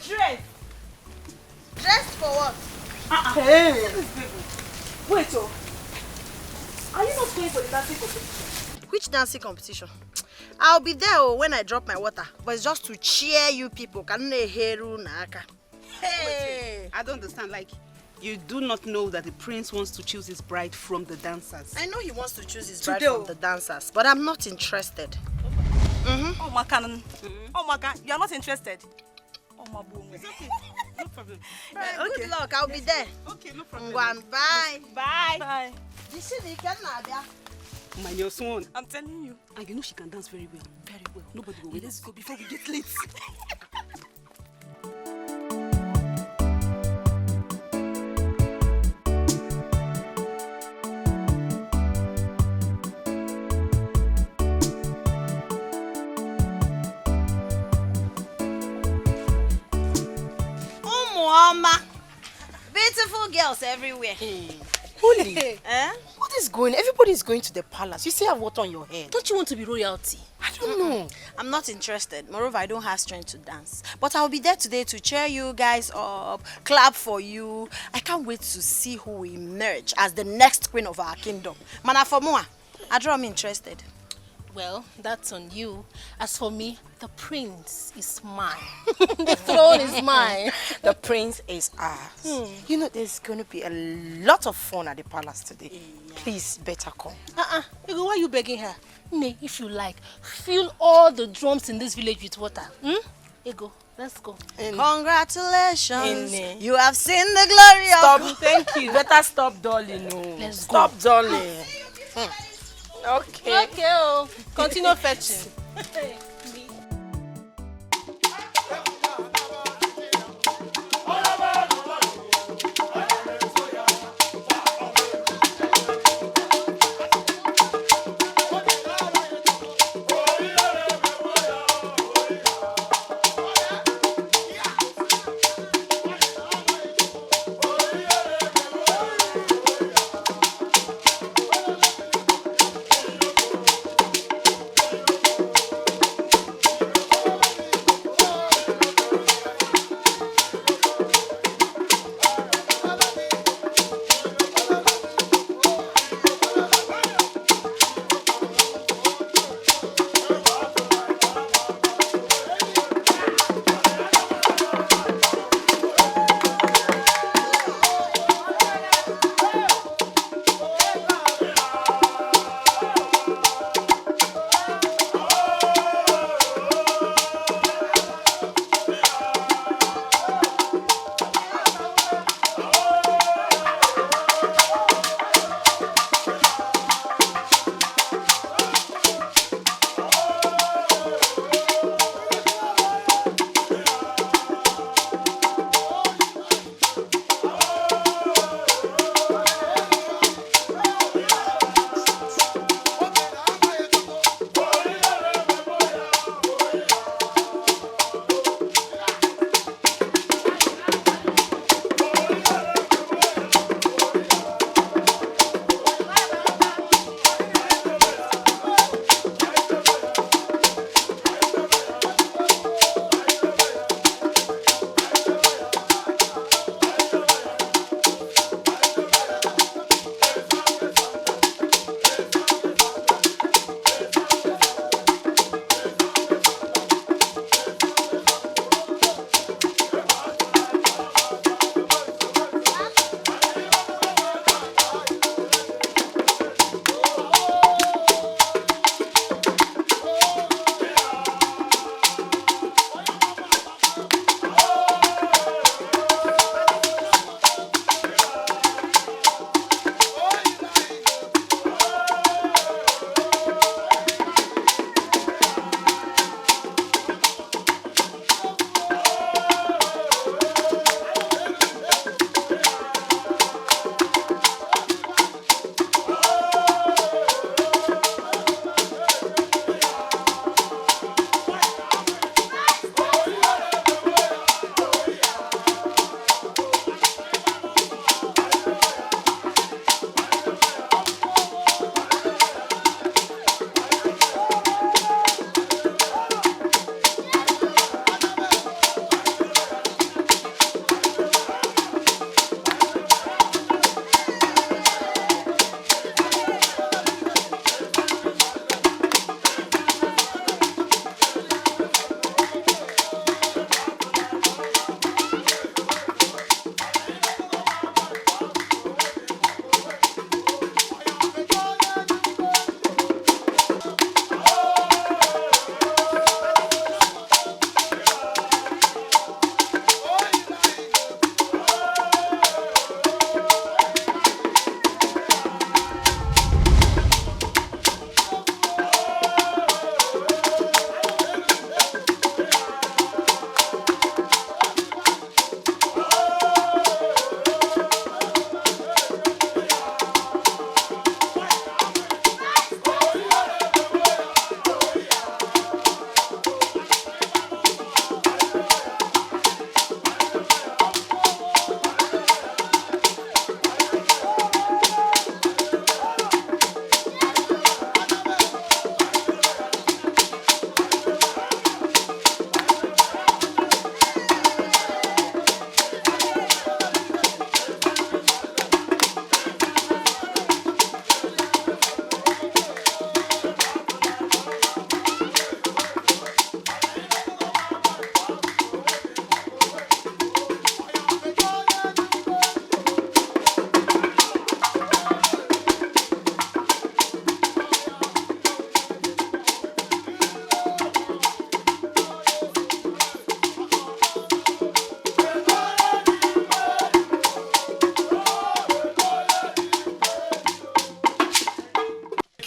Dress. Dressed for what? Hey. Wait, oh. Are you not going for the dancing competition? Which dancing competition? I'll be there when I drop my water. But it's just to cheer you people. Hey! I don't understand. Like, you do not know that the prince wants to choose his bride from the dancers. I know he wants to choose his bride from the dancers, but I'm not interested. Oh, Makan. Oh, Makan, you are not interested? Oh, my boom. It's okay. No problem. Okay. Good luck. I'll be there. Okay, no problem. Bye. Bye. Bye. My new swan. I'm telling you. And you know she can dance very well. Very well. Nobody will wait. Let's go before we get late. Mama, beautiful girls everywhere. Holy, Eh? what is going? Everybody's going to the palace. You still have water on your head. Don't you want to be royalty? I don't know. I'm not interested. Moreover, I don't have strength to dance. But I'll be there today to cheer you guys up, clap for you. I can't wait to see who will emerge as the next queen of our kingdom. Mana for more, I draw me interested. Well, that's on you. As for me, the prince is mine. The throne is mine. The prince is ours. You know, there's going to be a lot of fun at the palace today. Please, better come. Ego, why are you begging her? Nay, if you like, fill all the drums in this village with water. Ego, let's go. Congratulations. In, you have seen the glory Stop. of... Thank you. Better stop, darling. No. Let's stop, darling. Okay. Okay, oh. Continue fetching.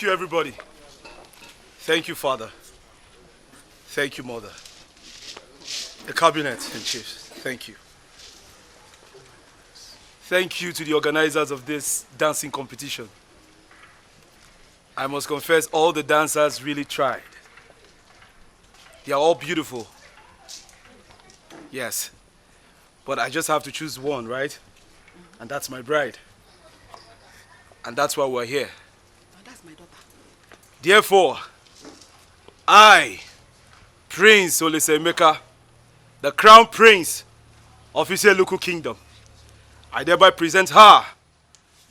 Thank you, everybody. Thank you, Father. Thank you, Mother. The Cabinet and Chiefs, thank you. Thank you to the organizers of this dancing competition. I must confess, all the dancers really tried. They are all beautiful. Yes. But I just have to choose one, right? And that's my bride. And that's why we're here. Oh, that's my daughter. Therefore, I, Prince Olisemeka, the Crown Prince of Iseluku Kingdom, I thereby present her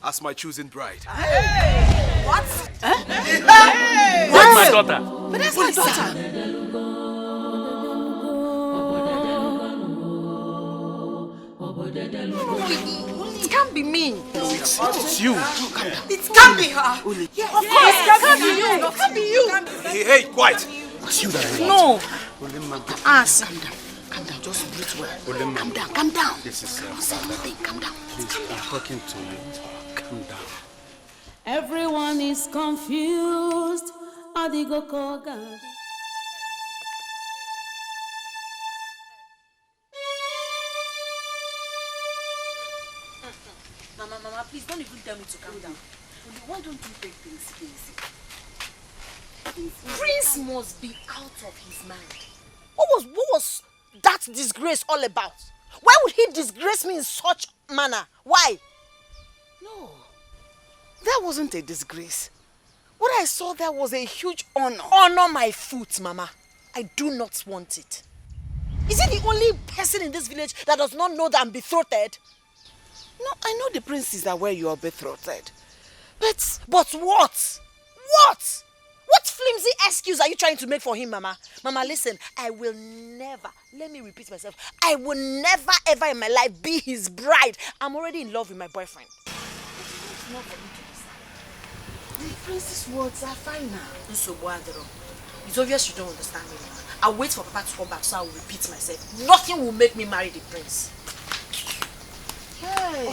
as my chosen bride. Hey. What? Huh? Hey. That's my daughter. But that's my daughter. It can't be me. No, it's you. It can't be her. Yeah, of course, it can't be you. It can't be you. Hey, quiet. It's you that I want. No. Ask. Calm down. Just breathe well. Calm down. This is don't say anything. Calm down. Please, I'm talking to you. Calm down. Everyone is confused. Adigo Koga. Mama, please don't even tell me to calm down. Why don't you take things easy? Prince must be out of his mind. What was that disgrace all about? Why would he disgrace me in such manner? Why? No, that wasn't a disgrace. What I saw there was a huge honor. Honor my foot, Mama. I do not want it. Is he the only person in this village that does not know that I'm betrothed? No, I know the prince is aware you are betrothed. But what? What? What flimsy excuse are you trying to make for him, Mama? Mama, listen, I will never, let me repeat myself, I will never ever in my life be his bride. I'm already in love with my boyfriend. It's not for me to decide. The prince's words are fine now. It's obvious you don't understand me, Mama. I'll wait for Papa to come back so I will repeat myself. Nothing will make me marry the prince. Hey.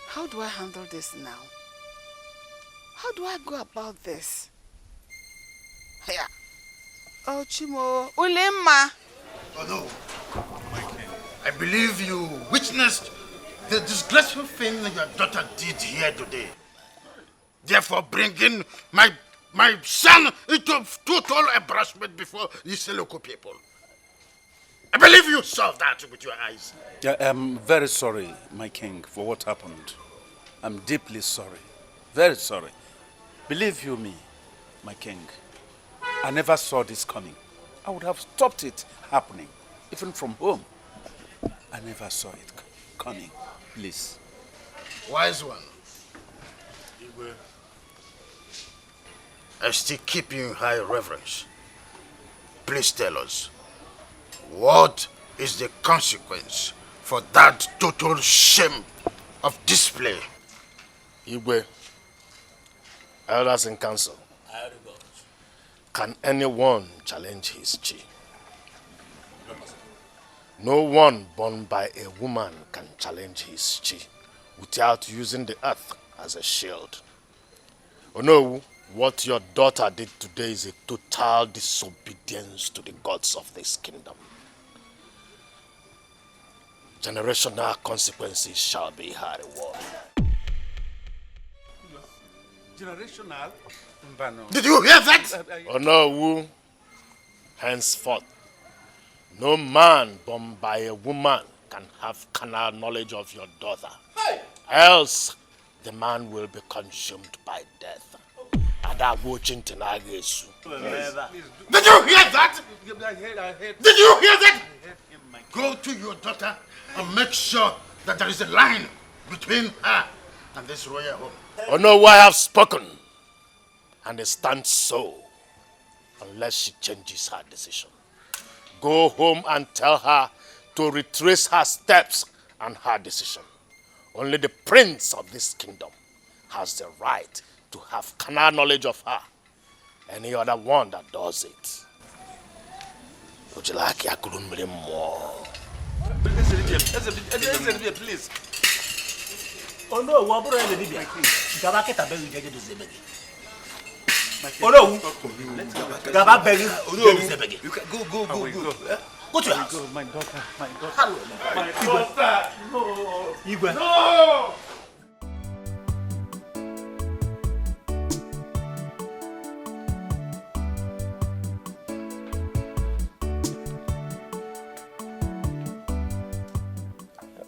how do I handle this now? How do I go about this? Yeah. Oh, Chimo. Ulemma. Oh, no. My king, I believe you witnessed the disgraceful thing that your daughter did here today. Therefore, bringing my son into total embarrassment before these local people. I believe you saw that with your eyes. Yeah, I'm very sorry, my king, for what happened. I'm deeply sorry. Very sorry. Believe you me, my king, I never saw this coming. I would have stopped it happening, even from home. I never saw it coming. Please. Wise one. I still keep you in high reverence. Please tell us, what is the consequence for that total shame of display? Igwe, elders in council, can anyone challenge his chi? No one born by a woman can challenge his chi without using the earth as a shield. Oh no, what your daughter did today is a total disobedience to the gods of this kingdom. Generational consequences shall be her reward. Generational? Did you hear that? Oh no, henceforth, no man born by a woman can have carnal knowledge of your daughter. Hey. Else, the man will be consumed by death. Did you hear that? Did you hear that? Go to your daughter and make sure that there is a line between her and this royal home. Oh no, I have spoken. And it stands so, unless she changes her decision. Go home and tell her to retrace her steps and her decision. Only the prince of this kingdom has the right to have carnal knowledge of her. Any other one that does it Would you like a good more? Please. Oh no, what about the Libya? Gabaketa Berry Jagged is the baby. Oh no, Gabak Berry is the baby. You can go. Go to your house. My daughter. My daughter. No. Igwe. No!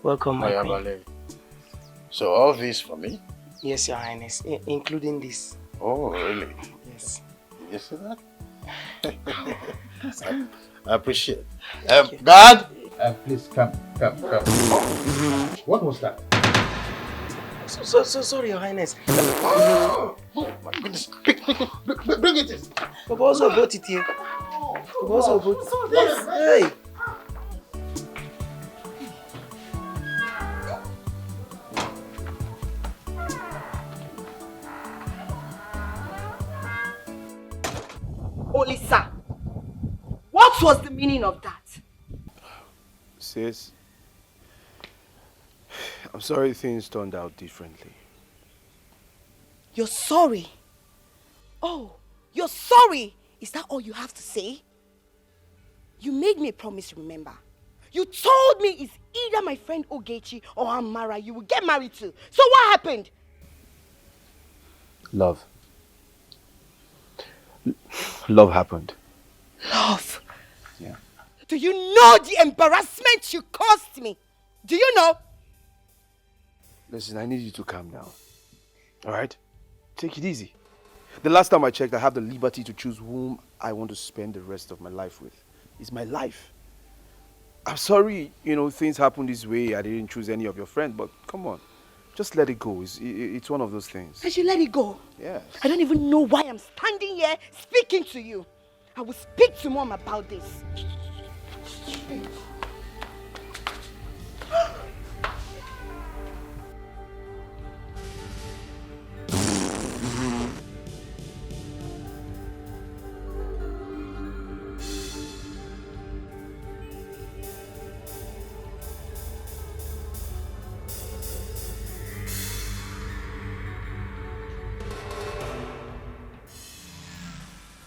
Welcome, my queen. So all this for me? Yes, Your Highness, including this. Oh, really? Yes. You see that? I appreciate it. Guard! Please come. What was that? So sorry, Your Highness. Oh my goodness. Bring it in. We've also brought it here. Yes. Hey! Olisa, what was the meaning of that? Sis, I'm sorry things turned out differently. You're sorry? Oh, you're sorry? Is that all you have to say? You made me a promise, remember? You told me it's either my friend Ogechi or Amara you will get married to. So what happened? Love. Love happened. Love? Yeah. Do you know the embarrassment you caused me? Do you know? Listen, I need you to calm down. Alright? Take it easy. The last time I checked, I have the liberty to choose whom I want to spend the rest of my life with. It's my life. I'm sorry, things happen this way. I didn't choose any of your friends, but come on. Just let it go. It's one of those things. I should let it go? Yes. I don't even know why I'm standing here speaking to you. I will speak to Mom about this.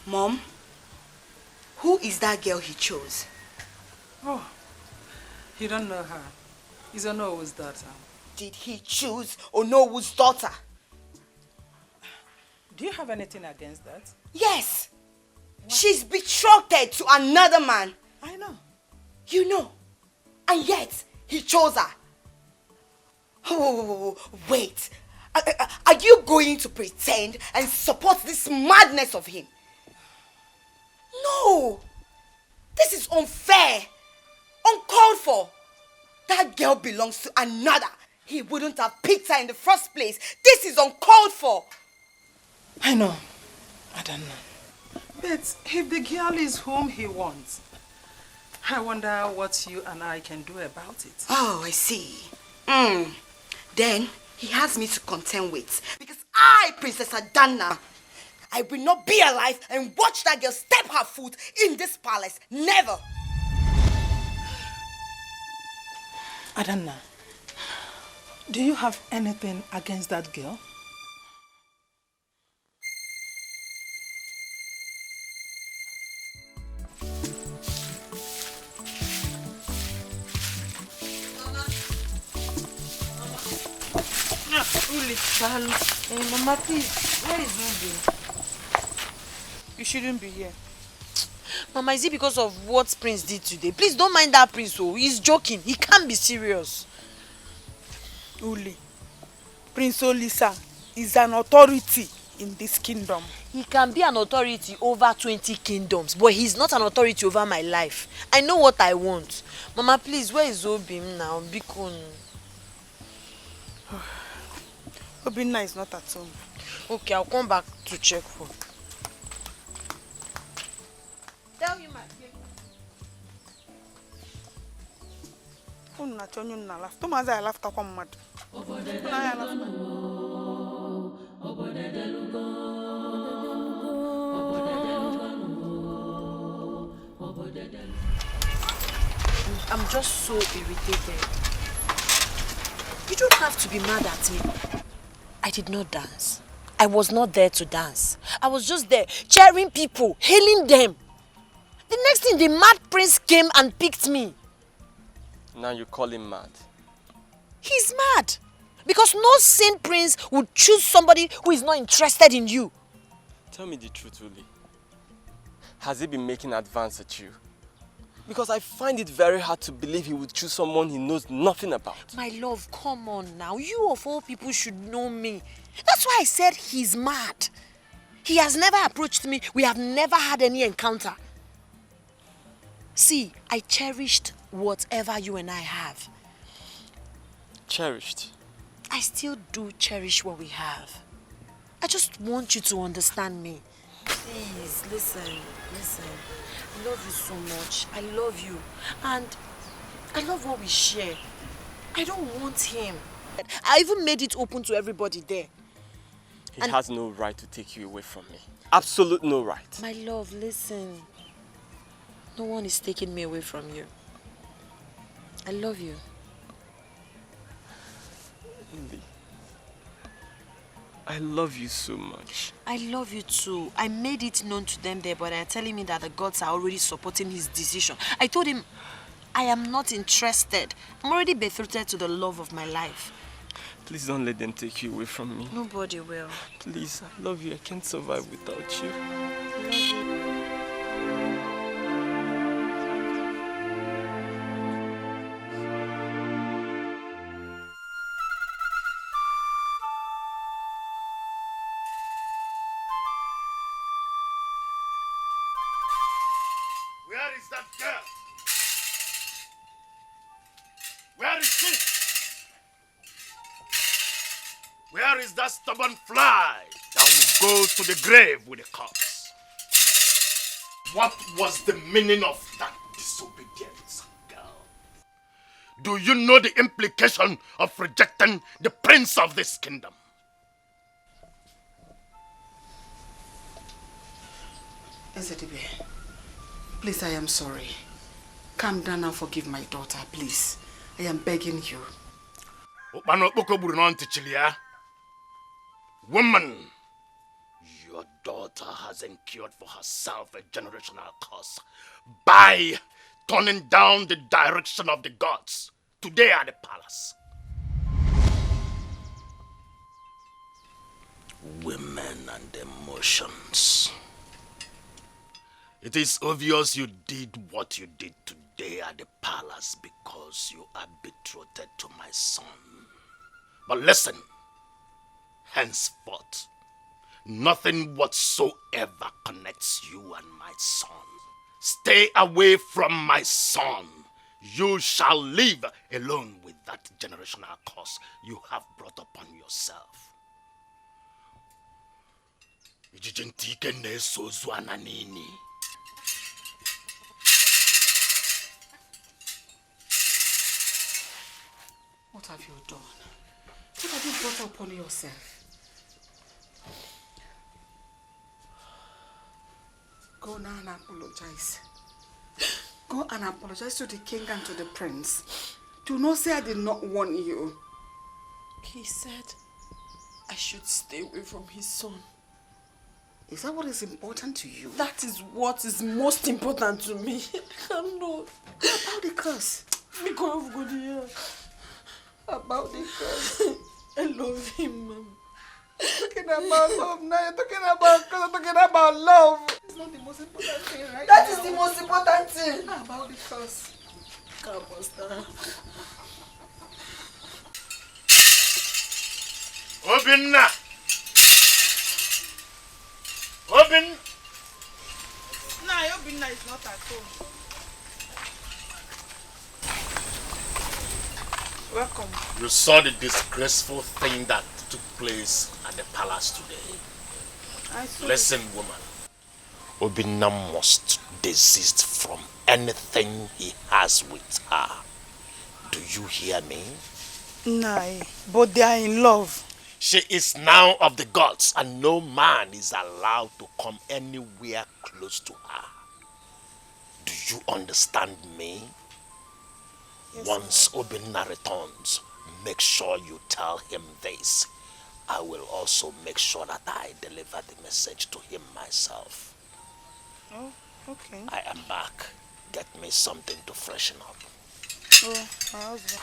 Mom, who is that girl he chose? Oh, you don't know her. He's Onowu's daughter. Did he choose Onowu's daughter? Do you have anything against that? Yes. What? She's betrothed to another man. I know. You know. And yet, he chose her. Oh, wait. Are you going to pretend and support this madness of him? No! This is unfair! Uncalled for! That girl belongs to another. He wouldn't have picked her in the first place. This is uncalled for! I know. I don't know. But if the girl is whom he wants, I wonder what you and I can do about it. Oh, I see. Then he has me to contend with. Because I, Princess Adana, I will not be alive and watch that girl step her foot in this palace. Never. Adana, do you have anything against that girl? Mama, please, where is Ruby? You shouldn't be here. Mama, is it because of what Prince did today? Please don't mind that Prince. Oh, he's joking. He can't be serious. Uli, Prince Olisa is an authority in this kingdom. He can be an authority over 20 kingdoms, but he's not an authority over my life. I know what I want. Mama, please, where is Obim now? Bikun. Obinna is not at home. Okay, I'll come back to check for. Tell him I laugh. Thomas, I laughed at one mad. I'm just so irritated. You don't have to be mad at me. I did not dance. I was not there to dance. I was just there cheering people, hailing them. The next thing, the mad prince came and picked me. Now you call him mad. He's mad. Because no sane prince would choose somebody who is not interested in you. Tell me the truth, Uli. Has he been making advance at you? Because I find it very hard to believe he would choose someone he knows nothing about. My love, come on now. You of all people should know me. That's why I said he's mad. He has never approached me. We have never had any encounter. See, I cherished whatever you and I have. Cherished? I still do cherish what we have. I just want you to understand me. Please, listen. I love you so much. I love you. And I love what we share. I don't want him. I even made it open to everybody there. He has no right to take you away from me. Absolute no right. My love, listen. No one is taking me away from you. I love you. Uli, I love you so much. I love you too. I made it known to them there, but they're telling me that the gods are already supporting his decision. I told him, I am not interested. I'm already betrothed to the love of my life. Please don't let them take you away from me. Nobody will. Please, I love you. I can't survive without you. I love you. Where is that girl? Where is she? Where is that stubborn fly that will go to the grave with the corpse? What was the meaning of that disobedience, girl? Do you know the implication of rejecting the prince of this kingdom? Ezedibe, please, I am sorry. Calm down and forgive my daughter, please. I am begging you. Woman, your daughter has incurred for herself a generational curse by turning down the direction of the gods today at the palace. Women and emotions. It is obvious you did what you did today at the palace because you are betrothed to my son. But listen, henceforth, nothing whatsoever connects you and my son. Stay away from my son. You shall live alone with that generational curse you have brought upon yourself. What have you done? What have you brought upon yourself? Go now and apologize. Go and apologize to the king and to the prince. Do not say I did not warn you. He said I should stay away from his son. Is that what is important to you? That is what is most important to me. I cannot. About the curse. Because of good here. About the curse. I love him, Mom. Talking about love now. You're talking about curse. You're talking about love. It's not the most important thing, right? That is the most important thing. About the curse. Blockbuster. Obinna! Obinna is not at home. Welcome. You saw the disgraceful thing that took place at the palace today. I saw Listen, woman. Obinna must desist from anything he has with her. Do you hear me? Nah, but they are in love. She is now of the gods, and no man is allowed to come anywhere close to her. Do you understand me? Yes, once Obinna returns, make sure you tell him this. I will also make sure that I deliver the message to him myself. Oh, okay. I am back. Get me something to freshen up. Oh, my husband.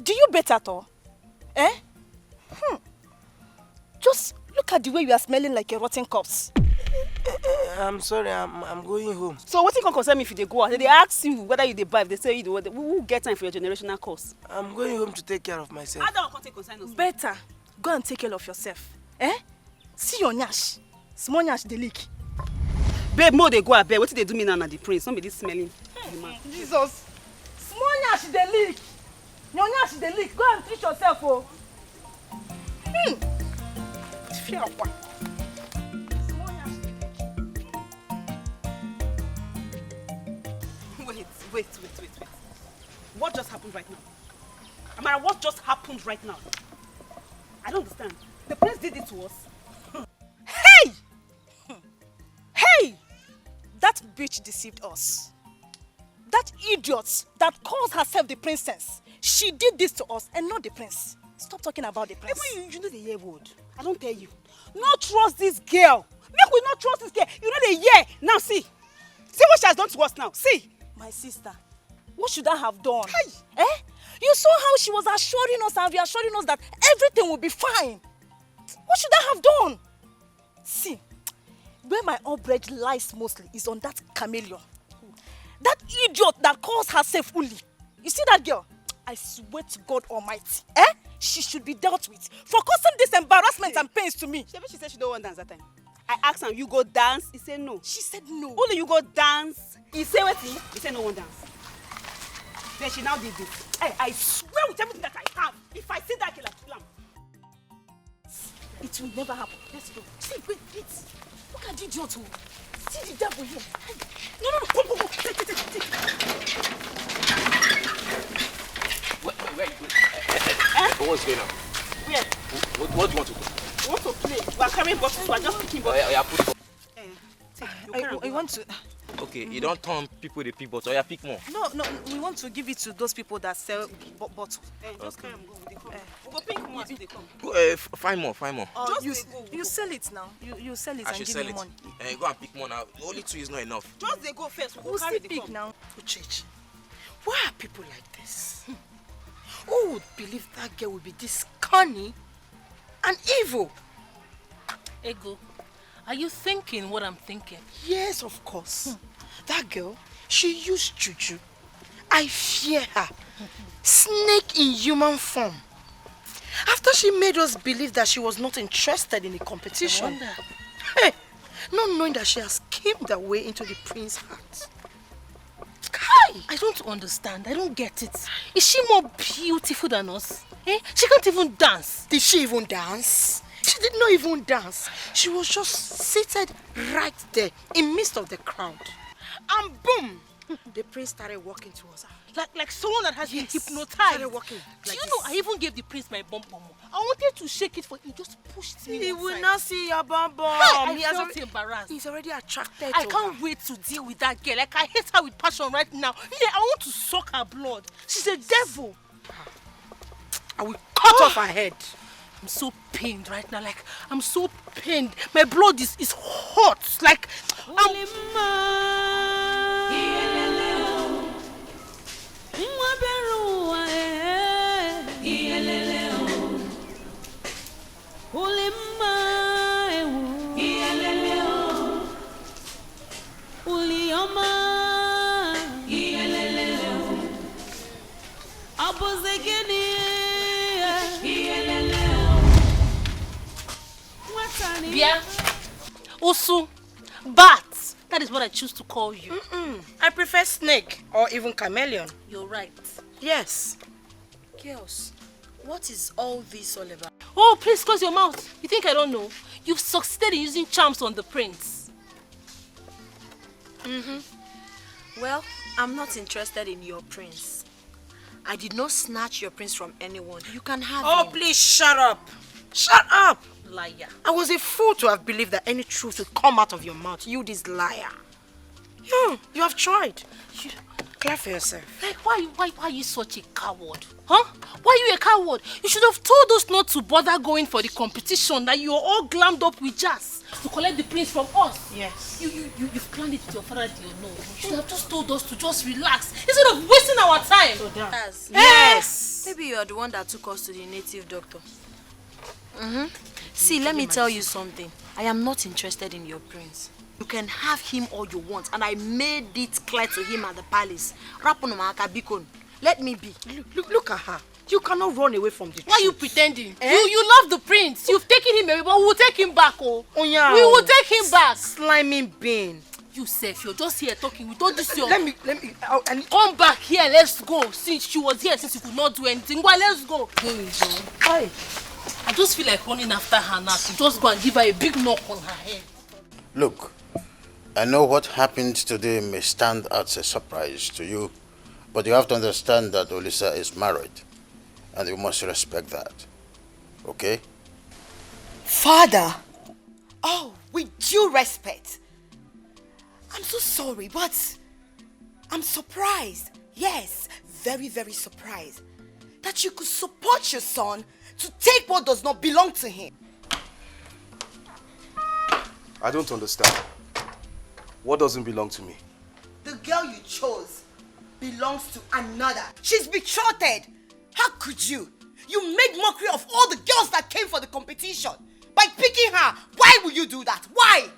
Do you bet at all? Eh? Just look at the way you are smelling like a rotten corpse. I'm sorry, I'm going home. So what can concern me if you go out? They ask you whether you buy, if they say you do, who get time for your generational course? I'm going home to take care of myself. I don't take concern us. Better go and take care of yourself. Eh? See your nyash. Small nyash they leak. Babe, more they go a bed. What did they do me now na the prince? Somebody smelling. Jesus. Small nyash they leak. Your nyash they leak. Go and treat yourself, oh. Fear one. Wait. What just happened right now? Amara, what just happened right now? I don't understand. The prince did it to us. Hey! Hey! That bitch deceived us. That idiot that calls herself the princess. She did this to us and not the prince. Stop talking about the prince. Even you know the year word. I don't tell you. Not trust this girl. Make we not trust this girl. You know the year. Now see. See what she has done to us now. See. My sister, what should I have done? Hey. Eh? You saw how she was assuring us and reassuring us that everything will be fine. What should I have done? See, where my outrage lies mostly is on that chameleon. That idiot that calls herself Uli. You see that girl? I swear to God Almighty. Eh? She should be dealt with for causing this embarrassment and pains to me. She said she don't want to dance that time. I asked her, you go dance? He said no. She said no. Only you go dance. He said what? He said no one dance. Then she now did this. Hey, I swear with everything that I have, if I see that killer plan. It will never happen. Let's go. See, wait. Look at the idiot. See the devil here. No. Go. Take. What's going on? Where? What do you want to do? We want to play. We are carrying bottles, we are just picking bottles. Yeah, put. I want to... Okay, you don't turn people the pick bottle. Yeah, pick more. No, we want to give it to those people that sell bottles. Just carry them, go. They come. We'll go pick more as they come. Go, find more. You sell it now. You sell it and give me money. Go and pick more now. Only 2 is not enough. Just they go first. We'll carry still pick come. now. Uchechi, why are people like this? Who would believe that girl would be this cunning and evil? Ego, are you thinking what I'm thinking? Yes, of course. That girl, she used juju. I fear her. Snake in human form. After she made us believe that she was not interested in the competition. I wonder. Hey, not knowing that she has schemed her way into the prince's heart. I don't understand. I don't get it. Is she more beautiful than us? Eh? She can't even dance. Did she even dance? She did not even dance. She was just seated right there in midst of the crowd. And boom! The prince started walking towards her. Like someone that has been hypnotized. Started walking. Do you know, I even gave the prince my bum. I wanted to shake it, but he just pushed me. He will not see your bum. I felt embarrassed. He's already attracted I to can't her. wait to deal with that girl. Like, I hate her with passion right now. Yeah, I want to suck her blood. She's a devil. I will cut off her head. I'm so pained right now. Like, I'm so pained. My blood is hot. Like, Usu, bat. That is what I choose to call you. I prefer snake or even chameleon. You're right. Yes. Girls, what is all this all about? Oh, please close your mouth. You think I don't know? You've succeeded in using charms on the prince. Well, I'm not interested in your prince. I did not snatch your prince from anyone. You can have him. Oh, please shut up. Shut up. Liar. I was a fool to have believed that any truth would come out of your mouth. You this liar. You have tried. Clap for yourself. Like, why are you such a coward? Huh? Why are you a coward? You should have told us not to bother going for the competition, that you're all glammed up with jazz to collect the prince from us. Yes. You've planned it with your father, do you know? You should have just told us to just relax instead of wasting our time. Yes. Maybe you are the one that took us to the native doctor. See, let me tell you something. I am not interested in your prince. You can have him all you want, and I made it clear to him at the palace. Let me be. Look at her. You cannot run away from the truth. Why are you pretending? You love the prince. You've taken him away, but we will take him back, oh. Yeah. We will take him back. Slimy bean. You self, you're just here talking. We told this your... Let me... Come back here, let's go. Since she was here, since you could not do anything. Well, let's go. I just feel like running after her now to just go and give her a big knock on her head. Look, I know what happened today may stand as a surprise to you, but you have to understand that Olisa is married, and you must respect that. Okay? Father! Oh, with due respect. I'm so sorry, but I'm surprised. Yes, very, very surprised that you could support your son to take what does not belong to him. I don't understand. What doesn't belong to me? The girl you chose belongs to another. She's betrothed. How could you? You made mockery of all the girls that came for the competition by picking her. Why would you do that? Why?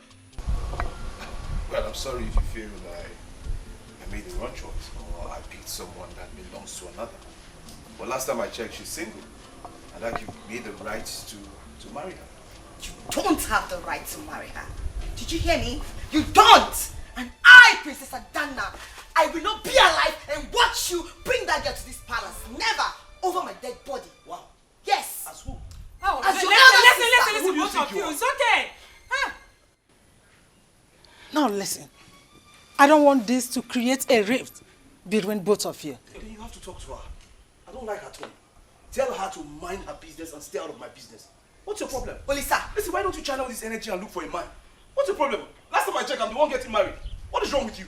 Well, I'm sorry if you feel like I made the wrong choice or I picked someone that belongs to another. But last time I checked, she's single. And that you made the right to marry her. You don't have the right to marry her. Did you hear me? You don't! And I, Princess Adana, I will not be alive and watch you bring that girl to this palace. Never! Over my dead body. Wow. Yes! As who? Oh, as your elder sister. listen, both of you. It's okay. Huh? Now listen. I don't want this to create a rift between both of you. Then you have to talk to her. I don't like her tone. Tell her to mind her business and stay out of my business. What's your problem? Olisa. Listen, why don't you channel this energy and look for a man? What's your problem? Last time I checked, I'm the one getting married. What is wrong with you?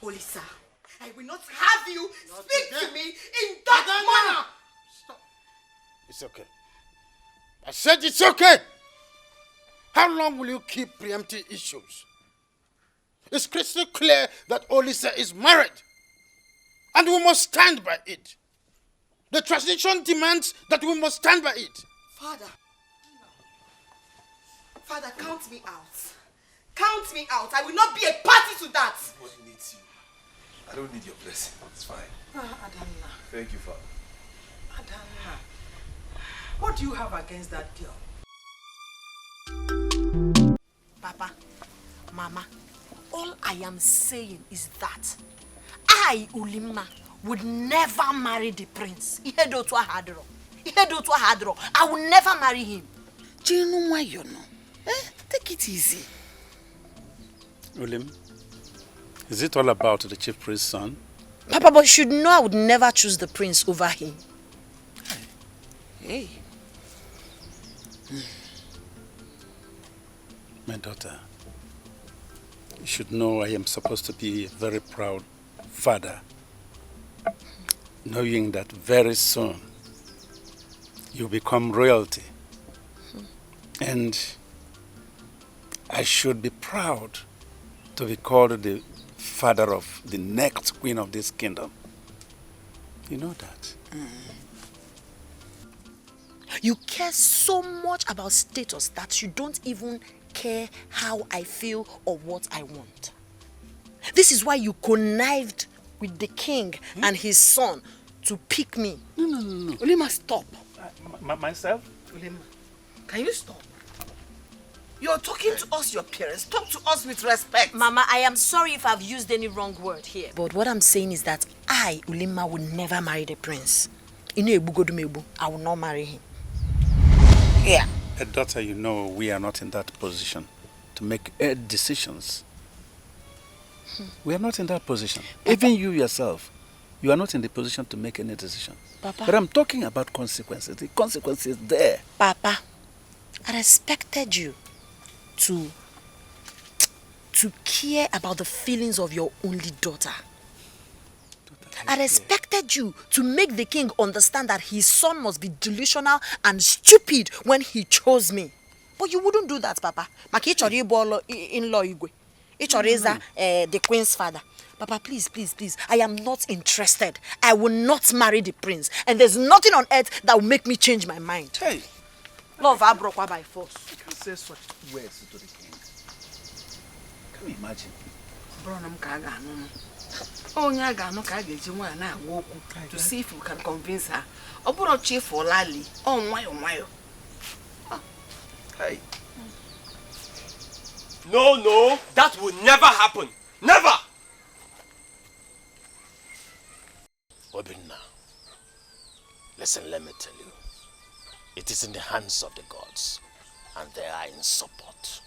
Olisa, I will not have you speak to me in that manner. Stop. It's okay. I said it's okay. How long will you keep preempting issues? It's crystal clear that Olisa is married. And we must stand by it. The tradition demands that we must stand by it. Father, count me out. Count me out. I will not be a party to that. Nobody needs you. I don't need your blessing. It's fine. Adana. Thank you, Father. Adana. What do you have against that girl? Papa, Mama, all I am saying is that I, Ulima, would never marry the prince. I will never marry him. Do you know why you know? Take it easy. Ulim, is it all about the chief priest's son? Papa, but you should know I would never choose the prince over him. Hey. My daughter, you should know I am supposed to be a very proud father, knowing that very soon you become royalty. And I should be proud to be called the father of the next queen of this kingdom. You know that. You care so much about status that you don't even care how I feel or what I want. This is why you connived with the king and his son to pick me. No. Ulima, stop. Myself? Ulima, can you stop? You're talking to us, your parents. Talk to us with respect. Mama, I am sorry if I've used any wrong word here. But what I'm saying is that I, Ulima, will never marry the prince. I will not marry him. Yeah. Daughter, you know we are not in that position to make decisions. We are not in that position. Papa. Even you yourself, you are not in the position to make any decision. Papa. But I'm talking about consequences. The consequences there. Papa, I respected you to care about the feelings of your only daughter. I respected you to make the king understand that his son must be delusional and stupid when he chose me. But you wouldn't do that, Papa. Maki ichori in-law igwe. Ichori the queen's father. Papa, please, please, please. I am not interested. I will not marry the prince. And there's nothing on earth that will make me change my mind. Hey. Love Abrokwa by force. You can say such words to the king. Can you imagine? To see if we can convince her. Oburo chief or Lali. Oh, my. Hey. No, that will never happen. Never! Obinna, listen, let me tell you. It is in the hands of the gods, and they are in support.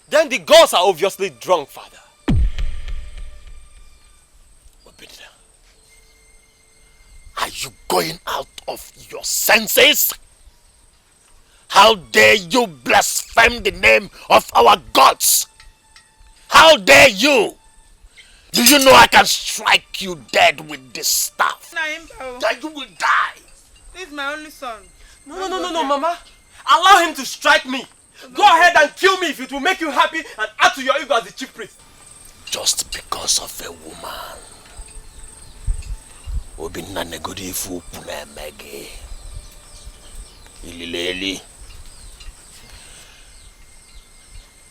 Then the gods are obviously drunk, Father. Obinna, are you going out of your senses? How dare you blaspheme the name of our gods? How dare you? Do you know I can strike you dead with this staff? That you will die. This is my only son. No, Mama. Allow him to strike me. Go ahead and kill me if it will make you happy and add to your ego as the chief priest. Just because of a woman. Obinna negodi fu punemege. Ilileli.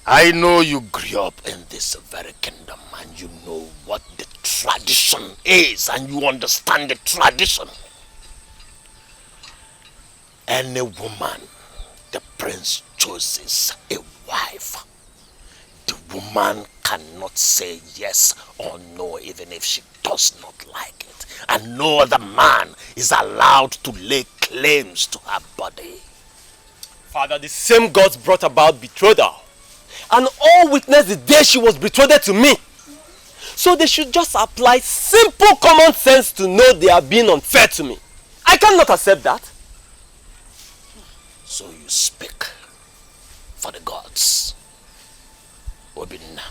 I know you grew up in this very kingdom and you know what the tradition is and you understand the tradition. Any woman the prince chooses a wife, the woman cannot say yes or no even if she does not like it. And no other man is allowed to lay claims to her body. Father, the same gods brought about betrothal. And all witnessed the day she was betrothed to me. So they should just apply simple common sense to know they are being unfair to me. I cannot accept that. So you speak for the gods. Obinna,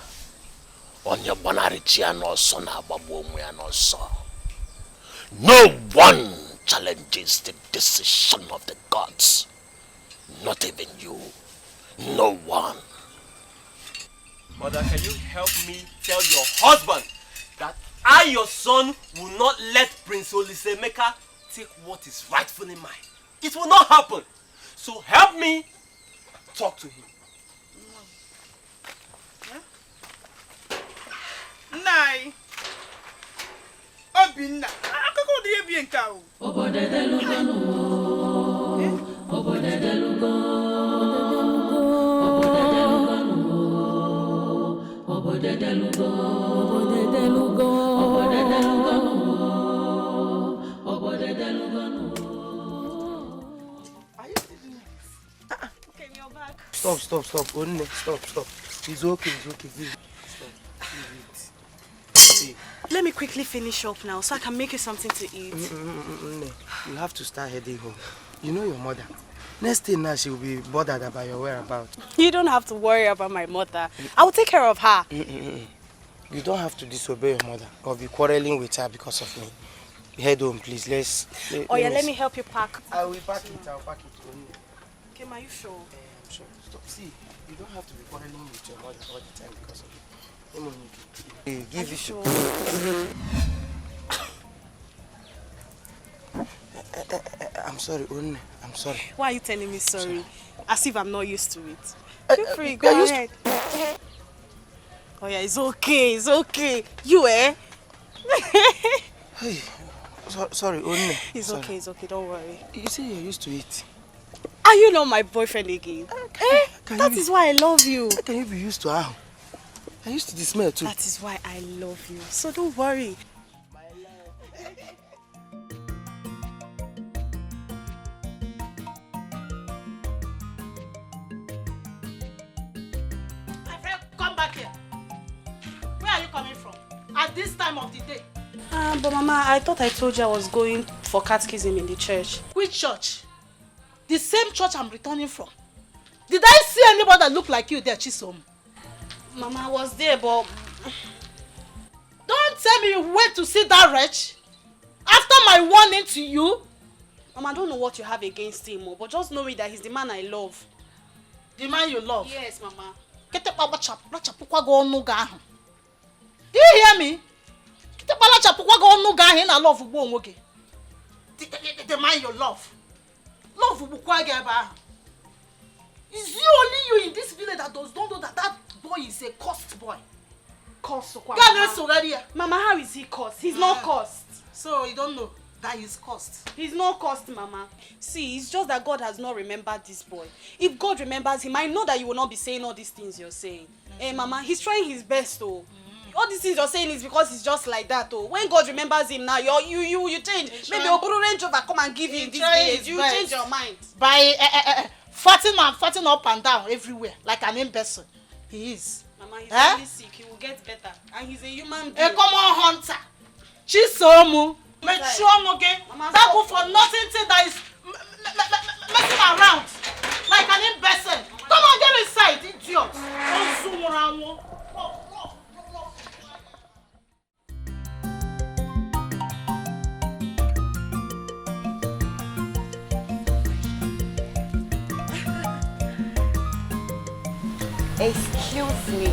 Onya Bonarichi and also Nababomu and also. No one challenges the decision of the gods. Not even you. No one. Mother, can you help me tell your husband that I, your son, will not let Prince Olisemeka take what is rightfully mine? It will not happen. So help me talk to him. Nai. Obinna. Akoko di ebi enka o. Obodedelugo. Okay, you're back. Stop. Only stop. It's okay. Stop. See. Let me quickly finish up now so I can make you something to eat. You have to start heading home. You know your mother. Next thing now, she will be bothered about your whereabouts. You don't have to worry about my mother. I will take care of her. You don't have to disobey your mother or be quarreling with her because of me. Head home, please. Let me help you pack. I will pack it. I'll pack it. Kim, are you sure? I'm sure. Stop. See, you don't have to be quarreling with your mother all the time because of me. Come on, Nikki. Give it sure? I'm sorry, Unne. I'm sorry. Why are you telling me sorry? As if I'm not used to it. Feel free, go ahead. Oh yeah, it's okay. You Hey, sorry, Unne. It's okay, don't worry. You say you're used to it. Are you not my boyfriend again? That is why I love you. How can you be used to how? I used to the smell too. That is why I love you. So don't worry. this time of the day? But Mama, I thought I told you I was going for catechism in the church. Which church? The same church I'm returning from. Did I see anybody that looked like you there, Chisom? Mama, I was there, but... Don't tell me you went to see that wretch after my warning to you. Mama, I don't know what you have against him, but just know that he's the man I love. The man you love? Yes, Mama. Do you hear me? The man you love. Love is you only you in this village that don't know that that boy is a cursed boy. Cursed? Mama, how is he cursed? He's not cursed. So you don't know that he's cursed? He's not cursed, Mama. See, it's just that God has not remembered this boy. If God remembers him, I know that you will not be saying all these things you're saying. Hey, Mama, he's trying his best, though. All these things you're saying is because he's just like that, though. When God remembers him now, you change. Maybe Oburu Range Rover come and give you in this village. You change your mind. By farting up and down everywhere like an imbecile. He is. Mama, he's really sick. He will get better. And he's a human being. A common hunter. Chisomu. Make sure okay. That go for nothing thing that is messing around like an imbecile. Come on, get inside, idiot. Don't zoom around. Excuse me.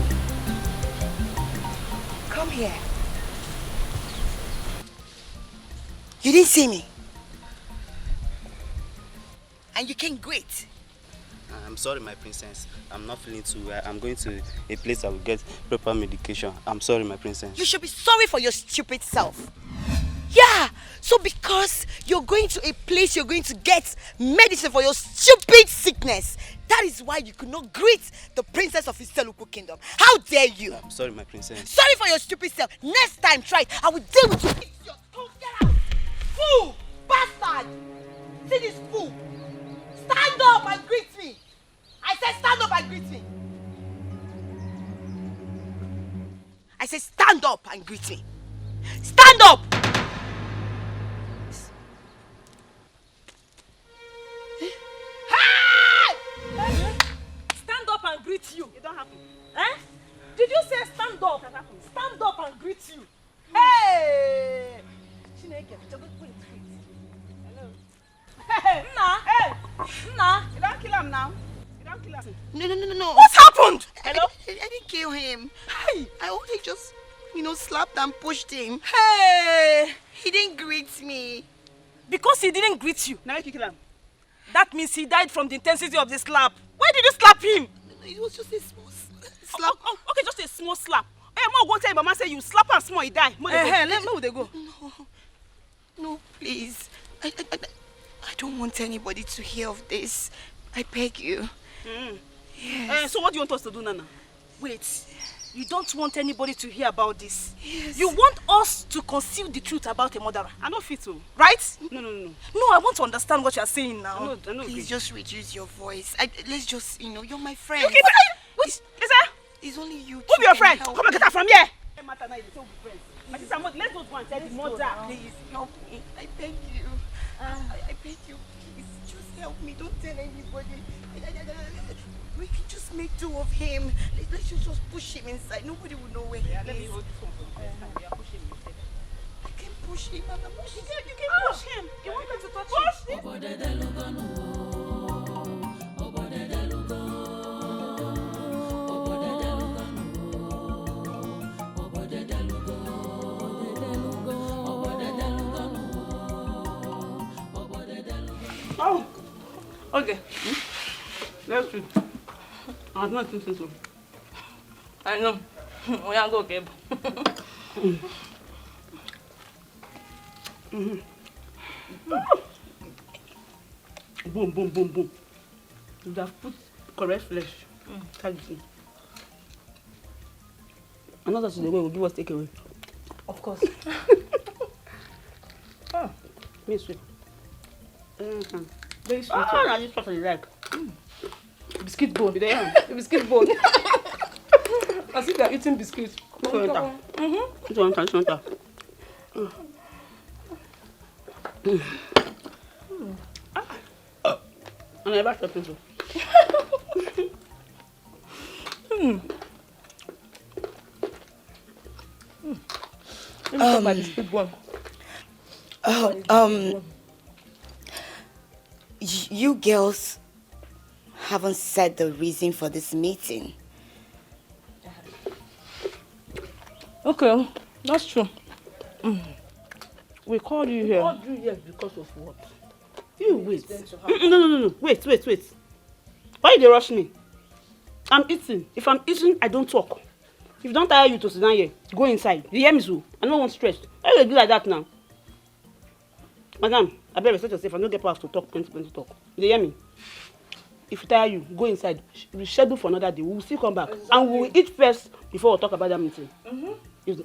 Come here. You didn't see me. And you can't greet. I'm sorry, my princess. I'm not feeling too well. I'm going to a place that will get proper medication. I'm sorry, my princess. You should be sorry for your stupid self. Yeah, so because you're going to a place you're going to get medicine for your stupid sickness, that is why you could not greet the princess of Iseluku kingdom. How dare you? I'm sorry, my princess. Sorry for your stupid self. Next time, try it. I will deal with you. It's your tongue. Get out. Fool! Bastard! See this fool? Stand up and greet me. I said stand up and greet me. I said stand up and greet me. Stand up! Stand up and greet you. It don't happen. Eh? Did you say stand up? Stand up and greet you. Hey! Hello. Hey! Nah. Hey! Nah. You don't kill him now. You don't kill him. No. What happened? Hello? I didn't kill him. Hey! I only just, slapped and pushed him. Hey! He didn't greet me. Because he didn't greet you. Now make you kill him. That means he died from the intensity of the slap. Why did you slap him? It was just a small slap. Okay, just a small slap. Hey, Mom, go tell Mama say you slap and small, he die. Hey, let me go. No, please. I don't want anybody to hear of this. I beg you. Yes. So what do you want us to do, Nana? Wait. You don't want anybody to hear about this? Yes. You want us to conceal the truth about a murderer? I don't fit to. Right? No, I want to understand what you are saying now. Please just reduce your voice. Let's just, you're my friend. Okay, but is that? It's only you. Who be your friend? Come and get her from here. Let's go to and tell the mother. Please help me. I beg you. I beg you. Please just help me. Don't tell anybody. We can just make two of him. Let's just push him inside. Nobody will know where he is. Let me hold this one for you. Push him instead. I can push him. You can push him. You want me to touch him? Oh, okay. Let's do. I was not thinking so. I know. We are go, Gabe. Boom. You have put correct flesh. Thank you. Another today will give us takeaway. Of course. Me sweet. Very sweet. I just what you like. Biscuit bone. Biscuit bone. I see they are eating biscuits. I never stop it. You girls haven't said the reason for this meeting. Okay, that's true. We called you here. We called you here because of what? You wait. No. Wait. Why they rush me? I'm eating. If I'm eating, I don't talk. If you don't tire you to sit down here, go inside. You hear me, so? I don't want stress. Why you do like that now? Madam, I better respect yourself. I don't get power to talk, plenty talk. You hear me? If you tire you, go inside. We schedule for another day. We will still come back. Exactly. And we will eat first before we talk about that meeting. It's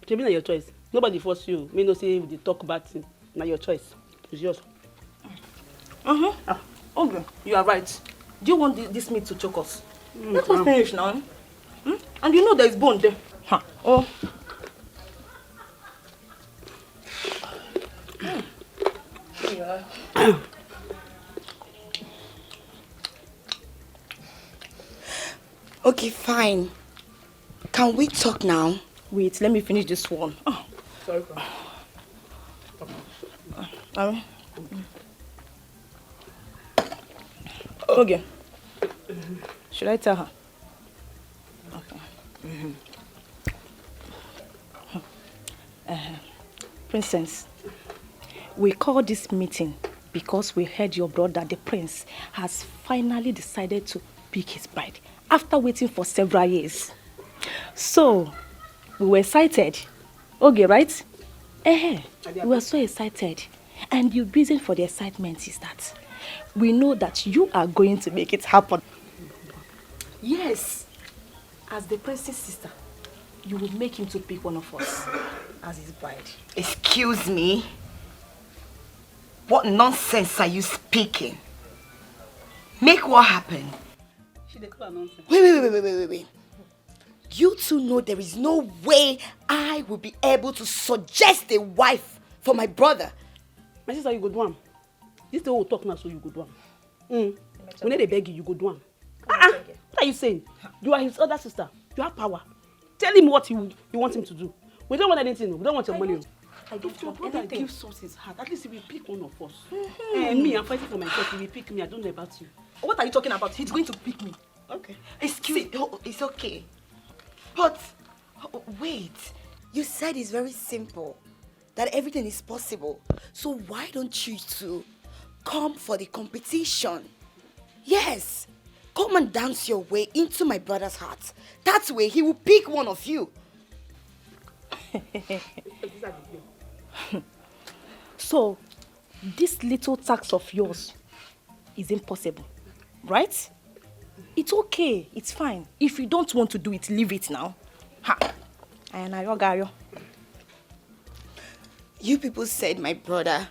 your choice. Nobody force you. Me no say they talk bad thing. Now your choice. It's yours. Okay, you are right. Do you want this meat to choke us? Let us finish now. And you know there is bone there. Oh. Okay, fine. Can we talk now? Wait, let me finish this one. Sorry. Okay. Should I tell her? Okay. Princess, we called this meeting because we heard your brother, the prince, has finally decided to pick his bride after waiting for several years. So, we were excited. Okay, right? We were so excited. And the reason for the excitement is that we know that you are going to make it happen. Yes. As the prince's sister, you will make him to pick one of us as his bride. Excuse me? What nonsense are you speaking? Make what happen? She declared nonsense. Wait. You two know there is no way I will be able to suggest a wife for my brother. My sister, you go do am. This thing will talk now, so you go do am. When they beg you go do am. What are you saying? You are his other sister. You have power. Tell him what you want him to do. We don't want anything. We don't want your money. If your brother gives something his heart, at least he will pick one of us. Me, I'm fighting for myself. He will pick me. I don't know about you. What are you talking about? He's going to pick me. Okay. Excuse me. It's okay. But, wait. You said it's very simple. That everything is possible. So why don't you two come for the competition? Yes. Come and dance your way into my brother's heart. That way he will pick one of you. So, this little tax of yours is impossible, right? It's okay, it's fine. If you don't want to do it, leave it now. You people said my brother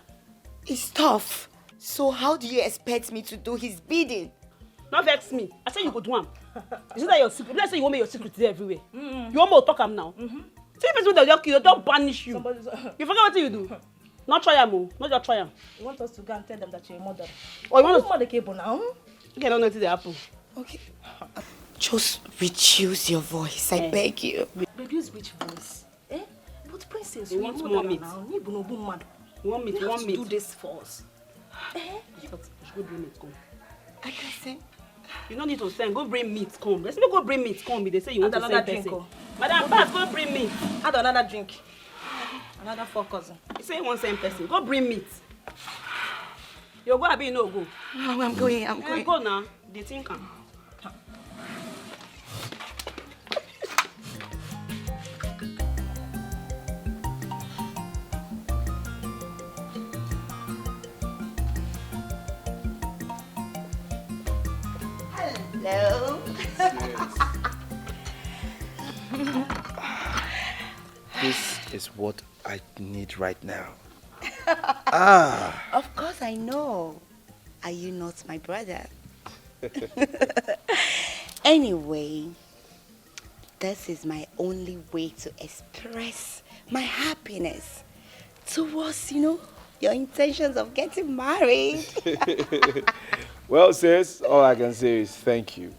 is tough. So how do you expect me to do his bidding? Not vex me. I said you go do am. Is it that your secret? Let's say you want me your secret there everywhere. You want me to talk am now? See people that just kill, don't banish you. You forget what you do. Not try am, not just try am. You want us to go and tell them that you're a mother? Or you want to the cable now? Okay, I don't know what they happen. Okay. Just reduce your voice, I beg you. Reduce which voice? But princess, you want more meat. Now. You want meat, you want meat. Do this for us. You should go bring meat, come. I can sing. You don't need to send. Go bring meat, come. Let's go bring meat, come. They say you want to send drink. Madam, pass, go bring meat. Add another drink. Another 4 cousin. You say you want to send person. Go bring meat. You go, Abi, no go. Oh, I'm going. Go now. The thing can. Hello. This is what I need right now. Of course I know. Are you not my brother? Anyway, this is my only way to express my happiness towards, your intentions of getting married. Well, sis, all I can say is thank you.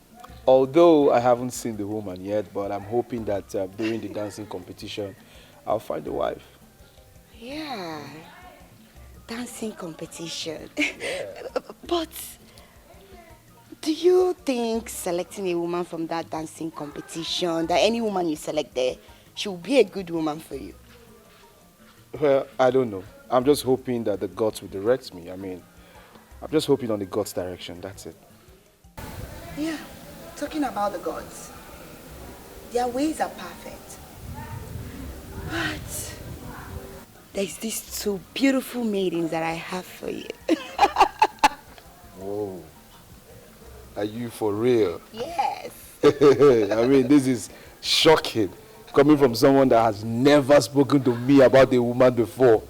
Although I haven't seen the woman yet, but I'm hoping that during the dancing competition, I'll find a wife. Yeah, dancing competition. Yeah. But do you think selecting a woman from that dancing competition, that any woman you select there, she will be a good woman for you? Well, I don't know. I'm just hoping that the gods will direct me. I'm just hoping on the gods' direction, that's it. Yeah, talking about the gods, their ways are perfect. But there's these two beautiful maidens that I have for you. Whoa. Are you for real? Yes. This is shocking. Coming from someone that has never spoken to me about a woman before.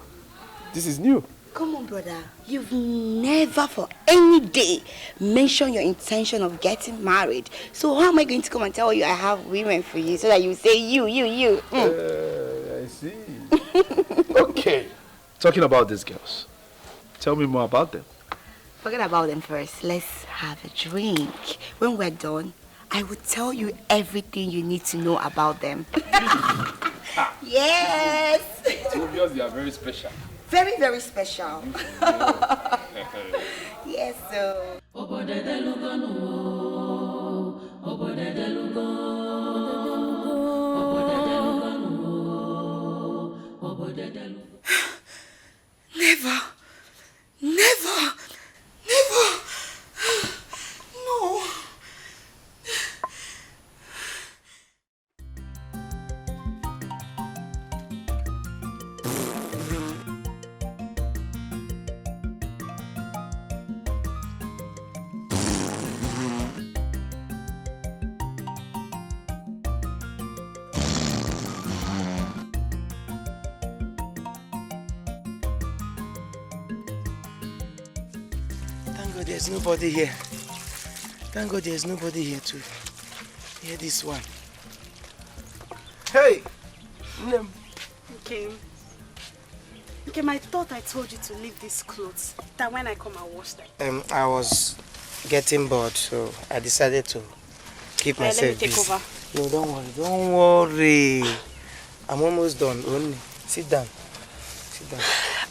This is new. Come on, brother. You've never for any day mentioned your intention of getting married. So how am I going to come and tell you I have women for you so that you say you? I see. Okay. Talking about these girls. Tell me more about them. Forget about them first. Let's have a drink. When we're done, I will tell you everything you need to know about them. Yes. It's obvious they are very special. Very, very special. Yes, so. Never. No. Thank God there's nobody here. Thank God there's nobody here to hear this one. Hey! Okay, I thought I told you to leave these clothes. That when I come, I'll wash them. I was getting bored, so I decided to keep myself let me take busy. over. No, don't worry. I'm almost done. Only sit down.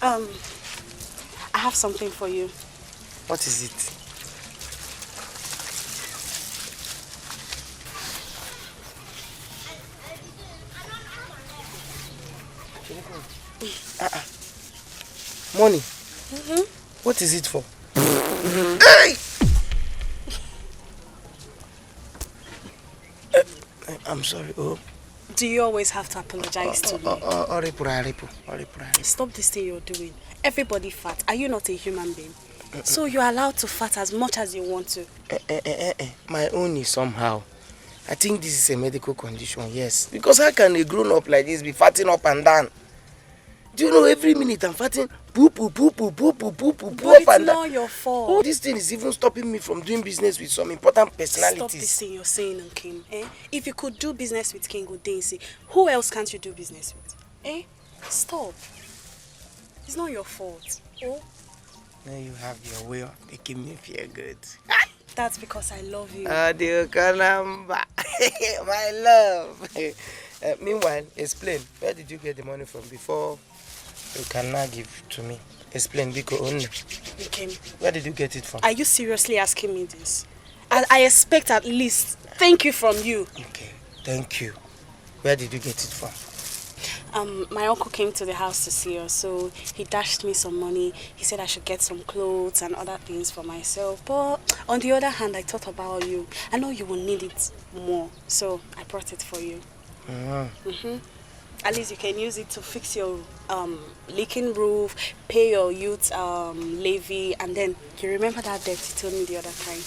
I have something for you. What is it? Money? What is it for? Hey! I'm sorry. Do you always have to apologize to me? Stop this thing you're doing. Everybody fat. Are you not a human being? So you're allowed to fat as much as you want to. My own is somehow. I think this is a medical condition, yes. Because how can a grown-up like this be fatting up and down? Do you know every minute I'm fatting? But it's not your fault. Oh, this thing is even stopping me from doing business with some important personalities. Stop this thing you're saying, Kim. If you could do business with King Udensi, who else can't you do business with? Stop. It's not your fault. Oh? Now you have your way of making me feel good. That's because I love you. My love. Meanwhile, explain. Where did you get the money from before you can now give to me? Explain, Biko only. Kim. Where did you get it from? Are you seriously asking me this? I expect at least thank you from you. Okay, thank you. Where did you get it from? My uncle came to the house to see us, so he dashed me some money. He said I should get some clothes and other things for myself. But on the other hand, I thought about you. I know you will need it more, so I brought it for you. At least you can use it to fix your leaking roof, pay your youth levy, and then you remember that debt you told me the other time.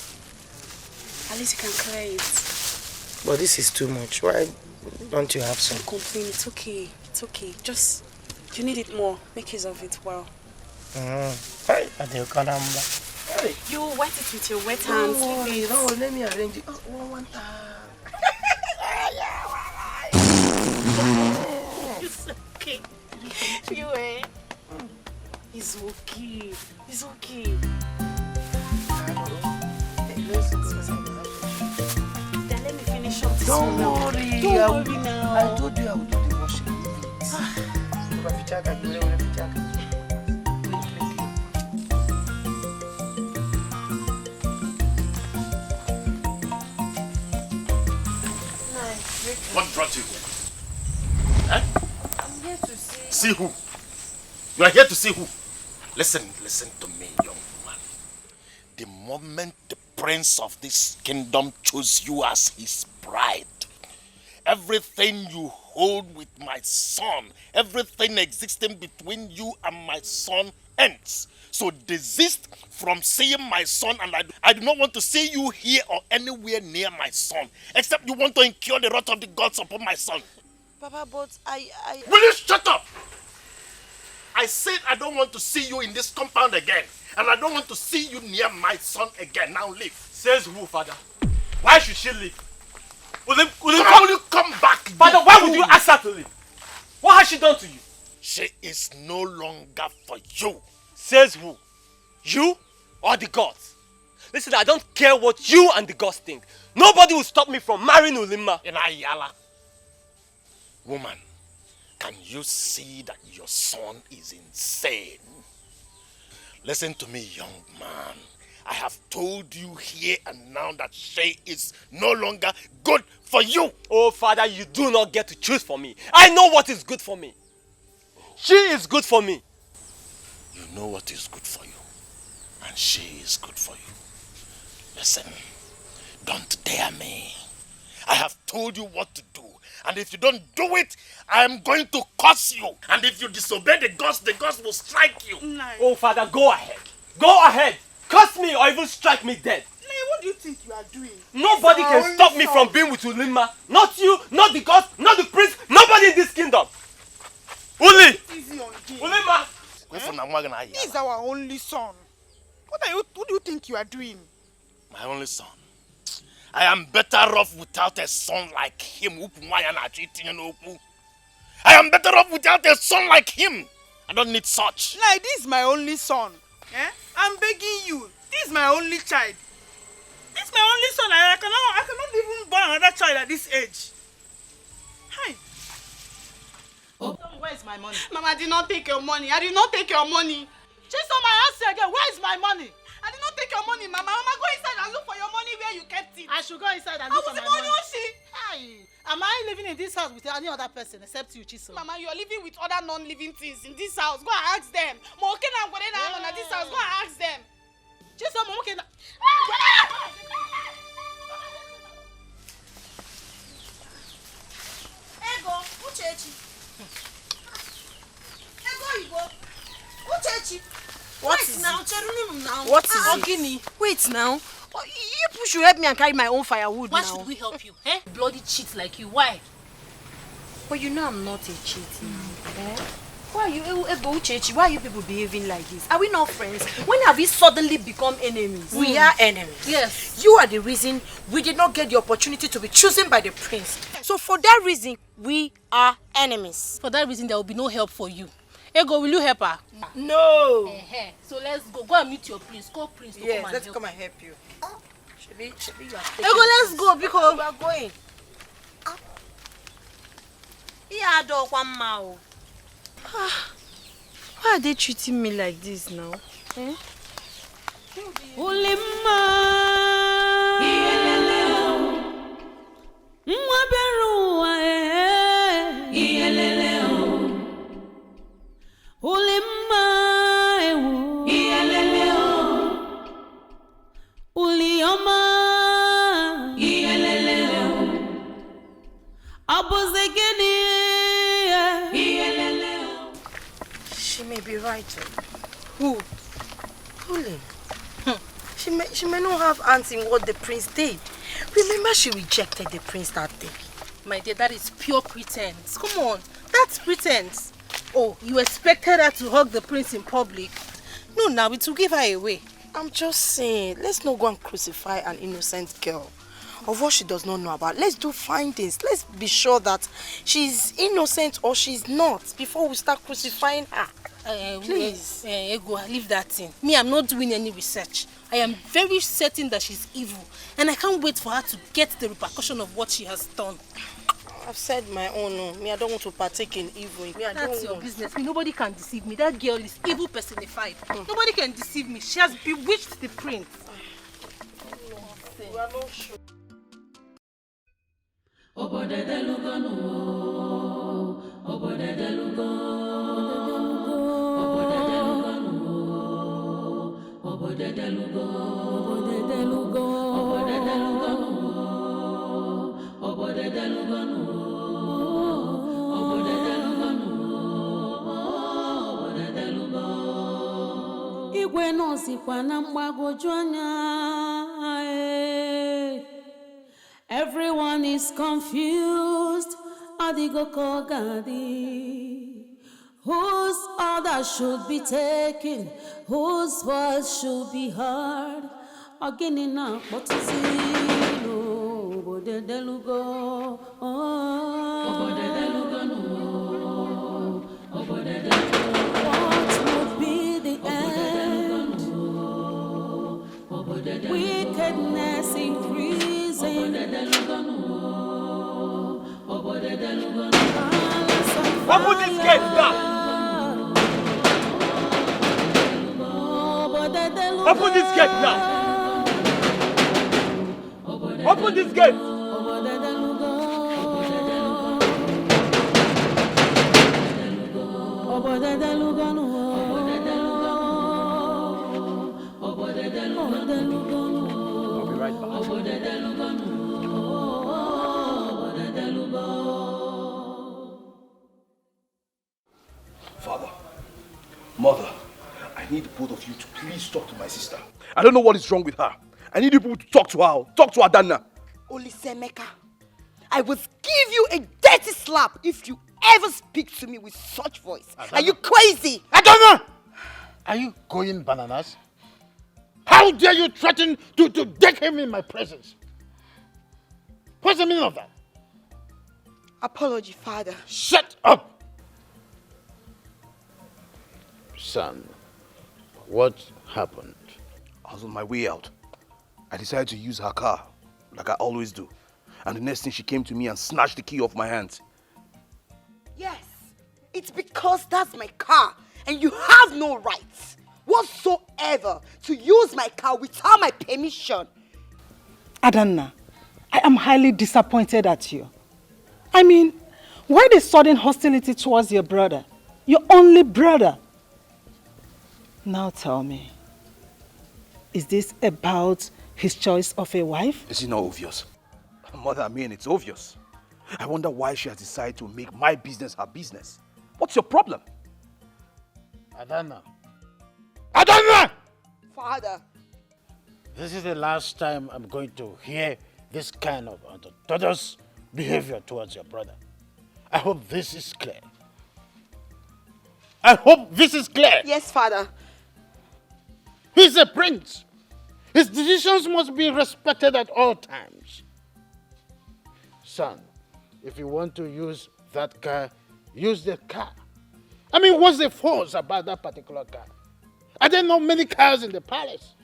At least you can clear it. But this is too much. Why don't you have some? Don't complain. It's okay. It's okay. Just, you need it more. Make use of it well. You wet it with your wet hands. No, let me arrange it. okay. You It's okay. It's okay. Then let me finish up this Don't one. worry. Don't worry now. I told you I would do the washing. What brought you here? Eh? I'm here to see... See who? You are here to see who? Listen to me, young man. The moment the prince of this kingdom chose you as his bride, everything you hold with my son, everything existing between you and my son ends. So desist from seeing my son, and I do not want to see you here or anywhere near my son, except you want to incur the wrath of the gods upon my son. Papa, but I... Will you shut up? I said I don't want to see you in this compound again, and I don't want to see you near my son again. Now leave. Says who, father? Why should she leave? Will you come back? Father, why would you ask her to leave? What has she done to you? She is no longer for you. Says who? You or the gods? Listen, I don't care what you and the gods think. Nobody will stop me from marrying Ulimma. Inayala. Woman, can you see that your son is insane? Listen to me, young man. I have told you here and now that she is no longer good for you. Oh, Father, you do not get to choose for me. I know what is good for me. She is good for me. You know what is good for you. And she is good for you. Listen, don't dare me. I have told you what to do. And if you don't do it, I am going to curse you. And if you disobey the gods will strike you. Oh, Father, go ahead. Go ahead. Curse me or even strike me dead. What do you think you are doing? Nobody can stop me from being with Ulimma. Not you, not the gods, not the prince, nobody in this kingdom. Uli! Easy on him. Ulimma! He is our only son. What do you think you are doing? My only son. I am better off without a son like him. I am better off without a son like him. I don't need such. Like, this is my only son. Eh? I'm begging you. This is my only child. This is my only son. I cannot even born another child at this age. Hi. Oh, where's my money? Mama, I did not take your money. I did not take your money. Chisom, I ask you again, where's my money? I did not take your money, Mama. Mama, go inside and look for your money where you kept it. I should go inside and look for my money. Hi. Am I living in this house with any other person except you, Chisom? Mama, you are living with other non-living things in this house. Go and ask them. This house. Go and ask them. Chisom, okay. Ego, Uchechi. Ego, Igbo. Uchechi. What Wait is now, it? What is it? Ogini. Wait now. You people should help me and carry my own firewood Why now. should we help you? Eh? Bloody cheat like you. Why? But you know I'm not a cheat now. Eh? Why are you, Ego Uchechi, why are you people behaving like this? Are we not friends? When have we suddenly become enemies? We are enemies. Yes. You are the reason we did not get the opportunity to be chosen by the prince. So for that reason, we are enemies. For that reason, there will be no help for you. Ego, will you help her? No. So let's go. Go and meet your prince. Call prince to come and help. Let's come and help you. Should you are taking Ego, let's go because we are going. Why are they treating me like this now? Eh? Ulimma Mwaberuwa Ulimma Ulioma Abuzegeni She may be right. Who? Uli. She may not have hands in what the prince did. Remember, she rejected the prince that day. My dear, that is pure pretense. Come on, that's pretense. Oh, you expected her to hug the prince in public? No, now it will give her away. I'm just saying, let's not go and crucify an innocent girl. of what she does not know about. Let's do findings. Let's be sure that she's innocent or she's not before we start crucifying her. Please. Ego, leave that thing. Me, I'm not doing any research. I am very certain that she's evil. And I can't wait for her to get the repercussion of what she has done. I've said my own. No. Me, I don't want to partake in evil. Me, That's your business. Me, nobody can deceive me. That girl is evil personified. Nobody can deceive me. She has bewitched the prince. We are not sure. Igwe nọzikwa na mgbagwoju anya. Everyone is confused. Adigo kogadi. Whose order should be taken? Whose voice should be heard? Again now, what is it? Obodedelugo. Obodedelugo no. Obodedelugo. What would be the end? Wickedness increasing. Open this gate now! Open this gate now! Open this gate! I'll be right back. Father, Mother, I need both of you to please talk to my sister. I don't know what is wrong with her. I need you people to talk to her. Talk to Adanna. Olisemeka, I will give you a dirty slap if you ever speak to me with such voice. Adanna. Are you crazy? Adanna! Are you going bananas? How dare you threaten to deck him in my presence? What's the meaning of that? Apology, Father. Shut up! Son, what happened? I was on my way out. I decided to use her car, like I always do. And the next thing she came to me and snatched the key off my hands. Yes, it's because that's my car and you have no rights whatsoever to use my car without my permission. Adanna, I am highly disappointed at you. I mean, why the sudden hostility towards your brother? Your only brother. Now tell me, is this about his choice of a wife? Is it not obvious? Mother, I mean, it's obvious. I wonder why she has decided to make my business her business. What's your problem? Adanna. Adanna! Father. This is the last time I'm going to hear this kind of unorthodox behavior towards your brother. I hope this is clear. I hope this is clear. Yes, Father. He's a prince. His decisions must be respected at all times. Son, if you want to use that car, use the car. I mean, what's the force about that particular car? Are there not many cars in the palace?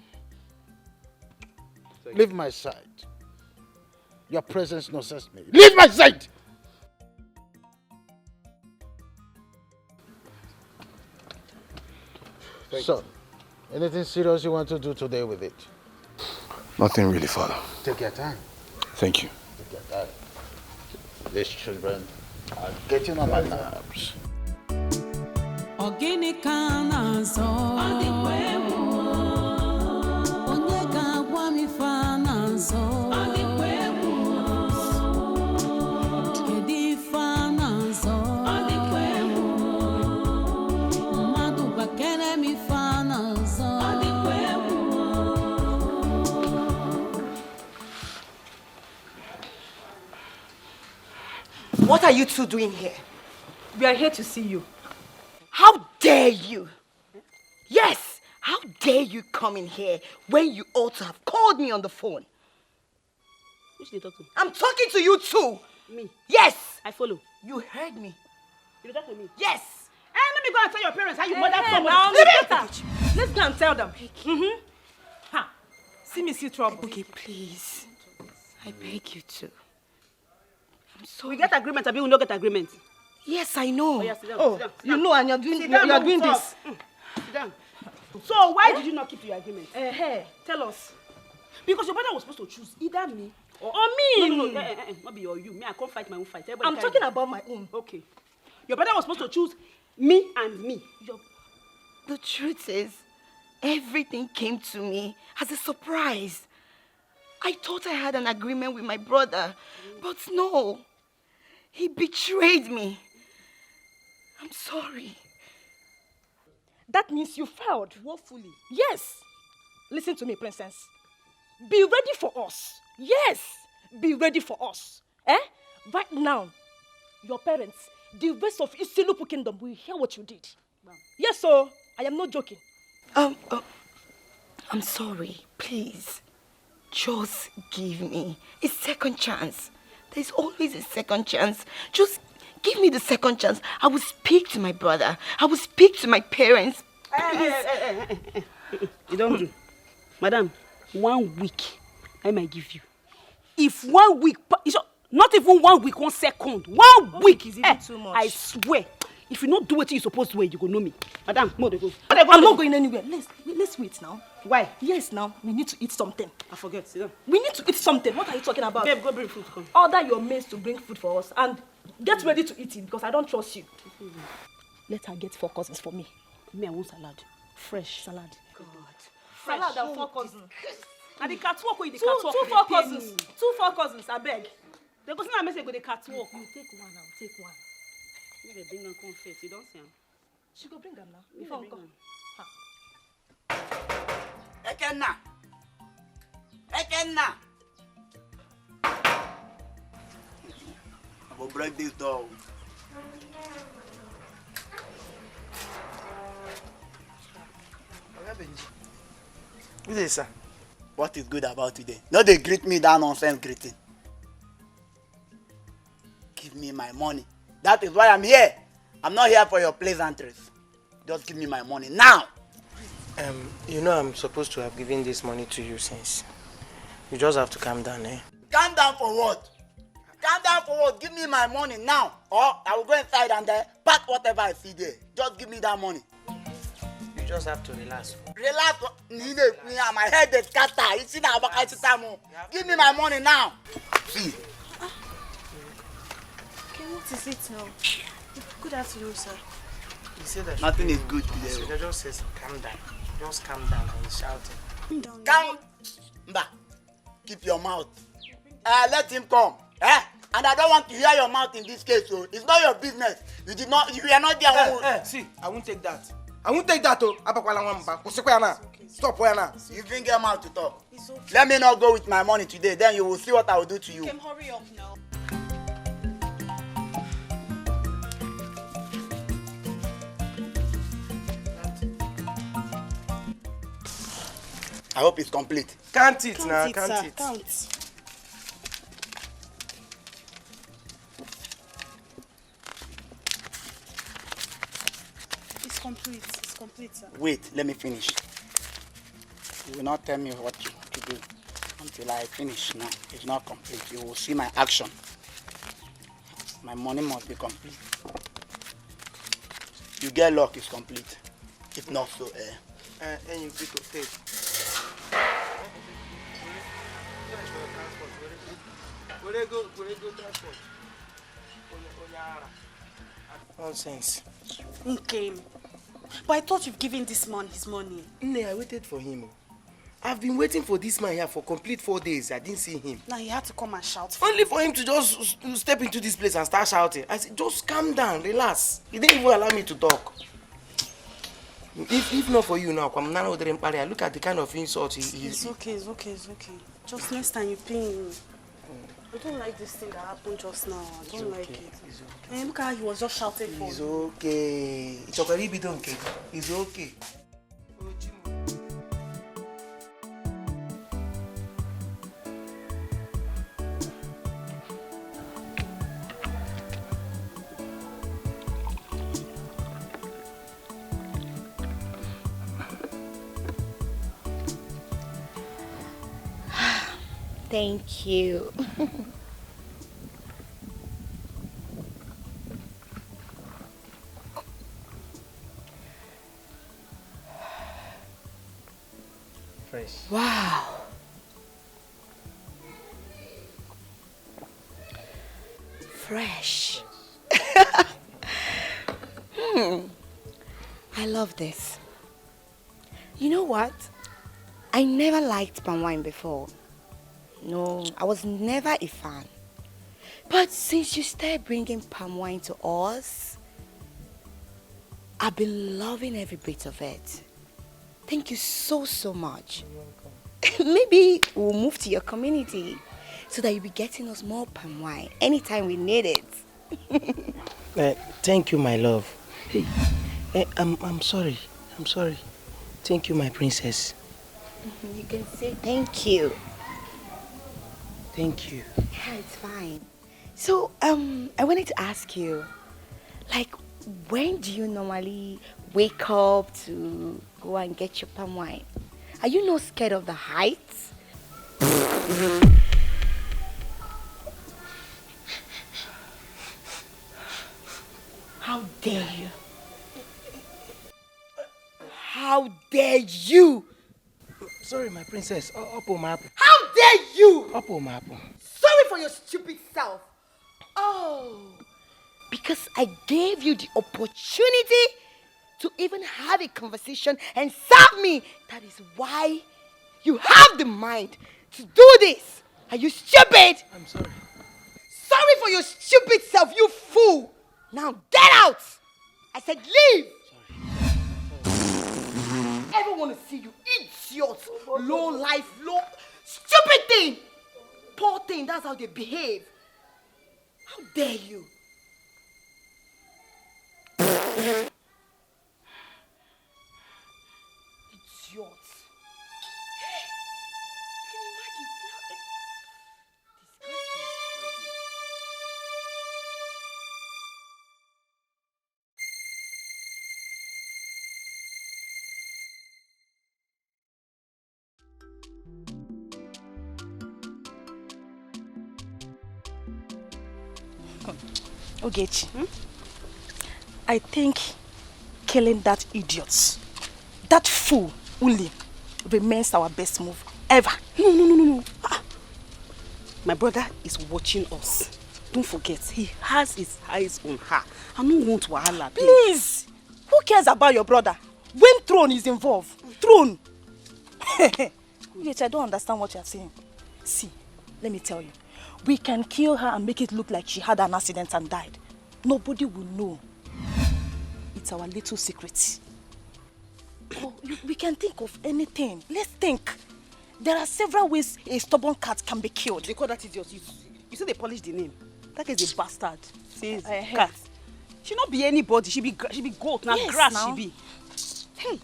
Leave my side. Your presence nonsense me. Leave my side! So, anything serious you want to do today with it? Nothing really, Father. Take your time. Thank you. Take your time. These children are getting on my nerves. Ogini kana zo adikwewu onye ga-agwa mi fana zo adikwewu kedi fana zo adikwewu mmadụ bakere mi fana zo adikwewu. What are you two doing here? We are here to see you. How dare you? Yes, how dare you come in here when you ought to have called me on the phone? Which they talk to? I'm talking to you too. Me? Yes. I follow. You heard me. You talk to me? Yes. Let me go and tell your parents how you murdered Now, someone. let's go and tell them. Ha! See me see trouble. Okay, please. I beg you to. I'm sorry. We get agreement, or we will not get agreement. Yes, I know. Oh, yeah, sit down, Oh, sit down, sit you down. know, and you're doing, Sit down, you're no, doing talk. this. Sit down. So why did you not keep to your agreement? Tell us. Because your brother was supposed to choose either me or me. No, not be you. Me, I can't fight my own fight. Everybody I'm talking about my own. Okay. Your brother was supposed to choose me and me. The truth is, everything came to me as a surprise. I thought I had an agreement with my brother, but no. He betrayed me. I'm sorry. That means you failed woefully. Yes. Listen to me, princess. Be ready for us. Yes. Be ready for us. Right now, your parents, the rest of Isilupu kingdom will hear what you did. Wow. Yes, so I am not joking. I'm sorry. Please. Just give me a second chance. There's always a second chance. Just give me the second chance. I will speak to my brother. I will speak to my parents. You don't do. Madam, 1 week I might give you. If 1 week, not even 1 week, 1 second, 1 week is even too much. I swear, if you not do what you're supposed to do, you go know me. Madam, no, they go. I'm not going anywhere. Let's wait now. Why? Yes, now we need to eat something. I forget. Sit down. We need to eat something. What are you talking about? Babe, go bring food. Come. Order your maids to bring food for us and get ready to eat it because I don't trust you. Let her get 4 cousins for me. Me, I want salad. Fresh salad. God. Fresh. Salad and 4 cousins. And the catwalk with the Two catwalk. 4 cousins. 2 4 cousins, I beg. They go see my message with the catwalk. You take one now. Take one. You dey bring am come first. You don't see am. She go bring them now. You Before we bring come. Ekenna. Ekenna. I will break this door. Who is sir? What is good about today? No, they greet me that nonsense greeting. Give me my money. That is why I'm here. I'm not here for your pleasantries. Just give me my money now. You know I'm supposed to have given this money to you since. You just have to calm down, eh? Calm down for what? Calm down for what? Give me my money now. Or I will go inside and pack whatever I see there. Just give me that money. You just have to relax. Relax. My head is scattered. You see now, give me my money now. See. Okay, what is it now? Good afternoon, sir. You say that nothing is good today. You just says calm down. Just calm down and shout. Calm. Mba. Keep your mouth. Let him come. And I don't want to hear your mouth in this case, so it's not your business. You are not there. See, I won't take that. I won't take that. Stop where now. You bring your mouth to talk. Okay. Let me not go with my money today. Then you will see what I will do to you. Kim, hurry up now. I hope it's complete. Count it now. Count it. Count. It's complete. It's complete, sir. Wait, let me finish. You will not tell me what to do until I finish now. It's not complete. You will see my action. My money must be complete. You get luck, it's complete. If not so, and you pick a tape. Nonsense. Okay. But I thought you've given this man his money. No, I waited for him. I've been waiting for this man here for complete 4 days. I didn't see him. Now he had to come and shout. Only for him to just step into this place and start shouting. I said, just calm down, relax. He didn't even allow me to talk. If not for you now, look at the kind of insult he It's okay. Just next time you pay him. I don't like this thing that happened just now. I don't like it. It's okay. Look how he was just shouting for It's okay. It's okay. It's okay. Thank you. Fresh. Wow. Fresh. I love this. You know what? I never liked palm wine before. No, I was never a fan. But since you started bringing palm wine to us, I've been loving every bit of it. Thank you so, so much. Maybe we'll move to your community so that you'll be getting us more palm wine anytime we need it. Thank you, my love. Hey, I'm sorry. I'm sorry. Thank you, my princess. You can say thank you. Thank you. Yeah, it's fine. So, I wanted to ask you, like, when do you normally wake up to go and get your palm wine? Are you not scared of the heights? How dare you? How dare you? Sorry, my princess. Up on my apple. How dare you? Up on my apple. Sorry for your stupid self. Oh, because I gave you the opportunity to even have a conversation and serve me. That is why you have the mind to do this. Are you stupid? I'm sorry. Sorry for your stupid self, you fool. Now get out. I said leave. I ever want to see you idiot, low life, low stupid thing. Poor thing, that's how they behave. How dare you? Idiot. Can you imagine? See how Ogechi, I think killing that idiot, that fool, Uli, remains our best move ever. No. My brother is watching us. Don't forget, he has his eyes on her. I don't want wahala. Please! Who cares about your brother? When throne is involved, throne! Ogechi, I don't understand what you're saying. See, let me tell you. We can kill her and make it look like she had an accident and died. Nobody will know. It's our little secret. Oh, we can think of anything. Let's think. There are several ways a stubborn cat can be killed. They call that idiot. You see they polish the name. That is a bastard. Says cat. She not be anybody. She be goat. Now Yes, grass now. she be. Hey.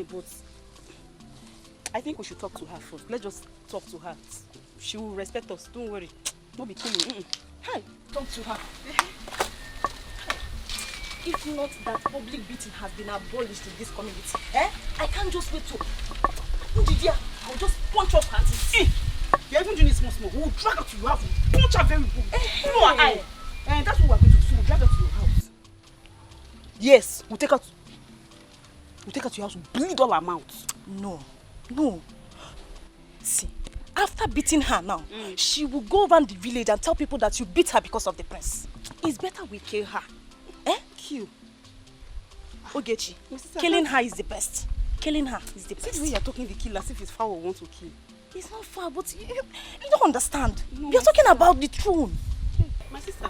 But I think we should talk to her first. Let's just talk to her. She will respect us. Don't worry. Not be killing. Hey, talk to her. If not that public beating has been abolished in this community, I can't just wait to. I'll just punch off her teeth. You're even doing it small. We'll drag her to your house. We'll punch her very good. You know her eye. And that's what we're going to do. We'll drag her to your house. Yes, we'll take her to your house. We'll bleed all her mouth. No. See, after beating her now, she will go around the village and tell people that you beat her because of the prince. It's better we kill her. Kill. Ogechi, killing her is the best. Killing her is the best. See the way you're talking the kill as if it's foul we want to kill. It's not foul, but you don't understand. You're talking about the throne. My sister,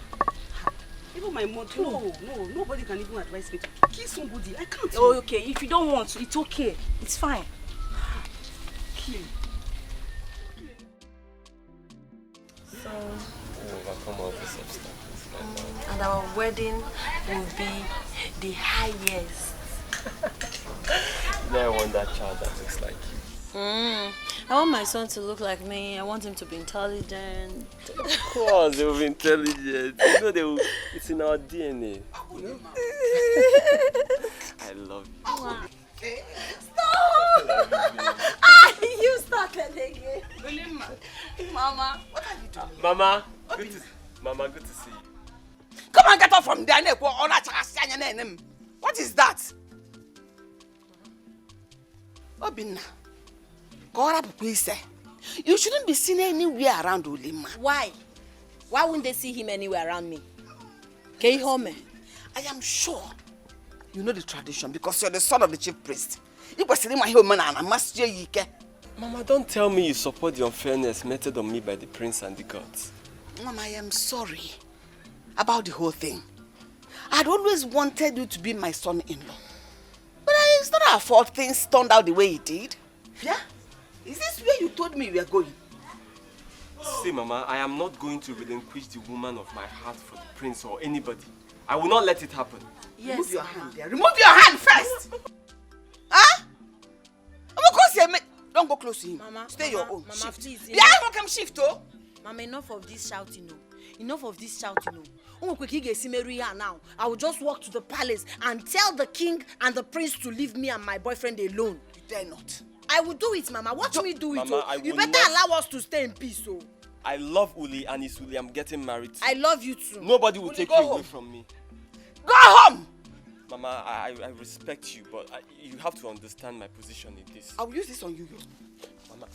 even my mother, no, nobody can even advise me to kill somebody. I can't. Oh, okay, if you don't want to, it's okay. It's fine. Kill. So, we'll overcome all this obstacles. And our wedding will be the highest. Now I want that child that looks like you. I want my son to look like me. I want him to be intelligent. Of course, they will be intelligent. You know, it's in our DNA. You know? I love you. Stop! You started again. Mama, what are you doing? Mama, good to see you. Come and get off from there. What is that? Obinna, you shouldn't be seen anywhere around Olima. Why? Why wouldn't they see him anywhere around me? Can you hold me? I am sure you know the tradition because you're the son of the chief priest. Mama, don't tell me you support the unfairness meted on me by the prince and the gods. Mama, I am sorry about the whole thing. I'd always wanted you to be my son-in-law. But it's not our fault things turned out the way it did. Yeah? Is this where you told me we are going? See, Mama, I am not going to relinquish the woman of my heart for the prince or anybody. I will not let it happen. Yes, remove your hand there. Remove your hand first! Huh? Don't go close to him. Mama, stay your own. Mama, shift. Please. Yeah, I come shift, oh. Mama, enough of this shouting, no. Enough of this shouting, no. Now, I will just walk to the palace and tell the king and the prince to leave me and my boyfriend alone. You dare not. I will do it, Mama. Watch me do it. Mama, You better allow us to stay in peace, oh. I love Uli and it's Uli I'm getting married to. I love you too. Nobody will take you away from me. Go home! Mama, I respect you, but you have to understand my position in this. I will use this on you. Mama.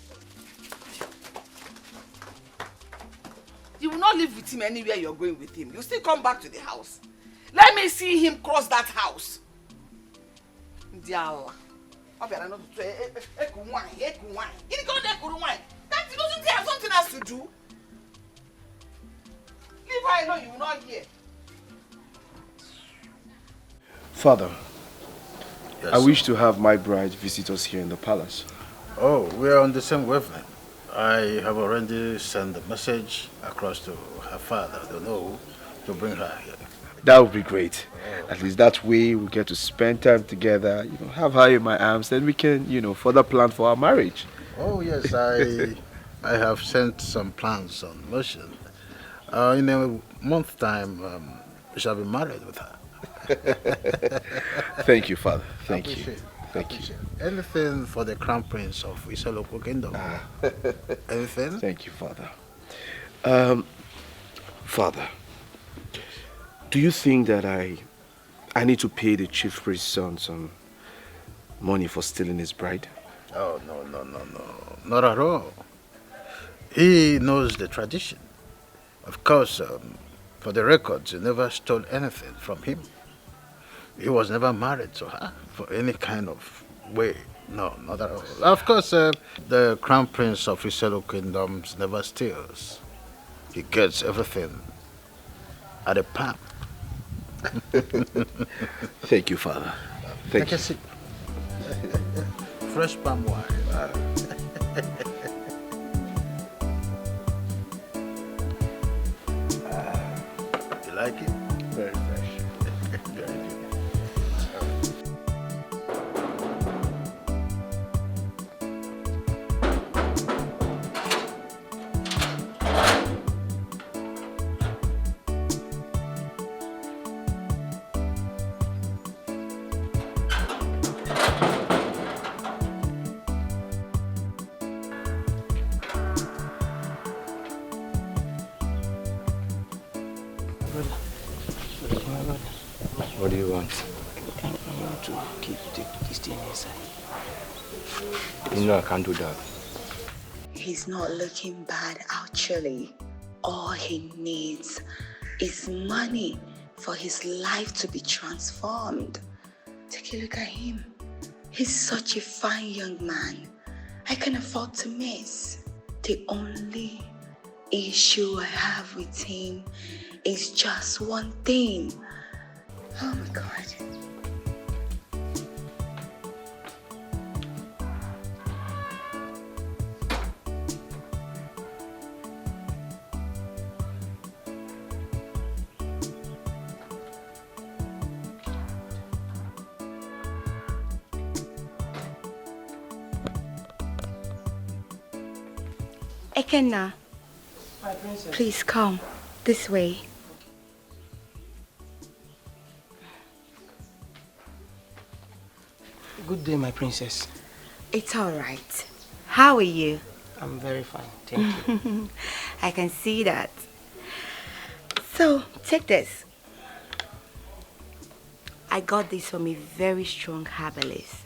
You will not live with him anywhere you're going with him. You still come back to the house. Let me see him cross that house. That he doesn't have something else to do. Leave her alone, you will not hear. Father, Yes, I wish to have my bride visit us here in the palace. Oh, we are on the same wavelength. I have already sent a message across to her father, to bring her here. That would be great. At least that way we get to spend time together, have her in my arms, then we can, further plan for our marriage. Oh, yes, I have sent some plans on motion. In a month's time, we shall be married with her. Thank you, Father. Thank you. Thank you. Anything for the Crown Prince of Iseloko Kingdom. Anything? Thank you, Father. Father, do you think that I need to pay the chief priest's son some money for stealing his bride? Oh, no. Not at all. He knows the tradition. Of course, for the records, you never stole anything from him. He was never married to her for any kind of way. No, not at all. Of course, the Crown Prince of Iselo Kingdoms never steals. He gets everything at a palm. Thank you, Father. Thank you. Take a seat. Fresh palm wine. You like it? Very fresh. Very good. What do you want? I want to keep this thing inside. I can't do that. He's not looking bad actually. All he needs is money for his life to be transformed. Take a look at him. He's such a fine young man. I can afford to miss. The only issue I have with him is just one thing. Oh my God. Ekenna, please come this way. Good day, my princess. It's all right. How are you? I'm very fine, thank you. I can see that. So, take this. I got this from a very strong herbalist.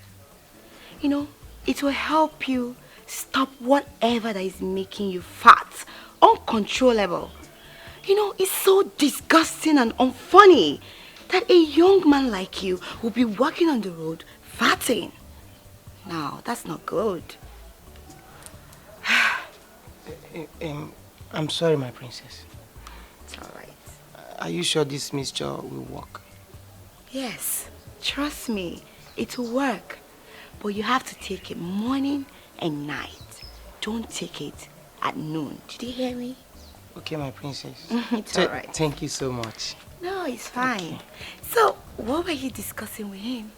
You know, it will help you stop whatever that is making you fat, uncontrollable. You know, it's so disgusting and unfunny that a young man like you will be walking on the road fatting. Now, that's not good. I'm sorry, my princess. It's alright. Are you sure this mixture will work? Yes, trust me, it will work. But you have to take it morning and night. Don't take it at noon. Did you hear me? Okay, my princess. It's alright. Thank you so much. No, it's fine. So, what were you discussing with him?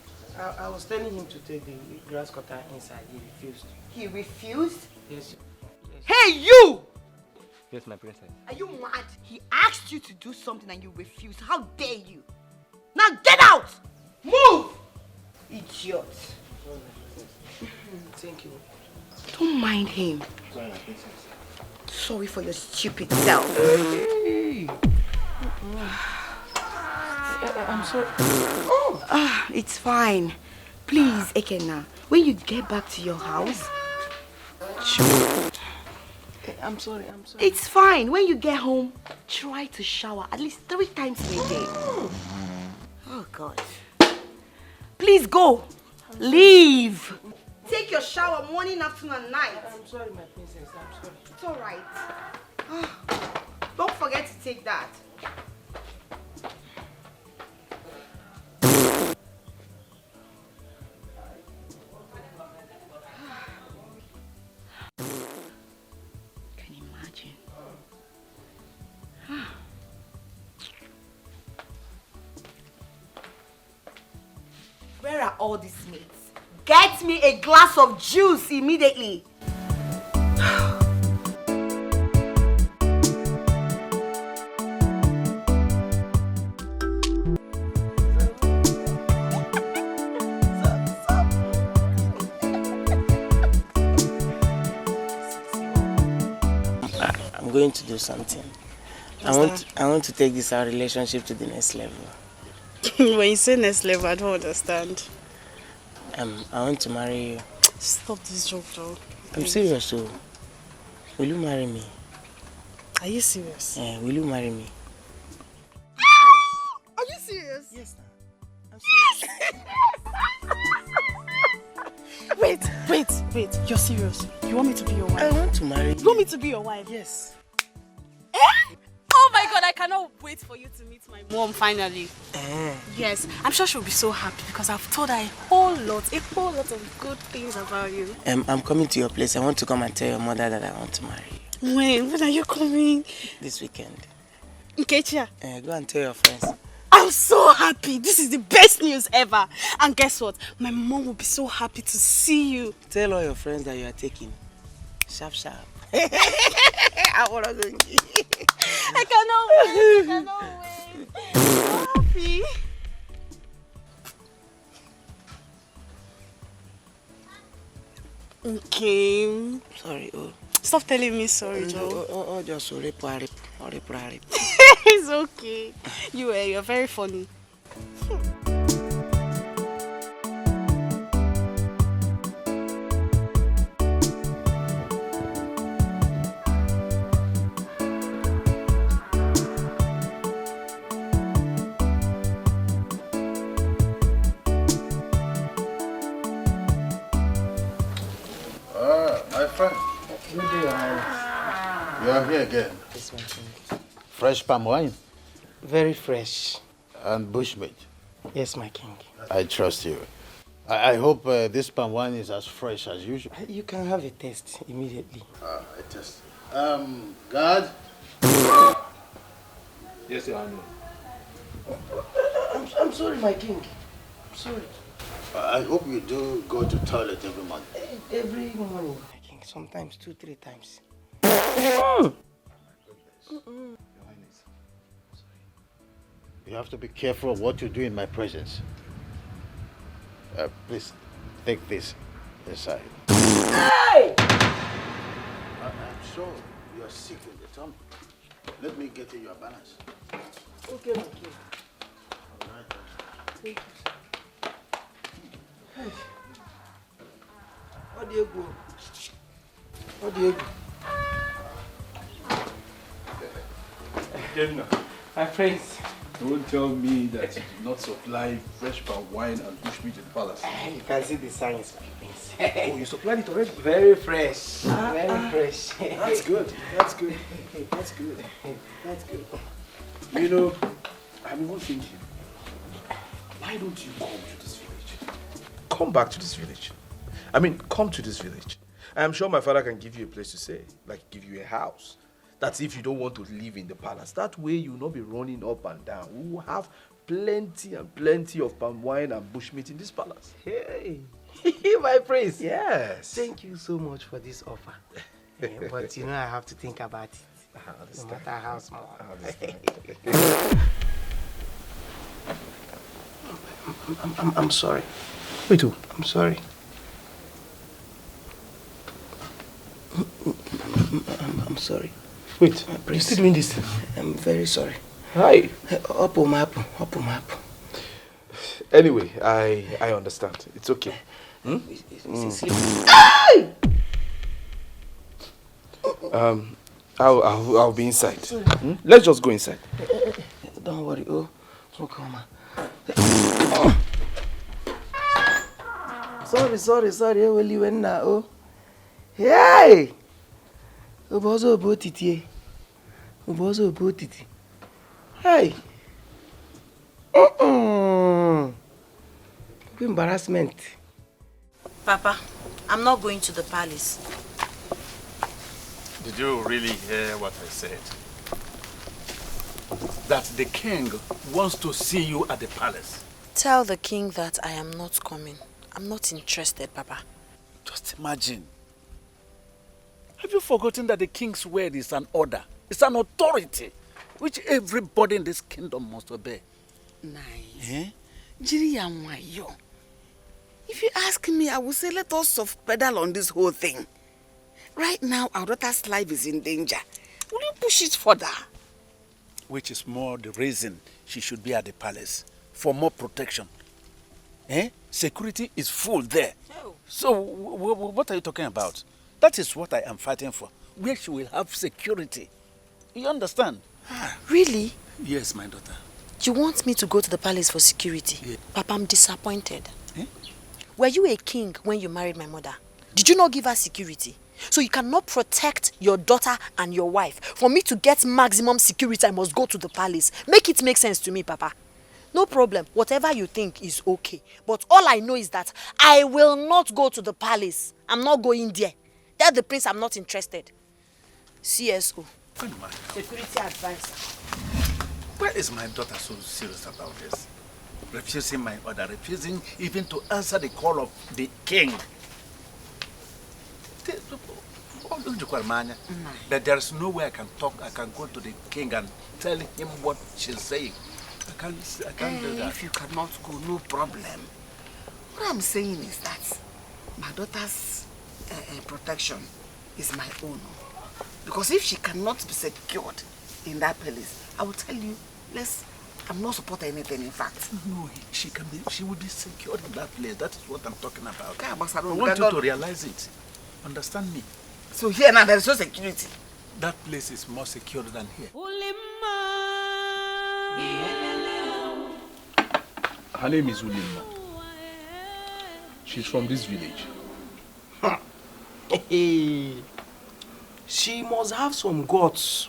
I was telling him to take the grass cutter inside. He refused. He refused? Yes. Hey, you! Yes, my princess. Are you mad? He asked you to do something and you refused. How dare you? Now get out! Move! Idiot. Thank you. Don't mind him. Sorry, my princess. Sorry for your stupid self. Hey. I'm sorry. Oh. It's fine. Please, Ekena, when you get back to your house... I'm sorry. It's fine. When you get home, try to shower at least 3 times in a day. Oh, God. Please go. Leave. Take your shower morning, afternoon, and night. I'm sorry, my princess. I'm sorry. It's all right. Don't forget to take that. Can you imagine? Where are all these mates? Get me a glass of juice immediately. I'm going to do something. I want to take this our relationship to the next level. When you say next level, I don't understand. I want to marry you. Stop this joke, though. I'm serious, so will you marry me? Are you serious? Will you marry me? Are you serious? Yes, I'm serious. Wait. You're serious? You want me to be your wife? I want to marry you. You want me to be your wife? Yes. Oh my God, I cannot wait for you to meet my mom finally. Yes, I'm sure she'll be so happy because I've told her a whole lot of good things about you. I'm coming to your place. I want to come and tell your mother that I want to marry you. When are you coming? This weekend. Nkechia? Go and tell your friends. I'm so happy. This is the best news ever. And guess what? My mom will be so happy to see you. Tell all your friends that you are taking. Sharp. I cannot wait. I'm so happy. Okay. Sorry. Stop telling me sorry, Joe. Just rip. It's okay. You're very funny. My friend. Good day, You are here again. Yes, my king. Fresh palm wine? Very fresh. And bushmeat? Yes, my king. I trust you. I hope this palm wine is as fresh as usual. You can have a taste immediately. A taste. Guard? Yes, Your Honor. I'm sorry, my king. I'm sorry. I hope you do go to toilet every month. Every morning, my king. Sometimes 2-3 times. You have to be careful of what you do in my presence. Please, take this inside. Hey! So, you are sick in the tummy. Let me get you your balance. Okay, my king. All right. Thank you. Hey. What do you go? What do you go? My friends. Don't tell me that you do not supply fresh palm wine and bushmeat in the palace. You can see the signs, my prince. Oh, you supplied it already? Very fresh. Very fresh. That's good. That's good. That's good. That's good. You know, I'm even thinking, why don't you come to this village? Come back to this village. I mean, come to this village. I am sure my father can give you a place to stay, like give you a house. That's if you don't want to live in the palace. That way you will not be running up and down. We will have plenty and plenty of palm wine and bushmeat in this palace. Hey, my prince. Yes. Thank you so much for this offer. But you know I have to think about it. No matter how small. I'm sorry. Me too. I'm sorry. I'm sorry. Wait, you still doing this? I'm very sorry. Hi. Up. Anyway, I understand. It's okay. I'll be inside. Let's just go inside. Don't worry. Oh, come on. Sorry. Only when now. Oh, hey. Obozo obotiti. Hey. Embarrassment. Papa, I'm not going to the palace. Did you really hear what I said? That the king wants to see you at the palace. Tell the king that I am not coming. I'm not interested, Papa. Just imagine. Have you forgotten that the king's word is an order? It's an authority which everybody in this kingdom must obey. Nice. If you ask me, I will say let us soft pedal on this whole thing. Right now, our daughter's life is in danger. Will you push it further? Which is more the reason she should be at the palace. For more protection. Security is full there. So, what are you talking about? That is what I am fighting for. Where she will have security. You understand? Really? Yes, my daughter. You want me to go to the palace for security? Yeah. Papa, I'm disappointed. Were you a king when you married my mother? Did you not give her security? So you cannot protect your daughter and your wife. For me to get maximum security, I must go to the palace. Make it make sense to me, Papa. No problem. Whatever you think is okay. But all I know is that I will not go to the palace. I'm not going there. Tell the prince I'm not interested. CSO. Security advisor. Why is my daughter so serious about this? Refusing my order, refusing even to answer the call of the king. That there is no way I can talk, I can go to the king and tell him what she's saying. I can't do that. If you cannot go, no problem. What I'm saying is that my daughter's protection is my own. Because if she cannot be secured in that palace, I will tell you, I'm not supporting anything, in fact. No, she will be secured in that place. That is what I'm talking about. I want you to realize it. Understand me? So here now there is no security. That place is more secure than here. Her name is Ulimma. She's from this village. She must have some guts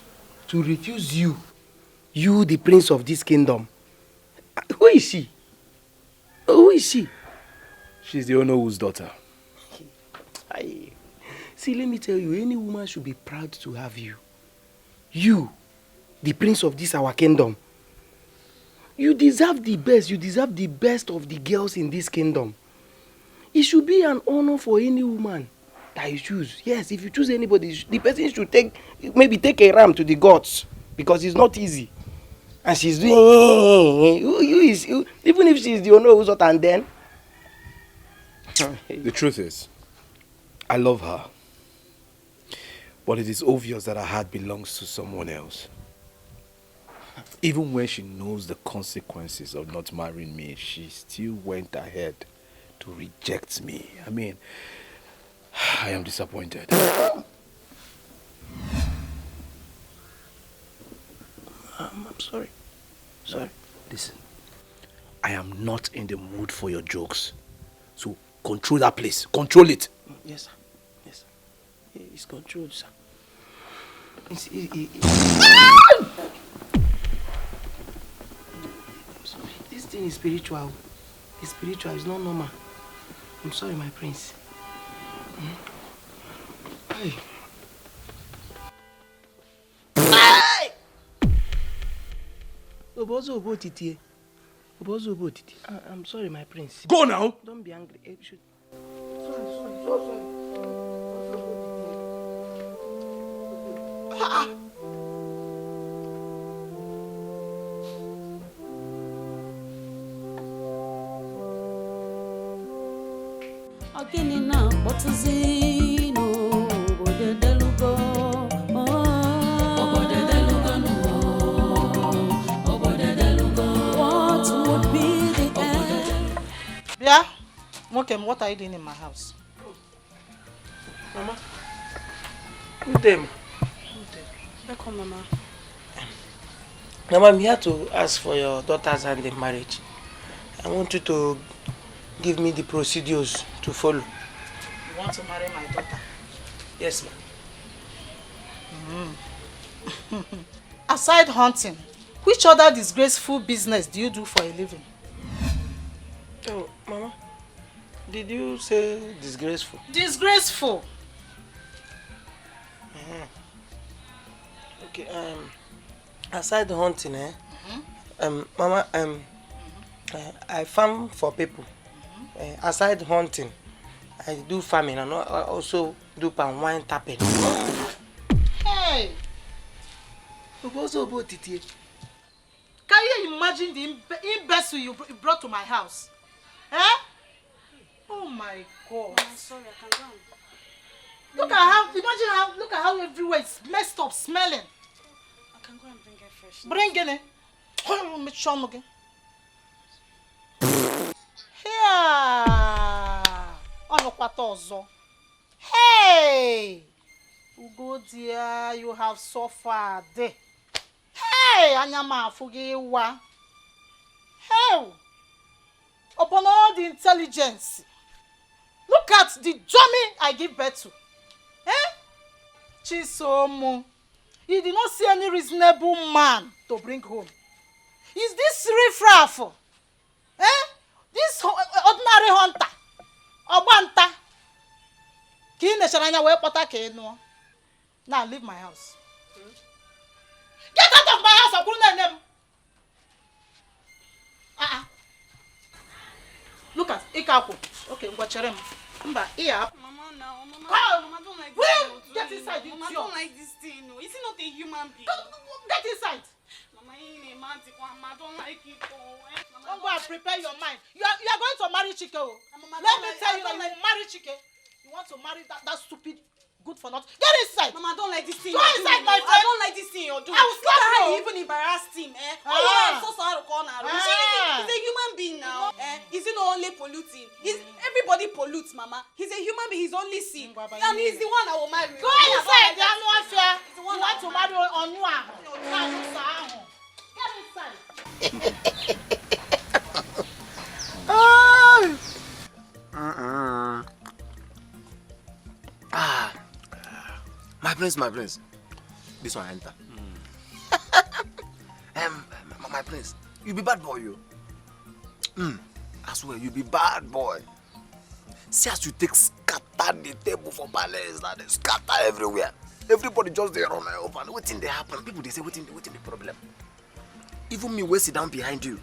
to refuse you, the prince of this kingdom. Who is she? Who is she? She's the Onowo's daughter. See, let me tell you, any woman should be proud to have you. You, the prince of this our kingdom. You deserve the best. You deserve the best of the girls in this kingdom. It should be an honor for any woman that you choose. Yes, if you choose anybody, the person should maybe take a ram to the gods, because it's not easy. And she's doing even if she's the owner who's not, and then the truth is, I love her. But it is obvious that her heart belongs to someone else. Even when she knows the consequences of not marrying me, she still went ahead to reject me. I mean, I am disappointed. I'm sorry. Sorry. Listen, I am not in the mood for your jokes. So control that place. Control it. Yes, sir. Yes, sir. It's controlled, sir. This thing is spiritual. It's spiritual. It's not normal. I'm sorry, my prince. Hey. I'm sorry, my prince. Go now. Don't be angry. Ogini na kpọtụzi n'obodo delugo. Obodo delugo obodo delugo. What would be the end? Yeah? Mokem, what are you doing in my house? Mama. Good day. Welcome, Mama. Mama, I'm here to ask for your daughter's hand in marriage. I want you to give me the procedures to follow. You want to marry my daughter? Yes, ma'am. Aside hunting, which other disgraceful business do you do for a living? Oh, Mama, did you say disgraceful? Disgraceful. Okay, aside hunting, Mama, I farm for people. Aside hunting, I do farming and I also do palm wine tapping. Hey! Can you imagine the imbecile you brought to my house? Eh? Oh my God! I'm sorry, I can go on. Look at how everywhere is messed up, smelling. I can go and bring it fresh. Bring it. Here. Hey! Ugo dear, you have suffered. Hey! Anyama fugiwa. Hey! Upon all the intelligence, look at the dummy I give birth to. Eh? Chisomu, you did not see any reasonable man to bring home. Is this riffraff? Eh? This ordinary hunter? Obanta? Now leave my house. Get out of my house! Look at Ikaku. Okay, watch him. Mama, now, Mama, Mama, don't like this. Well, get inside. Mama, don't like this thing. No, is he not a human being? Get inside. Mama, I don't like it. Don't go and prepare your mind. You are going to marry Chike. Let me tell you that you will marry Chike. You want to marry that stupid good for nothing. Get inside. Mama, I don't like this thing. Go inside, my friend. I don't like this thing you're doing. I will slap you. You even embarrassed him. Oh, yeah, I'm so sorry to call now. He's a human being now. He's not only polluting. Everybody pollutes, Mama. He's a human being. He's only sin. And he's the one I will marry. Go inside. There's no affair. You want to marry on you. Get inside. My prince. This one enter. My prince, you be bad boy, you. I swear, you be bad boy. See as you take scatter the table for palace, that they scatter everywhere. Everybody just there run over. Waiting they happen. People they say waiting the problem. Even me will sit down behind you.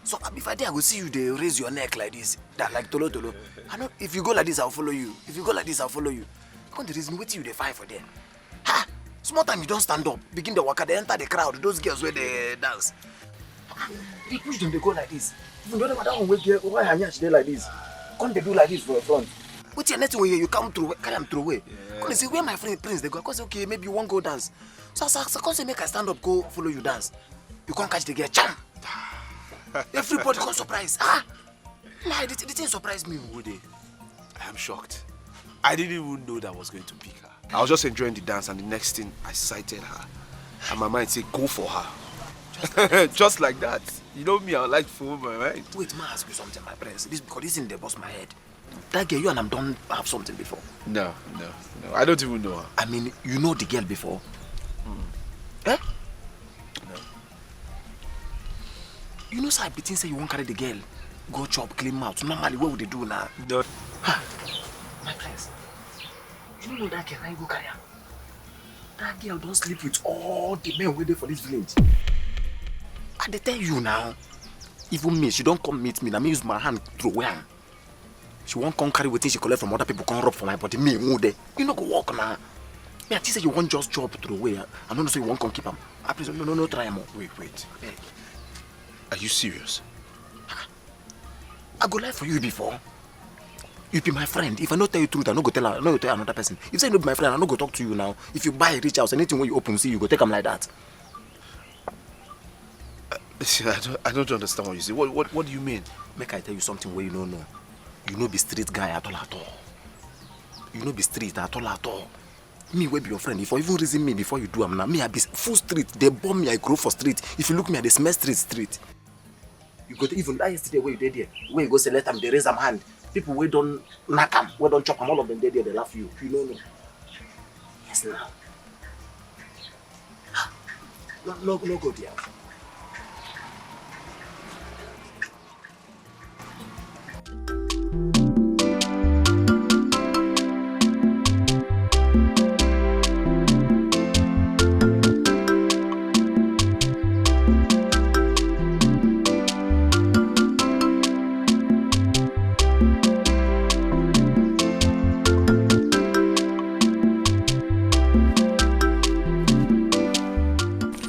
So if I dare, I will see you, they raise your neck like this. That like tolo tolo. I know if you go like this, I'll follow you. If you go like this, I'll follow you. Because the reason wait you they fight for them. Small time you don't stand up, begin the waka, they enter the crowd, those girls where they dance. They push them, they go like this. Even though that one wait here, why hanya they like this? Can't they do like this for your front? What's your next way you come through? Carry him through away. Come say where my friend Prince they go. Cause okay, maybe you won't go dance. So come say make I stand up, go follow you dance. You can't catch the girl, jam. Everybody can surprise. Nah, the thing surprised me. I am shocked. I didn't even know that I was going to pick her. I was just enjoying the dance, and the next thing I sighted her, and my mind said, "Go for her." Just like that. You know me, I like to follow my mind. Wait, ma, ask you something, my prince. This because this in the boss my head. That girl, you and I don't have something before. No. I don't even know her. I mean, you know the girl before. Eh? No. You know, sir, I betting say you won't carry the girl. Go chop, clean mouth. Normally, what would they do now? No. My prince, you know that girl, I go carry her. That girl don't sleep with all the men waiting for this village. I dey tell you now. Even me, she don't come meet me. Now me use my hand throw away her. She won't come carry wetin she collect from other people, come rub for my body. Me, who dey? You no go walk now. Me, I think say you won't just chop throw away. I don't know say you won't come keep him. I please no try more. Wait. Hey. Are you serious? I go lie for you before. You be my friend. If I not tell you truth, I no go tell her. I no go tell another person. If say you no be my friend, I no go talk to you now. If you buy a rich house, anything when you open, see you go take them like that. I don't understand what you say. What do you mean? Make I tell you something where you don't know. You no be street guy at all. You no be street at all. Me will be your friend. If you even reason me before you do, I'm now. Me I be full street. They bomb me. I grow for street. If you look me, I dey smell street. You go to even that yesterday where you did there. Where you go say let them, they raise them hand. People we don't knock them, we don't chop them. All of them dead there. They laugh you. You know no. Yes now. No go there.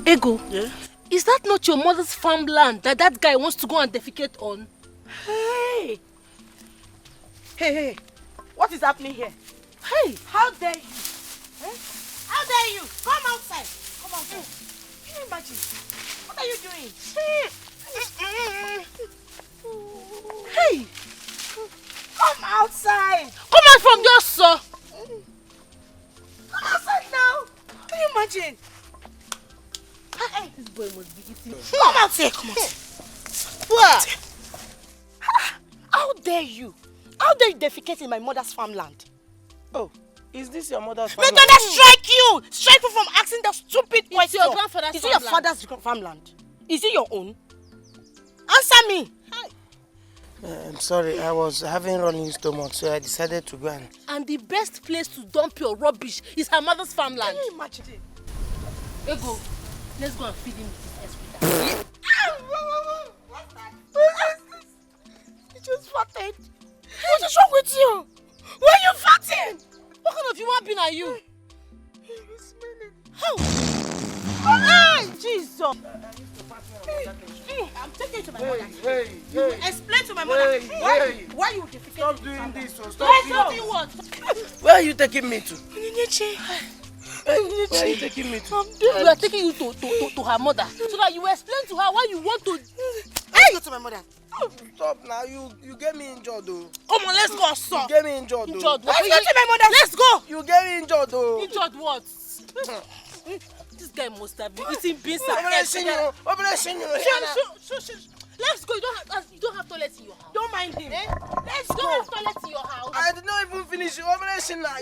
Ego, is that not your mother's farmland that guy wants to go and defecate on? Hey, what is happening here? Hey, how dare you? How dare you? Come outside. Come outside. Can you imagine? What are you doing? Hey, come outside. Come out from your sir. Come outside now. Can you imagine? Hey, this boy must be eating. Come outside. Come outside. What? How dare you? How dare you defecate in my mother's farmland? Oh, is this your mother's May farmland? God strike you! Strike you from asking that stupid question. It's your grandfather's Is it your father's farmland? Is it your own? Answer me. I'm sorry, I was having running stomach, so I decided to go and... And the best place to dump your rubbish is her mother's farmland. Can you imagine it? Ego, let's go and feed him with his excreta. What's that? You just farted. What is wrong with you? Why are you farting? What kind of human being are you? How? Hey, Jesus! I'm taking you to my mother. You will explain to my mother why you defecate. Stop doing this. Stop doing what? Where are you taking me to? Where are you taking me to? We are taking you to her mother so that you will explain to her why you want to. Hey, go to my mother. Stop now, you get me injured though. Come on, let's go, son. You get me injured though. Injured what? Let's go to my mother. Let's go. You get me injured though. Injured what? This guy must have been eating beans and eggs. Let's go. You don't have toilet in your house. Don't mind him. Let's go. You don't have toilet in your house. I did not even finish operation now.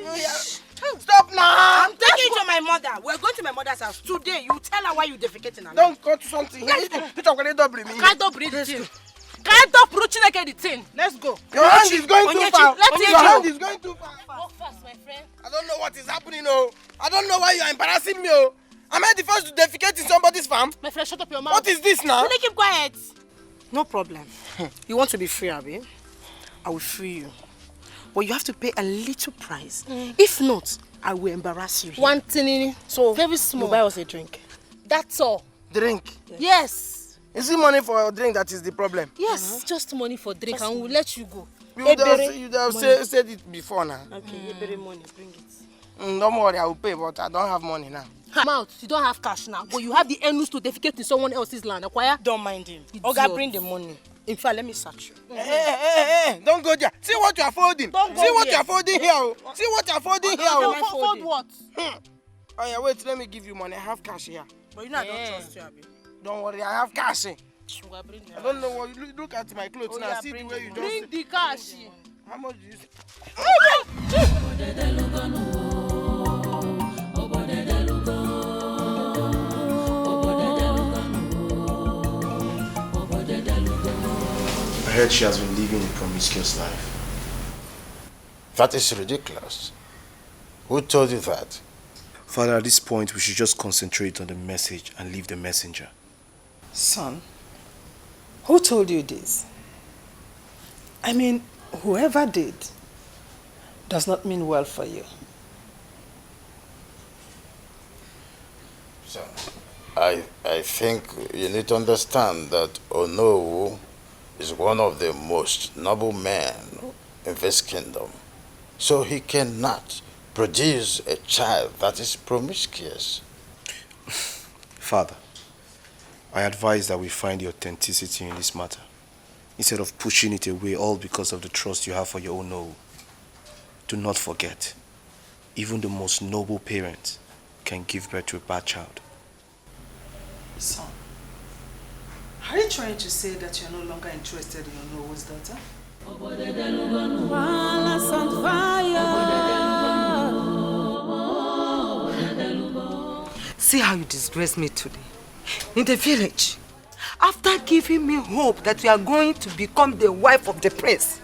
Stop now. I'm taking you to my mother. We're going to my mother's house today. You tell her why you defecating her. Don't go to something. Let's go. Can't double the thing. Can't double the thing. Let's go. Your hand is going too far. Your hand is going too far. Walk fast, my friend. I don't know what is happening. Oh, I don't know why you are embarrassing me. Oh, am I the first to defecate in somebody's farm? My friend, shut up your mouth. What is this now? Will you keep quiet? No problem. You want to be free, Abi? I will free you. But you have to pay a little price. If not, I will embarrass you. One thing, so very small. You buy us a drink. That's all. Drink? Yes. Is it money for a drink that is the problem? Yes, just money for drink and we'll let you go. You would have, money. said it before now. Okay, Ebere money, bring it. Don't worry, I will pay, but I don't have money now. Mouth, you don't have cash now, but you have the NU certificate in someone else's land. Acquire? Don't mind him. Idiot. Oga, bring the money. In fact, let me search you. Hey, don't go there. See what you are folding. Don't go See what there. you are folding here. Oh. See what you are folding here. Oh. Fold what? Oh yeah, wait, let me give you money. I have cash here. But you know I don't trust you, Abi. Don't worry, I have cash. I Oga, bring the don't know what you look at my clothes Oh, now. yeah, See the bring way the you money. just. Bring the cash. How much do you say? I heard she has been living a promiscuous life. That is ridiculous. Who told you that? Father, at this point, we should just concentrate on the message and leave the messenger. Son, who told you this? I mean, whoever did does not mean well for you. So, I think you need to understand that Onowu is one of the most noble men in this kingdom. So he cannot produce a child that is promiscuous. Father, I advise that we find the authenticity in this matter, instead of pushing it away all because of the trust you have for your own no. Do not forget, even the most noble parents can give birth to a bad child. Son, are you trying to say that you're no longer interested in your Noah's daughter? See how you disgrace me today. In the village. After giving me hope that you are going to become the wife of the prince.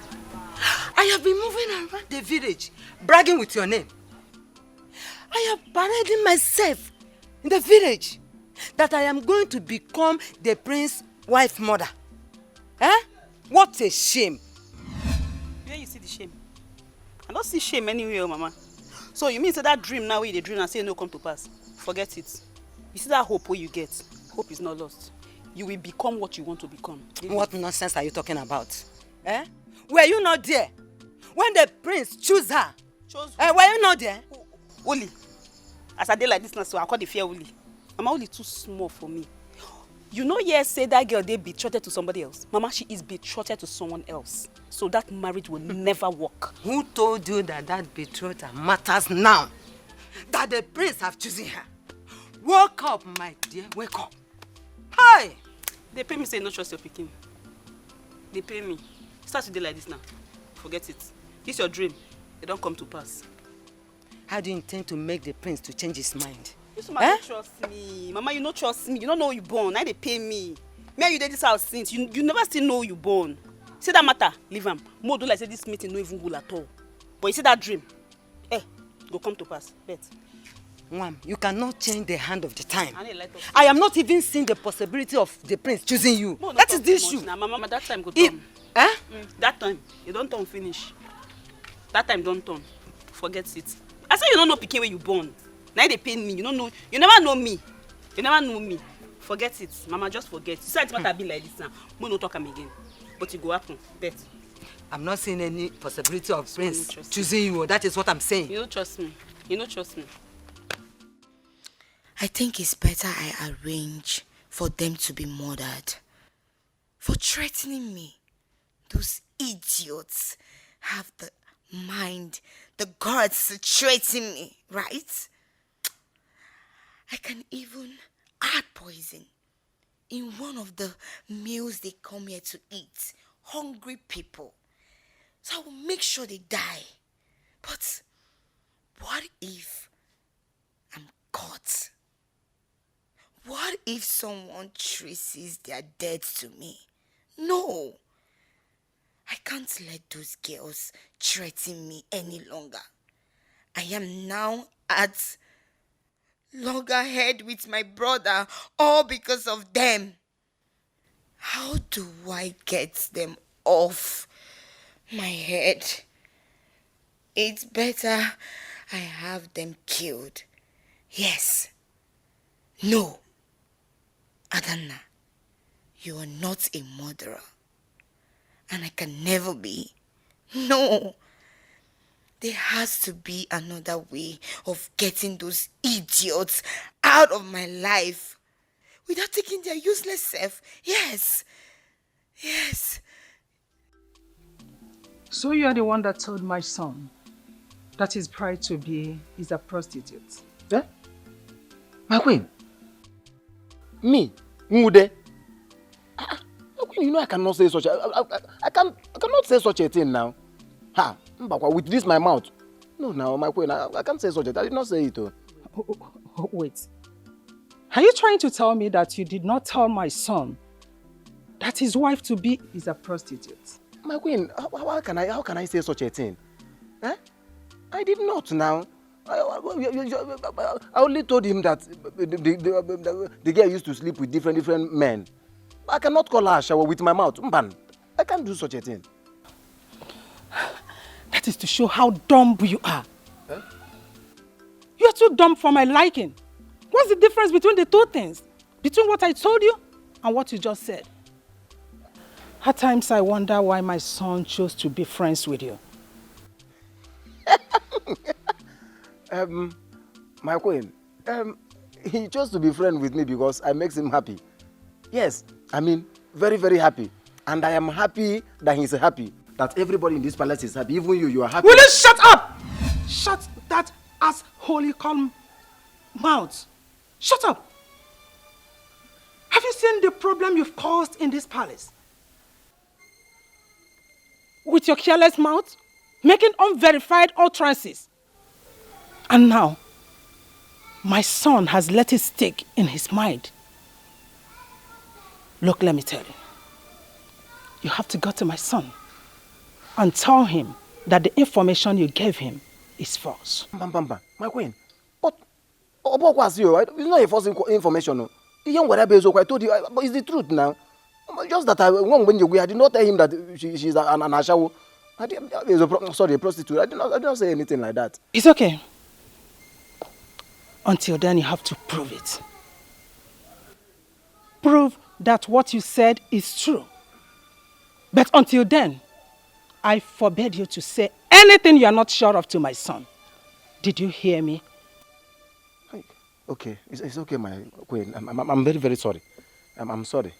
I have been moving around the village, bragging with your name. I am parading myself in the village that I am going to become the prince's wife mother. Eh? What a shame. Where you see the shame? I don't see shame anywhere, Mama. So you mean say that dream now where you dream and say no come to pass? Forget it. You see that hope where you get? Hope is not lost. You will become what you want to become. What nonsense are you talking about? Eh? Were you not there when the prince chose her? Were you not there? Oli. As I did like this now, so I call the fear Oli. Mama, Oli too small for me. You know, yes, say that girl they betrothed to somebody else. Mama, she is betrothed to someone else. So that marriage will never work. Who told you that that betrothal matters now? That the prince have chosen her. Wake up, my dear. Wake up. Hi! They pay me say no trust your picking. They pay me. Start today like this now. Forget it. This your dream. It don't come to pass. How do you intend to make the prince to change his mind? This woman don't trust me. Mama, you don't trust me. You don't know you born. Now they pay me. Me and you did this house since. You never still know you born. See that matter? Leave him. More do like say this meeting no even good at all. But you see that dream? Go come to pass. Bet. Mom, you cannot change the hand of the time. Like I am not even seeing the possibility of the prince choosing you. No, that is the issue. Now, Mama, that time go turn. That time, you don't turn finish. That time don't turn. Forget it. I say you don't know picking where you born. Now they pay me. You don't know. You never know me. You never know me. Forget it, Mama. Just forget. You said it's matter be like this now. We no talk am again. But it go happen. Bet. I'm not seeing any possibility of prince choosing you. That is what I'm saying. You don't trust me. You don't trust me. I think it's better I arrange for them to be murdered. For threatening me. Those idiots have the mind, the guards to threaten me, right? I can even add poison in one of the meals they come here to eat. Hungry people. So I will make sure they die. But what if I'm caught? What if someone traces their death to me? No. I can't let those girls threaten me any longer. I am now at loggerhead with my brother, all because of them. How do I get them off my head? It's better I have them killed. Yes. No. Adanna, you are not a murderer. And I can never be. No. There has to be another way of getting those idiots out of my life without taking their useless self. Yes. Yes. So you are the one that told my son that his bride to be is a prostitute? Eh? My queen? Me? Mude? My queen, you know I cannot say such a... I cannot say such a thing now. Ha! With this my mouth. No, now, my queen, I can't say such a thing. I did not say it. Wait. Are you trying to tell me that you did not tell my son that his wife to be is a prostitute? My queen, how can I say such a thing? Eh? I did not now. I only told him that the girl used to sleep with different men. I cannot call her a shower with my mouth. Mban, I can't do such a thing. That is to show how dumb you are. Eh? You are too dumb for my liking. What's the difference between the two things? Between what I told you and what you just said? At times I wonder why my son chose to be friends with you. My queen, he chose to be friends with me because I makes him happy. Yes, I mean, very, very happy. And I am happy that he's happy. That everybody in this palace is happy. Even you are happy. Will you shut up? Shut that ass holy calm mouth. Shut up. Have you seen the problem you've caused in this palace? With your careless mouth, making unverified utterances. And now, my son has let it stick in his mind. Look, let me tell you. You have to go to my son and tell him that the information you gave him is false. My queen, but it's not a false information. No. I told you, but it's the truth now. Just that I did not tell him that she's an ashawo. Sorry, a prostitute. I did not say anything like that. It's okay. Until then, you have to prove it. Prove that what you said is true. But until then, I forbid you to say anything you are not sure of to my son. Did you hear me? Okay, it's okay, my queen. I'm very, very sorry. I'm sorry.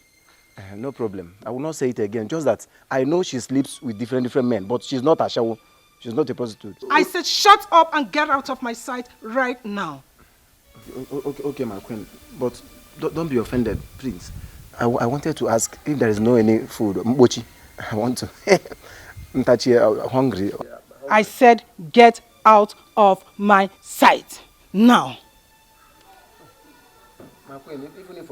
No problem. I will not say it again. Just that I know she sleeps with different men, but she's not a shawo. She's not a prostitute. I said shut up and get out of my sight right now. Okay, my queen. But don't be offended, please. I wanted to ask if there is no any food. Mbochi, I want to. I'm hungry. I said get out of my sight now. My queen, even if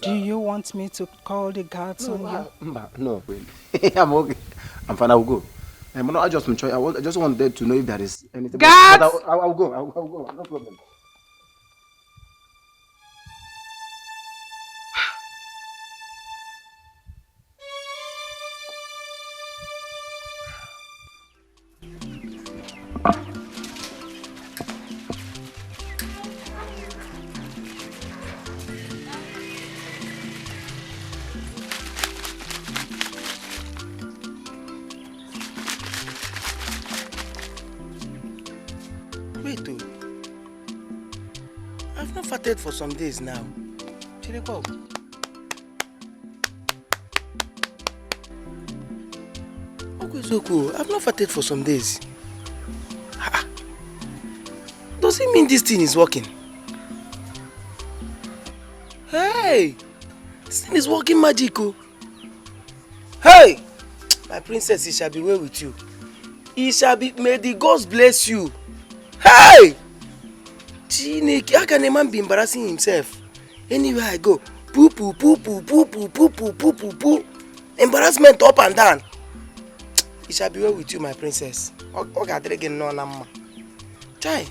do you want me to call the guards on you? No, queen. I'm okay. I'm fine. I will go. I just wanted to know if there is anything. Guards! I'll go. I'll go. No problem. I've not farted for some days now. Chireko. Okay, I've not farted for some days. Does it mean this thing is working? Hey! This thing is working magical. Hey! My princess, it shall be well with you. It shall be, may the gods bless you. Hey! Chineke, how can a man be embarrassing himself? Anywhere I go, poo poo poo poo poo poo poo poo poo poo poo. Embarrassment up and down. It shall be well with you, my princess. Chai.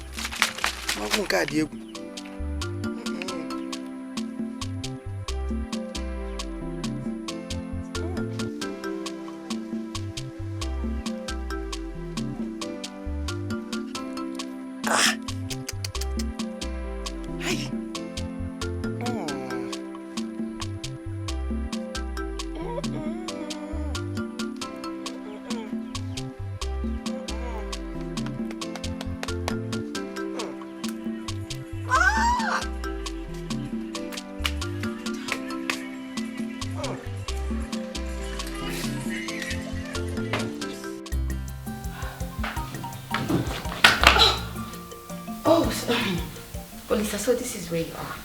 Olisa, so this is where you are.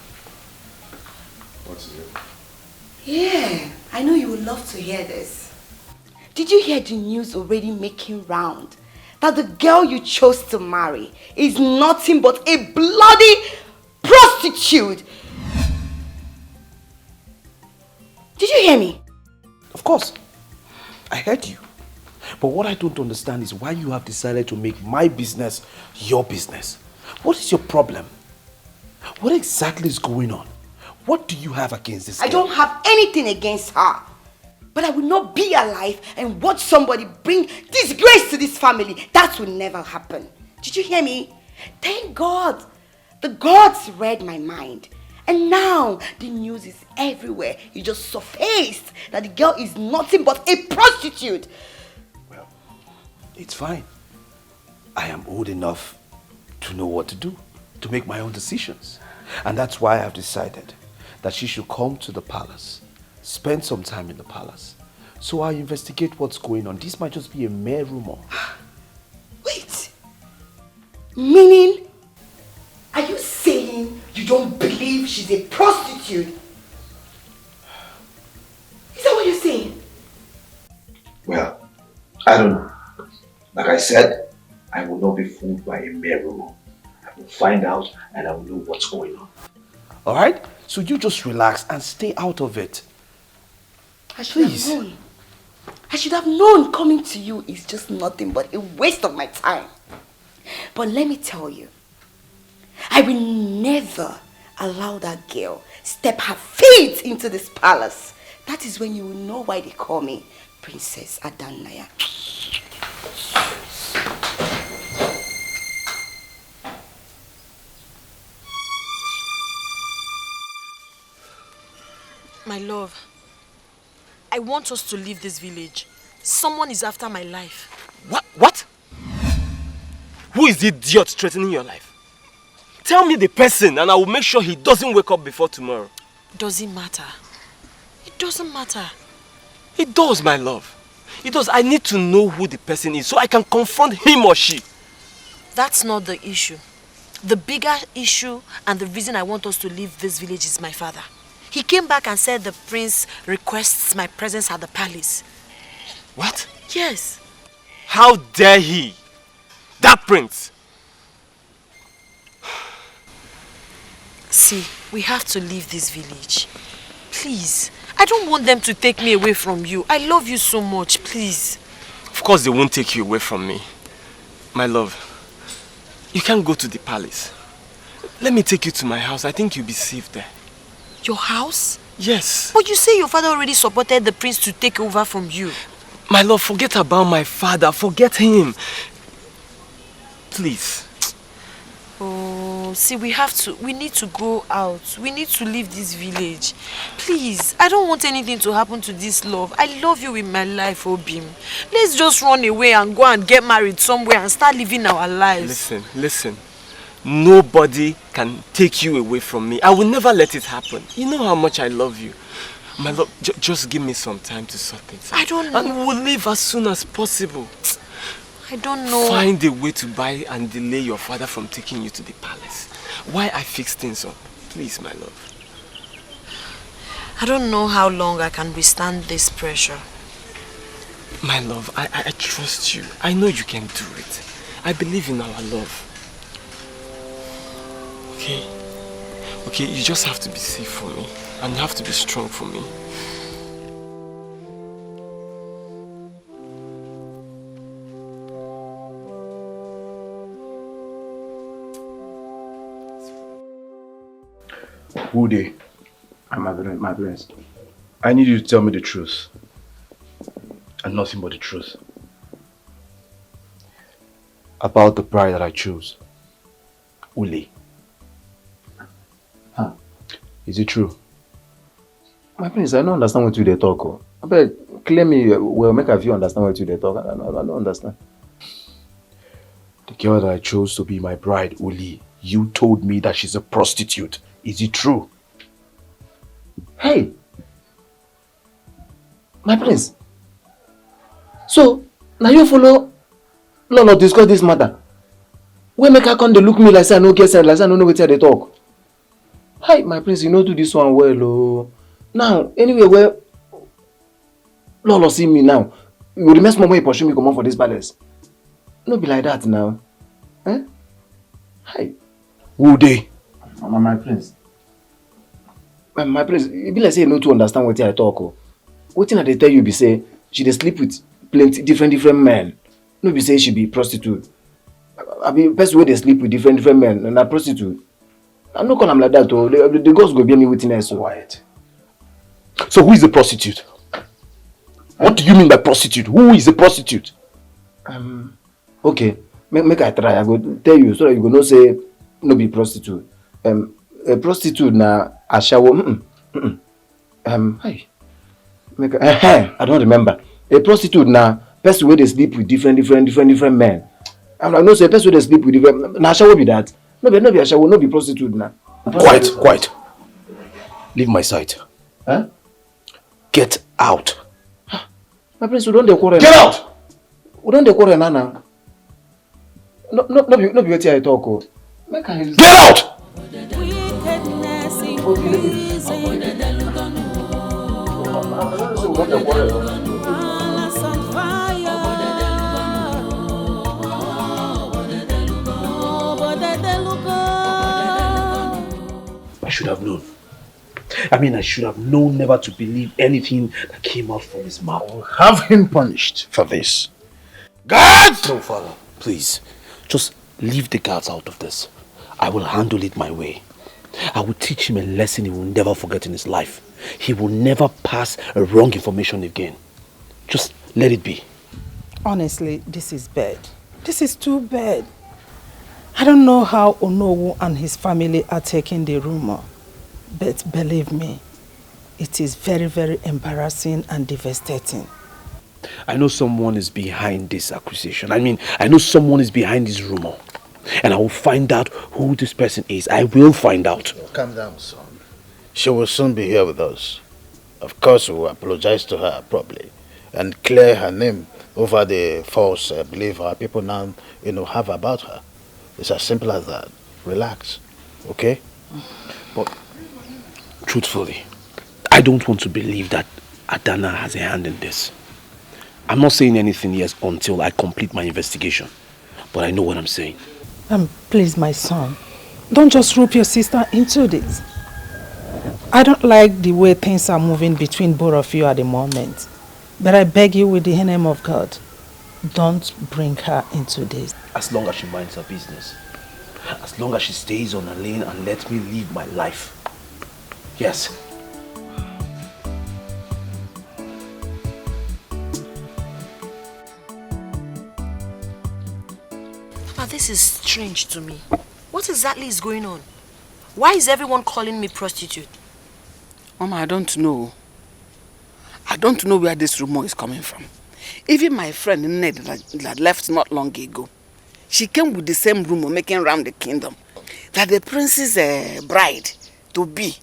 What is it? Yeah, I know you would love to hear this. Did you hear the news already making round? That the girl you chose to marry is nothing but a bloody prostitute. Did you hear me? Of course. I heard you. But what I don't understand is why you have decided to make my business your business. What is your problem? What exactly is going on? What do you have against this girl? I don't have anything against her. But I will not be alive and watch somebody bring disgrace to this family. That will never happen. Did you hear me? Thank God. The gods read my mind. And now the news is everywhere. You just surfaced that the girl is nothing but a prostitute. Well, it's fine. I am old enough to know what to do, to make my own decisions. And that's why I have decided that she should come to the palace, spend some time in the palace. So I investigate what's going on. This might just be a mere rumor. Wait. Meaning, are you saying you don't believe she's a prostitute? Is that what you're saying? Well, I don't know. Like I said, I will not be fooled by a mere rumor. I will find out and I will know what's going on. Alright? So you just relax and stay out of it. I should have known. I should have known coming to you is just nothing but a waste of my time. But let me tell you, I will never allow that girl step her feet into this palace. That is when you will know why they call me Princess Adanaya. My love, I want us to leave this village. Someone is after my life. What? Who is the idiot threatening your life? Tell me the person and I will make sure he doesn't wake up before tomorrow. Doesn't matter. It doesn't matter. It does, my love. It does. I need to know who the person is so I can confront him or she. That's not the issue. The bigger issue and the reason I want us to leave this village is my father. He came back and said the prince requests my presence at the palace. What? Yes. How dare he? That prince! See, we have to leave this village. Please. I don't want them to take me away from you. I love you so much, please. Of course they won't take you away from me. My love, you can't go to the palace. Let me take you to my house. I think you'll be safe there. Your house? Yes. But you say your father already supported the prince to take over from you. My love, forget about my father. Forget him. Please. Oh, see, we need to go out. We need to leave this village. Please, I don't want anything to happen to this love. I love you with my life, Obim. Let's just run away and go and get married somewhere and start living our lives. Listen. Nobody can take you away from me. I will never let it happen. You know how much I love you. My love, just give me some time to sort things out. I don't know. And we'll leave as soon as possible. I don't know. Find a way to buy and delay your father from taking you to the palace. Why I fix things up? Please, my love. I don't know how long I can withstand this pressure. My love, I trust you. I know you can do it. I believe in our love. Okay, you just have to be safe for me. And you have to be strong for me. Ude, my prince, I need you to tell me the truth. And nothing but the truth. About the bride that I chose. Ule. Huh? Is it true? My prince, I don't understand what you talk. I bet clear me well, make a few understand what you talk. I don't understand. The girl that I chose to be my bride, Uli, you told me that she's a prostitute. Is it true? Hey! My prince. So, now you follow Lolo discuss this matter. When make her come, they look me like say I no get sense, like say I no know what they talk. Hi, my prince, you know do this one well, oh. Now, anyway, where Lolo see me now, you will mess more when you pursue me come on for this palace. No be like that now. Eh? Hi. Who they? Mama, my prince. My prince, it be like say you know to understand what I talk. Oh. What thing they tell you be say she dey sleep with plenty different men. No be say she be prostitute. I be person where they sleep with different men and a prostitute. I no call them like that. Oh, the ghost go bear me witness. So quiet. So who is the prostitute? What do you mean by prostitute? Who is a prostitute? Okay, make I try. I go tell you so that you go know say no be prostitute. A prostitute na ashawo. Hi. Make I don't remember. A prostitute na person where they sleep with different men. And I know say person where they sleep with different. Na ashawo be that. No be ashawo. No be prostitute na. Quiet. Leave my sight. Huh? Get out. My prince, we don't quarrel. Get out! We don't quarrel now. No be what I talk. Oh. Make I get out! I should have known. I should have known never to believe anything that came out from his mouth. I'll have him punished for this. Guards! No, father, please. Just leave the guards out of this. I will handle it my way. I will teach him a lesson he will never forget in his life. He will never pass a wrong information again. Just let it be. Honestly, this is bad. This is too bad. I don't know how Onowu and his family are taking the rumor. But believe me, it is very, very embarrassing and devastating. I know someone is behind this accusation. I know someone is behind this rumor. And I will find out who this person is. I will find out. Calm down, son. She will soon be here with us. Of course, we will apologize to her properly and clear her name over the false belief our people now, have about her. It's as simple as that. Relax, okay? But truthfully, I don't want to believe that Adana has a hand in this. I'm not saying anything yet until I complete my investigation. But I know what I'm saying. Please, my son, don't just rope your sister into this. I don't like the way things are moving between both of you at the moment. But I beg you with the name of God, don't bring her into this. As long as she minds her business. As long as she stays on her lane and lets me live my life. Yes. Papa, this is strange to me. What exactly is going on? Why is everyone calling me prostitute? Mama, I don't know. I don't know where this rumor is coming from. Even my friend Ned that left not long ago, she came with the same rumor making round the kingdom that the prince's bride to be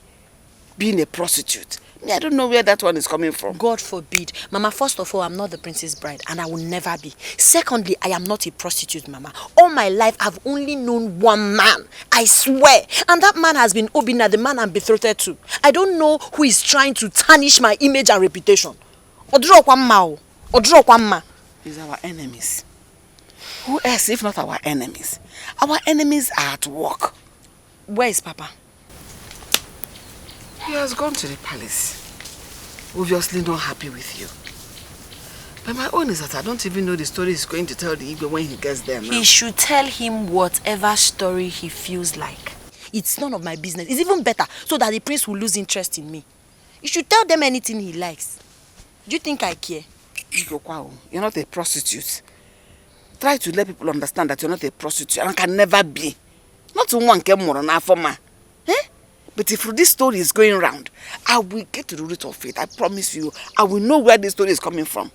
being a prostitute. I don't know where that one is coming from. God forbid. Mama, first of all, I'm not the prince's bride and I will never be. Secondly, I am not a prostitute, Mama. All my life, I've only known one man. I swear. And that man has been Obina, the man I'm betrothed to. I don't know who is trying to tarnish my image and reputation. These are our enemies. Who else if not our enemies? Our enemies are at work. Where is Papa? He has gone to the palace. Obviously not happy with you. But my own is that I don't even know the story he's going to tell the Igwe when he gets there now. He should tell him whatever story he feels like. It's none of my business. It's even better so that the prince will lose interest in me. You should tell them anything he likes. Do you think I care? You're not a prostitute. Try to let people understand that you're not a prostitute and can never be. Not one came more than for ma. But if this story is going around, I will get to the root of it. I promise you. I will know where this story is coming from.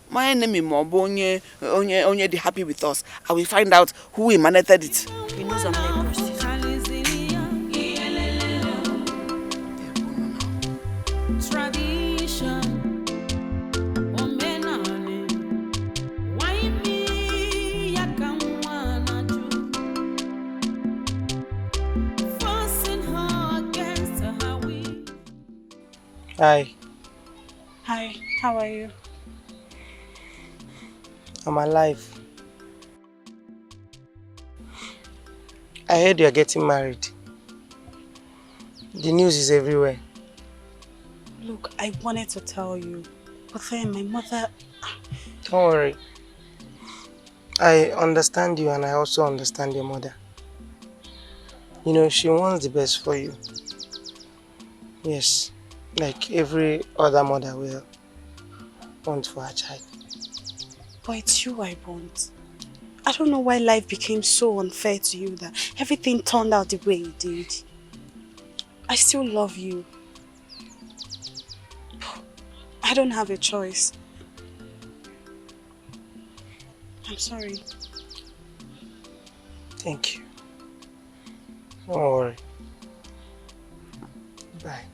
My enemy, onye they happy with us. I will find out who emanated it. He knows I'm not a prostitute. Hi. Hi, how are you? I'm alive. I heard you're getting married. The news is everywhere. Look, I wanted to tell you, but then my mother... Don't worry. I understand you and I also understand your mother. You know, she wants the best for you. Yes, like every other mother will want for her child. But it's you I want. I don't know why life became so unfair to you that everything turned out the way it did. I still love you. I don't have a choice. I'm sorry. Thank you. Don't worry. Bye.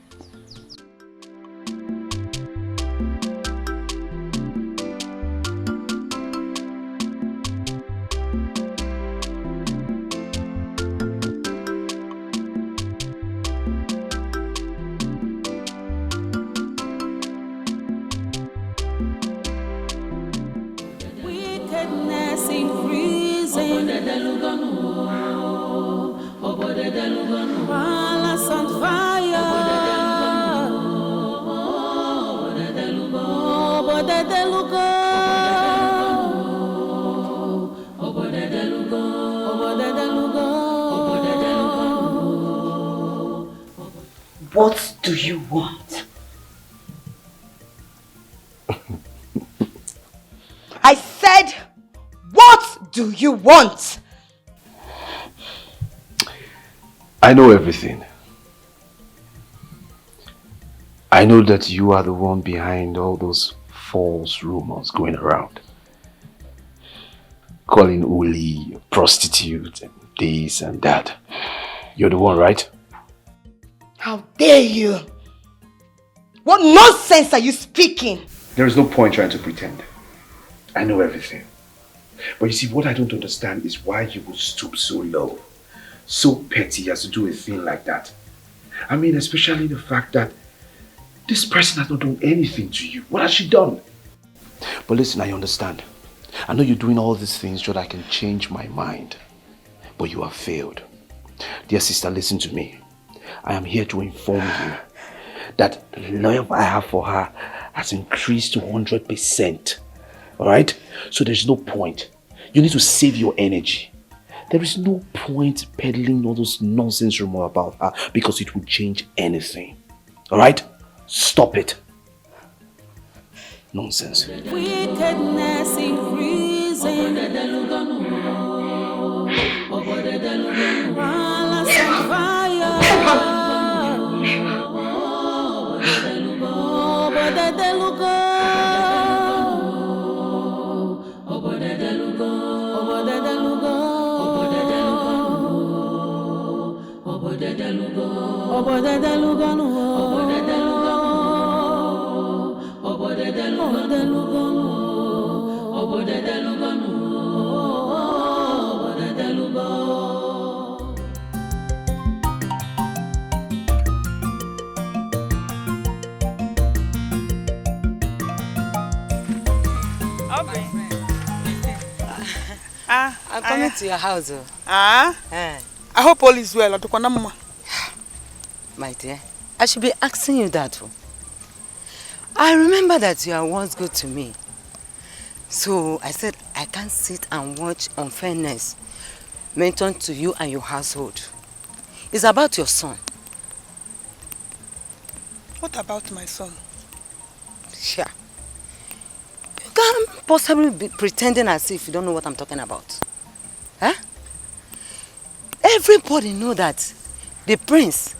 Wickedness increasing. Violence and fire. What do you want? I said, what do you want? I know everything. I know that you are the one behind all those false rumors going around. Calling Uli a prostitute and this and that. You're the one, right? How dare you? What nonsense are you speaking? There is no point trying to pretend. I know everything. But you see, what I don't understand is why you would stoop so low, so petty as to do a thing like that. I mean, especially the fact that this person has not done anything to you. What has she done? But listen, I understand. I know you're doing all these things so that I can change my mind. But you have failed. Dear sister, listen to me. I am here to inform you that the love I have for her has increased to 100%. Alright? So there's no point. You need to save your energy. There is no point peddling all those nonsense rumors about her because it will change anything. Alright? Stop it. Nonsense. Wickedness increasing. Violence and fire. I'm coming to your house. I hope all is well. My dear, I should be asking you that. I remember that you are once good to me. So I said I can't sit and watch unfairness mentioned to you and your household. It's about your son. What about my son? Sure. You can't possibly be pretending as if you don't know what I'm talking about. Huh? Everybody know that the prince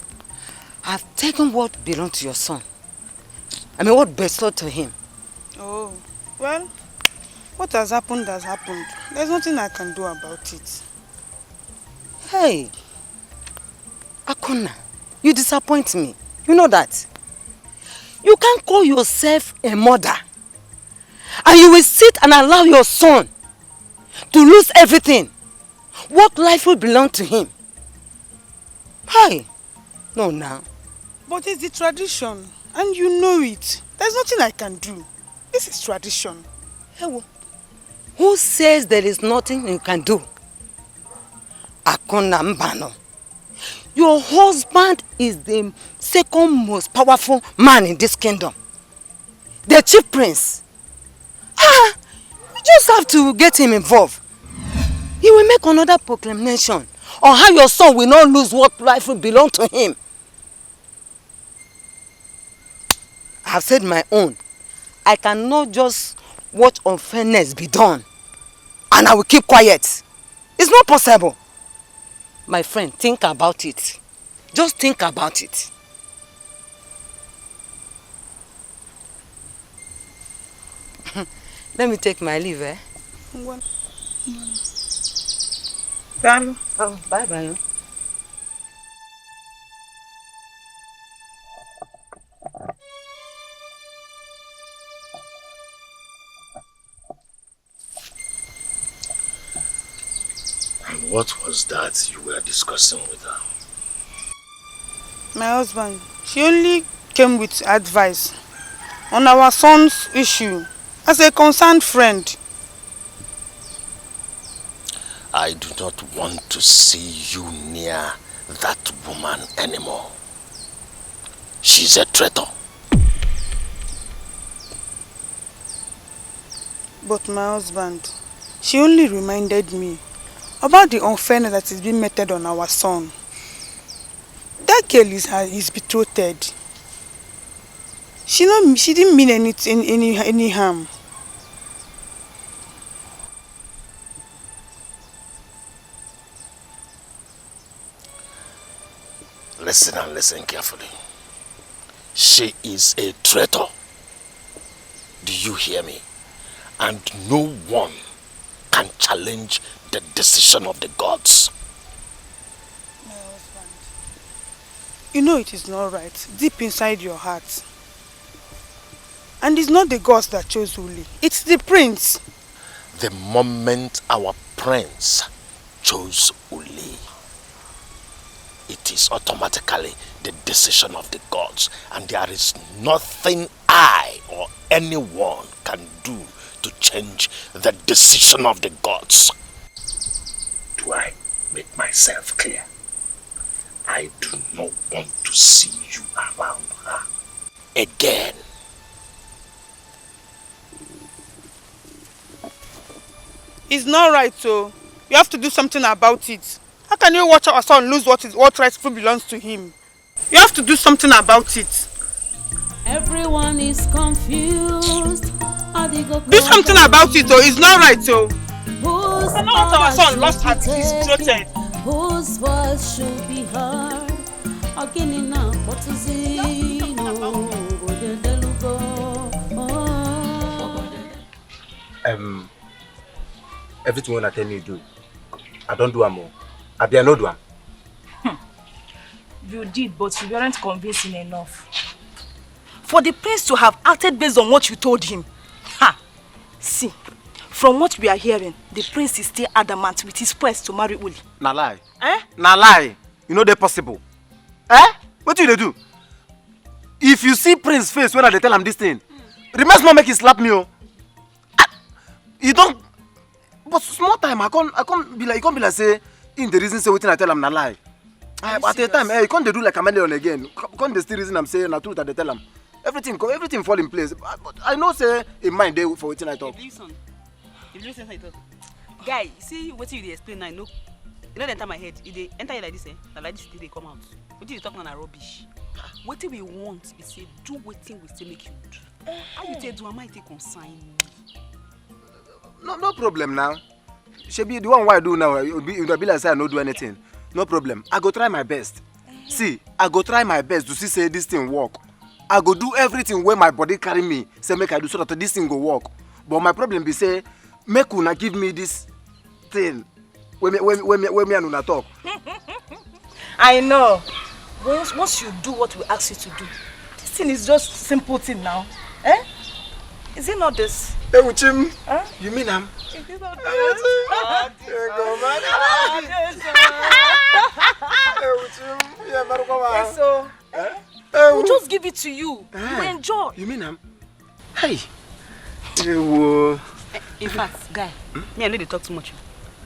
have taken what belonged to your son. I mean, what bestowed to him. Oh, well, what has happened has happened. There's nothing I can do about it. Hey, Akuna, you disappoint me. You know that. You can't call yourself a mother. And you will sit and allow your son to lose everything. What life will belong to him? Hey, no now. But it's the tradition. And you know it. There's nothing I can do. This is tradition. Who says there is nothing you can do? Akuna Mbano. Your husband is the second most powerful man in this kingdom. The chief prince. You just have to get him involved. He will make another proclamation on how your son will not lose what rightfully belongs to him. I have said my own. I cannot just watch unfairness be done and I will keep quiet. It's not possible. My friend, think about it. Just think about it. Let me take my leave, eh? Bye. Oh, bye-bye. And what was that you were discussing with her? My husband, she only came with advice on our son's issue as a concerned friend. I do not want to see you near that woman anymore. She's a traitor. But my husband, she only reminded me about the unfairness that is being meted on our son. That girl is his betrothed. She didn't mean any harm. Listen and listen carefully. She is a traitor. Do you hear me? And no one can challenge the decision of the gods. My husband, you know it is not right, deep inside your heart. And it's not the gods that chose Uli, it's the prince. The moment our prince chose Uli, it is automatically the decision of the gods, and there is nothing I or anyone can do to change the decision of the gods. Do I make myself clear? I do not want to see you around her again. It's not right, so you have to do something about it. How can you watch our son lose what rightfully belongs to him? You have to do something about it. Everyone is confused. Do something about it, though. It's not right, so. I know what our son lost his betrothed. Whose voice should be heard? Everything when I tell you do, I don't do more. I be no do am. You did, but you weren't convincing enough. For the prince to have acted based on what you told him. See, from what we are hearing, the prince is still adamant with his quest to marry Uli. Na lie. Na lie. You know that possible. What do they do? If you see prince face when I tell him this thing, Remas not make him slap me. You don't. But small time, I can't be like say in the reason say what I tell him na lie. At the time, you can't do like a chameleon again. Can't the still reason I'm saying the truth that they tell him. Everything fall in place. But I know say in mind they for what I talk. If you listen, I talk. Guy, see what you explain now. You know they enter my head. If they enter you like this, now like this they come out. What you talk now rubbish. What we want is say do what we say make you do. How you say do? Am I take consign me? No problem now. Shebi the one what I do now, it will be like say I no do anything. No problem. I go try my best. See, I go try my best to see say this thing work. I go do everything where my body carry me. Say make I do so that this thing go work. But my problem be say make una give me this thing. When me and una talk. I know. Once you do what we ask you to do, this thing is just simple thing now. Is it not this? Hey, Uchim, you mean him? It is not this. We'll just give it to you. You will enjoy. You mean Hey. In fact, guy, me I need to talk too much.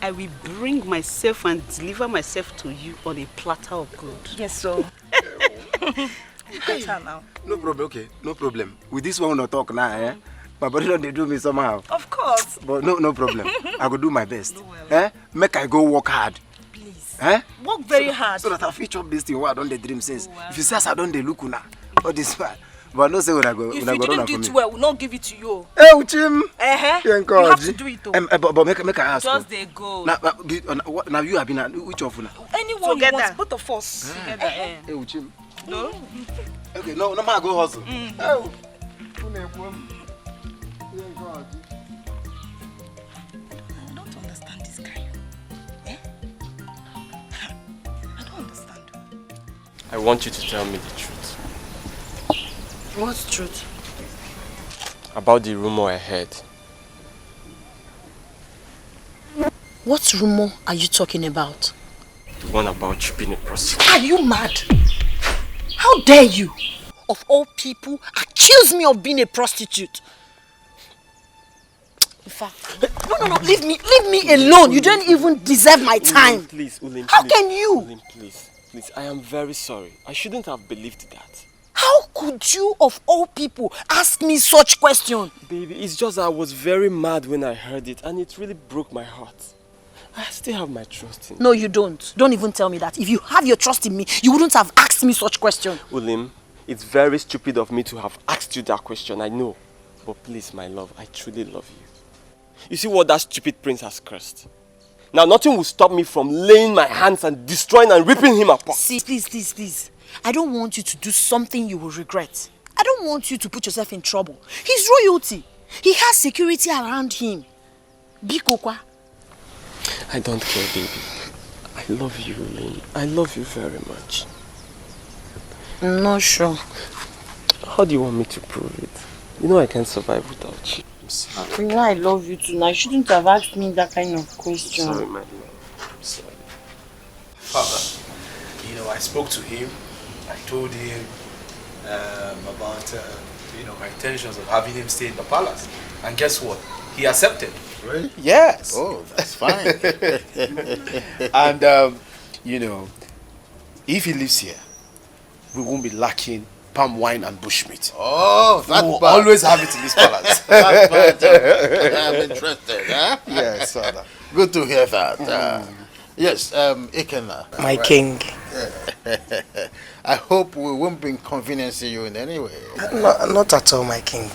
I will bring myself and deliver myself to you on a platter of gold. Yes, so. Hey. No problem, okay. No problem. With this one, we'll not talk now, eh? My body don't they do me somehow. Of course. But no problem. I will do my best. Make I go work hard. Please. Work very hard. So that I'll feature this thing where I don't the dream since. If you say I don't the look now, all this fine. But no say when I go. If you didn't do it well, we'll not give it to you. Hey, Uchim. You have to do it though. But make I ask. Just they go. Now you have been which of now? Anyone you want, both of us. Together. Hey, Uchim. No? Okay, no man go hustle. Oh. I don't understand this guy. I don't understand. I want you to tell me the truth. What's the truth? About the rumor I heard. What rumor are you talking about? The one about you being a prostitute. Are you mad? How dare you, of all people, accuse me of being a prostitute? In fact, no, leave me alone. You don't even deserve my time. Please, Ulim, How can you? Ulim, please, I am very sorry. I shouldn't have believed that. How could you, of all people, ask me such question? Baby, it's just I was very mad when I heard it and it really broke my heart. I still have my trust in you. No, you don't. Don't even tell me that. If you have your trust in me, you wouldn't have asked me such question. Ulim, it's very stupid of me to have asked you that question, I know. But please, my love, I truly love you. You see what that stupid prince has cursed? Now nothing will stop me from laying my hands and destroying and ripping him apart. See, please. I don't want you to do something you will regret. I don't want you to put yourself in trouble. He's royalty. He has security around him. Bikokwa. I don't care, baby. I love you, Ulim. I love you very much. I'm not sure. How do you want me to prove it? You know I can't survive without you. I'm sorry. You know I love you too. I shouldn't have asked me that kind of question. Sorry, my love. I'm sorry. Father, I spoke to him. I told him about my intentions of having him stay in the palace. And guess what? He accepted. Really? Yes. Oh, that's fine. And, if he lives here, we won't be lacking palm wine and bushmeat. Oh, that's we'll bad. always have it in this palace. That's bad. I'm interested, huh? Yes, father. Good to hear that. Yes, Ikenna. My king. I hope we won't be inconveniencing you in any way. Not at all, my king.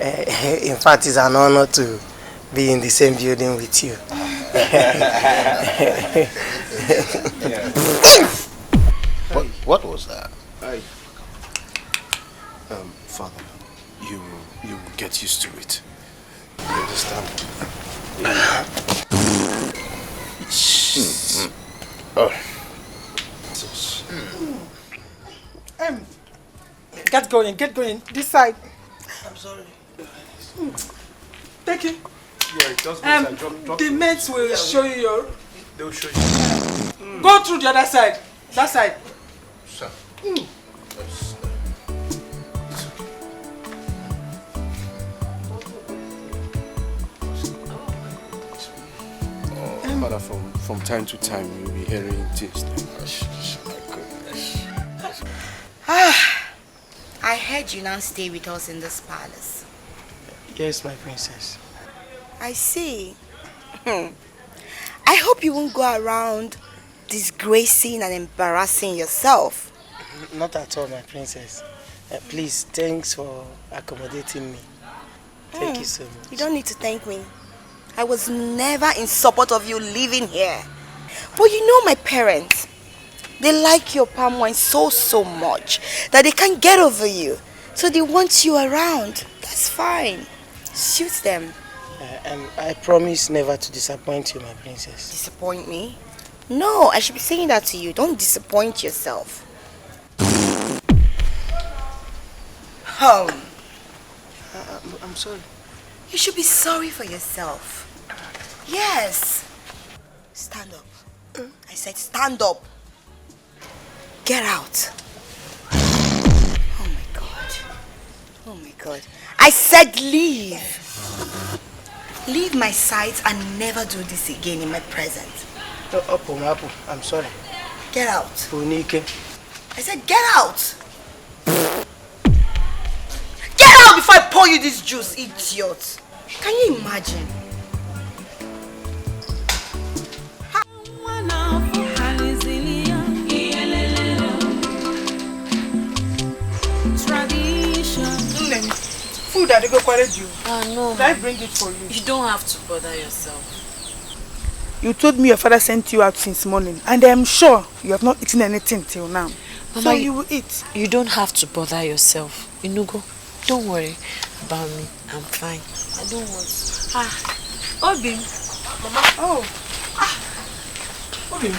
In fact, it's an honor to be in the same building with you. What was that? Father, you will get used to it. You understand? Oh. Get going. This side. I'm sorry. Take it. Yeah, just drop the mates will show you your... They'll show you. Go through the other side. That side. Sir. Father, from time to time, you'll be hearing things. I heard you now stay with us in this palace. Yes, my princess. I see. I hope you won't go around disgracing and embarrassing yourself. Not at all, my princess. Please, thanks for accommodating me. Thank you so much. You don't need to thank me. I was never in support of you living here. But you know my parents, they like your palm wine so much that they can't get over you. So they want you around. That's fine. Suit them. And I promise never to disappoint you, my princess. Disappoint me? No, I should be saying that to you. Don't disappoint yourself. I'm sorry. You should be sorry for yourself. Yes. Stand up. I said stand up. Get out. God. I said leave. Leave my sight and never do this again in my presence. Apple, I'm sorry. Get out. Unike. I said get out. Get out before I pour you this juice, idiot. Can you imagine? Food that they go collect you. No. Did I bring it for you? You don't have to bother yourself. You told me your father sent you out since morning, and I am sure you have not eaten anything till now. Mama, so you will eat. You don't have to bother yourself. Inugo, don't worry about me. I'm fine. I don't want to. Obi. Mama. Oh. Obi.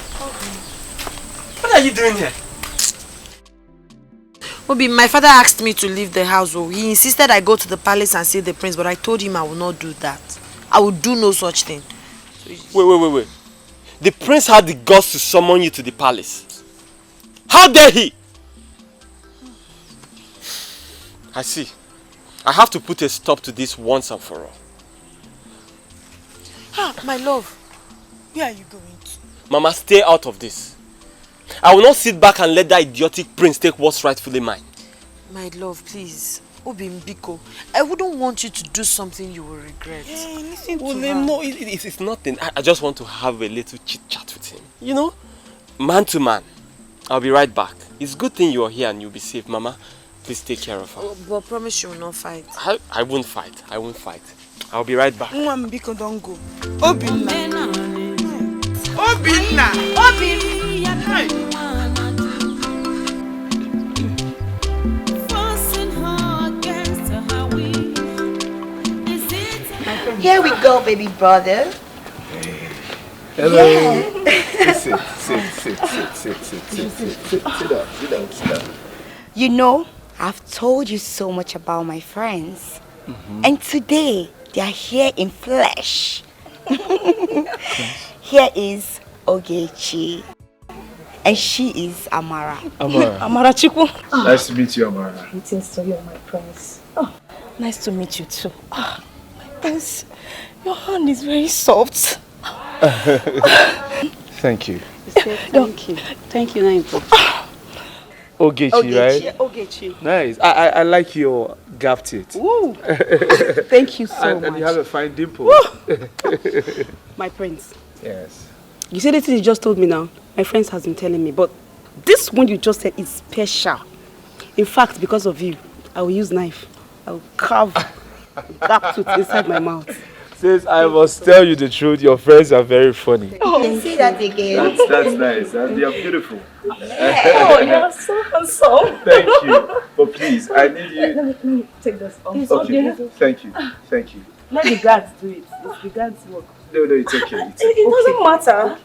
What are you doing here? Obi, my father asked me to leave the house. Oh, he insisted I go to the palace and see the prince, but I told him I will not do that. I will do no such thing. Wait. The prince had the guts to summon you to the palace. How dare he? I see. I have to put a stop to this once and for all. My love. Where are you going to? Mama, stay out of this. I will not sit back and let that idiotic prince take what's rightfully mine. My love, please. Obi Mbiko, I wouldn't want you to do something you will regret. Hey, listen Well, to then, her. no, it's nothing. I just want to have a little chit-chat with him. You know? Man to man. I'll be right back. It's a good thing you're here and you'll be safe. Mama, please take care of her. Oh, but promise you will not fight. I won't fight. I won't fight. I'll be right back. Mbiko, don't go. Obinna. Obinna. Here we go, baby brother. Hello. Yeah. Sit down. You know, I've told you so much about my friends. And today, they are here in flesh. Here is Ogechi. And she is Amara. Amara Chiku. Nice to meet you, Amara. Greetings to you, my prince. Oh, nice to meet you too. Oh, my prince, your hand is very soft. Thank you. Thank you. Thank you, Naimpo. Ogechi, right? Ogechi. Nice. I like your gap teeth. Woo. Thank you so much. And you have a fine dimple. My prince. Yes. You see the thing you just told me now? My friends has been telling me, but this one you just said is special. In fact, because of you, I will use knife. I will carve that tooth inside my mouth. Since I must tell you the truth, your friends are very funny. Oh, say that again. That's nice. And they are beautiful. Oh, you're so handsome. Thank you. But please, I need you. Let me take this off. Okay. Thank you. Let the guards do it. It's the guards' work. No, it's okay. It doesn't matter.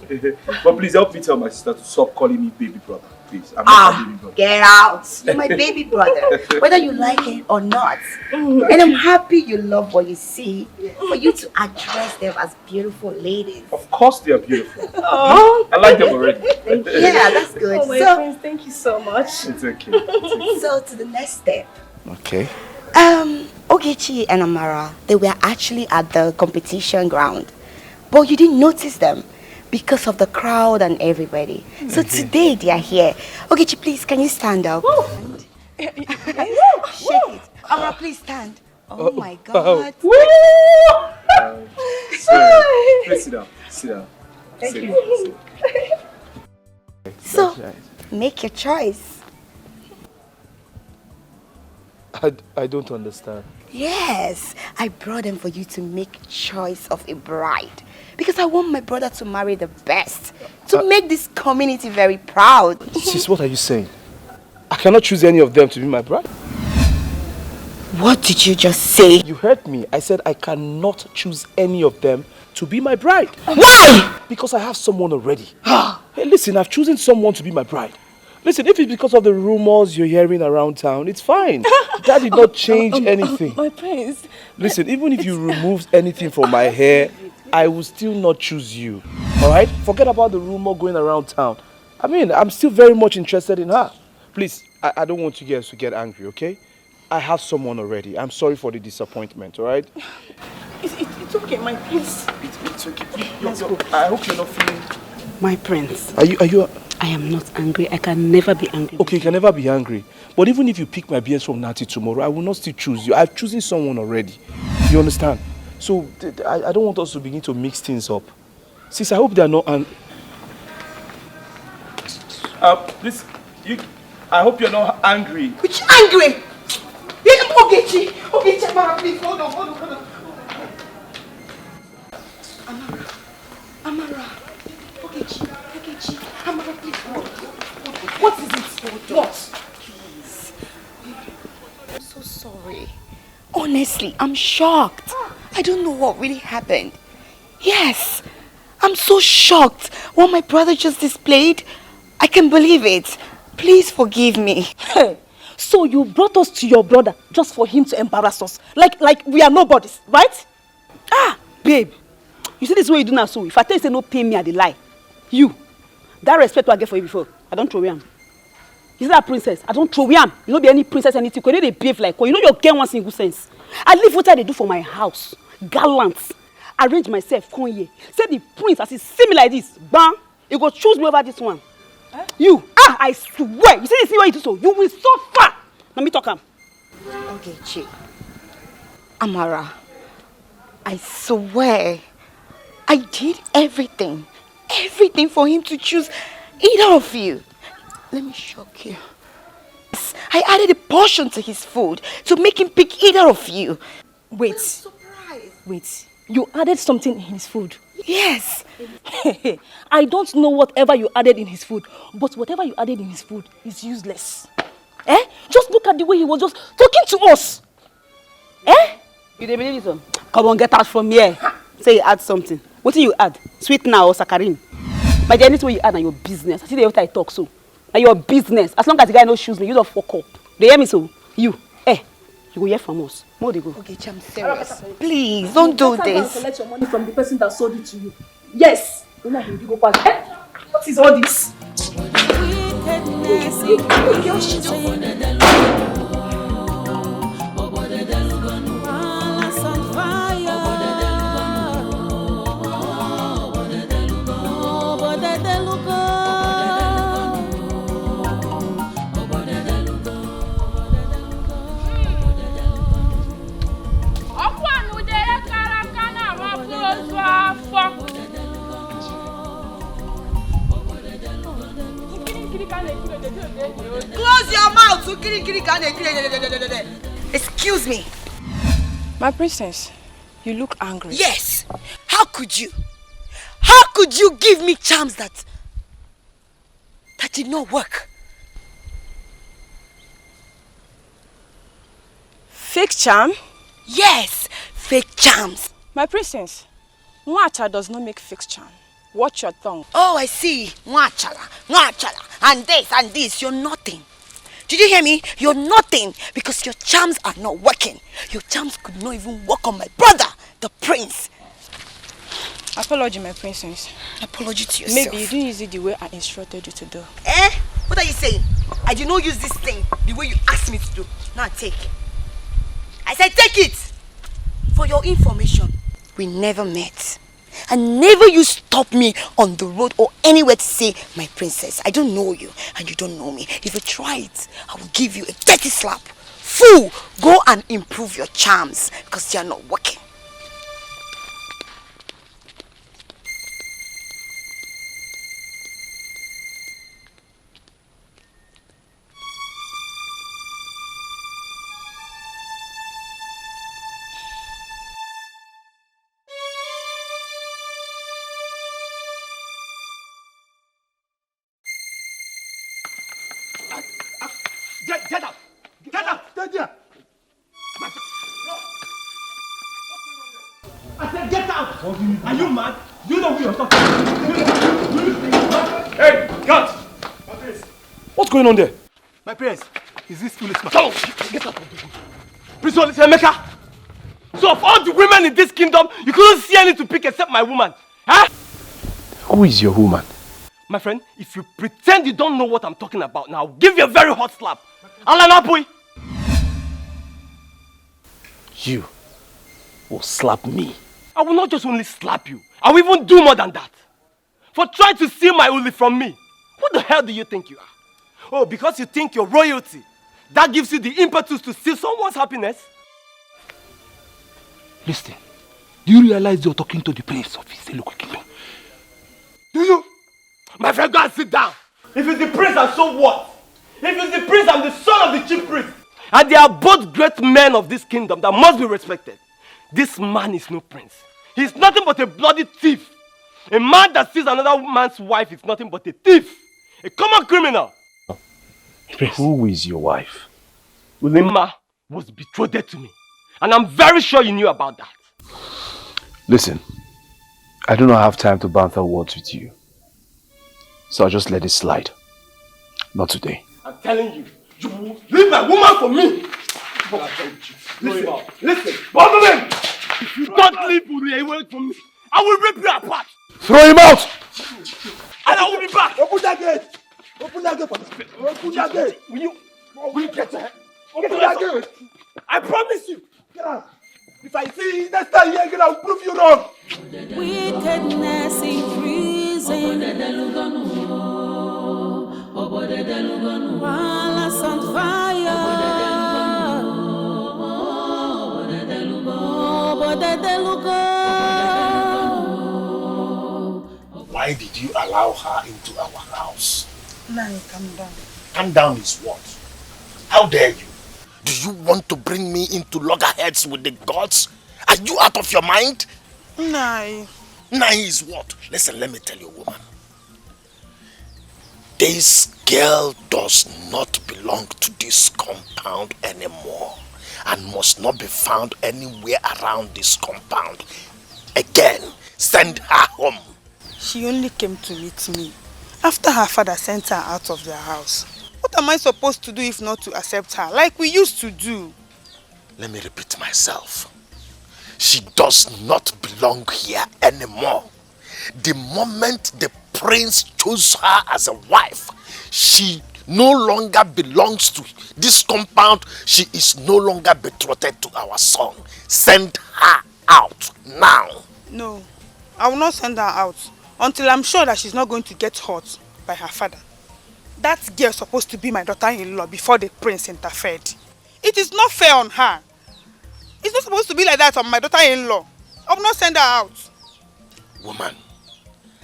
But please help me tell my sister to stop calling me baby brother. Please. I'm not a baby brother. Get out. You're my baby brother, whether you like it or not. And I'm happy you love what you see, for you to address them as beautiful ladies. Of course they are beautiful. Oh. I like them already. Yeah, that's good. Oh, my So, friends, thank you so much. It's okay. so to the next step. Okay. Ogechi and Amara, they were actually at the competition ground, but you didn't notice them because of the crowd and everybody. So today they are here. Ogechi, please, can you stand up? Shake it. Amara, please stand. Oh my God. Please sit down. Thank you. So, make your choice. I don't understand. Yes, I brought them for you to make choice of a bride. Because I want my brother to marry the best. To make this community very proud. Sis, what are you saying? I cannot choose any of them to be my bride. What did you just say? You heard me. I said I cannot choose any of them to be my bride. Why? Because I have someone already. Hey, listen, I've chosen someone to be my bride. Listen, if it's because of the rumors you're hearing around town, it's fine. That did not change anything. My prince. Listen, even if you remove anything from my hair, I will still not choose you. Alright? Forget about the rumor going around town. I mean, I'm still very much interested in her. Please, I don't want you guys to get angry, okay? I have someone already. I'm sorry for the disappointment, alright? It's okay, my prince. It's okay. Let's go. I hope you're not feeling... My prince. Are you... I am not angry. I can never be angry. Okay, you can never be angry. But even if you pick my BS from Nati tomorrow, I will not still choose you. I've chosen someone already. You understand? So, I don't want us to begin to mix things up. Sis, I hope they are not... please, I hope you're not angry. Which angry? Ogechi, Amara, please, hold on. Amara, Ogechi, Amara, please, hold on. What is it? What? Please. I'm so sorry. Honestly, I'm shocked. I don't know what really happened. Yes, I'm so shocked. What my brother just displayed, I can't believe it. Please forgive me. Hey, so you brought us to your brother just for him to embarrass us? Like we are nobodies, right? Babe, you see this way you do now, so if I tell you say no pay me, I dey lie. You, that respect I get for you before, I don't throw him. You see that princess, I don't throw him. You don't be any princess anything, because they behave like, you know you get one single sense. I live what I do for my house. Gallant. Arrange myself, come here. Say the prince, as he see me like this, bang, he go choose me over this one. You, I swear, you see this way you do so, you will suffer. Let me talk him. Ogechi, Amara, I swear, I did everything for him to choose either of you. Let me shock you. I added a portion to his food to make him pick either of you. Wait, you added something in his food? Yes. I don't know whatever you added in his food, but whatever you added in his food is useless. Just look at the way he was just talking to us. You dey believe it? Come on, get out from here. Say you add something. What do you add? Sweetener or saccharin? My dear, anything you add na your business. I see the way I talk so. Na your business. As long as the guy no shoes me, you don't fuck up. They hear me so? You go hear from us. More they go. Okay, I'm serious. Please, don't do this. Collect your money from the person that sold it to you. Yes. You go back. What is all this? Close your mouth! Excuse me. My princess, you look angry. Yes! How could you? How could you give me charms that did not work? Fake charm? Yes, fake charms. My princess, Mwachala does not make fake charm. Watch your tongue. Oh, I see. Mwachala, and this, you're nothing. Did you hear me? You're nothing because your charms are not working. Your charms could not even work on my brother, the prince. Apology, my princess. Apology to yourself. Maybe you didn't use it the way I instructed you to do. What are you saying? I did not use this thing the way you asked me to do. Now take. I said take it! For your information, we never met. And never you stop me on the road or anywhere to say, my princess, I don't know you and you don't know me. If you try it, I will give you a dirty slap. Fool, go and improve your charms because they are not working. Get out! Get out! Get there! I said get out! Are you mad? Do you know who you're talking to? Hey, cut! What's going on there? My parents, is this foolish man? Come on, get out of the room. Prince Emeka! So of all the women in this kingdom, you couldn't see any to pick except my woman. Huh? Who is your woman? My friend, if you pretend you don't know what I'm talking about now, I'll give you a very hot slap. Alanapui! you will slap me. I will not just only slap you. I will even do more than that. For trying to steal my Uli from me. What the hell do you think you are? Oh, because you think you're royalty. That gives you the impetus to steal someone's happiness? Listen, do you realize you're talking to the prince of his local kingdom? Do you? My friend, go and sit down. If it's the prince, and so what? If it's the prince, I'm the son of the chief priest. And they are both great men of this kingdom that must be respected. This man is no prince. He's nothing but a bloody thief. A man that steals another man's wife is nothing but a thief. A common criminal. Prince. Who is your wife? Ulima was betrothed to me. And I'm very sure you knew about that. Listen, I do not have time to banter words with you. So I'll just let it slide. Not today. I'm telling you, you will leave my woman for me. Listen, both of them! If you don't leave Uli away from me, I will rip you apart. Throw him out! And I will be back. Open that gate! Open that gate for me. Open that gate! Will you get there? Open that gate! I promise you. Get out! If I see you next time here again, I will prove you wrong. Wickedness increasing. Violence on fire. Why did you allow her into our house? Nai, calm down. Calm down is what? How dare you? Do you want to bring me into loggerheads with the gods? Are you out of your mind? Nai. Nai is what? Listen, let me tell you, woman. This girl does not belong to this compound anymore and must not be found anywhere around this compound. Again, send her home. She only came to meet me after her father sent her out of their house. What am I supposed to do if not to accept her, like we used to do? Let me repeat myself. She does not belong here anymore. The moment the prince chose her as a wife, she no longer belongs to this compound. She is no longer betrothed to our son. Send her out now. No, I will not send her out until I'm sure that she's not going to get hurt by her father. That girl is supposed to be my daughter-in-law before the prince interfered. It is not fair on her. It's not supposed to be like that on my daughter-in-law. I will not send her out. Woman,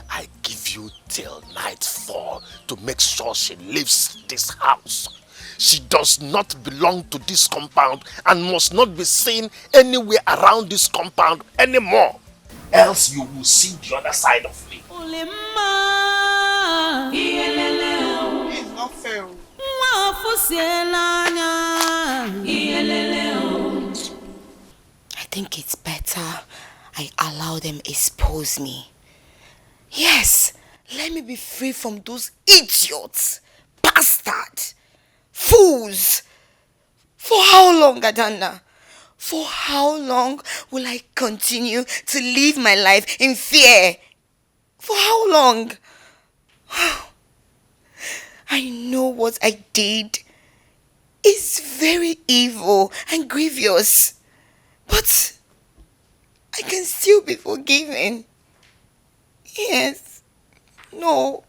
I give you till nightfall to make sure she leaves this house. She does not belong to this compound and must not be seen anywhere around this compound anymore. Else you will see the other side of me. It's not fair. I think it's better I allow them expose me. Yes, let me be free from those idiots, bastards, fools. For how long, Adana? For how long will I continue to live my life in fear? For how long? I know what I did is very evil and grievous, but I can still be forgiven. Yes. No.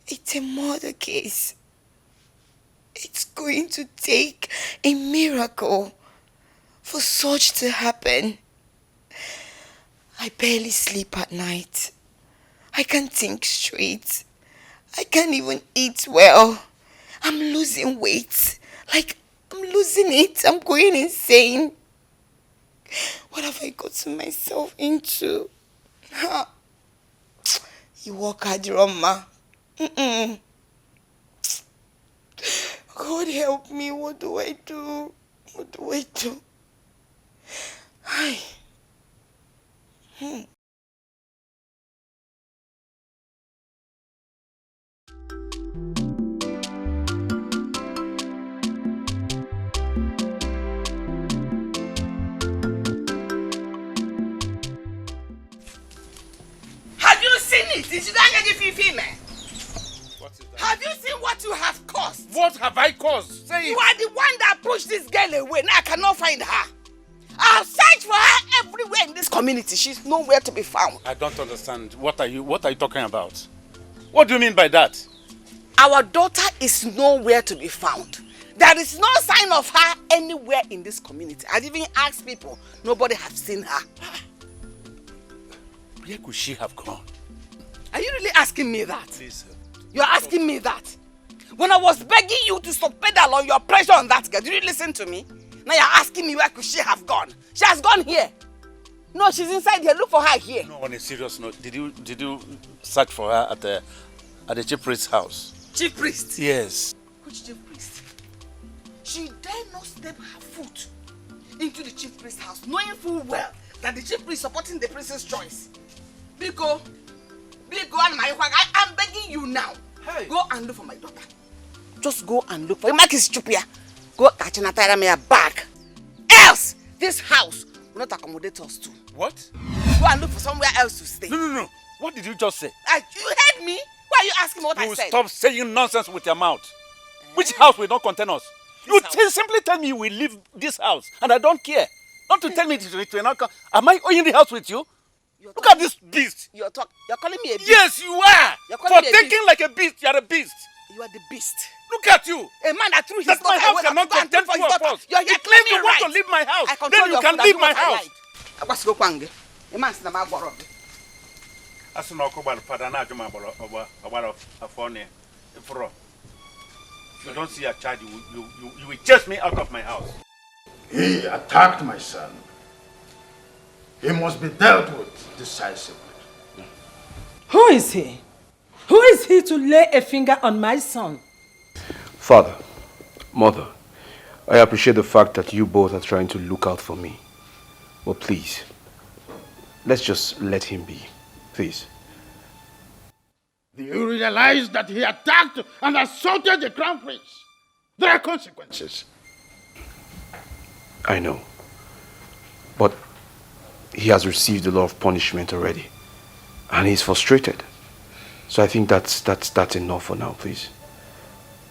It's a murder case. It's going to take a miracle for such to happen. I barely sleep at night. I can't think straight. I can't even eat well. I'm losing weight. Like, I'm losing it. I'm going insane. What have I gotten myself into? You walk hard, Roma. God help me. What do I do? What do I do? Hi. Have you seen it? Have you seen what you have caused? What have I caused? Say You it. are the one that pushed this girl away. Now I cannot find her. I've searched for her everywhere in this community. She's nowhere to be found. I don't understand. What are you talking about? What do you mean by that? Our daughter is nowhere to be found. There is no sign of her anywhere in this community. I've even asked people. Nobody has seen her. Where could she have gone? Are you really asking me that? Please. You're asking me that? When I was begging you to stop pedal on your pressure on that girl, did you listen to me? Now you're asking me where could she have gone? She has gone here. No, she's inside here. Look for her here. No, on a serious note, did you search for her at the chief priest's house? Chief priest? Yes. Which chief priest? She dare not step her foot into the chief priest's house, knowing full well that the chief priest is supporting the princess' choice. Biko, and my wife, I'm begging you now. Hey. Go and look for my daughter. Just go and look for her. Mark is stupid. Go catch an attire back. Else, this house will not accommodate us too. What? Go and look for somewhere else to stay. No. What did you just say? You heard me? Why are you asking me what I said? Stop saying nonsense with your mouth. Which house will not contain us? Simply tell me you will leave this house, and I don't care. Not to tell me it will not come. Am I in the house with you? Look at this beast. You're calling me a beast? Yes, you are. For thinking like a beast, you're a beast. You are the beast. Look at you. A man that threw his daughter away. That my house cannot contain two of us. You claim you want to leave my house. Then you can leave my house. A man said, "I'm going to As an Okoban, Father Najuma, if you don't see a child, you will chase me out of my house. He attacked my son. He must be dealt with decisively. Who is he? Who is he to lay a finger on my son? Father, Mother, I appreciate the fact that you both are trying to look out for me. But please, let's just let him be. Please. Do you realize that he attacked and assaulted the crown prince? There are consequences. I know. But he has received a lot of punishment already. And he's frustrated. So I think that's enough for now, please.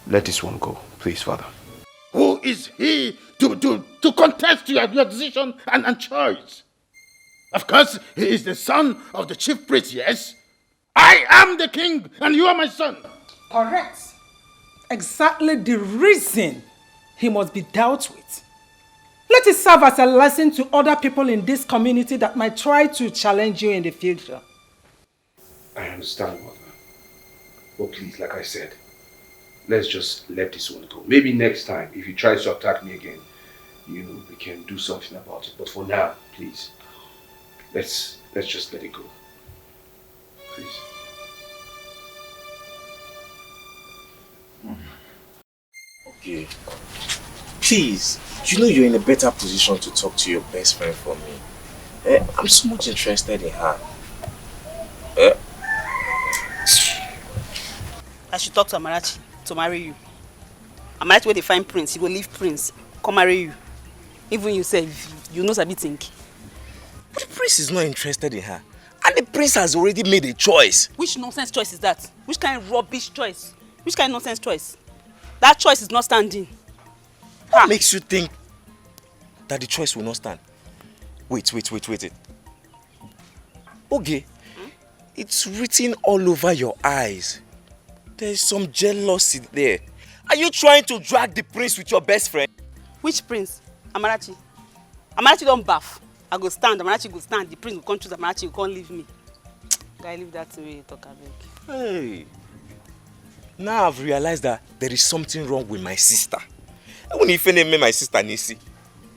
Let this one go, please, Father. Who is he to contest your decision and choice? Of course, he is the son of the chief priest, yes? I am the king, and you are my son. Correct. Exactly the reason he must be dealt with. Let it serve as a lesson to other people in this community that might try to challenge you in the future. I understand, Mother. But please, like I said, let's just let this one go. Maybe next time, if he tries to attack me again, we can do something about it. But for now, please, let's just let it go. Please. Okay. Please, you know you're in a better position to talk to your best friend for me. I'm so much interested in her. I should talk to Amarachi to marry you. Amarachi where they find Prince, he will leave Prince, come marry you. Even you say, you know Sabi think. But the Prince is not interested in her. And the Prince has already made a choice. Which nonsense choice is that? Which kind of rubbish choice? Which kind of nonsense choice? That choice is not standing. What makes you think that the choice will not stand? Wait. Okay. It's written all over your eyes. There's some jealousy there. Are you trying to drag the Prince with your best friend? Which Prince? Amarachi. Amarachi don't baff. I go stand, Amarachi go stand. The Prince will come choose Amarachi, you can't leave me. Guy, leave that way you talk about. Hey. Now I've realized that there is something wrong with my sister. When you name me my sister Nisi,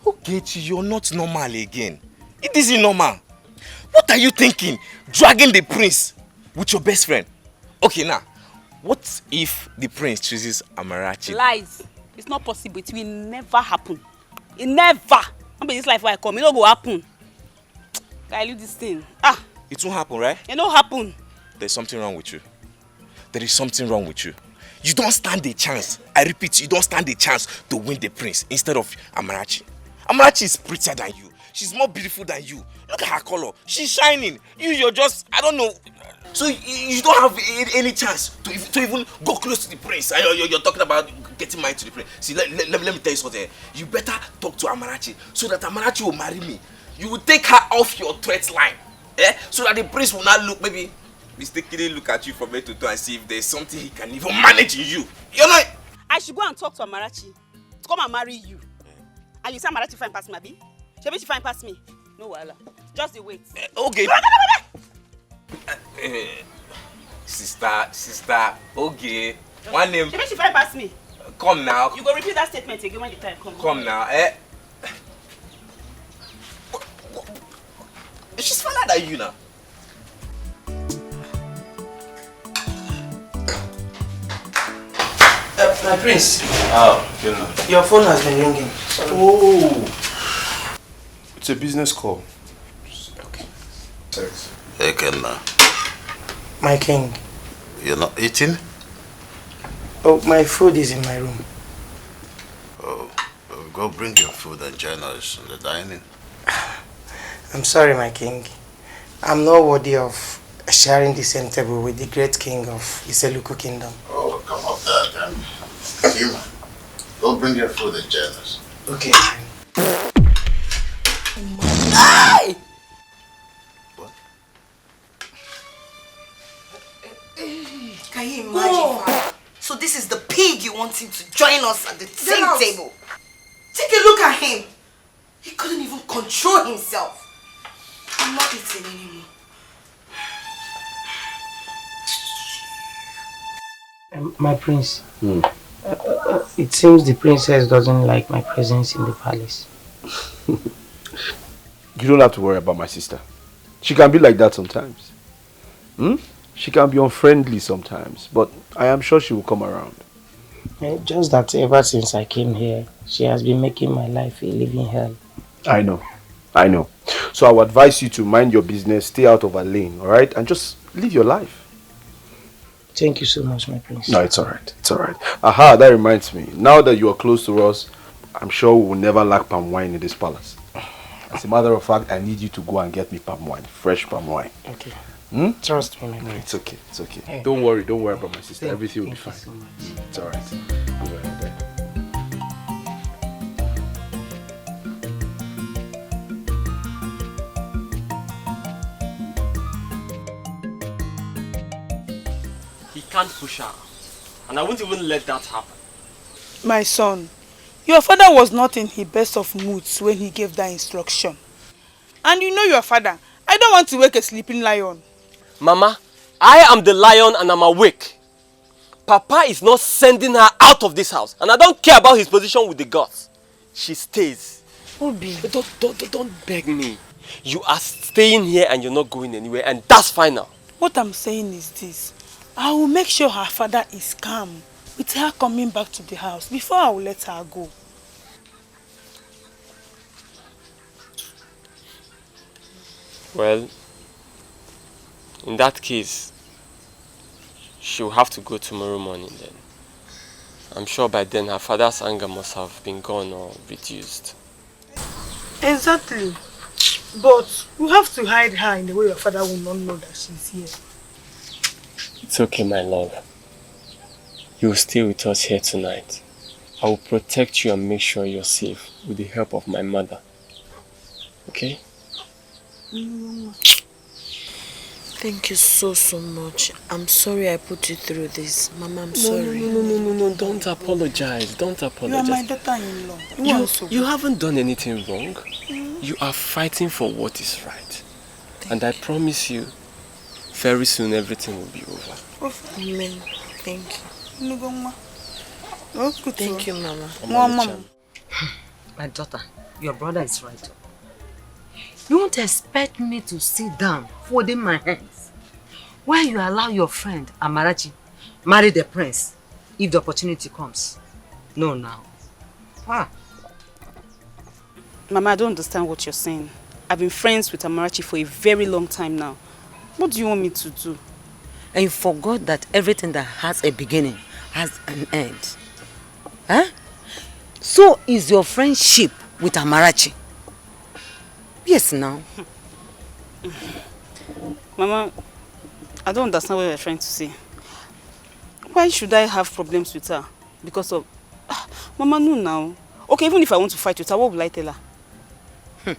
okay, you're not normal again. It isn't normal. What are you thinking? Dragging the Prince with your best friend? Okay, now, what if the Prince chooses Amarachi? Lies. It's not possible. It will never happen. It never. Not be this life where I come. It don't go happen. Guy, leave this thing. It won't happen, right? It don't happen. There's something wrong with you. There is something wrong with you. You don't stand a chance. I repeat, you don't stand a chance to win the Prince instead of Amarachi. Amarachi is prettier than you. She's more beautiful than you. Look at her color. She's shining. You're just, I don't know. So you don't have any chance to even go close to the Prince. You're talking about getting married to the Prince. See, let me tell you something. You better talk talk to Amarachi so that Amarachi will marry me. You will take her off your threat line. So that the prince will not look, maybe mistakenly look at you from head to toe and see if there's something he can even manage in you. You know? I should go and talk to Amarachi to come and marry you. And you say Amarachi fine past me, Abi? Shebi she fine past me. No wahala. Just wait. Okay. Sister, okay. One name. Shebi she fine past me. Come now. You go repeat that statement again when the time comes. Come now, She's fatter than you now. My prince. Oh, you know. Your phone has been ringing. Sorry. Oh. It's a business call. Okay. Thanks. Hey, Kenna. My king. You're not eating? Oh, my food is in my room. Oh, go bring your food and join us in the dining. I'm sorry, my king. I'm not worthy of sharing the same table with the great king of Iseluku kingdom. Oh, come up there then. You, go bring your food and join us. Okay. Hey! What? Can you imagine, Father? So this is the pig you want him to join us at the same table. Take a look at him. He couldn't even control himself. I'm not eating anymore. My prince. It seems the princess doesn't like my presence in the palace. You don't have to worry about my sister. She can be like that sometimes. She can be unfriendly sometimes, but I am sure she will come around. Just that ever since I came here, she has been making my life a living hell. I know. So I would advise you to mind your business, stay out of her lane, alright? And just live your life. Thank you so much, my prince. No, it's alright. Aha, that reminds me. Now that you are close to us, I'm sure we will never lack palm wine in this palace. As a matter of fact, I need you to go and get me palm wine, fresh palm wine. Okay. Trust me, my prince. It's okay. Hey. Don't worry about my sister. Everything will be fine. So it's alright. Go ahead there. He can't push her. And I won't even let that happen. My son, your father was not in his best of moods when he gave that instruction. And you know your father. I don't want to wake a sleeping lion. Mama, I am the lion and I'm awake. Papa is not sending her out of this house. And I don't care about his position with the gods. She stays. Obi. Don't beg me. You are staying here and you're not going anywhere, and that's final. What I'm saying is this. I will make sure her father is calm with her coming back to the house before I will let her go. Well, in that case, she'll have to go tomorrow morning then. I'm sure by then her father's anger must have been gone or reduced. Exactly. But you have to hide her in the way your father will not know that she's here. It's okay, my love. You will stay with us here tonight. I will protect you and make sure you're safe with the help of my mother. Okay? Thank you so much. I'm sorry I put you through this. Mama, I'm sorry. No, don't apologize. Don't apologize. You are my daughter-in-law. You haven't done anything wrong. You are fighting for what is right. And I promise you, very soon everything will be over. Amen. Thank you. Thank you, Mama. My daughter, your brother is right. You won't expect me to sit down folding my hands while you allow your friend Amarachi marry the prince if the opportunity comes. No, now. Mama, I don't understand what you're saying. I've been friends with Amarachi for a very long time now. What do you want me to do? And you forgot that everything that has a beginning has an end. Huh? So is your friendship with Amarachi. Yes, now. Mama, I don't understand what you're trying to say. Why should I have problems with her? Because of... Mama, no now. Okay, even if I want to fight with her, what will I tell her?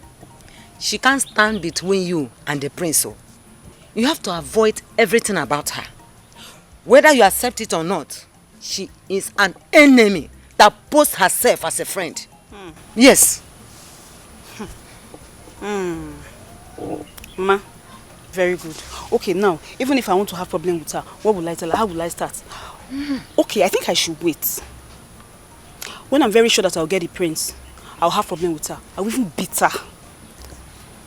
She can't stand between you and the prince. So you have to avoid everything about her. Whether you accept it or not, she is an enemy that posts herself as a friend. Yes. Ma, very good. Okay, now, even if I want to have problem with her, what will I tell her? How will I start? Okay, I think I should wait. When I'm very sure that I'll get the prince, I'll have problem with her. I'll even beat her.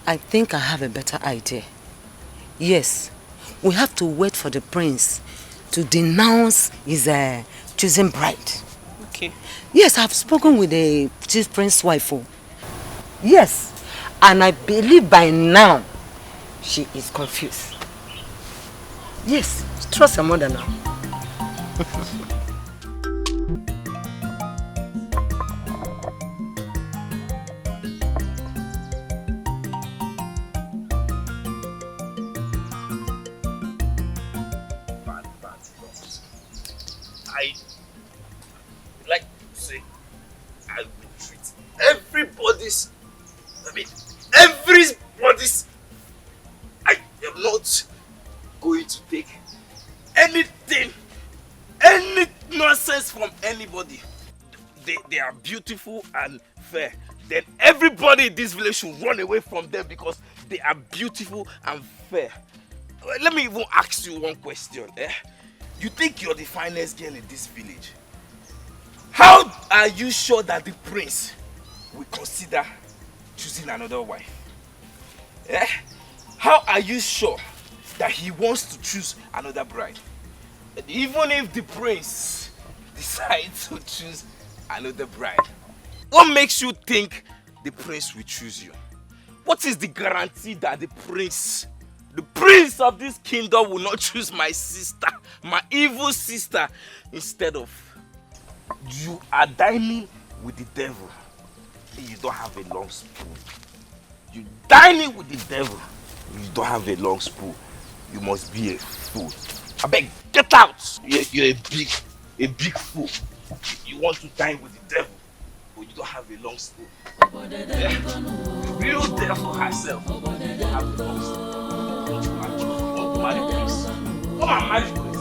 I think I have a better idea. Yes, we have to wait for the prince to denounce his chosen bride. Okay. Yes, I've spoken with the chief prince's wife. Yes, and I believe by now she is confused. Yes, trust her mother now. I would like to say I will treat everybody's, I am not going to take anything, any nonsense from anybody. They are beautiful and fair. Then everybody in this village should run away from them because they are beautiful and fair. Let me even ask you one question. You think you're the finest girl in this village. How are you sure that the prince will consider choosing another wife? How are you sure that he wants to choose another bride? Even if the prince decides to choose another bride, what makes you think the prince will choose you? What is the guarantee that the prince of this kingdom will not choose my sister, my evil sister, instead of? You are dining with the devil and you don't have a long spoon. You dining with the devil and you don't have a long spoon. You must be a fool. I beg, get out! You're a big fool. You want to dine with the devil, but you don't have a long spoon. The real devil herself don't have a long spoon. Marry Grace. Come on, marry Grace.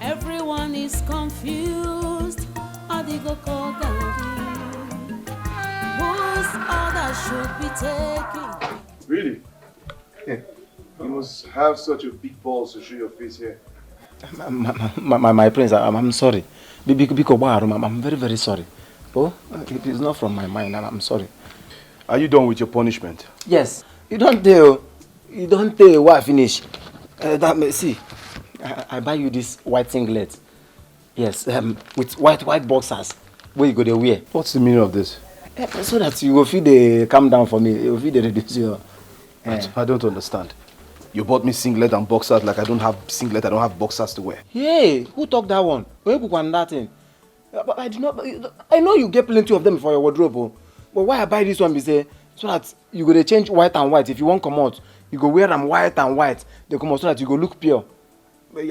Everyone is confused. Whose order should be taken? Really? You must have such a big balls to show your face here. My prince, I'm sorry. I'm very, very sorry. Oh, it is not from my mind, and I'm sorry. Are you done with your punishment? Yes. You don't tell why I finish. See, I buy you this white singlet. Yes, with white boxers. Where you go to wear? What's the meaning of this? So that you will feel the calm down for me. You will feel the reduce your. I don't understand. You bought me singlet and boxers like I don't have singlet, I don't have boxers to wear. Hey, who talked that one? Where you put that thing? But I did not. I know you get plenty of them for your wardrobe. But why I buy this one? Be say so that you go to change white and white. If you want come out, you go wear them white and white. They come out so that you go look pure.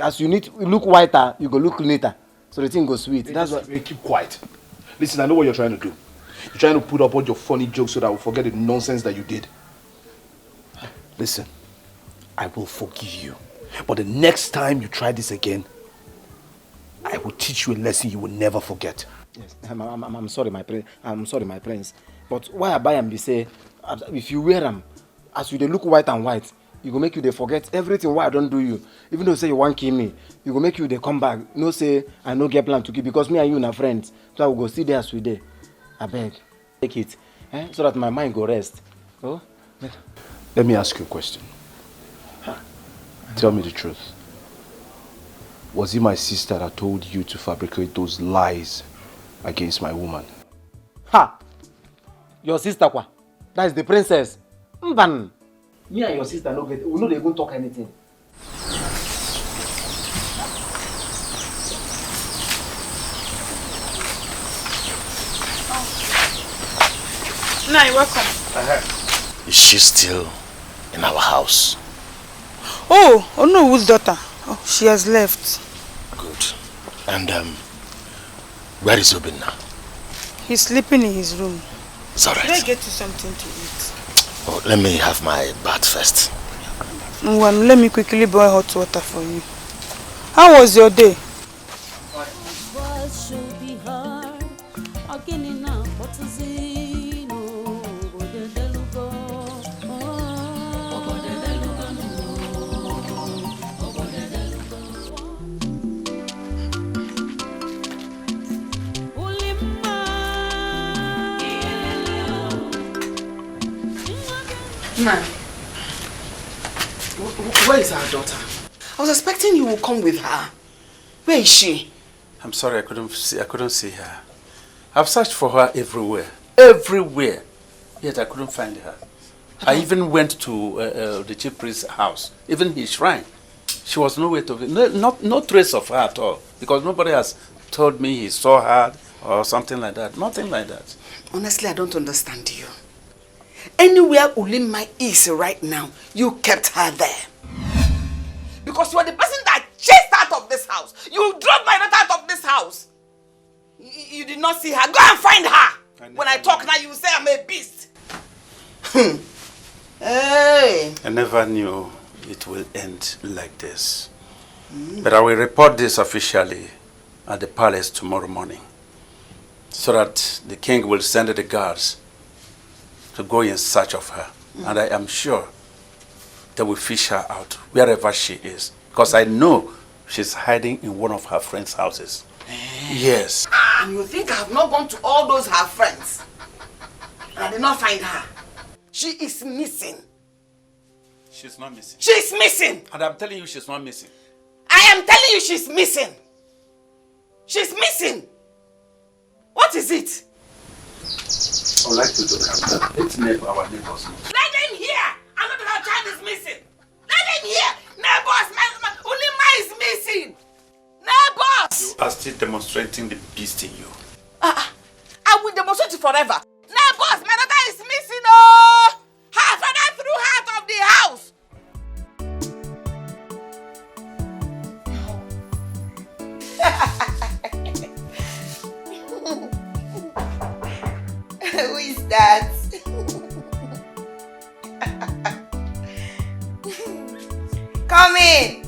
As you need look whiter, you go look neater. So the thing goes sweet. That's what. Keep quiet. Listen, I know what you're trying to do. You're trying to put up all your funny jokes so that I will forget the nonsense that you did. Listen, I will forgive you. But the next time you try this again, I will teach you a lesson you will never forget. Yes, I'm sorry, my prince. I'm sorry, my prince. But why I buy them? Be say, if you wear them, as you they look white and white, you go make you they forget everything. Why I don't do you? Even though say you want kill me, you go make you they come back. No say I no get plan to kill because me and you na friends. So I will go see there as we dey. I beg, take it, so that my mind go rest. Oh. Let me ask you a question. Tell me the truth. Was it my sister that told you to fabricate those lies against my woman? Ha! Your sister kwa? That is the princess. Mban. Me and your sister we no even talk anything. No, you're welcome. Is she still in our house? Oh no, whose daughter? Oh, she has left. Good. And where is Obin now? He's sleeping in his room. It's alright. Should I get you something to eat? Oh, let me have my bath first. Let me quickly boil hot water for you. How was your day? Man, where is our daughter? I was expecting you would come with her. Where is she? I'm sorry, I couldn't see her. I've searched for her everywhere. Everywhere. Yet I couldn't find her. I even went to the chief priest's house, even his shrine. She was nowhere to be. No trace of her at all. Because nobody has told me he saw her or something like that. Nothing like that. Honestly, I don't understand you. Anywhere Ulimma is right now, you kept her there. Because you are the person that chased her out of this house. You drove my daughter out of this house. You did not see her. Go and find her. When I talk now, you say I'm a beast. Hey. I never knew it will end like this. But I will report this officially at the palace tomorrow morning, so that the king will send the guards to go in search of her. And I am sure they will fish her out wherever she is. Because I know she's hiding in one of her friends' houses. Yes. And you think I have not gone to all those her friends? And I did not find her. She is missing. She's not missing. She's missing. And I'm telling you she's not missing. I am telling you she's missing. She's missing. What is it? I would like you to come down. Let's neighbor our neighbors know. Let them hear. I know that our child is missing. Let them hear. Neighbors, Ulimma is missing. Neighbors. You are still demonstrating the beast in you. I will demonstrate it forever. Neighbors, my daughter is missing. Oh, her father threw her out of the house. Who is that? Come in.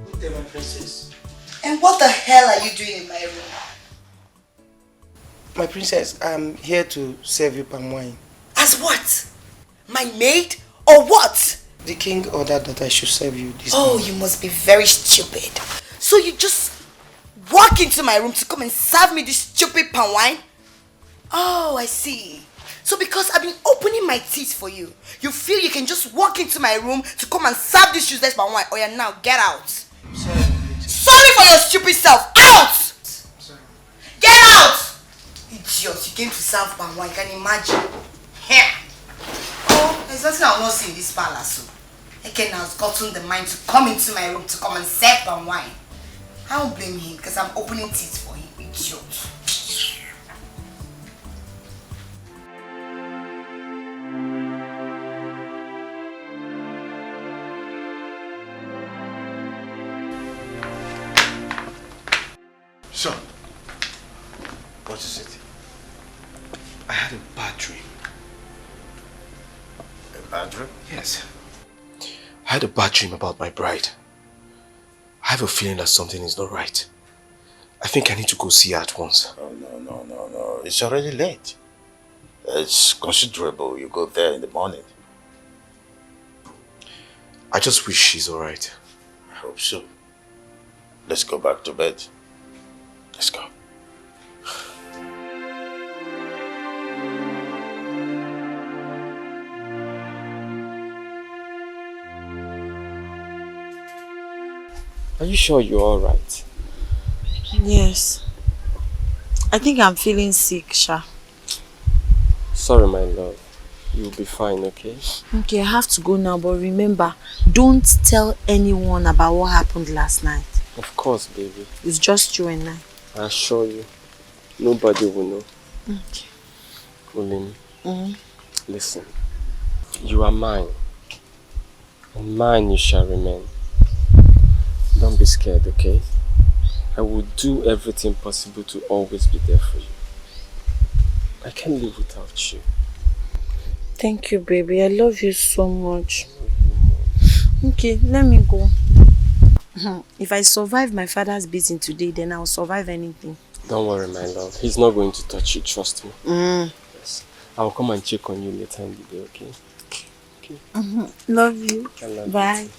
Good day, my princess. And what the hell are you doing in my room? My princess, I'm here to serve you palm wine. As what? My maid or what? The king ordered that I should serve you this Oh, morning. you must be very stupid. So you just walk into my room to come and serve me this stupid palm wine? Oh, I see. So because I've been opening my teeth for you, you feel you can just walk into my room to come and serve this useless palm wine? Oh yeah, now get out. Sorry for your stupid self. Out! Get out! Idiot, you came to serve palm wine, can you imagine? Here. Oh, there's nothing I will not see in this palace. So. Eken has gotten the mind to come into my room to come and serve palm wine. I don't blame him because I'm opening teeth for him, idiot. Son, what is it? I had a bad dream. A bad dream? Yes. I had a bad dream about my bride. I have a feeling that something is not right. I think I need to go see her at once. Oh, no. It's already late. It's considerable. You go there in the morning. I just wish she's alright. I hope so. Let's go back to bed. Let's go. Are you sure you're alright? Yes. I think I'm feeling sick, Sha. Sorry, my love. You'll be fine, okay? Okay, I have to go now, but remember, don't tell anyone about what happened last night. Of course, baby. It's just you and I. I assure you, nobody will know. Okay. Olin, listen. You are mine. And mine you shall remain. Don't be scared, okay? I will do everything possible to always be there for you. I can't live without you. Thank you, baby. I love you so much. Okay, let me go. If I survive my father's beating today, then I'll survive anything. Don't worry, my love. He's not going to touch you, trust me. Yes. I'll come and check on you later in the day, okay? Okay. Love you. I love Bye.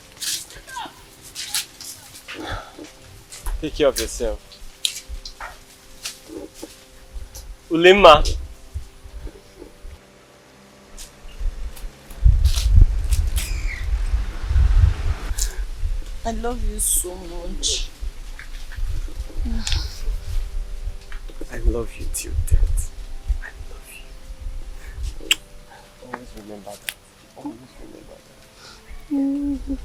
you. Take care of yourself. Ulima. I love you so much. I love you till death. I love you. Always remember that. Always remember that.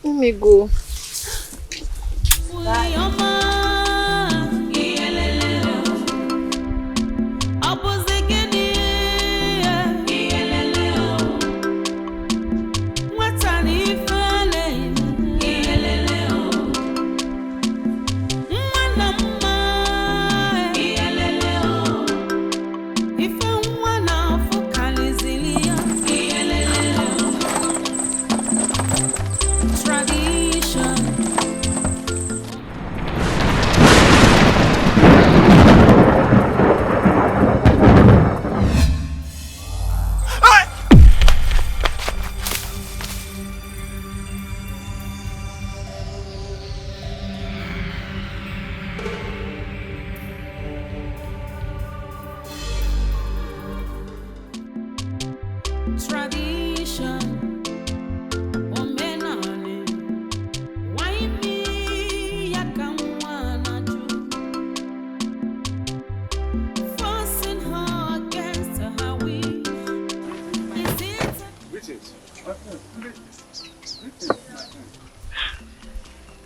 Let me go.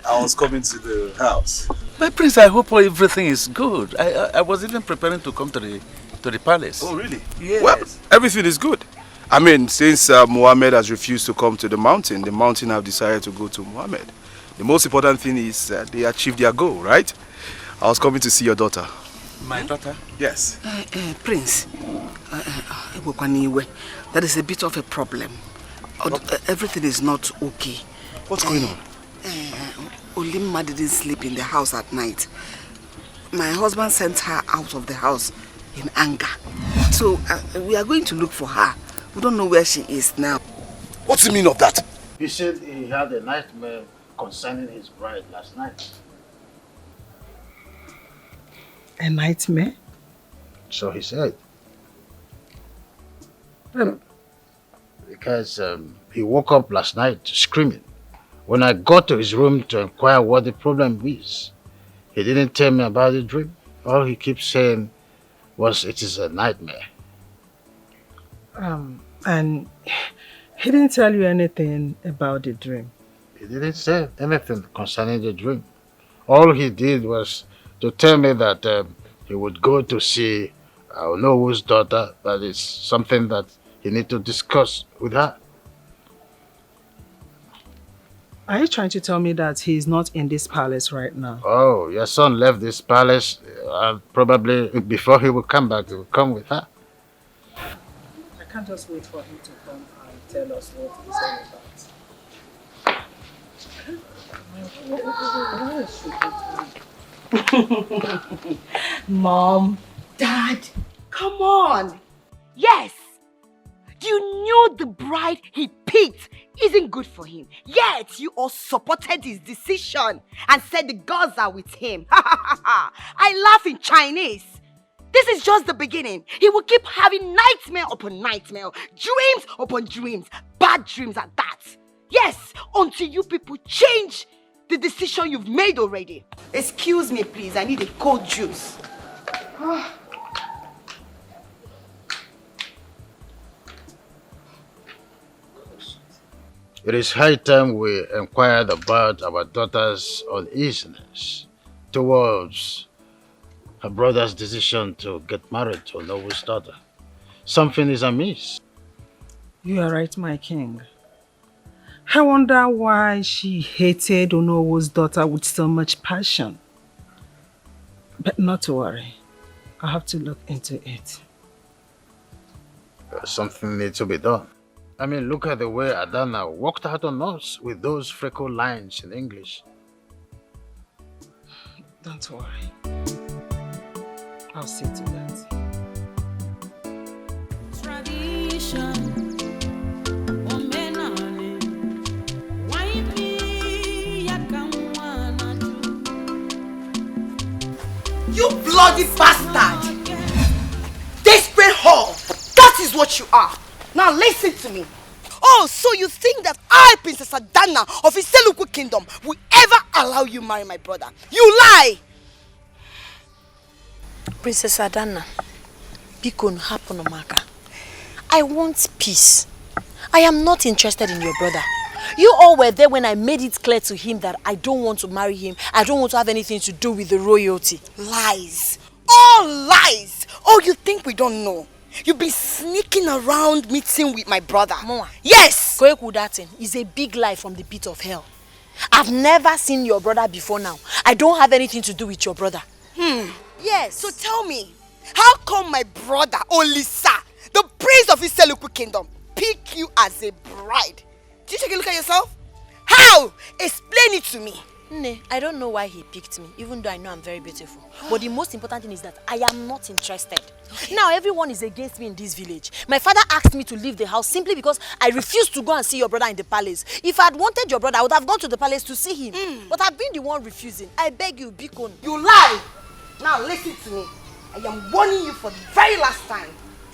I was coming to the house. My prince, I hope everything is good. I was even preparing to come to the palace. Oh, really? Yes. Well, everything is good. I mean, since Muhammad has refused to come to the mountain have decided to go to Muhammad. The most important thing is they achieved their goal, right? I was coming to see your daughter. My daughter? Yes. Prince, that is a bit of a problem. Everything is not okay. What's going on? Olimma didn't sleep in the house at night. My husband sent her out of the house in anger. So we are going to look for her. We don't know where she is now. What's the meaning of that? He said he had a nightmare concerning his bride last night. A nightmare? So he said. Because he woke up last night screaming. When I got to his room to inquire what the problem is, he didn't tell me about the dream. All he keeps saying was it is a nightmare. And he didn't tell you anything about the dream? He didn't say anything concerning the dream. All he did was to tell me that he would go to see Nollywood's daughter. That is something that he need to discuss with her. Are you trying to tell me that he's not in this palace right now? Oh, your son left this palace. Probably before he will come back, he will come with her. I can't just wait for him to come and tell us what he's all about. Mom, Dad, come on. Yes, you knew the bride he picked isn't good for him. Yet you all supported his decision and said the gods are with him. I laugh in Chinese. This is just the beginning. He will keep having nightmare upon nightmare, dreams upon dreams, bad dreams at that. Yes, until you people change the decision you've made already. Excuse me, please. I need a cold juice. It is high time we inquired about our daughter's uneasiness towards her brother's decision to get married to Nobu's daughter. Something is amiss. You are right, my king. I wonder why she hated Onowo's daughter with so much passion. But not to worry. I have to look into it. Something needs to be done. I mean, look at the way Adana walked out on us with those freckle lines in English. Don't worry. I'll see to that. Tradition. You bloody bastard! Desperate whore! That is what you are! Now listen to me. Oh, so you think that I, Princess Adana of Iseluku Kingdom, will ever allow you marry my brother? You lie! Princess Adana, Bikon Haponomaka. I want peace. I am not interested in your brother. You all were there when I made it clear to him that I don't want to marry him. I don't want to have anything to do with the royalty. Lies. All lies. Oh, you think we don't know? You've been sneaking around meeting with my brother. Moa. Yes! Kweku Datin is a big lie from the pit of hell. I've never seen your brother before now. I don't have anything to do with your brother. Yes. So tell me, how come my brother, Olisa, the prince of Iseluku Kingdom, picked you as a bride? Did you take a look at yourself? How? Explain it to me. Ne, I don't know why he picked me, even though I know I'm very beautiful. But the most important thing is that I am not interested. Okay. Now everyone is against me in this village. My father asked me to leave the house simply because I refused to go and see your brother in the palace. If I had wanted your brother, I would have gone to the palace to see him. But I've been the one refusing. I beg you, Bikon. You lie! Now listen to me. I am warning you for the very last time.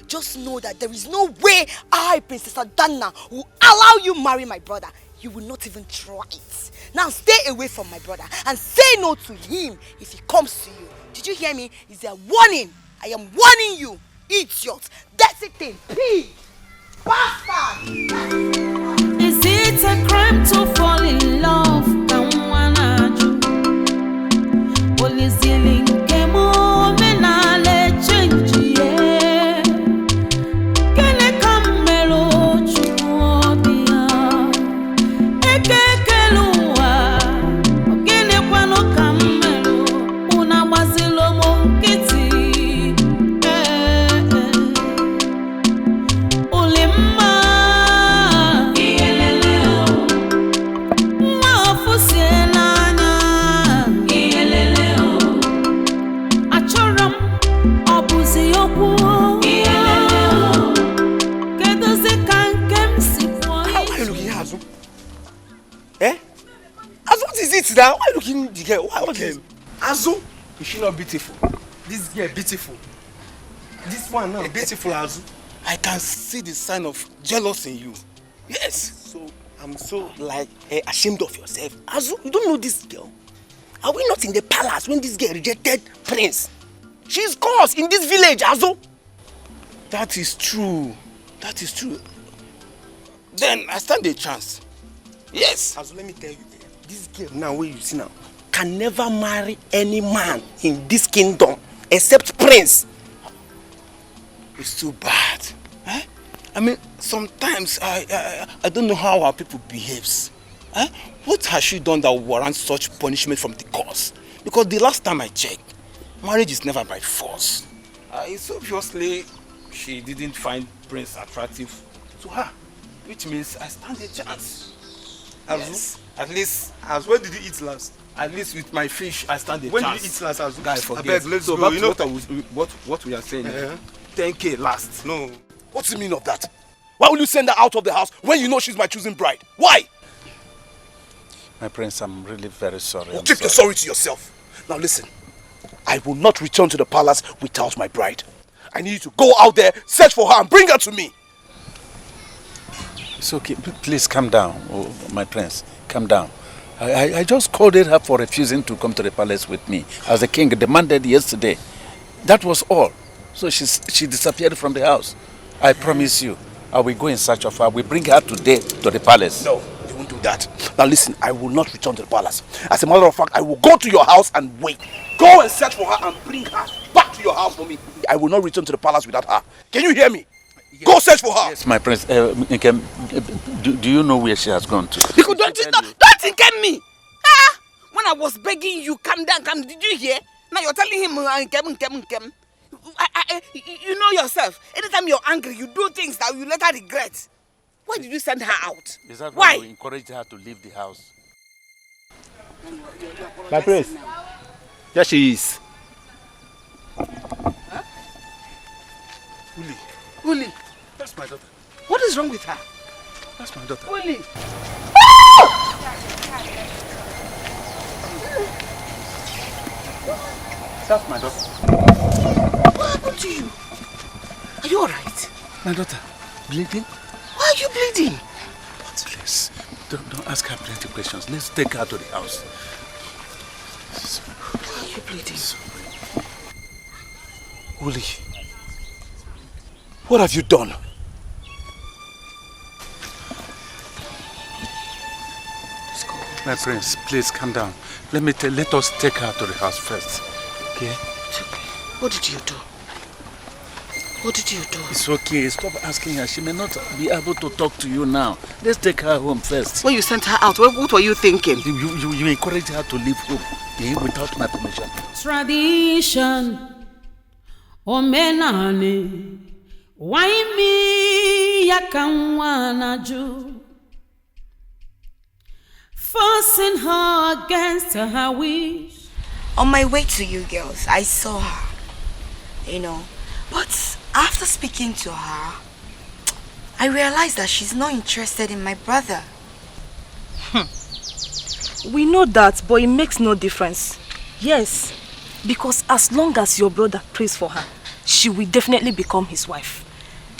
Just know that there is no way I, Princess Adana, will allow you marry my brother. You will not even try it. Now stay away from my brother and say no to him if he comes to you. Did you hear me? It's a warning. I am warning you. Idiot. That's it then. Pig. Bastard. Is it a crime to fall in love? Now, why are you looking at the girl? What is Azu? Is she not beautiful? This girl beautiful. This one now beautiful Azu. I can see the sign of jealousy in you. Yes. So I'm so like ashamed of yourself. Azu, you don't know this girl. Are we not in the palace when this girl rejected Prince? She's cursed in this village, Azu. That is true. That is true. Then I stand a chance. Yes. Azu, let me tell you. This girl now, where you see now, can never marry any man in this kingdom except Prince. It's too bad. Eh? I mean, sometimes I don't know how our people behaves. Eh? What has she done that warrants such punishment from the courts? Because the last time I checked, marriage is never by force. It's obviously she didn't find Prince attractive to her, which means I stand a chance. Yes. At least, when did you eat last? At least with my fish, I stand a chance. When did you eat last? Guy, forget. I beg, let's go. Back to what we are saying. 10K last. No. What's the meaning of that? Why will you send her out of the house when you know she's my choosing bride? Why? My prince, I'm really very sorry. Oh, keep your sorry to yourself. Now listen, I will not return to the palace without my bride. I need you to go out there, search for her and bring her to me. It's okay. Please calm down, my prince. Calm down. I just called her for refusing to come to the palace with me, as the king demanded yesterday. That was all. So she disappeared from the house. I promise you, I will go in search of her. We bring her today to the palace. No. do that. Now listen, I will not return to the palace. As a matter of fact, I will go to your house and wait. Go and search for her and bring her back to your house for me. I will not return to the palace without her. Can you hear me? Yes. Go search for her. Yes, my prince. Nkem, do you know where she has gone to? Because don't think me. When I was begging you, come down, did you hear? Now you're telling him, Nkem. You know yourself. Anytime you're angry, you do things that you later regret. Why did you send her out? Is that why you encouraged her to leave the house? My prince. Here she is. Huh? Uli. That's my daughter. What is wrong with her? That's my daughter. Uli. That's my daughter. What happened to you? Are you alright? My daughter, bleeding? Why are you bleeding? Please, don't ask her plenty of questions. Let's take her to the house. Why are you bleeding? Uli, what have you done? My prince, please calm down. Let us take her to the house first. Okay? What did you do? What did you do? It's okay. Stop asking her. She may not be able to talk to you now. Let's take her home first. When you sent her out, what were you thinking? You encouraged her to leave home without my permission. Tradition, omenane, why me yakanwanaju, forcing her against her wish. On my way to you girls, I saw her, but after speaking to her, I realized that she's not interested in my brother. We know that, but it makes no difference. Yes, because as long as your brother prays for her, she will definitely become his wife.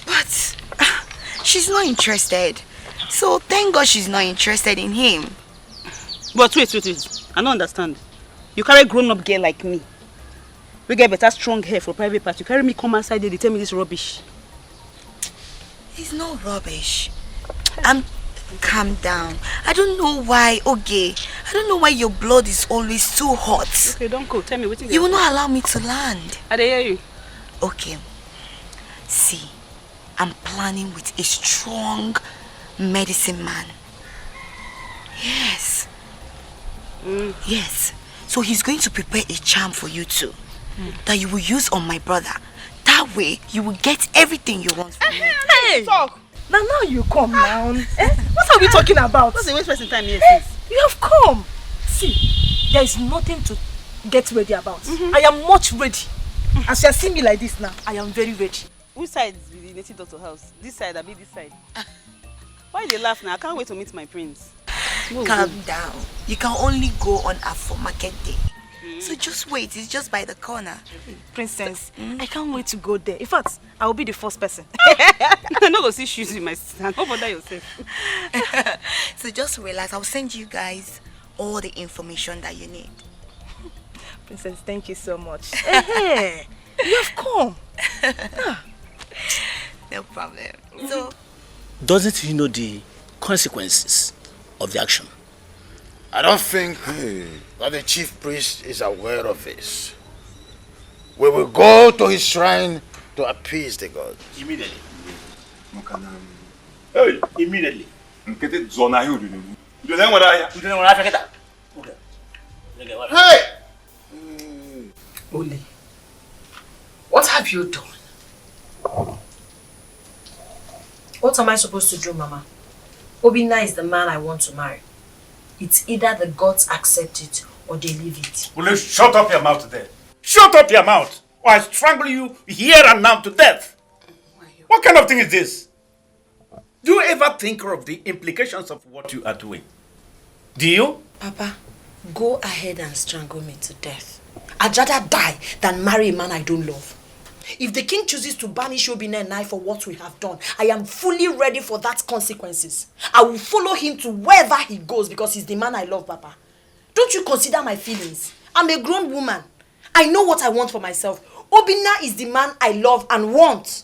But she's not interested. So thank God she's not interested in him. But wait. I don't understand. You carry a grown-up girl like me. We get better strong hair for private part. You carry me come outside there, they tell me this rubbish. It's no rubbish. Calm down. I don't know why, okay. I don't know why your blood is always too hot. Okay, don't go. Tell me what you will not allow me to land. I hear you. Okay. See, I'm planning with a strong medicine man. Yes. Yes. So he's going to prepare a charm for you too. That you will use on my brother. That way, you will get everything you want from me. Hey! Talk. Now you come now. What are we talking about? What's the waste person time here, sis? You have come. See, there is nothing to get ready about. I am much ready. As you are seeing me like this now, I am very ready. Which side is the native doctor house? This side, I be this side. Why they laugh now? I can't wait to meet my prince. Calm down. You can only go on Afro Market Day. So just wait, it's just by the corner. Princess, I can't wait to go there. In fact, I will be the first person. I'm not going to see shoes in my stand. Don't bother yourself. So just relax. I'll send you guys all the information that you need. Princess, thank you so much. Hey, you have come. No problem. So, doesn't he know the consequences of the action? I don't think that the chief priest is aware of this. We will go to his shrine to appease the gods. Immediately. Hey, immediately. Hey! Oli, what have you done? What am I supposed to do, Mama? Obinna is the man I want to marry. It's either the gods accept it or they leave it. Will you shut up your mouth there? Shut up your mouth, or I strangle you here and now to death. What kind of thing is this? Do you ever think of the implications of what you are doing? Do you? Papa, go ahead and strangle me to death. I'd rather die than marry a man I don't love. If the king chooses to banish Obinna and I for what we have done, I am fully ready for that consequences. I will follow him to wherever he goes because he's the man I love, Papa. Don't you consider my feelings? I'm a grown woman. I know what I want for myself. Obinna is the man I love and want.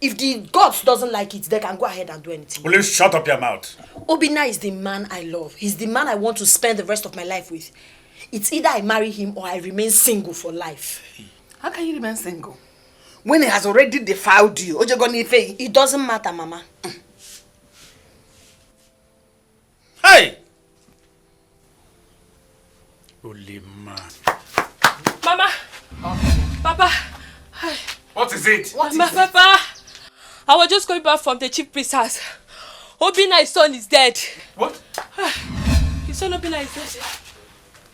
If the gods doesn't like it, they can go ahead and do anything. Will you shut up your mouth? Obinna is the man I love. He's the man I want to spend the rest of my life with. It's either I marry him or I remain single for life. How can you remain single? When he has already defiled you, it doesn't matter, Mama. Hey! Holy man. Mama! Papa! What is it? Papa! I was just going back from the chief priest's house. Obinna's son is dead. What? His son Obinna is dead.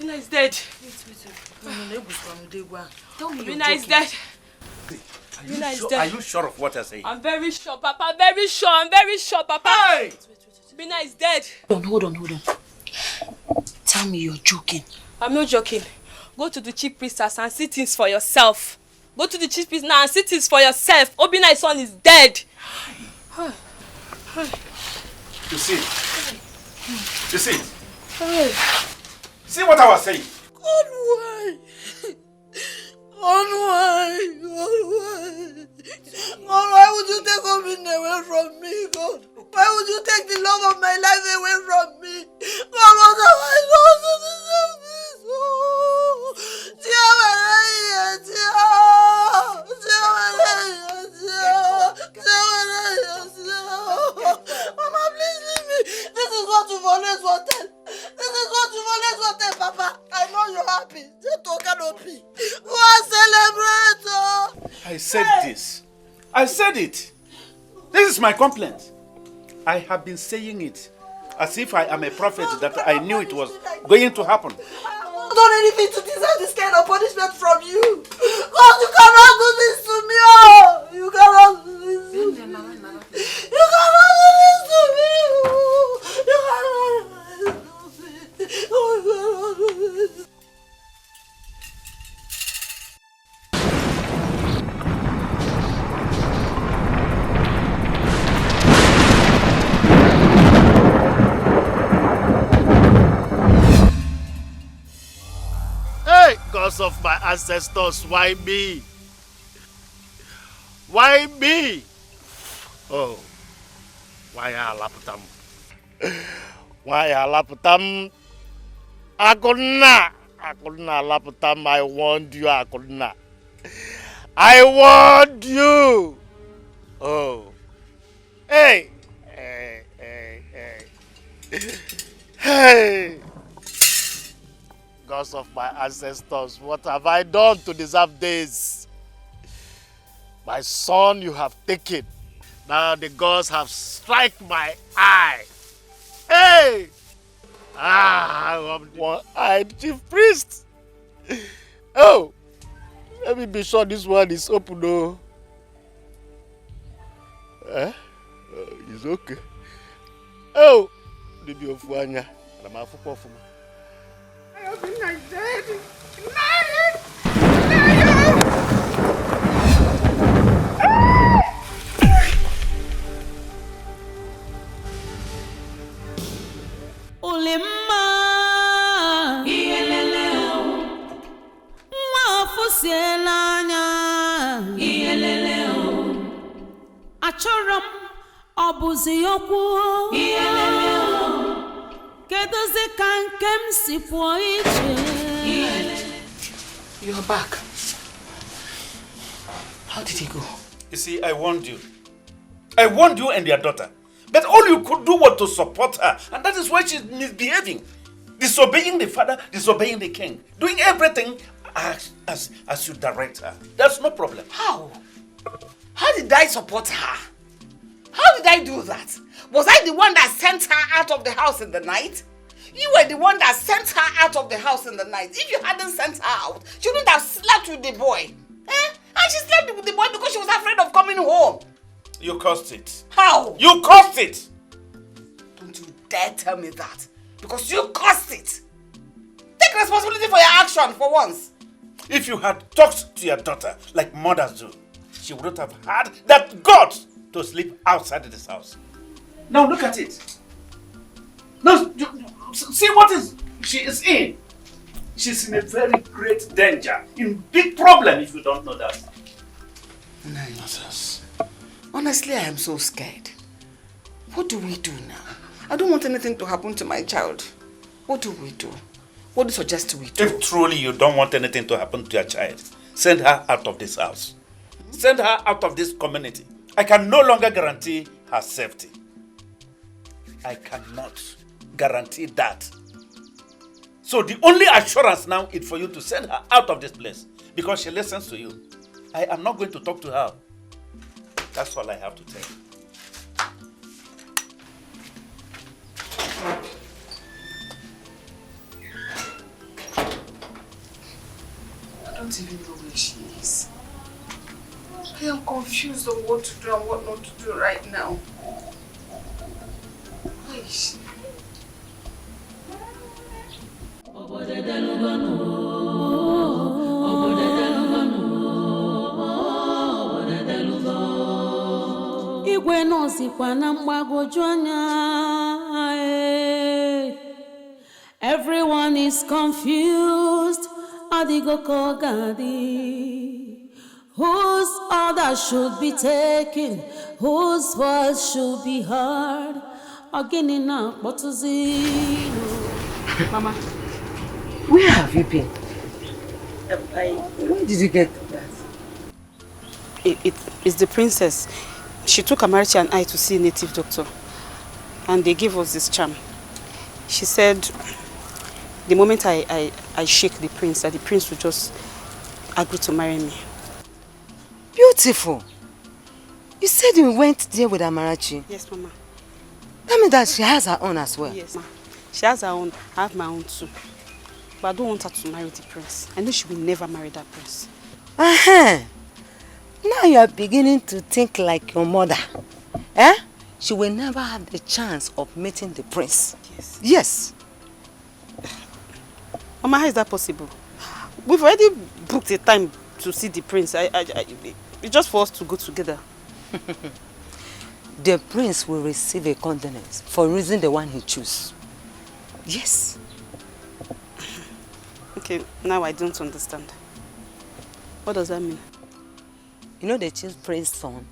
Obinna is dead. Obinna is dead. Are you sure of what I say? I'm very sure, Papa. I'm very sure, Papa. Hey! Obinna is dead. Hold on. Tell me you're joking. I'm not joking. Go to the chief priest's house and see things for yourself. Go to the chief priest now and see things for yourself. Obinna's son is dead. You see? See what I was saying? God, why? God, why would you take Obinna away from me, God? Why would you take the love of my life away from me? God, what have I done to deserve this? Mama, please leave me. This is what you've always wanted. Papa. I know you're happy. Just talk canopy. Go and celebrate. I said this. I said it. This is my complaint. I have been saying it as if I am a prophet that I knew it was going to happen. I haven't done anything to deserve this kind of punishment from you. God, you cannot do this to me. Oh, you cannot do this to me. You cannot do this to me. You cannot do this to me. Oh, you cannot do this. Gods of my ancestors, why me? Why me? Oh, why Alaputam? Why Alaputam? Akuna Alaputam, I warned you, Akuna. I warned you. Oh, hey. Gods of my ancestors, what have I done to deserve this? My son you have taken. Now the gods have struck my eye. Hey! I'm one-eyed chief priest. Oh! Let me be sure this one is open though. It's okay. Oh! Bibi Ofuanya. Obinna is dead. Olemma iyeleleo nwa ofusiela anya iyeleleo achọrọ m ọbụzi okwu iyeleleo kedozi ka nke m si pụọ iche. You're back. How did he go? You see, I warned you. I warned you and your daughter. But all you could do was to support her. And that is why she's misbehaving. Disobeying the father, disobeying the king. Doing everything as you direct her. That's no problem. How? How did I support her? How did I do that? Was I the one that sent her out of the house in the night? You were the one that sent her out of the house in the night. If you hadn't sent her out, she wouldn't have slept with the boy. And she slept with the boy because she was afraid of coming home. You caused it. How? You caused it! Don't you dare tell me that. Because you caused it. Take responsibility for your action for once. If you had talked to your daughter like mothers do, she wouldn't have had that guts to sleep outside this house. Now look at it. Now, see what she is in. She's in a very great danger, in big problem if you don't know that. Nonsense. Honestly, I am so scared. What do we do now? I don't want anything to happen to my child. What do we do? What do you suggest we do? If truly you don't want anything to happen to your child, send her out of this house. Send her out of this community. I can no longer guarantee her safety. I cannot guarantee that. So the only assurance now is for you to send her out of this place because she listens to you. I am not going to talk to her. That's all I have to tell you. I don't even know where she is. I am confused on what to do and what not to do right now. Where is she? Igwe nọzikwa na mgbagwoju anya. Everyone is confused. Adigo kogadi. Whose order should be taken? Whose voice should be heard? Again na botuzino. Mama, where have you been? When did you get that? It's the princess. She took Amarachi and I to see a native doctor. And they gave us this charm. She said the moment I shake the prince, that the prince will just agree to marry me. Beautiful. You said you went there with Amarachi. Yes, Mama. Tell me that she has her own as well. Yes, Ma. She has her own. I have my own too. But I don't want her to marry the prince. I know she will never marry that prince. Now you are beginning to think like your mother. Eh? She will never have the chance of meeting the prince. Yes. Yes. Mama, how is that possible? We've already booked a time to see the prince. It's just for us to go together. The prince will receive a condolence for reason the one he chooses. Yes. Okay, now I don't understand. What does that mean? You know the chief prince's son?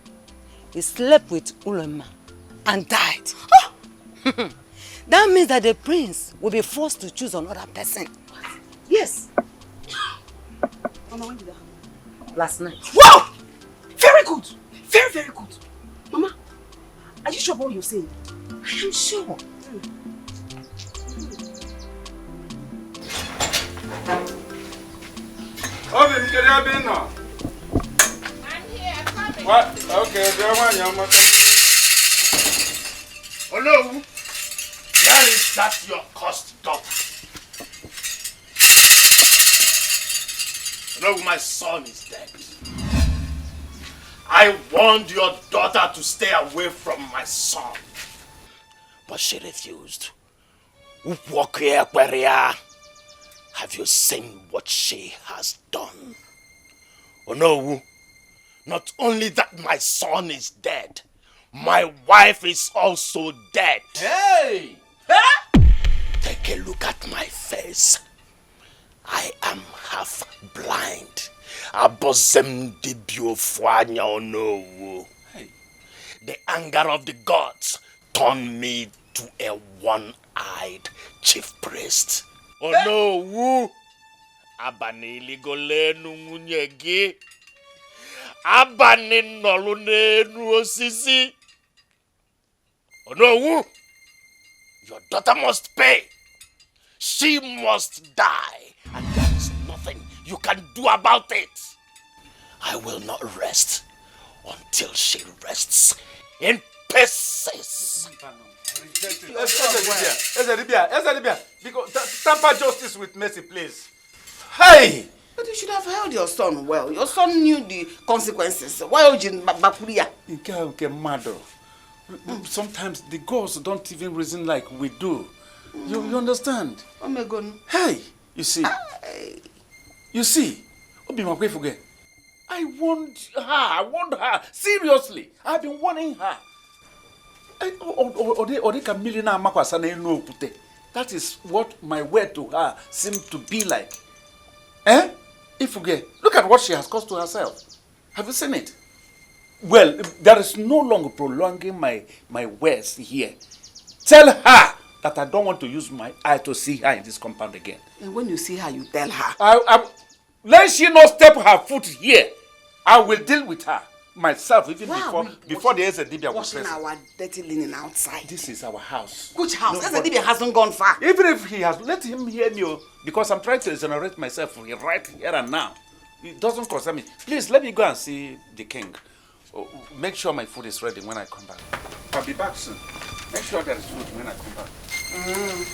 He slept with Ulema and died. That means that the prince will be forced to choose another person. What? Yes. Mama, when did that happen? Last night. Wow! Very good! Very, very good. Mama, are you sure about what you're saying? I am sure. I'm here, coming. What? Okay, Oh no! Where is that your cursed daughter? No, my son is dead. I warned your daughter to stay away from my son. But she refused. Have you seen what she has done? Oh no, not only that my son is dead, my wife is also dead. Hey! Take a look at my face. I am half blind. The anger of the gods turned me to a one-eyed chief priest. Oh no, woo! Abani ligolenu munyegi. Abani nolunenu osisi. Oh no, woo! Your daughter must pay. She must die. And there is nothing you can do about it. I will not rest until she rests in pieces. Because tamper justice with mercy, please. Hey! But you should have held your son well. Your son knew the consequences. Why would you bakuria? Sometimes the gods don't even reason like we do. You understand? Oh my God. Hey, you see, I warned her, seriously. I've been warning her. That is what my word to her seemed to be like. Eh? Look at what she has caused to herself. Have you seen it? Well, there is no longer prolonging my words here. Tell her that I don't want to use my eye to see her in this compound again. And when you see her, you tell her. Let she not step her foot here. I will deal with her myself even before the Ezedibia was washing our dirty linen outside. This is our house. Which house? Ezedibia hasn't gone far. Even if he has, let him hear me, because I'm trying to exonerate myself right here and now. It doesn't concern me. Please, let me go and see the king. Make sure my food is ready when I come back. I'll be back soon. Make sure there is food when I come back. Food.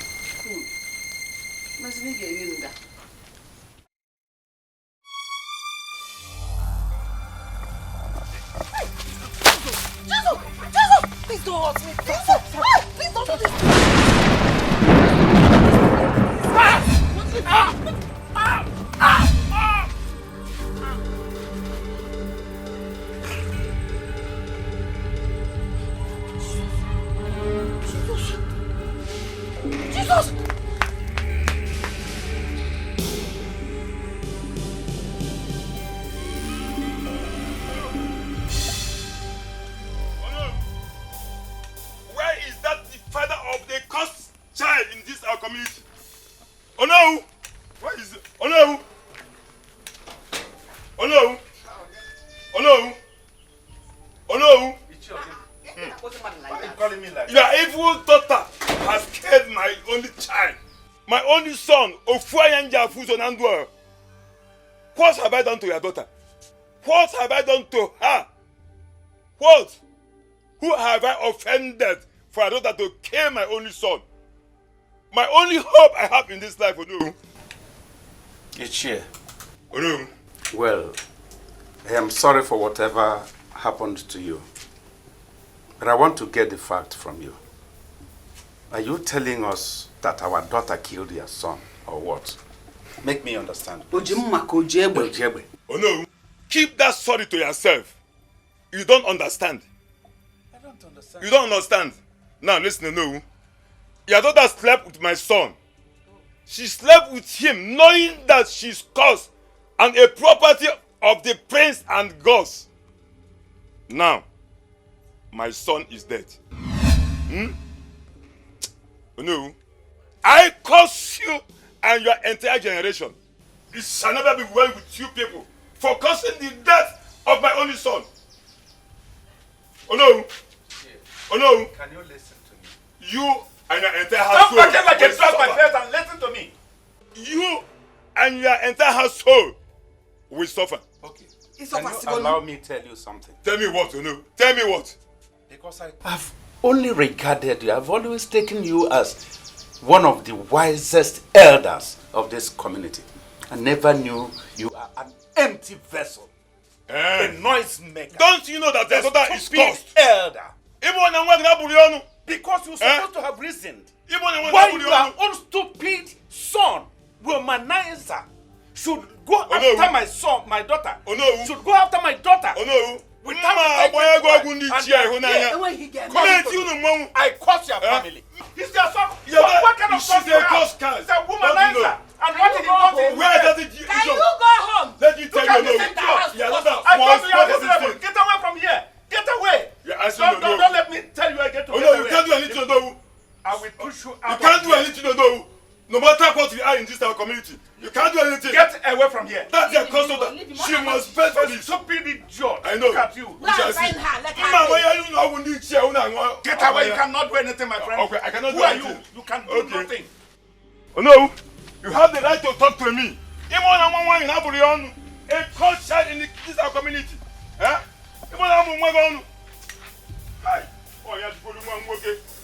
Jesus! Please don't hurt me. Please don't do this. Jesus! Where is that the father of the cursed child in this our community? Oh no! Where is it? Oh no! Oh no! Oh no! Oh no! Why are you calling me like Your evil daughter has killed my only child, my only son, Ofuayanja Fuzonandwa. What have I done to your daughter? What have I done to her? What? Who have I offended for a daughter to kill my only son? My only hope I have in this life, Onu. It's here. Onu. Well, I am sorry for whatever happened to you. But I want to get the fact from you. Are you telling us that our daughter killed your son, or what? Make me understand. Ojebe. Oh no. Keep that sorry to yourself. You don't understand. I don't understand. You don't understand. Now listen, no. Your daughter slept with my son. She slept with him knowing that she's cursed and a property of the prince and gods. Now, my son is dead. No. I curse you and your entire generation. It shall never be well with you people for causing the death of my only son. Oh no. Oh no. Can you listen to me? You and your entire household. Stop acting like a slap my face and listen to me. You and your entire household will suffer. Okay. Can you allow me to tell you something? Tell me what, Onu? Tell me what? Because I've only regarded you, I've always taken you as one of the wisest elders of this community. I never knew you are an empty vessel. A noise maker. Don't you know that the daughter is cursed? Elder. Because you're supposed to have reasoned why your own stupid son, womanizer, should go after my son, my daughter. Should go after my daughter. I curse your family. He's your son. What kind of son do you have? He's a womanizer. And what did he want to do? Where does it go? Can you go home? Let me tell you, I told you you're miserable. Get away from here. Get away. Don't let me tell you again to get away. You can't do anything to do. I will push you out. You can't do anything to do. No matter what we are in this our community, you can't do anything. Get away from here. That's your custom. She must pay for this. Stupid idiot. I know. Look at you. We shall see. Get away. You cannot do anything, my friend. Okay, I cannot do anything. Who are you? You can do nothing. Oh no, you have the right to talk to me. A culture in this our community. Eh? Oh, yeah,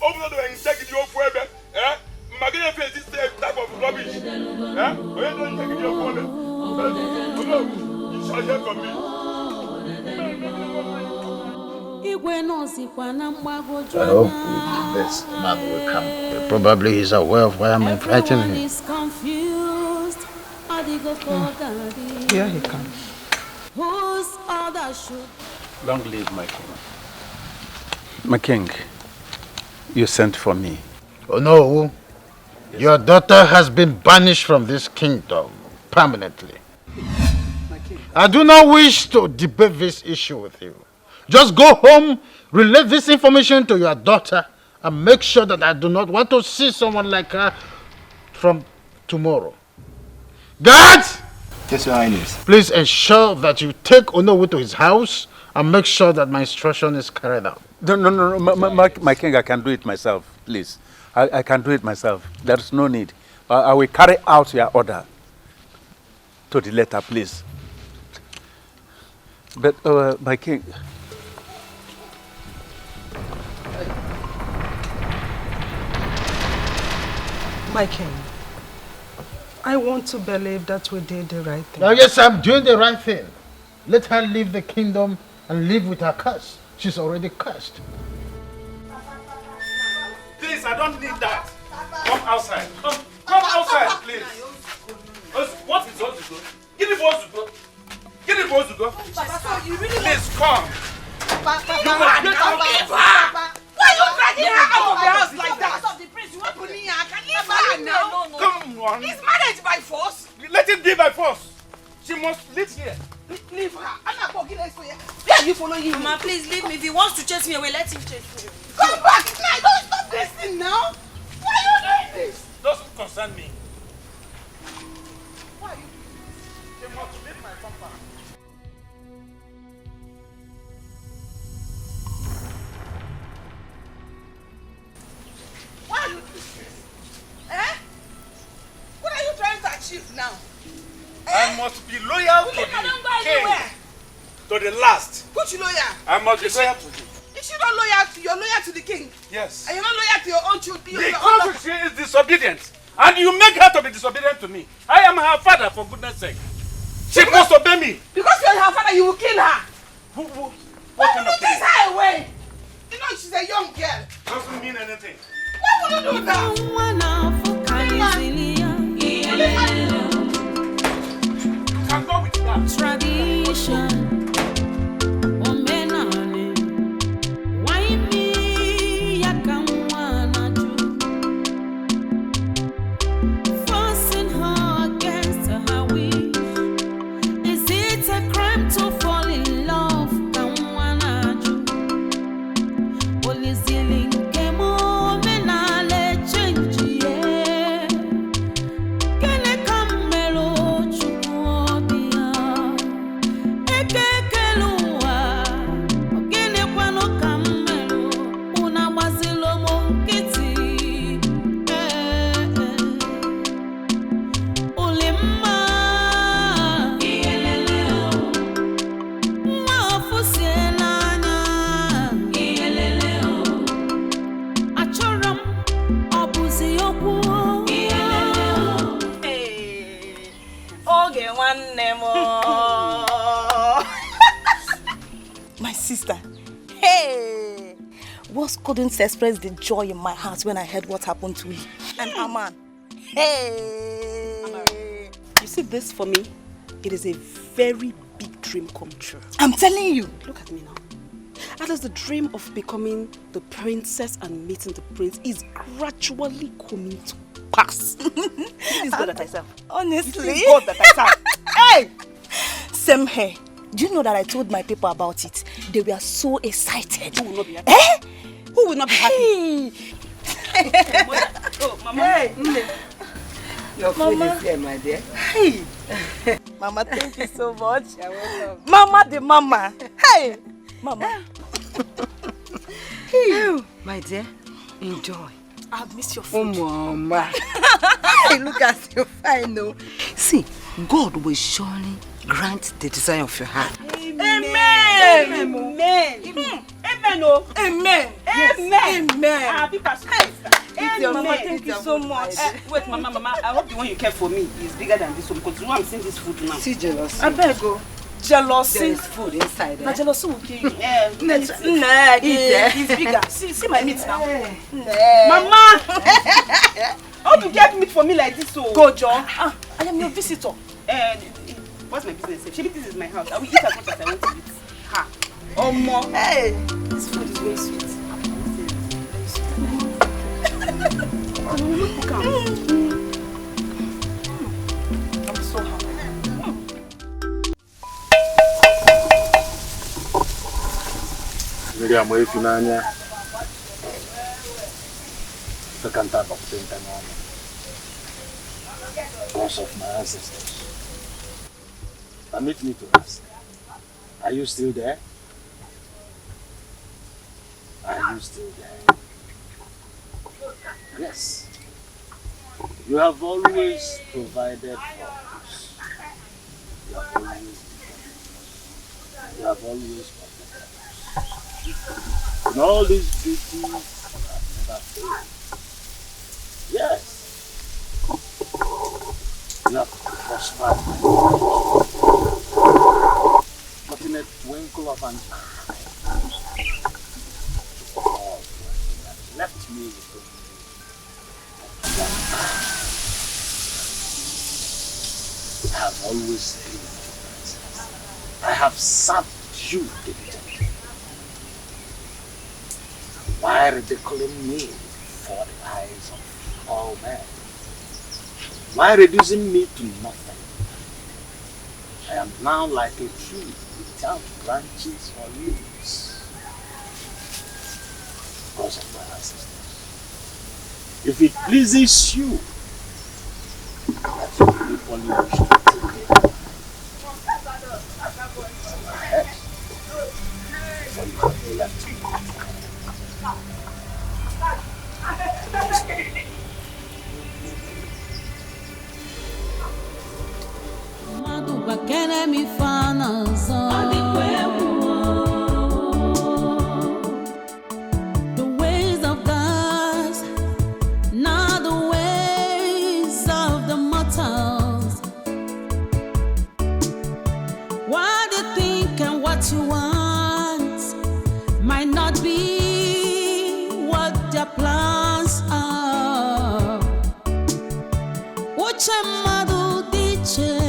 open the door and check it your forever. Eh? Magina face this type of rubbish. Eh? Oh, yeah, don't check it your forever. Oh no, you shall hear from me. I hope this man will come. Probably he's aware of why I'm inviting him. Here he comes. Long live my king. My king, you sent for me. Oh no, your daughter has been banished from this kingdom permanently. I do not wish to debate this issue with you. Just go home, relay this information to your daughter, and make sure that I do not want to see someone like her from tomorrow. Guards! Yes, Your Highness. Please ensure that you take Onowu to his house and make sure that my instruction is carried out. No. My king, I can do it myself, please. I can do it myself. There is no need. I will carry out your order to the letter, please. But, my king... My king, I want to believe that we did the right thing. Now, yes, I'm doing the right thing. Let her leave the kingdom and live with her curse. She's already cursed. Please, I don't need that. Come outside. Come outside, please. What is all to go? Get the balls to go. Get the balls to go. Please, come. Why are you dragging her out of the house like that? Come on. Is marriage by force? Let it be by force. She must live here. Leave her. I'm not walking next to you. Yeah, you follow him. Mama, please leave me. If he wants to chase me away, let him chase me. Come back now. Don't stop this thing now. Why are you doing this? Doesn't concern me. Why are you doing this? She must leave my compound. Why are you doing this? Eh? What are you trying to achieve now? I must be loyal to the king. To the last. Which lawyer? I must be loyal to him. Is she not loyal to you're loyal to the king? Yes. And you're not loyal to your own children. Because she is disobedient. And you make her to be disobedient to me. I am her father, for goodness sake. She must obey me. Because you're her father, you will kill her. What kind of thing? Chase her away. You know she's a young girl. Doesn't mean anything. Why would you do that? Can go with that. Tradition. My sister, hey! Words couldn't express the joy in my heart when I heard what happened to you and Aman. Hey! You see this for me? It is a very big dream come true. I'm telling you. Look at me now. At least the dream of becoming the princess and meeting the prince is gradually coming to pass. It is God that I serve. Honestly. It is God that I serve. Hey! Same here. Do you know that I told my people about it? They were so excited. Who will not be happy? Eh? Who will not be happy? Oh, Mama. Hey. Your food is here, my dear. Hey. Mama, thank you so much. You're welcome. Mama the mama. Hey. Mama. Hey. My dear, enjoy. I've missed your food. Oh, Mama. Hey, look at you fine, no. See, God will surely grant the desire of your heart. Amen. Amen. Amen. Amen. Oh. Amen. Yes. Amen. Amen. Happy pastor. Amen. Mama, thank you so much. Wait, Mama, I hope the one you kept for me is bigger than this one because you know I'm seeing this food now. See jealousy. I beg go. Jealousy. There is food inside. Now jealousy will kill you. It's bigger. See my meat now. Mama. How to get meat for me like this? So go, John. I am your visitor. What's my business? If this is my house, I will eat as much as I want to eat. Ha. Oh, Mom. Hey. This food is very sweet. I'm so happy. Miriam, if you know, the can't have because of my ancestors. Permit me to ask, are you still there? Are you still there? Yes. You have always provided for us. You have always protected us. In all these duties, you have never failed. Yes. You have prospered but in a twinkle of an eye. Oh, left me with I have always been your princess. I have served you diligently. Why ridiculing me before the eyes of all men? Why reducing me to nothing? I am now like a tree without branches or leaves because of my ancestors. If it pleases you, that you equally wish to take me ahead, for you have left me. The ways of God, not the ways of the mortals. What you think and what you want might not be what their plans are. Uche madu diche.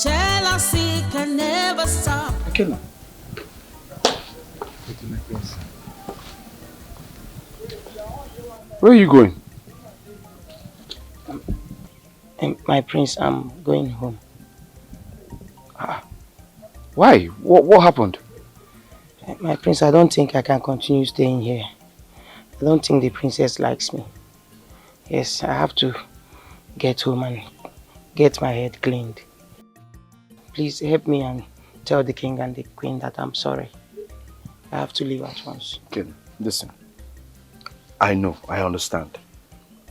Jealousy can never stop. Akela. Where are you going? My prince, I'm going home. Why? What happened? My prince, I don't think I can continue staying here. I don't think the princess likes me. Yes, I have to get home and get my head cleaned. Please help me and tell the king and the queen that I'm sorry. I have to leave at once. Okay, listen. I know, I understand.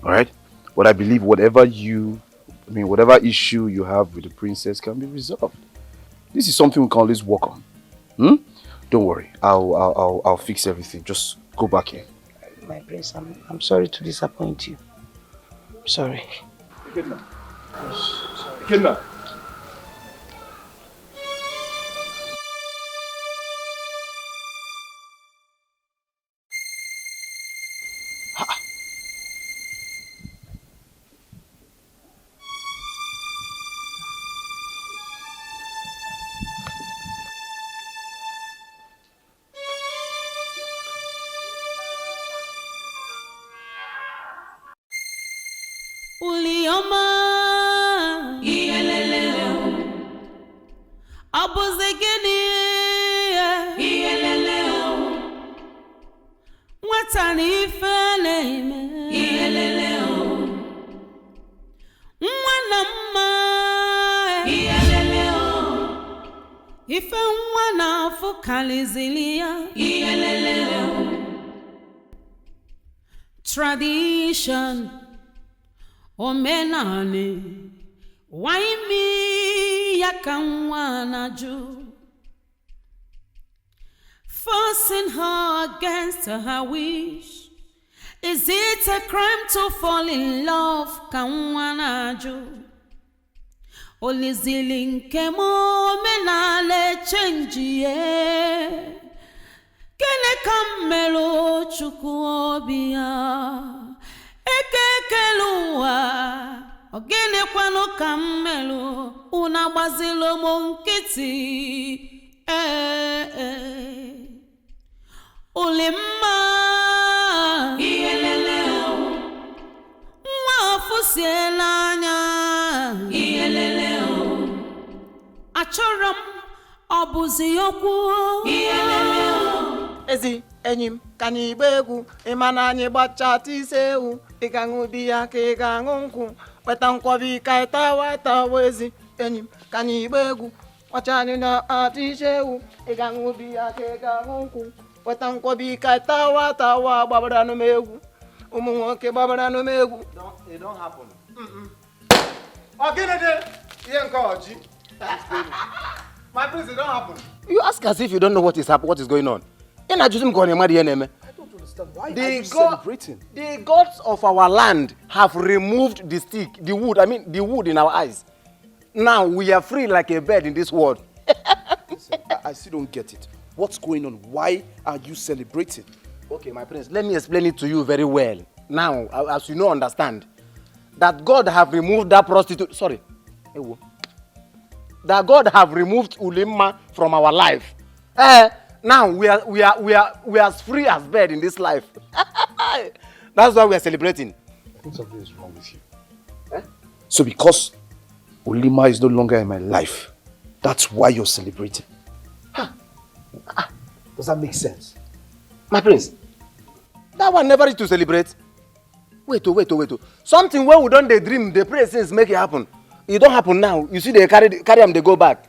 Alright? But I believe whatever issue you have with the princess can be resolved. This is something we can always work on. Don't worry, I'll fix everything. Just go back here. My prince, I'm sorry to disappoint you. I'm sorry. Echidna. Echidna. Ulioma Iyeleleo Abuzegeni Iyeleleo Watani Feleme Iyeleleo Mwanama Iyeleleo Ife mwana fukalizilia Iyeleleo Tradition, omenani, waimi yakanwanaju. Forcing her against her wish. Is it a crime to fall in love? Kanwanaju. Olizilin kemo menale change ye. Kene kamelo chukuobia. Ekekelua. Ogene kwano kamelo. Unabazilo monkiti. Ulimma iyeleleo mwafusielanya iyeleleo achoram obuzi yokwu iyeleleo ezi enyim kani begu imana anyi gbachata isewu igangu biya ka igangu nkwụ weta nkwobi ka itawa ezi enyim kani begu wachani na atishewu igangu biya ka igangu nkwụ weta nkwobi ka itawa gbabara n'umegwu ụmụ nwoke gbabara n'umegwu. It don't happen. My prince, it don't happen. You ask as if you don't know what is going on. I don't understand. Why are you celebrating? The gods of our land have removed the stick, the wood in our eyes. Now we are free like a bird in this world. Listen, I still don't get it. What's going on? Why are you celebrating? Okay, my prince, let me explain it to you very well. Now, as you know, understand that God have removed that prostitute. Sorry. That God have removed Ulimma from our life. Now we are as free as bird in this life. That's why we are celebrating. I think something is wrong with you. So because Ulimma is no longer in my life, that's why you're celebrating. Does that make sense? My prince, that one never is to celebrate. Wait. Something where we don't they dream, they pray since make it happen. It don't happen now. You see they carry them, they go back.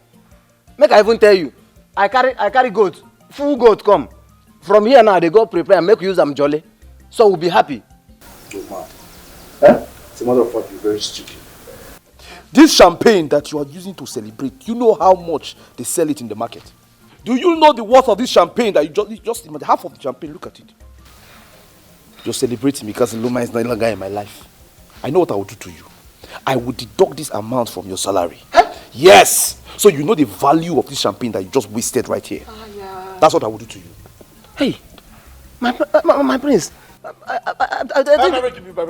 Make I even tell you, I carry goat, full goat come. From here now they go prepare and make use them jolly. So we'll be happy. You're mad. As a matter of fact, you're very stupid. This champagne that you are using to celebrate, you know how much they sell it in the market? Do you know the worth of this champagne that you just half of the champagne? Look at it. You're celebrating because Luma is no longer in my life. I know what I will do to you. I will deduct this amount from your salary. Yes! So you know the value of this champagne that you just wasted right here. Yeah. That's what I will do to you. Hey, my prince. I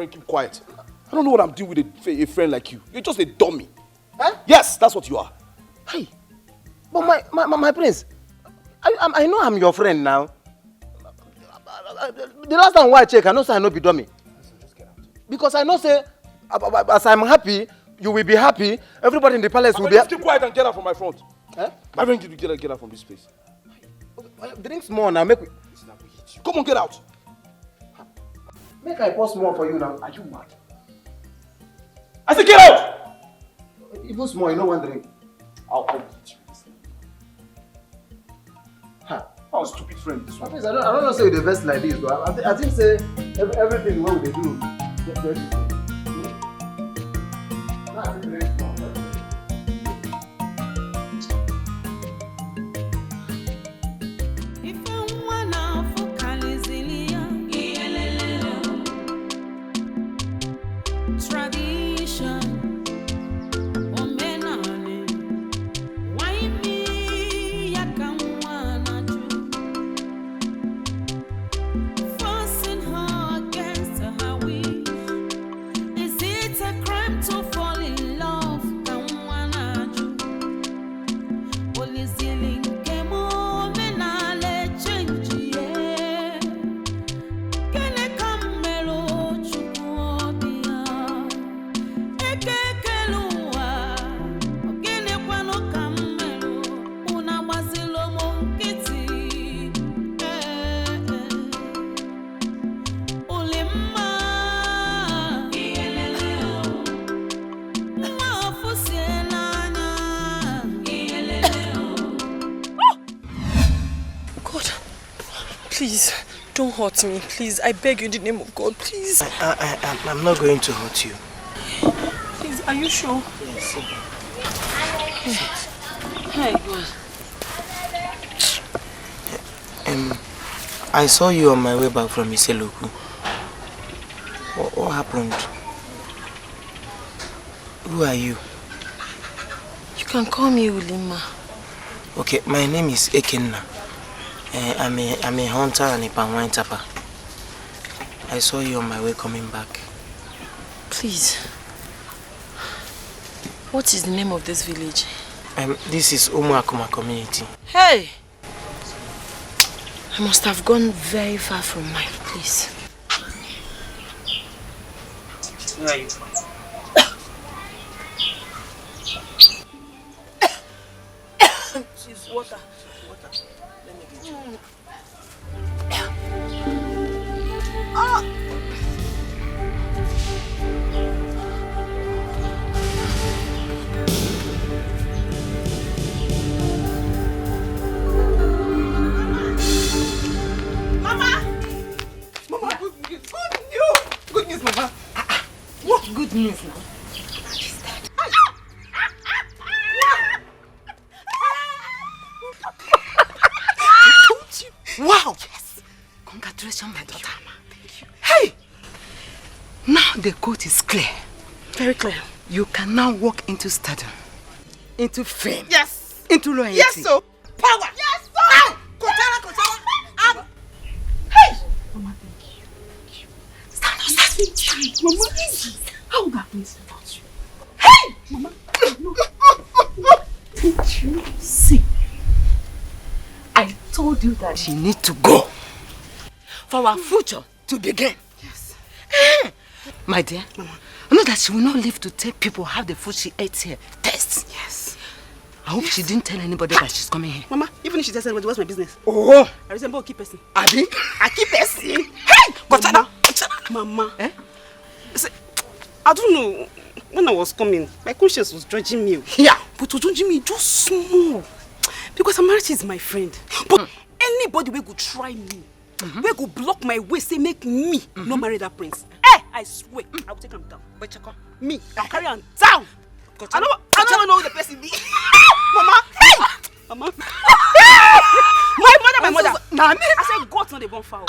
keep quiet. I don't know what I'm doing with a friend like you. You're just a dummy. Yes, that's what you are. Hey, but my prince, I know I'm your friend now. The last time I check, I know say I no be dummy. Because I know say, as I'm happy, you will be happy. Everybody in the palace will be happy. Keep quiet and get out from my front. My friend, get out from this place. Drink more now. Make we. Come on, get out. Make I pour more for you now. Are you mad? I said get out. Even small, you know one drink. I'll beat you. Oh, stupid friend, this one. I don't know say the best like this, but I think say everything what they do. Please, Don't hurt me, please. I beg you in the name of God, please. I'm not going to hurt you. Please, are you sure? Yes. Hey. I saw you on my way back from Iseluku. What happened? Who are you? You can call me Ulima. Okay, my name is Ekenna. I'm a hunter and a palm wine tapper. I saw you on my way coming back. Please. What is the name of this village? This is Umuakuma community. Hey! I must have gone very far from mine, please. Where are you from? Please, water. Let me get you. Mama, good news, Mama. What good news now? Wow! Yes! Congratulations, my daughter. Thank you. Hey! Now the coast is clear. Very clear. You can now walk into stardom. Into fame. Yes! Into loyalty. Yes, so power! Yes, so! Kochara! Hey! Mama, thank you. Stand up. Mama, how would that please without you? Hey! Mama, no. Thank you. See. I told you that she needs to go for our future to begin. Yes. My dear, Mama, I know that she will not live to tell people how the food she ate here tastes. Yes. I hope she didn't tell anybody that she's coming here. Mama, even if she tells anybody, what's my business? Oh! I resemble a key person. Abi? A key person? Hey! Mama. Eh? See, I don't know. When I was coming, my conscience was judging me. Yeah. But it was judging me just small. Because Amarachi is my friend. But anybody will go try me. We go block my way, say make me no marry that prince. I swear, I will take him down. But me, I'll carry him down. I don't know who the person be. Mama, hey! Mama. my mother. Nani? I said, God, not the bonfire.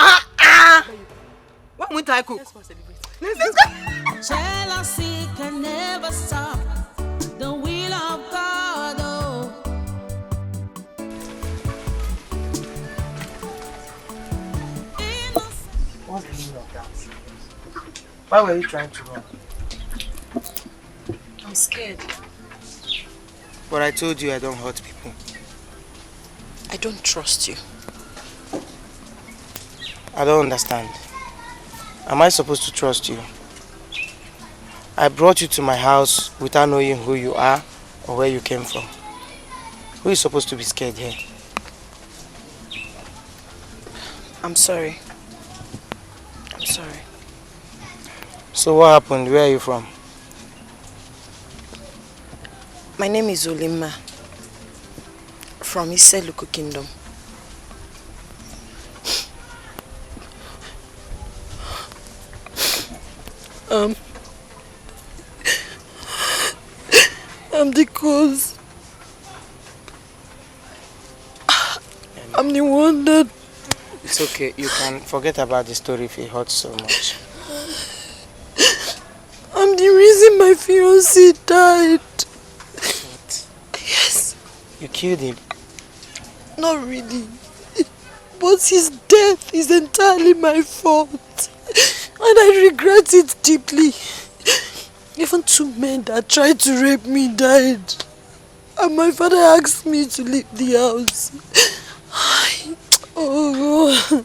When will I cook? Let's go celebrate. Let's go. Jealousy can never stop the will of God. Oh. What's the meaning of that? Why were you trying to run? I'm scared. But I told you I don't hurt people. I don't trust you. I don't understand. Am I supposed to trust you? I brought you to my house without knowing who you are or where you came from. Who is supposed to be scared here? I'm sorry. I'm sorry. So what happened? Where are you from? My name is Olima. From Iseluku Kingdom. I'm the cause. I'm the one that... It's okay. You can forget about the story if it hurts so much. I'm the reason my fiancé died. Yes. You killed him? Not really. But his death is entirely my fault. And I regret it deeply. Even 2 men that tried to rape me died. And my father asked me to leave the house. Oh.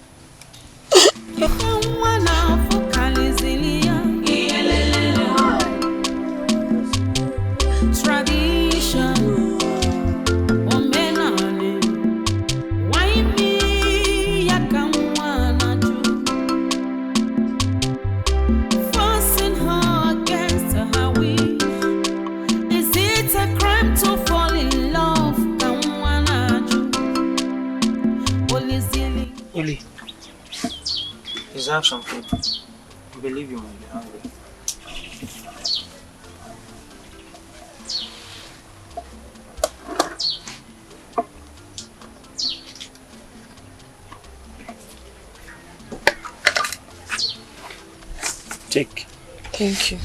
Oli, Just have some food. I believe you might be hungry. Take. Thank you.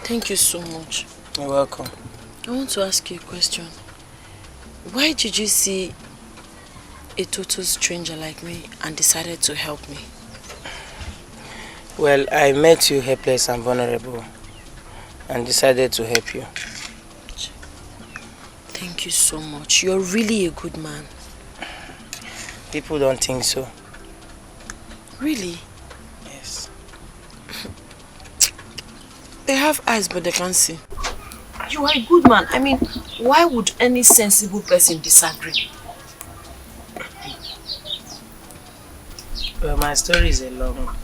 Thank you so much. You're welcome. I want to ask you a question. Why did you see a total stranger like me and decided to help me? Well, I met you helpless and vulnerable and decided to help you. Thank you so much. You're really a good man. People don't think so. Really? Yes. They have eyes but they can't see. You are a good man. I mean, why would any sensible person disagree? Well, my story is a long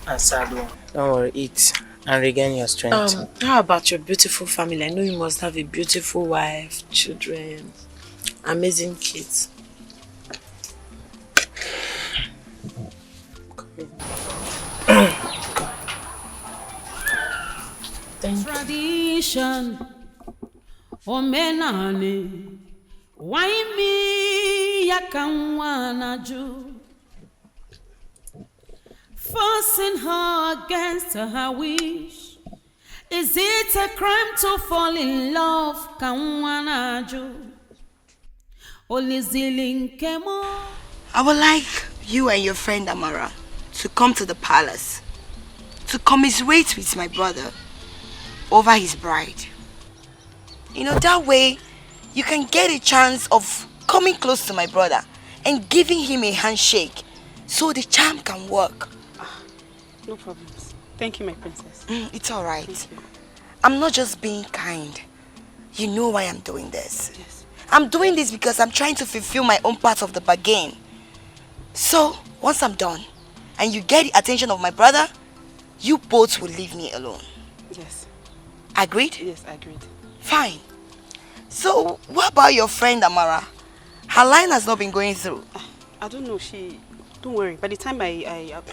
and sad one. Don't worry, eat and regain your strength. How about your beautiful family? I know you must have a beautiful wife, children, amazing kids. Tradition, omenani, why me yakanwanaju, forcing her against her wish. Is it a crime to fall in love? Kanwanaju, olizilinkemo. I would like you and your friend Amara to come to the palace to commiserate with my brother over his bride. You know, that way you can get a chance of coming close to my brother and giving him a handshake so the charm can work. No problems. Thank you, my princess. It's alright. I'm not just being kind. You know why I'm doing this. Yes. I'm doing this because I'm trying to fulfill my own part of the bargain. So, once I'm done and you get the attention of my brother, you both will leave me alone. Yes. Agreed? Yes, agreed. Fine. So, what about your friend Amara? Her line has not been going through. I don't know. Don't worry. By the time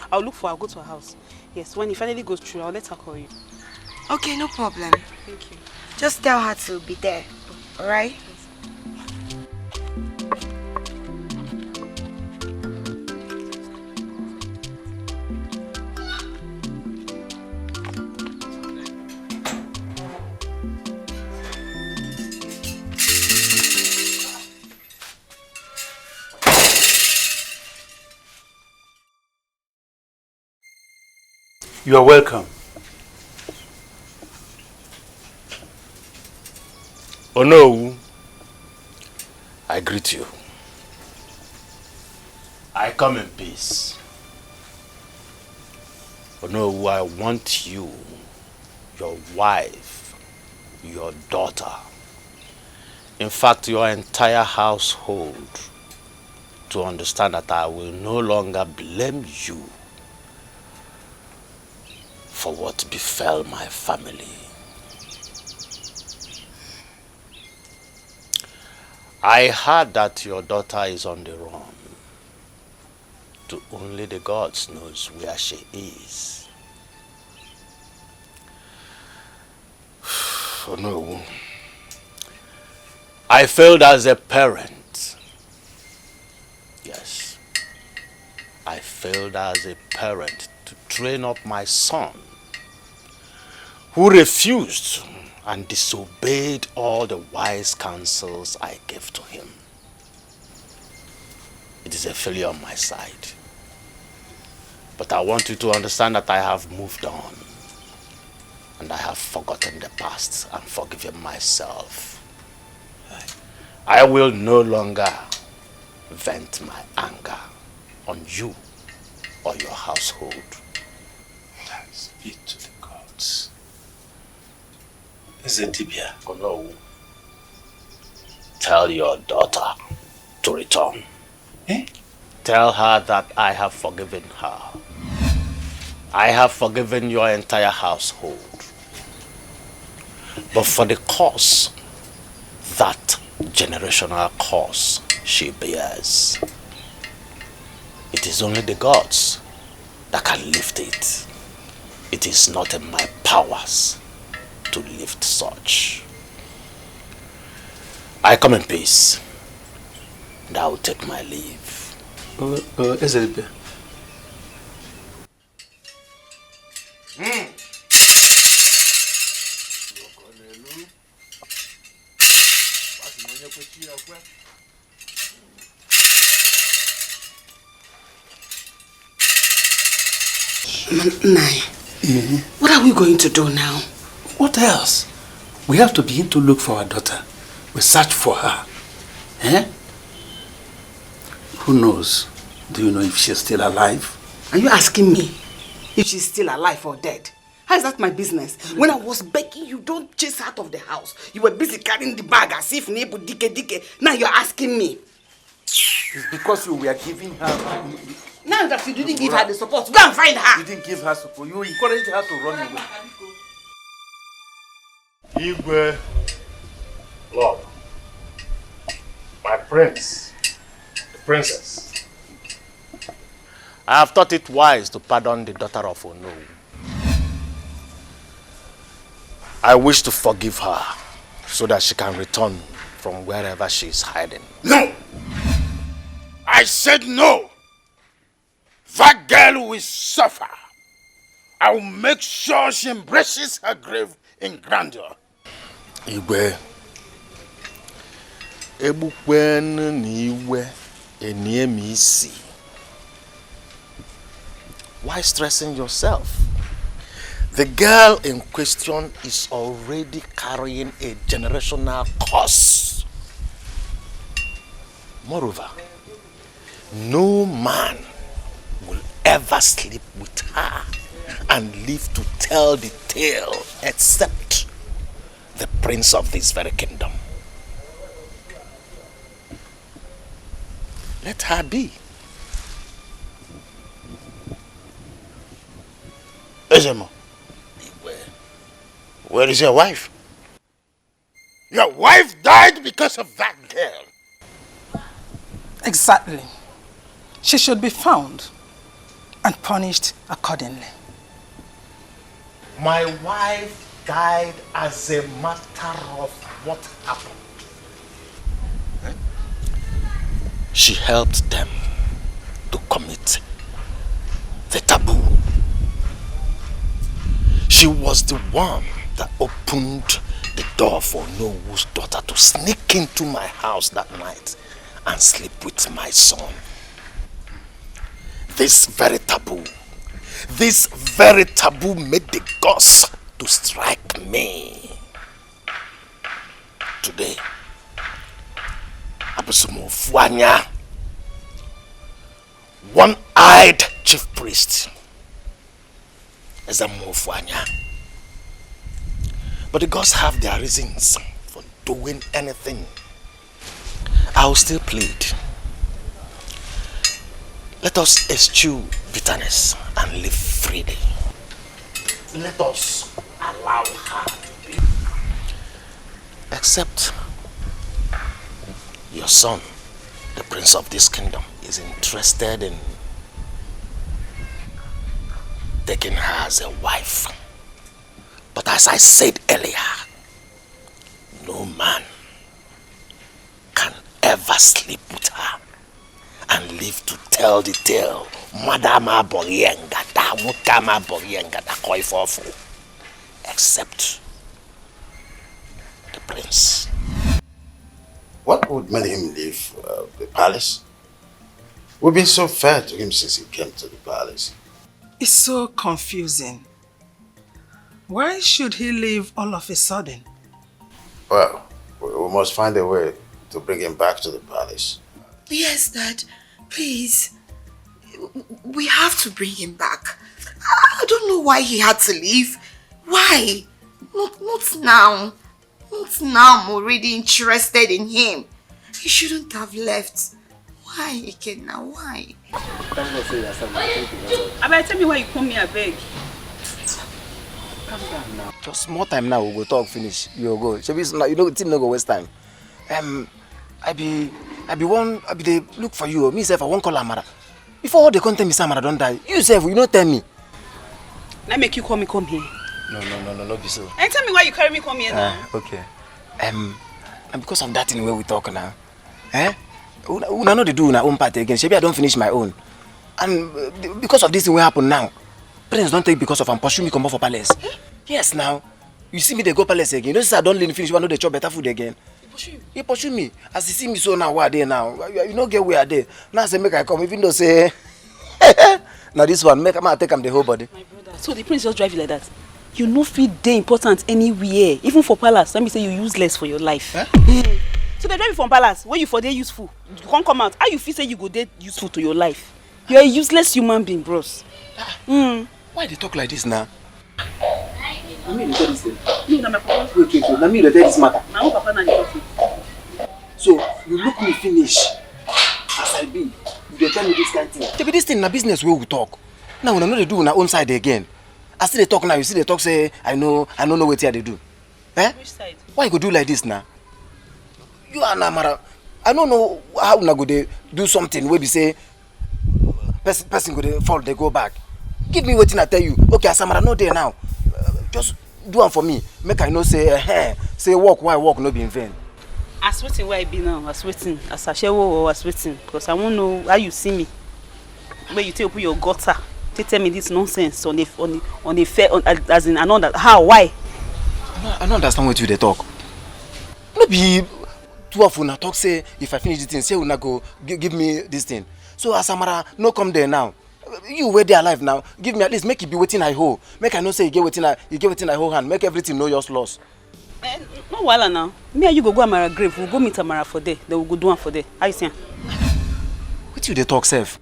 I'll look for her, I'll go to her house. Yes, when it finally goes through, I'll let her call you. Okay, no problem. Thank you. Just tell her to be there. Alright? You are welcome. Oh no, I greet you. I come in peace. Oh no, I want you, your wife, your daughter, in fact your entire household, to understand that I will no longer blame you for what befell my family. I heard that your daughter is on the run. To only the gods knows where she is. Oh no. I failed as a parent. Yes. I failed as a parent to train up my son, who refused and disobeyed all the wise counsels I gave to him. It is a failure on my side. But I want you to understand that I have moved on. And I have forgotten the past and forgiven myself. I will no longer vent my anger on you or your household. Thanks be to the gods. Is it Dibia? Oh no. Tell your daughter to return. Eh? Tell her that I have forgiven her. I have forgiven your entire household. But for the cause, that generational curse she bears. It is only the gods that can lift it. It is not in my powers to lift such. I come in peace, and I will take my leave. Ezelipe. Nai, what are we going to do now? What else? We have to begin to look for our daughter. We search for her. Eh? Who knows? Do you know if she's still alive? Are you asking me if she's still alive or dead? How is that my business? When I was begging you, don't chase her out of the house. You were busy carrying the bag as if neighbor dike. Now you're asking me. It's because you were giving her... Now that you didn't give her the support, go and find her. You didn't give her support. You encouraged her to run away. Igwe, Lord, my prince, the princess. I have thought it wise to pardon the daughter of Ono. I wish to forgive her so that she can return from wherever she is hiding. No! I said no! That girl will suffer. I will make sure she embraces her grave in grandeur. Igwe, ebukwenu niwe eniemisi. Why stressing yourself? The girl in question is already carrying a generational curse. Moreover, no man will ever sleep with her and live to tell the tale except the prince of this very kingdom. Let her be. Ezemo, where is your wife? Your wife died because of that girl. Exactly. She should be found and punished accordingly. My wife died as a matter of what happened. She helped them to commit the taboo. She was the one that opened the door for Nowu's daughter to sneak into my house that night and sleep with my son. This very taboo made the gods to strike me. Today, Abusumo one-eyed chief priest, is a Mufwanya. But the gods have their reasons for doing anything. I will still plead. Let us eschew bitterness and live freely. Let us allow her to be. Except your son, the prince of this kingdom, is interested in taking her as a wife. But as I said earlier, no man can ever sleep with her and live to tell the tale. Madama Boriengata, Mukama Boriengata, Koifofu. Except the prince. What would make him leave the palace? We've been so fair to him since he came to the palace. It's so confusing. Why should he leave all of a sudden? Well, we must find a way to bring him back to the palace. Yes, Dad. Please. We have to bring him back. I don't know why he had to leave. Why? Not now. Not now. I'm already interested in him. He shouldn't have left. Why, Ikenna? Why? Abeg, tell me why you come here, abeg. Calm down now. Just small time now, we'll go talk finish. You'll go. Shebi, you know, the team no go waste time. I be I be they look for you. Me self, I won't call Amara. Before all the content me say Amara don't die. You self, you don't tell me. Let make you call me come here. No, be so. And tell me why you carry me come here now. Okay. And because of that thing where we talk now. Una know they do una own part again. Maybe I don't finish my own. And because of this thing will happen now. Parents don't take because of pursue me come for palace. Yes now. You see me they go palace again. You know I don't learn finish, but I know they chop better food again. He pursue me. As you see me so now, where they now? You know get where they. Now say make I come, even though say now this one, make I take him the whole body. My brother. So the prince just drive you like that. You no fit dey important anywhere. Even for palace. Let me say you useless for your life. So they drive you from palace when you for dey useful. You can't come out. How you feel say you go dey useful to your life? You're a useless human being, bros. Why they talk like this now? I mean, tell this thing. No, my papa. Wait. Let me tell this matter. My own papa now. So you look me finish as I be. You tell me this kind of thing. Take this thing na business where we talk. Now when I know they do on our own side again. I see they talk now. You see they talk say I don't know what here they do. Which side? Why you go do like this now? You and Amara. I don't know how una go they do something where we say person go they fall they go back. Give me what I tell you. Okay, as Amara no there now. Just do one for me. Make I know say say walk why walk no be in vain. As waiting where I be now, as waiting, as a shewo or as waiting, because I won't know how you see me. Where you take open your gutter, to tell me this nonsense on the fair, as in I know that how why. I don't understand what you they talk. Maybe two of una talk say if I finish this thing, say una go give me this thing. So as Amara no come there now. You were there alive now. Give me at least make it be waiting I hold. Make I know say you get waiting I hold hand. Make everything know yours loss. No wala now. Me and you go Amara grave. We'll go meet Amara for there. They will go do one for there. How you say? What you they talk self?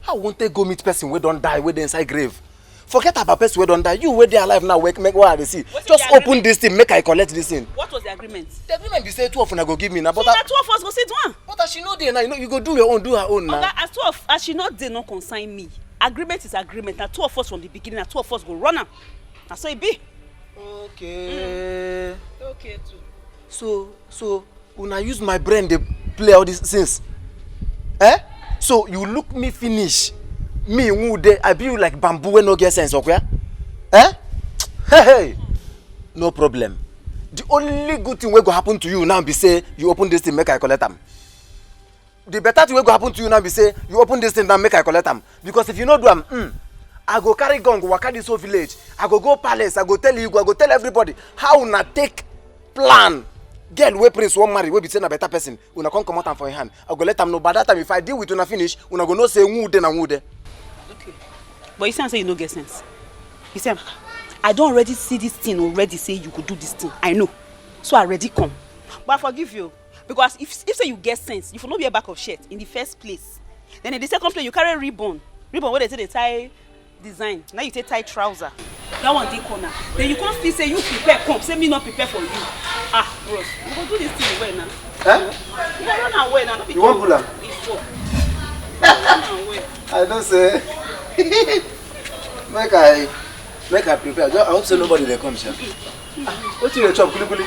How won't they go meet person we don't die, we they inside grave? Forget about person we don't die. You were there alive now. Make what they see. Just open this thing. Make I collect this thing. What was the agreement? The agreement be say two of una go give me now. So that two of us go say one. But as she know there now, you know you go do your own, do her own now. Okay, as she not there, no consign me. Agreement is agreement. Now two of us from the beginning. Now two of us go run am. Now so it be. Okay. Okay too. So when I use my brain to play all these things. So you look me finish. Me who dey I be like bamboo when no get sense, okay? Hey. No problem. The only good thing will go happen to you now be say you open this thing make I collect them. The better thing will go happen to you now be say you open this thing now make I collect them. Because if you not do them, I go carry gun go waka this whole village. I go palace. I go tell you. I go tell everybody how una take plan. Girl wey prince won't marry, we be saying a better person. Una come out and for your hand. I go let them know. By that time, if I deal with una finish, una go no say who then and who there. Okay. But you say you no get sense. You say I don't already see this thing already. Say you could do this thing. I know. So I already come. But I forgive you because if say you get sense, you will not be a back of shirt in the first place. Then in the second place you carry ribbon. Ribbon where they say they tie design. Now you take tie trouser. That one dey corner. Then you can't still say you prepare come. Say me not prepare for you. Bros, we go do this thing well now. You run away now. You want pull am? I don't say. Make I prepare. I hope so nobody they come, sir. What you chop? Kuli kuli.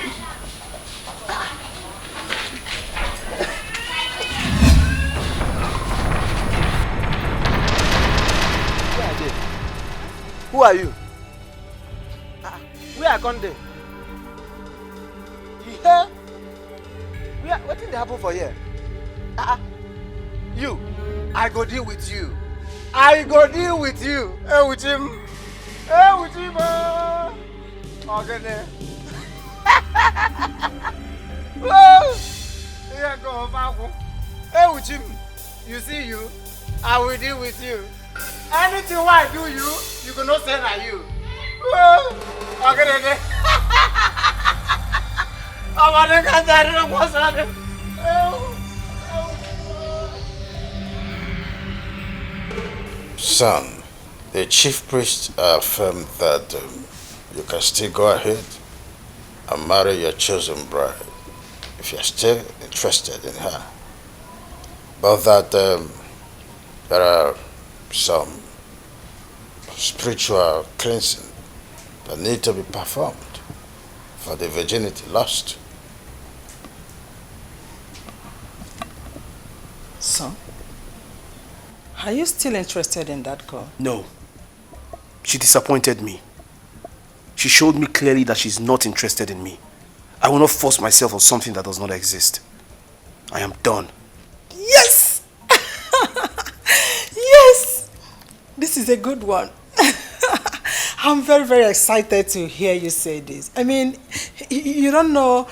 Who are you? Where I come there? What did happen for here? You, I go deal with you. I go deal with you. With him. With him. Okay there. Here go back. With him. You see you, I will deal with you. Anything I do you cannot say that you. Okay there. Son, the chief priest affirmed that you can still go ahead and marry your chosen bride if you're still interested in her. But that there are some spiritual cleansing that need to be performed for the virginity lost. Son, are you still interested in that girl? No. She disappointed me. She showed me clearly that she's not interested in me. I will not force myself on something that does not exist. I am done. Yes! Yes! This is a good one. I'm very, very excited to hear you say this. I mean, you don't know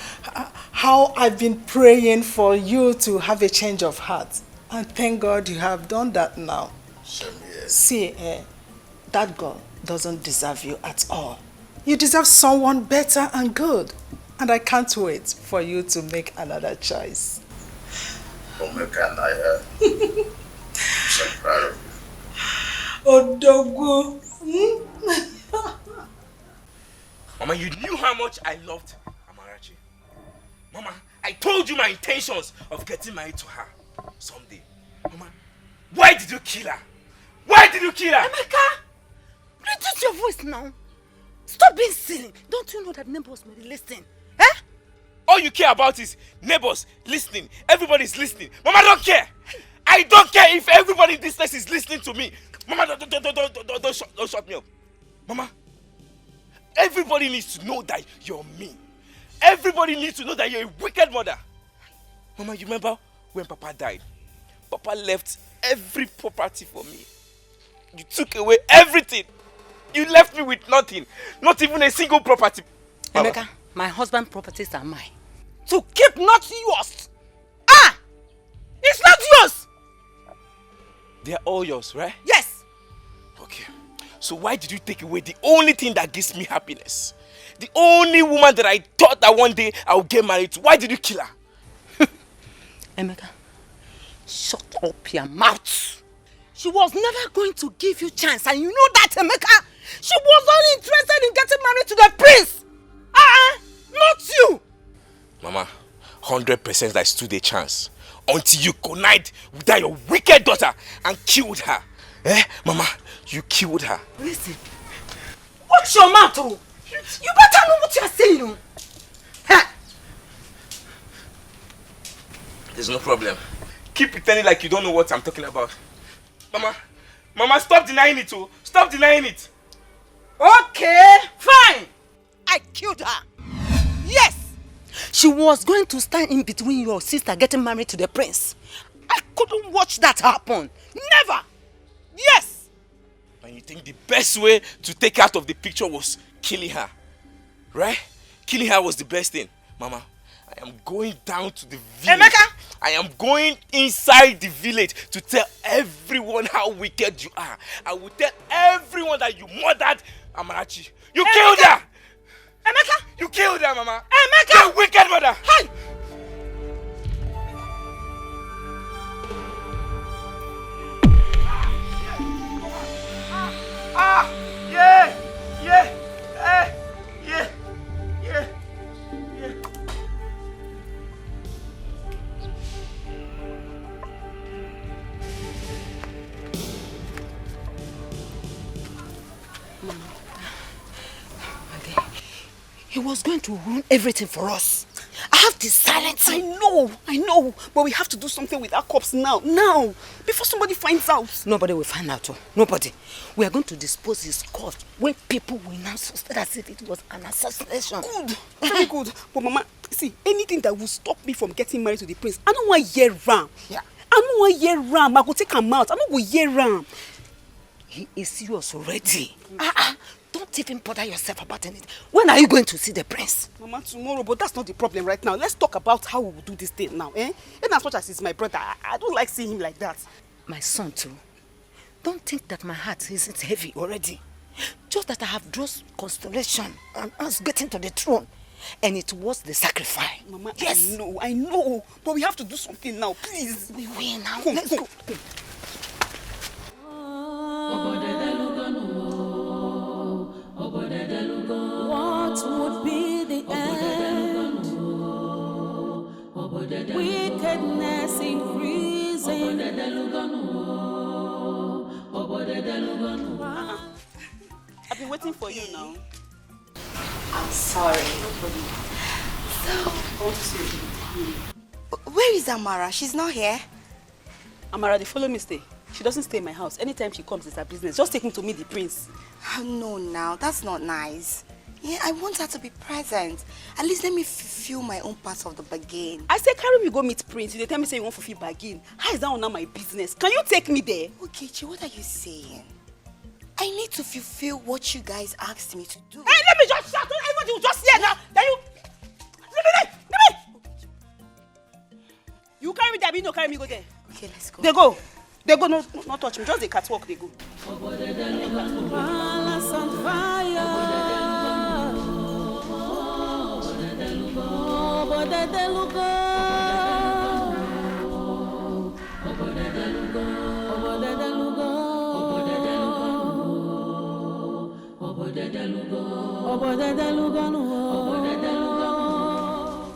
how I've been praying for you to have a change of heart. And thank God you have done that now. See, that girl doesn't deserve you at all. You deserve someone better and good. And I can't wait for you to make another choice. Omeka Naya. I'm so proud of you. Odogu. Mama, you knew how much I loved Amarachi. Mama, I told you my intentions of getting married to her someday. Mama, why did you kill her? Why did you kill her? Emeka, reduce your voice now. Stop being silly. Don't you know that neighbors may listen? All you care about is neighbors listening. Everybody's listening. Mama, I don't care. I don't care if everybody in this place is listening to me. Mama, don't shut me up. Mama, everybody needs to know that you're mean. Everybody needs to know that you're a wicked mother. Mama, you remember when Papa died? Papa left every property for me. You took away everything. You left me with nothing. Not even a single property. Mama. Emeka, my husband's properties are mine. To keep, not yours. It's not yours. They're all yours, right? Yes. Okay. So why did you take away the only thing that gives me happiness? The only woman that I thought that one day I would get married to. Why did you kill her? Emeka, shut up your mouth. She was never going to give you chance, and you know that, Emeka. She was only interested in getting married to the prince. Not you. Mama, 100% that stood a chance. Until you connived with that your wicked daughter and killed her. Mama, you killed her. Listen, watch your mouth, oh. You better know what you are saying. There's no problem. Keep pretending like you don't know what I'm talking about. Mama, stop denying it, oh. Stop denying it. Okay, fine. I killed her. Yes. She was going to stand in between your sister getting married to the prince. I couldn't watch that happen. Never. Yes. And you think the best way to take her out of the picture was killing her, right? Killing her was the best thing. Mama, I am going down to the village. Emeka! I am going inside the village to tell everyone how wicked you are. I will tell everyone that you murdered Amarachi. You killed her! Emeka! You killed her, Mama! Emeka! You wicked mother! Hey! He was going to ruin everything for us. I have to silence him. I know, but we have to do something with our corpse now, before somebody finds out. Nobody will find out, nobody. We are going to dispose his corpse where people will now suspect as if it was an assassination. Good, very good. But Mama, see, anything that will stop me from getting married to the prince, I don't want to hear ram. Yeah. I don't want to hear ram. I go take him out. I don't go hear ram. He is serious already. Don't even bother yourself about anything. When are you going to see the prince? Mama, tomorrow, but that's not the problem right now. Let's talk about how we will do this thing now, And as much as he's my brother, I don't like seeing him like that. My son too. Don't think that my heart isn't heavy already. Just that I have drawn constellation on us getting to the throne. And it was the sacrifice. Mama, yes. I know. But we have to do something now, please. We will now. Let's go. What would be the end? Wickedness increasing. I've been waiting for you now. I'm sorry. So, where is Amara? She's not here. Amara, they follow me stay. She doesn't stay in my house. Anytime she comes, it's her business. Just take me to meet the prince. Oh, no, now. That's not nice. Yeah, I want her to be present. At least let me fulfill my own part of the bargain. I say, carry me go meet prince. They tell me say you want to fulfill bargain. How is that not my business? Can you take me there? Okay, Chi, what are you saying? I need to fulfill what you guys asked me to do. Hey, let me just shout. Everybody will just hear now. Then you... Let me. You carry me there, but you don't carry me go there. Okay, let's go. They go. They go, no touch me. Just the catwalk, they go. Palace on fire.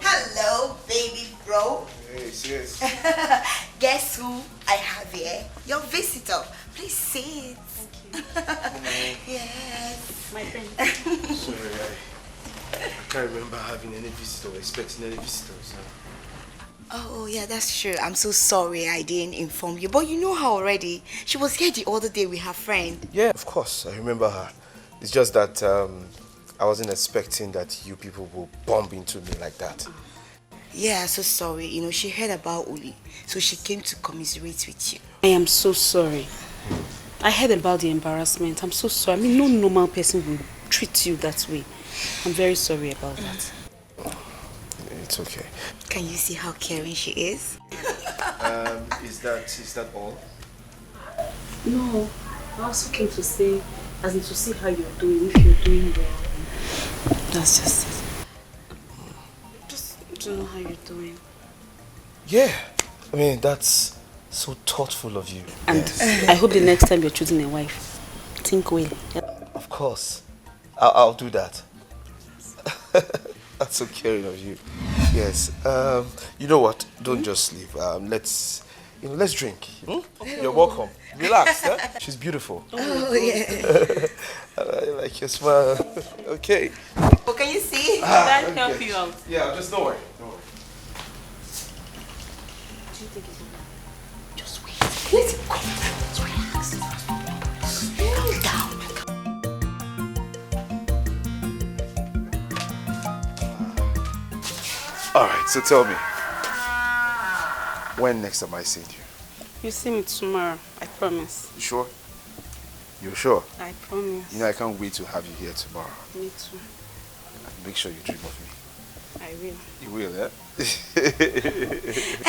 Hello, baby bro. Hey, sis. Guess who I have here? Your visitor. Please sit. Yes. My friend. Sorry, I can't remember having any visitor or expecting any visitors. Oh, yeah, that's true. I'm so sorry I didn't inform you. But you know her already. She was here the other day with her friend. Yeah, of course. I remember her. It's just that I wasn't expecting that you people will bump into me like that. Yeah, so sorry. You know, she heard about Uli. So she came to commiserate with you. I am so sorry. I heard about the embarrassment. I'm so sorry. I mean, no normal person would treat you that way. I'm very sorry about that. It's okay. Can you see how caring she is? Is that all? No. I also came to say, as in to see how you're doing, if you're doing well. That's just it. Just to know how you're doing. Yeah. I mean, that's so thoughtful of you. And yes. I hope the next time you're choosing a wife, think well. Yep. Of course. I'll do that. That's so caring of you. Yes. You know what? Don't just leave. Let's drink. You're welcome. Relax. Huh? She's beautiful. Oh, yeah. I like your smile. Okay. Oh, can you see? Can I help you out? Yeah, just don't worry. Don't worry. Do you think it's okay? Just wait. Let him come. Relax. Calm down. Alright, so tell me. When next am I seeing you? You see me tomorrow, I promise. You sure? You're sure? I promise. You know, I can't wait to have you here tomorrow. Me too. Make sure you dream of me. I will. You will,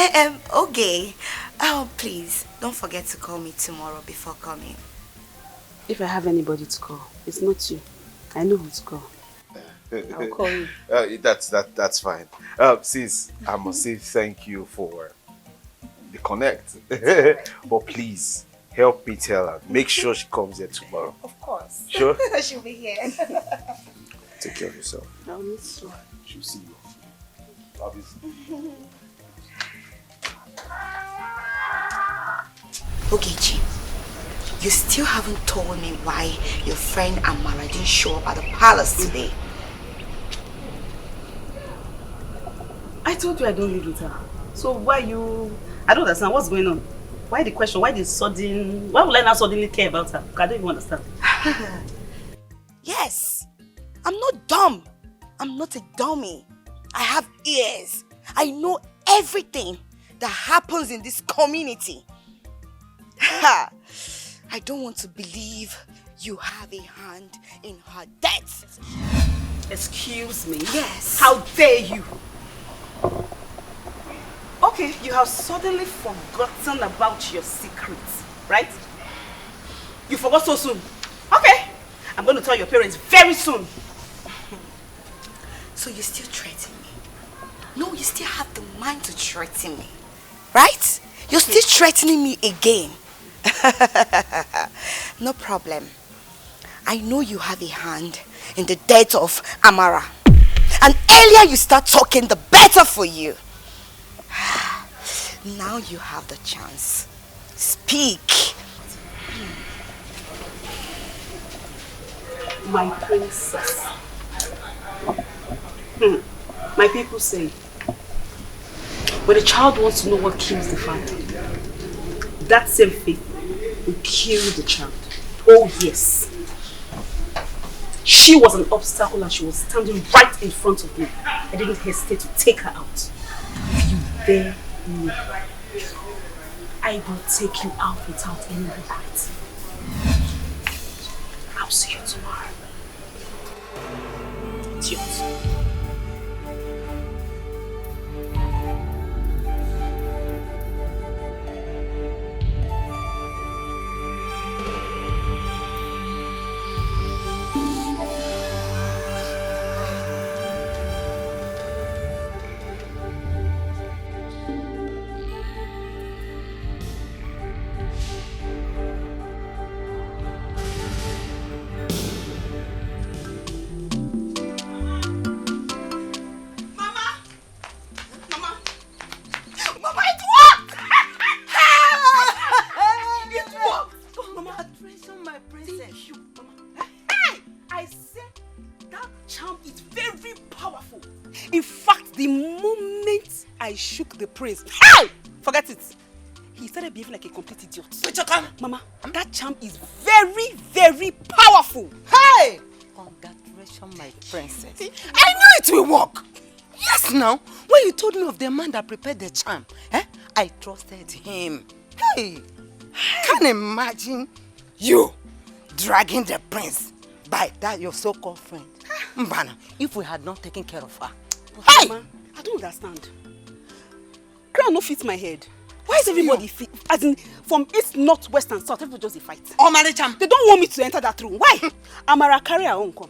eh? Okay. Oh, please, don't forget to call me tomorrow before coming. If I have anybody to call, it's not you. I know who to call. I'll call you. That's fine. Sis, I must say thank you for the connect. But please, help me tell her. Make sure she comes here tomorrow. Of course. Sure? She'll be here. Take care of yourself. I'll miss you. She'll see you. Obviously. Okay, Chi. You still haven't told me why your friend Amara didn't show up at the palace today. I told you I don't live with her. So why you... I don't understand. What's going on? Why the question? Why the sudden... Why would I now suddenly care about her? I don't even understand. Yes. I'm not dumb. I'm not a dummy. I have ears. I know everything that happens in this community. I don't want to believe you have a hand in her death. Excuse me? Yes. How dare you? Okay, you have suddenly forgotten about your secrets, right? You forgot so soon. Okay, I'm going to tell your parents very soon. So you still threaten me? No, you still have the mind to threaten me, right? You're still threatening me again. No problem. I know you have a hand in the death of Amara. And earlier you start talking, the better for you. Now you have the chance. Speak. My princess. My people say, when a child wants to know what kills the father, that same faith will carry the child. Oh yes. She was an obstacle and she was standing right in front of me. I didn't hesitate to take her out. You dare me. I will take you out without any regret. I'll see you tomorrow. It's yours. I shook the prince. Hey! Forget it. He started behaving like a complete idiot. Mama, that charm is very, very powerful. Hey! Congratulations, my princess. I knew it will work. Yes, now. When you told me of the man that prepared the charm, I trusted him. Hey! Can't imagine you dragging the prince by that your so-called friend. Mbana, if we had not taken care of her. Hey! Mama, I don't understand. Crown no fits my head. Why is everybody fit? As in, from east, north, west, and south, everybody just fight. Oh, Maricham. They don't want me to enter that room. Why? Amara carry her own come.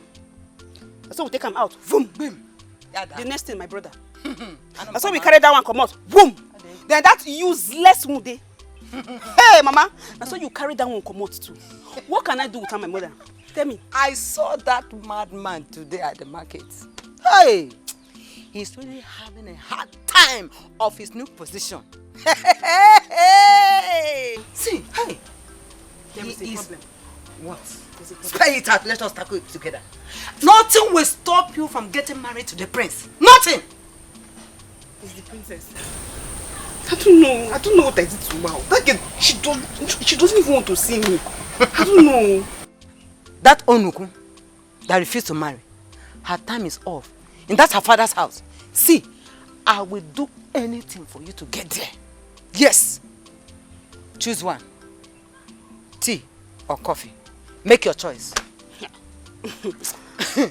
So we take him out. Boom. Boom. The next thing, my brother. That's why we carry that one come out. Boom. Then that useless one day. Hey, Mama. That's why you carry that one come out too. What can I do without my mother? Tell me. I saw that madman today at the market. Hey! He's really having a hard time of his new position. See, hey. There is a problem. What? Spare it out. Let us tackle it together. Nothing will stop you from getting married to the prince. Nothing. It's the princess. I don't know. I don't know what I did to her. That girl, she doesn't even want to see me. I don't know. That Onuku that refused to marry, her time is off. And that's her father's house. See, I will do anything for you to get there. Yes. Choose one. Tea or coffee. Make your choice. I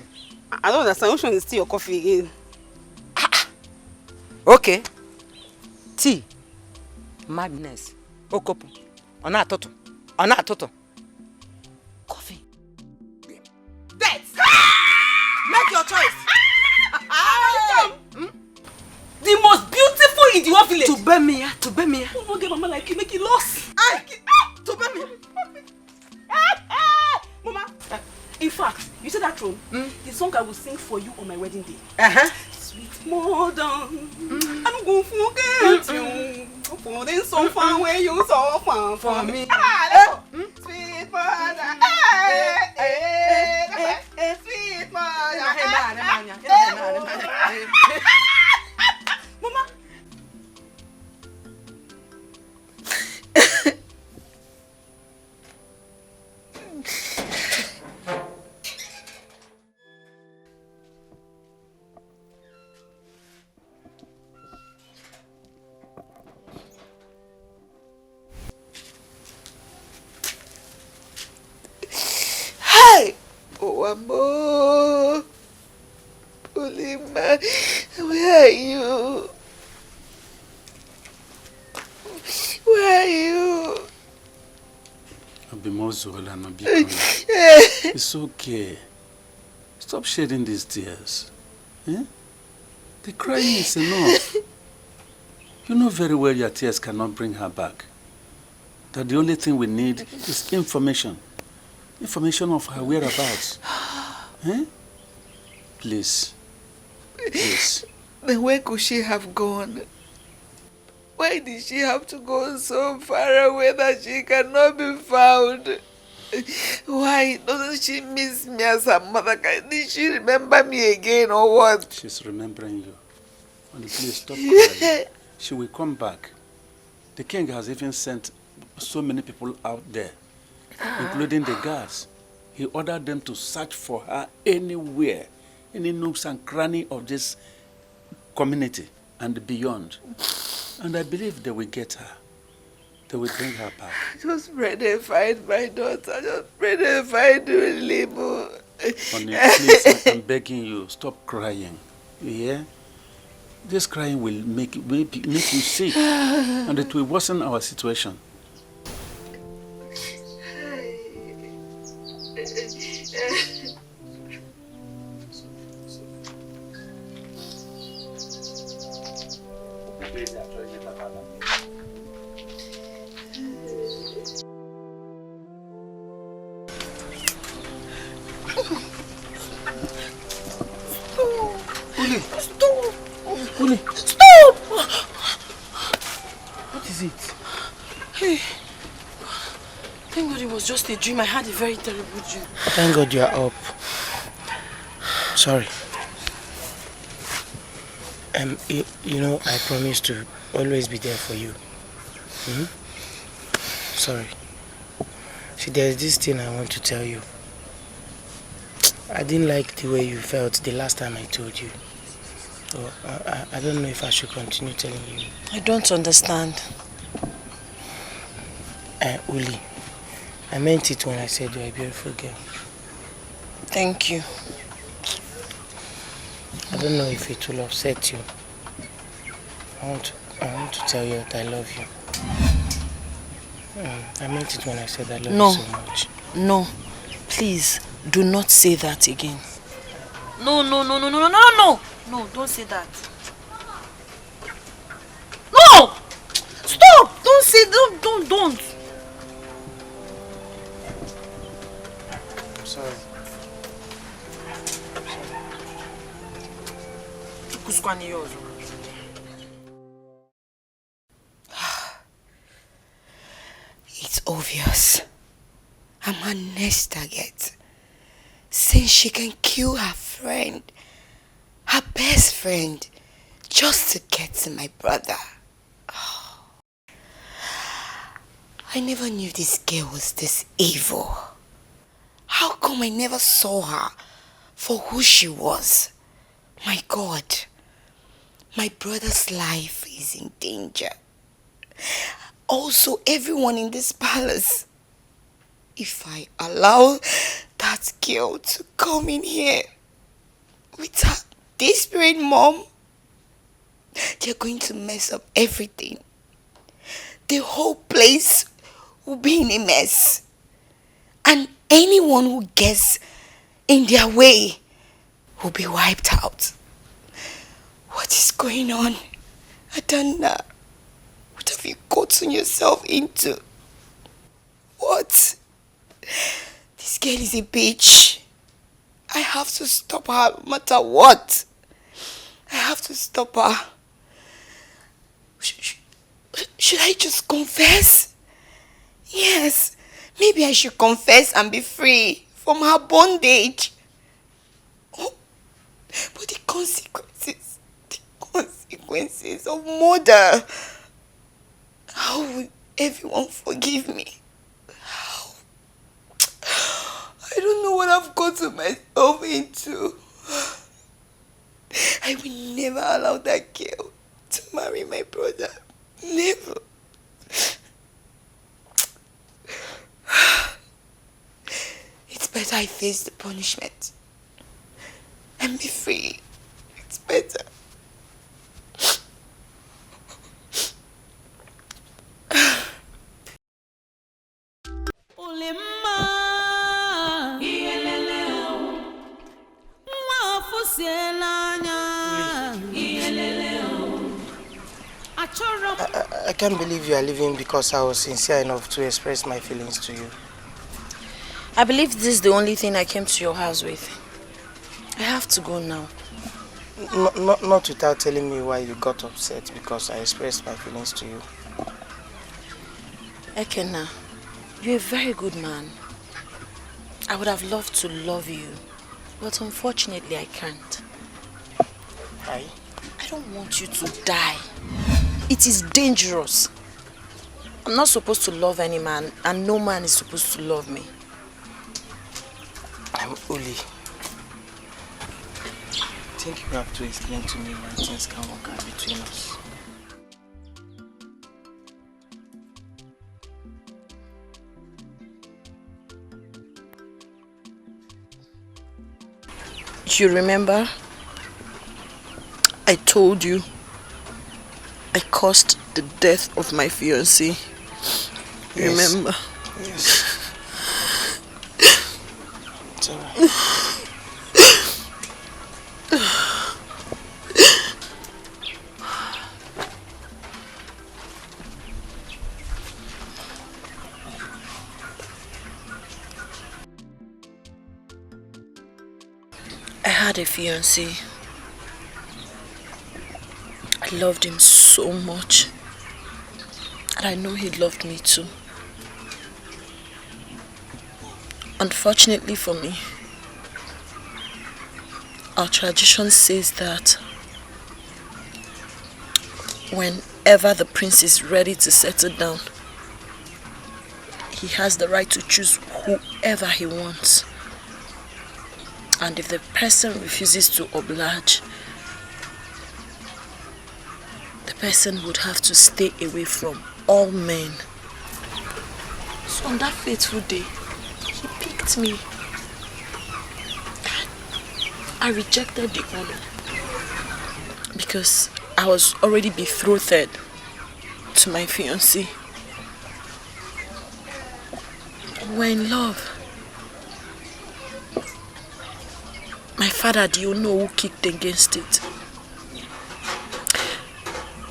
don't understand. Which one is tea or coffee again? Okay. Tea. Madness. Okopu. Ona toto. Ona toto. Coffee. Death. Make your choice. The most beautiful in the whole village. To bear me, to bear me. Who won't get mama like you? Make it lost. To bear me. Mama, in fact, you see that throne? The song I will sing for you on my wedding day. Sweet mother, I'm going to forget you. For this so far where you so far for me. Sweet mother, sweet mother. Mama. Hi! Oh, Amo! Pulima, where are you? Where are you? Abimozola, it's okay. Stop shedding these tears. Eh? The crying is enough. You know very well your tears cannot bring her back. That the only thing we need is information. Information of her whereabouts. Eh? Please. Please. Then where could she have gone? Why did she have to go so far away that she cannot be found? Why doesn't she miss me as her mother? Did she remember me again or what? She's remembering you. Only please stop crying. She will come back. The king has even sent so many people out there, including the guards. He ordered them to search for her anywhere, any nooks and cranny of this community and beyond. And I believe they will get her. They will bring her back. Just pray they find my daughter. Just pray they find Libu. Honey, please, I'm begging you, stop crying. You hear? This crying will make you sick, and it will worsen our situation. Stop! What is it? Hey. Thank God it was just a dream. I had a very terrible dream. Thank God you are up. Sorry. You know, I promised to always be there for you. Sorry. See, there's this thing I want to tell you. I didn't like the way you felt the last time I told you. So I don't know if I should continue telling you. I don't understand. Uli, I meant it when I said you're a beautiful girl. Thank you. I don't know if it will upset you. I want to tell you that I love you. I meant it when I said I love you so much. No, please do not say that again. No, don't say that. No! Stop! Don't say, don't. I'm sorry. It's obvious. I'm her next target. Since she can kill her friend, her best friend, just to get to my brother. Oh. I never knew this girl was this evil. How come I never saw her for who she was? My God, my brother's life is in danger. Also, everyone in this palace. If I allow that girl to come in here with her desperate mom, they're going to mess up everything. The whole place will be in a mess. And anyone who gets in their way will be wiped out. What is going on? Adana, what have you gotten yourself into? What? This girl is a bitch. I have to stop her no matter what. I have to stop her. Should I just confess? Yes, maybe I should confess and be free from her bondage. Oh, but the consequences of murder. How will everyone forgive me? How? I don't know what I've gotten myself into. I will never allow that girl to marry my brother. Never. It's better I face the punishment and be free. It's better. I can't believe you are leaving because I was sincere enough to express my feelings to you. I believe this is the only thing I came to your house with. I have to go now. Not without telling me why you got upset because I expressed my feelings to you. Ekena, you're a very good man. I would have loved to love you, but unfortunately I can't. Why? I don't want you to die. It is dangerous. I'm not supposed to love any man, and no man is supposed to love me. I'm Uli. I think you have to explain to me why things can work out between us. You remember? I told you I caused the death of my fiancé. Yes. Remember? Yes. It's alright. I had a fiancé. I loved him so much. And I know he loved me too. Unfortunately for me, our tradition says that whenever the prince is ready to settle down, he has the right to choose whoever he wants. And if the person refuses to oblige, the person would have to stay away from all men. So on that fateful day, he picked me. I rejected the honor because I was already betrothed to my fiancé. We're in love. My father, do you know who kicked against it?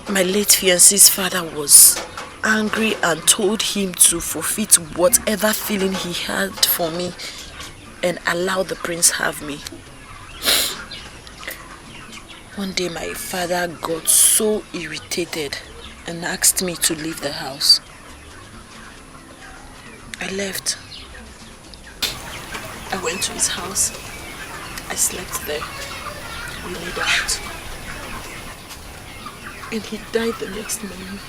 My late fiancé's father was angry and told him to forfeit whatever feeling he had for me and allow the prince have me. One day my father got so irritated and asked me to leave the house. I left. I went to his house. I slept there. We laid out. And he died the next morning.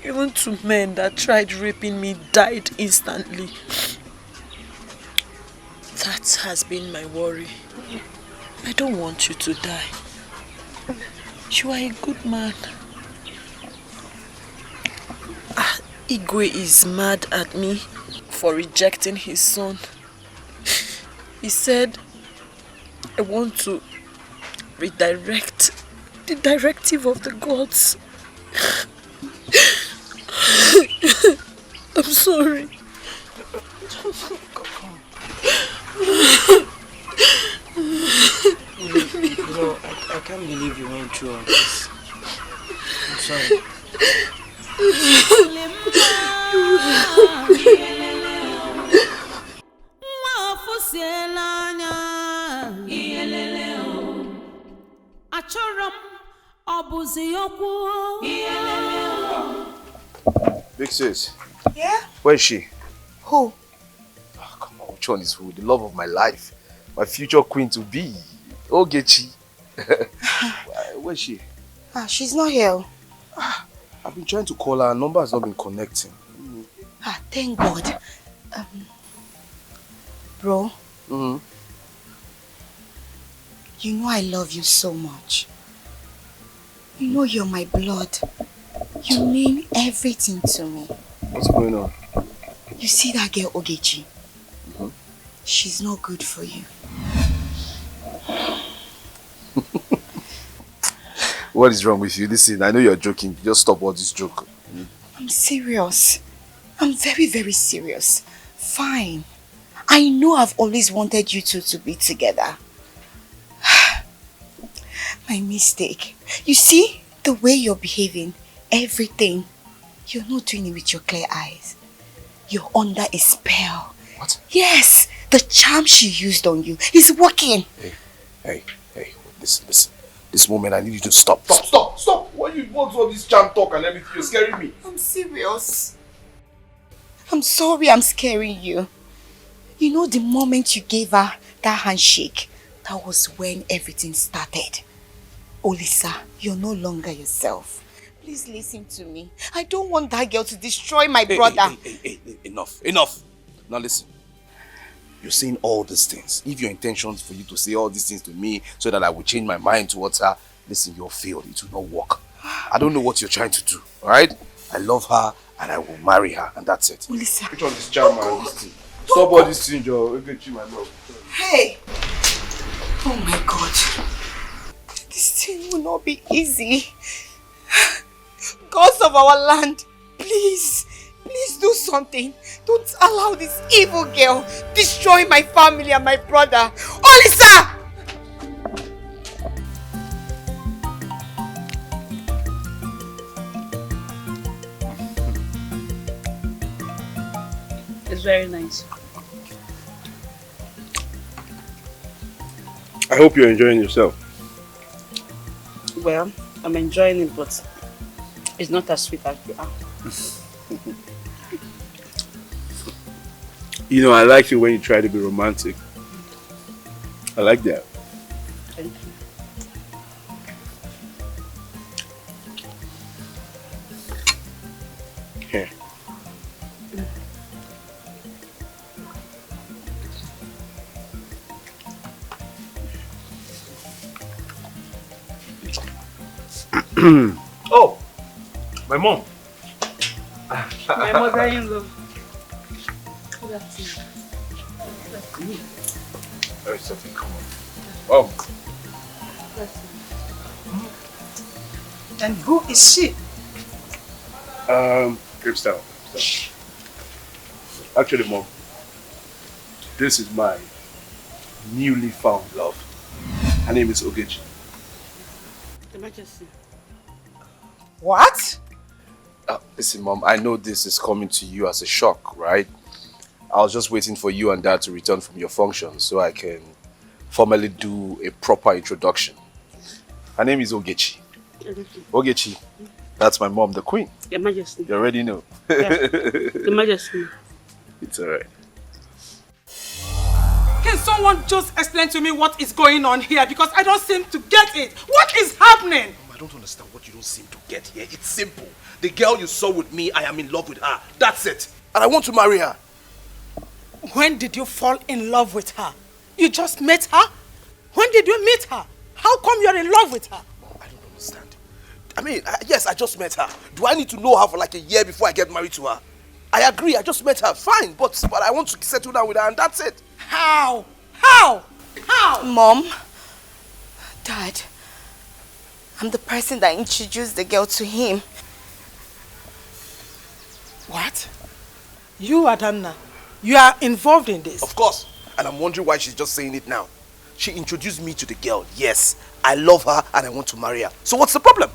Even 2 men that tried raping me died instantly. That has been my worry. I don't want you to die. You are a good man. Igwe is mad at me for rejecting his son. He said, I want to redirect the directive of the gods. I'm sorry. No, I can't believe you went through all this. I'm sorry. Big sis. Yeah? Where is she? Who? Oh, come on, which one is who? The love of my life. My future queen to be. Ogechi. Where is she? She's not here. I've been trying to call her. Her number has not been connecting. Thank God. Bro. You know I love you so much. You know you're my blood. You mean everything to me. What's going on? You see that girl Ogechi? She's not good for you. What is wrong with you? Listen, I know you're joking. Just stop all this joke. I'm serious. I'm very, very serious. Fine. I know I've always wanted you two to be together. My mistake. You see, the way you're behaving, everything, you're not doing it with your clear eyes. You're under a spell. What? Yes, the charm she used on you is working. Hey, listen. This moment I need you to stop. Stop! Why you want all this charm talk and everything? You're scaring me. I'm serious. I'm sorry I'm scaring you. You know, the moment you gave her that handshake, that was when everything started. Olisa, you're no longer yourself. Please listen to me. I don't want that girl to destroy my brother. Hey, enough. Now listen. You're saying all these things. If your intention is for you to say all these things to me so that I will change my mind towards her, listen, you're failed. It will not work. I don't know what you're trying to do, alright? I love her and I will marry her, and that's it. Olisa. Which one is charm and this thing? Stop all this thing, Joe. My love. Hey! Oh my God. This thing will not be easy. Gods of our land, please do something. Don't allow this evil girl destroy my family and my brother. Olisa! It's very nice. I hope you're enjoying yourself. Well, I'm enjoying it, but it's not as sweet as you are. You know, I like it when you try to be romantic. I like that. Thank you. Here. Oh, my mom. My mother-in-law. Good afternoon. Oh, Sophie, come on. Oh. And who is she? Crystal. Actually, Mom, this is my newly found love. Her name is Ogechi. Emergency. What? Listen, Mom, I know this is coming to you as a shock, right? I was just waiting for you and Dad to return from your function so I can formally do a proper introduction. Her name is Ogechi. Ogechi, that's my mom, the queen. Your Majesty. You already know. Yeah. Your Majesty. It's alright. Can someone just explain to me what is going on here? Because I don't seem to get it. What is happening? I don't understand what you don't seem to get here. It's simple. The girl you saw with me, I am in love with her. That's it. And I want to marry her. When did you fall in love with her? You just met her? When did you meet her? How come you're in love with her? I don't understand. I mean, yes, I just met her. Do I need to know her for like a year before I get married to her? I agree, I just met her, fine, but I want to settle down with her and that's it. How? How? How? Mom, Dad, I'm the person that introduced the girl to him. What? You, Adanna, you are involved in this? Of course, and I'm wondering why she's just saying it now. She introduced me to the girl, yes. I love her and I want to marry her. So what's the problem?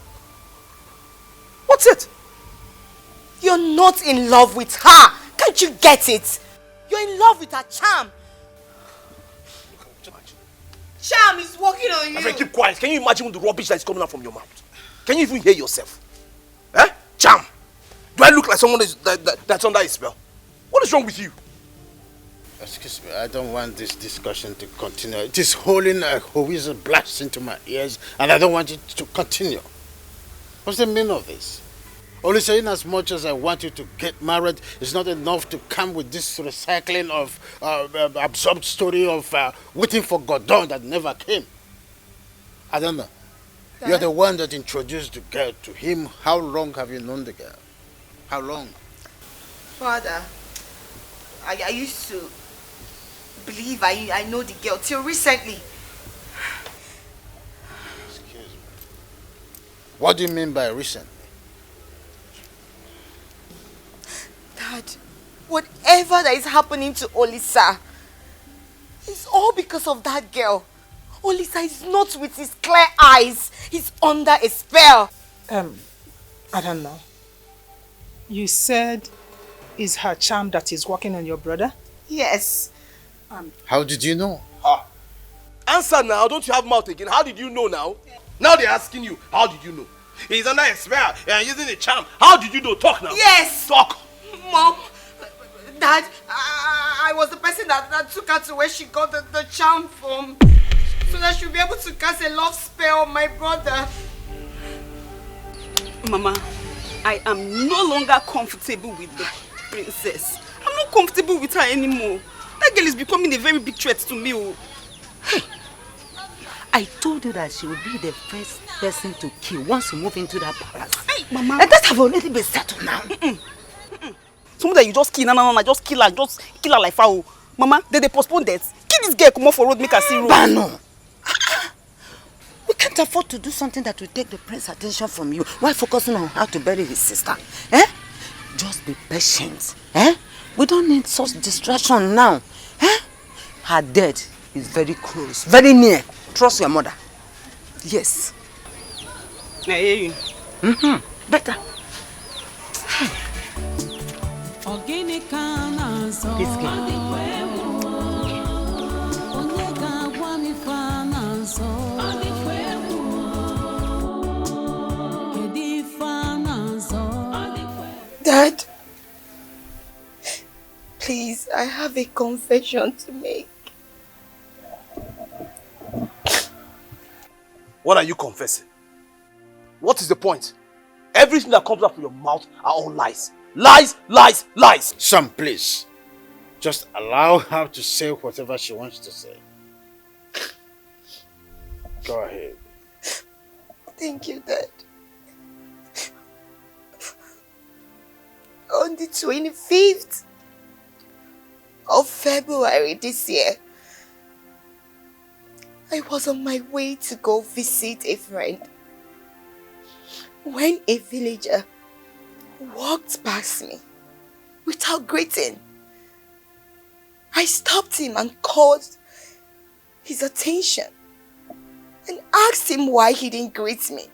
What's it? You're not in love with her. Can't you get it? You're in love with her charm. Charm is working on you. My friend, keep quiet. Can you imagine the rubbish that is coming out from your mouth? Can you even hear yourself? Eh? Charm. Do I look like someone that's under a spell? What is wrong with you? Excuse me, I don't want this discussion to continue. It is howling a whistle blast into my ears, and I don't want it to continue. What's the meaning of this? Only saying as much as I want you to get married is not enough to come with this recycling of absurd story of waiting for Godon that never came. I don't know. You're the one that introduced the girl to him. How long have you known the girl? How long? Father, I used to believe I know the girl till recently. Excuse me. What do you mean by recently? Dad, whatever that is happening to Olisa, it's all because of that girl. Olisa is not with his clear eyes. He's under a spell. I don't know. You said it's her charm that is working on your brother? Yes. How did you know? Answer now. Don't you have mouth again? How did you know now? Now they're asking you. How did you know? He's under a spell and using a charm. How did you know? Talk now. Yes. Talk. Mom, Dad, I was the person that took her to where she got the charm from. so that she'll be able to cast a love spell on my brother. Mama, I am no longer comfortable with the princess. I'm not comfortable with her anymore. That girl is becoming a very big threat to me. Oh. I told you that she will be the first person to kill once you move into that palace. Hey, Mama. And that have already been settled now. Someone that you just kill, no, just kill her like foul. Mama, they postpone that. Kill this girl, come on for road, make her see road. Bano! We can't afford to do something that will take the prince's attention from you while focusing on how to bury his sister. Eh? Just be patient. Eh? We don't need such distraction now. Eh? Her death is very close, very near. Trust your mother. Yes. I hear you. Better. This girl. Dad, please, I have a confession to make. What are you confessing? What is the point? Everything that comes out from your mouth are all lies. Lies, lies, lies. Son, please. Just allow her to say whatever she wants to say. Go ahead. Thank you, Dad. On the 25th of February this year, I was on my way to go visit a friend when a villager walked past me without greeting. I stopped him and called his attention and asked him why he didn't greet me.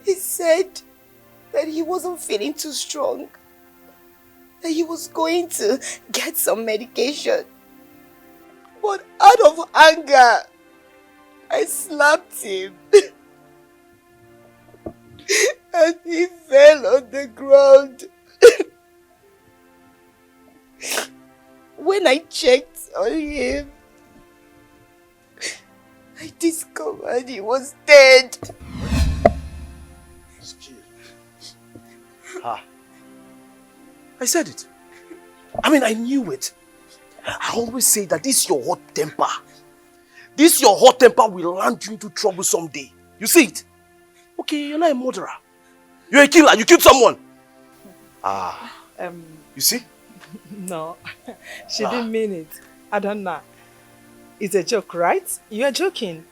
He said that he wasn't feeling too strong, that he was going to get some medication. But out of anger, I slapped him and he fell on the ground. When I checked on him, I discovered he was dead. I said it. I mean, I knew it. I always say that this your hot temper. This your hot temper will land you into trouble someday. You see it? Okay, you're not a murderer. You're a killer. You killed someone. You see? No, she didn't mean it. I don't know. It's a joke, right? You're joking.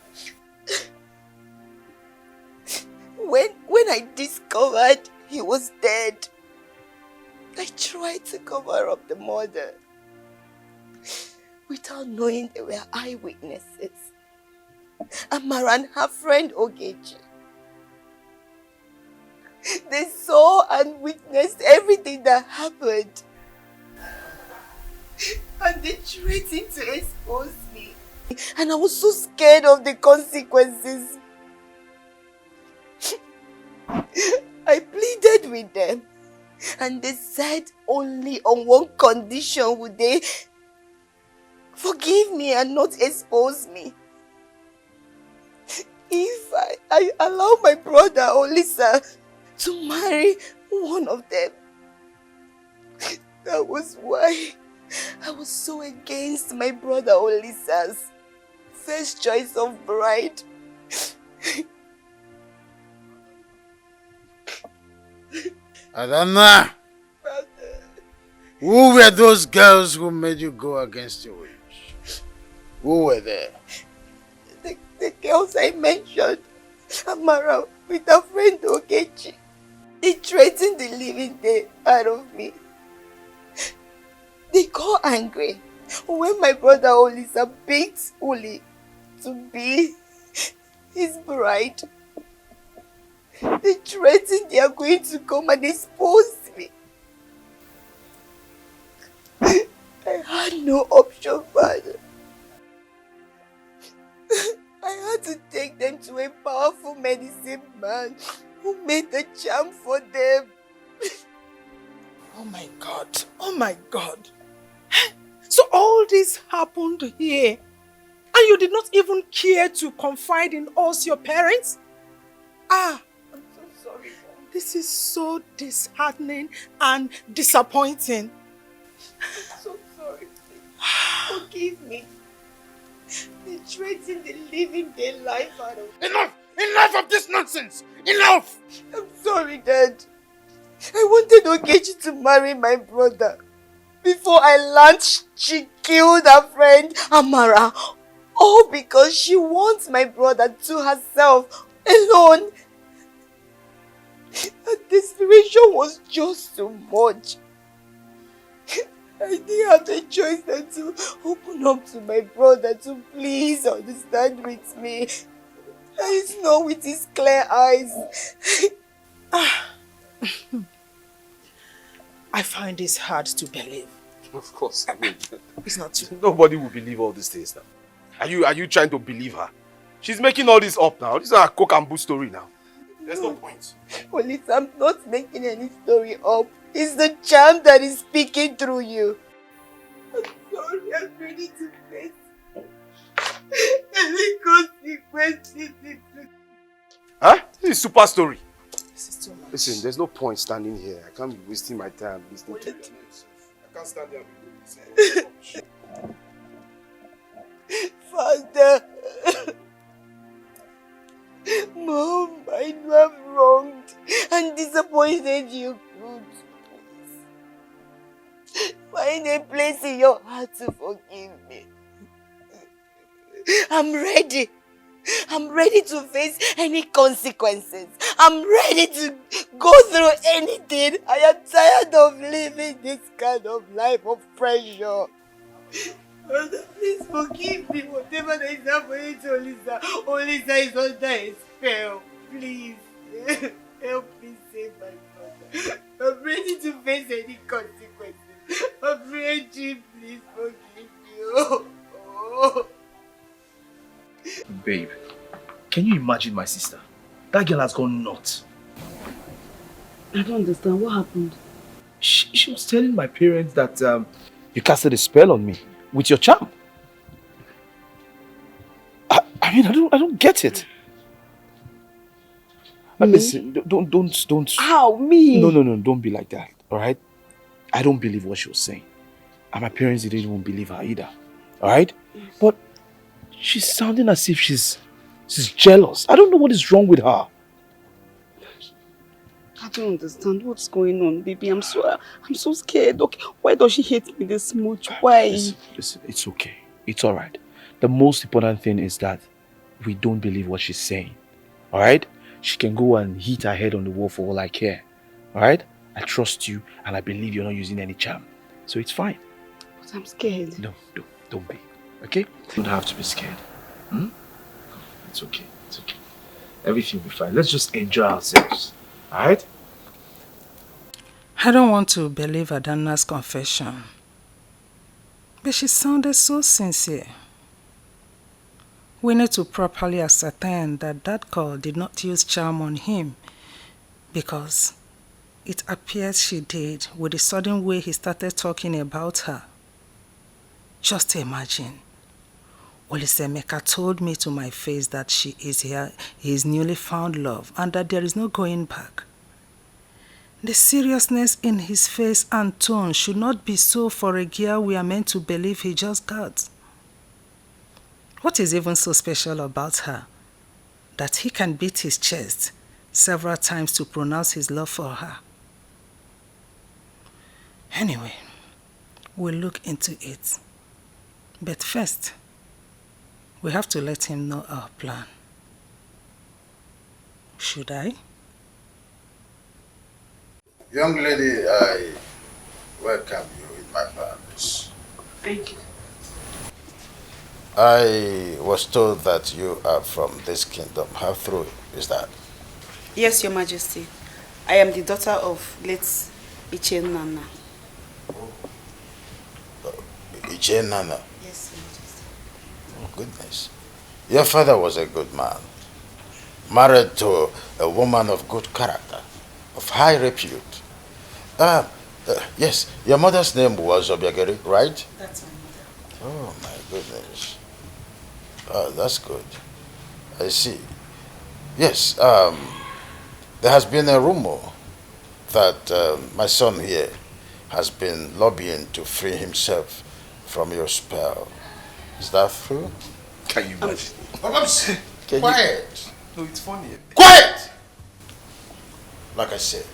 When I discovered he was dead, I tried to cover up the murder without knowing there were eyewitnesses. Amara and her friend Ogechi. They saw and witnessed everything that happened. And they threatened to expose me. And I was so scared of the consequences. I pleaded with them. And they said only on one condition would they forgive me and not expose me. If I allow my brother Olisa to marry one of them. That was why I was so against my brother Olisa's first choice of bride. Adana, who were those girls who made you go against your wish? Who were there? The girls I mentioned, Amara with her friend Ogechi. They threatened the living day out of me. They got angry when my brother Olisa begged Uli to be his bride. They threatened they are going to come and expose me. I had no option, Father. I had to take them to a powerful medicine man who made the charm for them. Oh my God. Oh my God. So all this happened here dare to confide in us, your parents? Ah, I'm so sorry. This is so disheartening and disappointing. I'm so sorry. Forgive me. They threatened the living their life out of me. Enough! Enough of this nonsense! Enough! I'm sorry, Dad. I wanted Ogechi to marry my brother. Before I learned she killed her friend, Amara. All because she wants my brother to herself, alone. Her desperation was just too much. I didn't have a choice than to open up to my brother to please understand with me. And it's not with his clear eyes. I find this hard to believe. Of course, I mean, it's not true. Nobody will believe all these things now. Are you trying to believe her? She's making all this up now. This is a cock and bull story now. There's no point. Police, I'm not making any story up. It's the charm that is speaking through you. I'm sorry, I'm ready to face any consequences. Huh? This is super story. This is too much. Listen, there's no point standing here. I can't be wasting my time listening to you. I can't stand there and be doing this. Father, Mom, I know I'm wronged and disappointed you. Find a place in your heart to forgive me. I'm ready. I'm ready to face any consequences. I'm ready to go through anything. I am tired of living this kind of life of pressure. Father, please forgive me. Whatever that is happening to Olisa, Olisa is under a spell. Please, help me save my brother. I'm ready to face any consequences. I'm ready. Please forgive me. Oh. Babe, can you imagine my sister? That girl has gone nuts. I don't understand. What happened? She was telling my parents that you casted a spell on me with your charm. I mean, I don't get it. Listen, don't. How, me? No, don't be like that, alright? I don't believe what she was saying. And my parents didn't even believe her either, alright? But she's sounding as if she's jealous. I don't know what is wrong with her. I don't understand what's going on, baby. I'm so scared. Okay, why does she hate me this much? Why? Listen, it's okay. It's alright. The most important thing is that we don't believe what she's saying. Alright? She can go and hit her head on the wall for all I care. Alright? I trust you and I believe you're not using any charm. So it's fine. But I'm scared. No, don't be. Okay? You don't have to be scared. It's okay. It's okay. Everything will be fine. Let's just enjoy ourselves. Alright? I don't want to believe Adanna's confession. But she sounded so sincere. We need to properly ascertain that that girl did not use charm on him because it appears she did with the sudden way he started talking about her. Just imagine. Olisemeka told me to my face that she is his newly found love and that there is no going back. The seriousness in his face and tone should not be so for a girl we are meant to believe he just got. What is even so special about her that he can beat his chest several times to pronounce his love for her? Anyway, we'll look into it. But first, we have to let him know our plan. Should I? Young lady, I welcome you in my palace. Thank you. I was told that you are from this kingdom. How true is that? Yes, Your Majesty. I am the daughter of late Iche Nana. Iche Nana? Yes, Your Majesty. Oh, goodness. Your father was a good man. Married to a woman of good character, of high repute. Yes, your mother's name was Obiageri, right? That's my mother. Oh, my goodness. That's good. I see. Yes, there has been a rumor that my son here has been lobbying to free himself from your spell. Is that true? Can you imagine? Quiet. No, it's funny. Quiet! Like I said,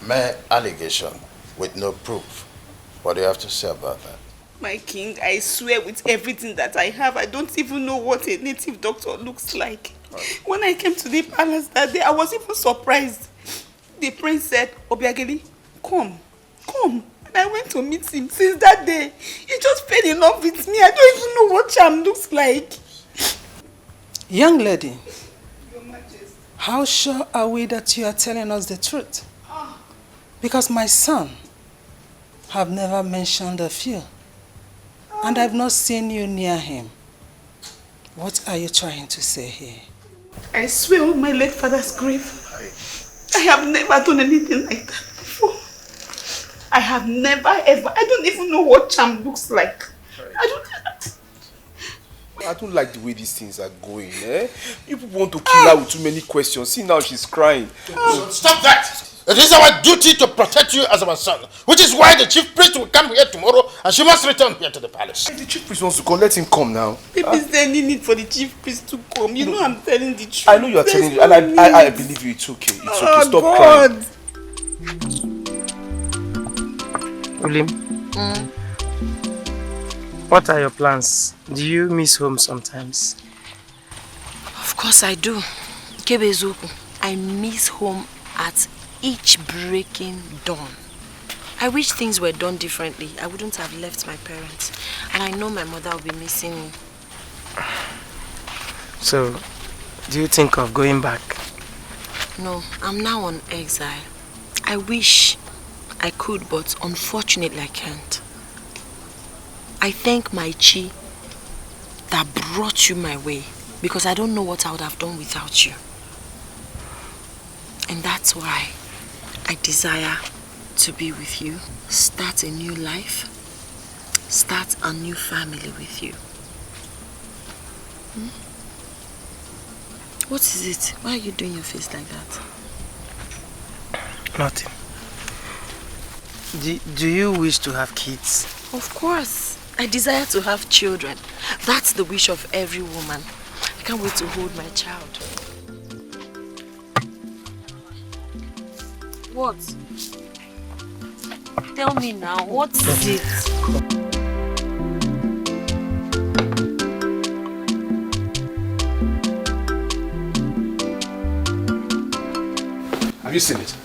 mere allegation with no proof. What do you have to say about that? My king, I swear with everything that I have, I don't even know what a native doctor looks like. When I came to the palace that day, I was even surprised. The prince said, Obiageli, come. And I went to meet him. Since that day, he just fell in love with me. I don't even know what charm looks like. Young lady, how sure are we that you are telling us the truth? Because my son have never mentioned of you. And I've not seen you near him. What are you trying to say here? I swear on my late father's grave, I have never done anything like that before. I have never ever, I don't even know what charm looks like. I don't like the way these things are going, eh? You people want to kill her with too many questions. See now she's crying. Stop that! It is our duty to protect you as our son, which is why the chief priest will come here tomorrow and she must return here to the palace. If the chief priest wants to come, let him come now. Is there any need for the chief priest to come? You know I'm telling the truth. I know you are telling you, and I believe you. It's okay. It's okay. Stop crying. William, what are your plans? Do you miss home sometimes? Of course I do. Kebezuku, I miss home at each breaking dawn. I wish things were done differently. I wouldn't have left my parents. And I know my mother will be missing me. So, do you think of going back? No, I'm now on exile. I wish I could, but unfortunately I can't. I thank my chi that brought you my way, because I don't know what I would have done without you. And that's why I desire to be with you, start a new life, start a new family with you. What is it? Why are you doing your face like that? Nothing. Do you wish to have kids? Of course. I desire to have children. That's the wish of every woman. I can't wait to hold my child. What? Tell me now, what is it? Have you seen it?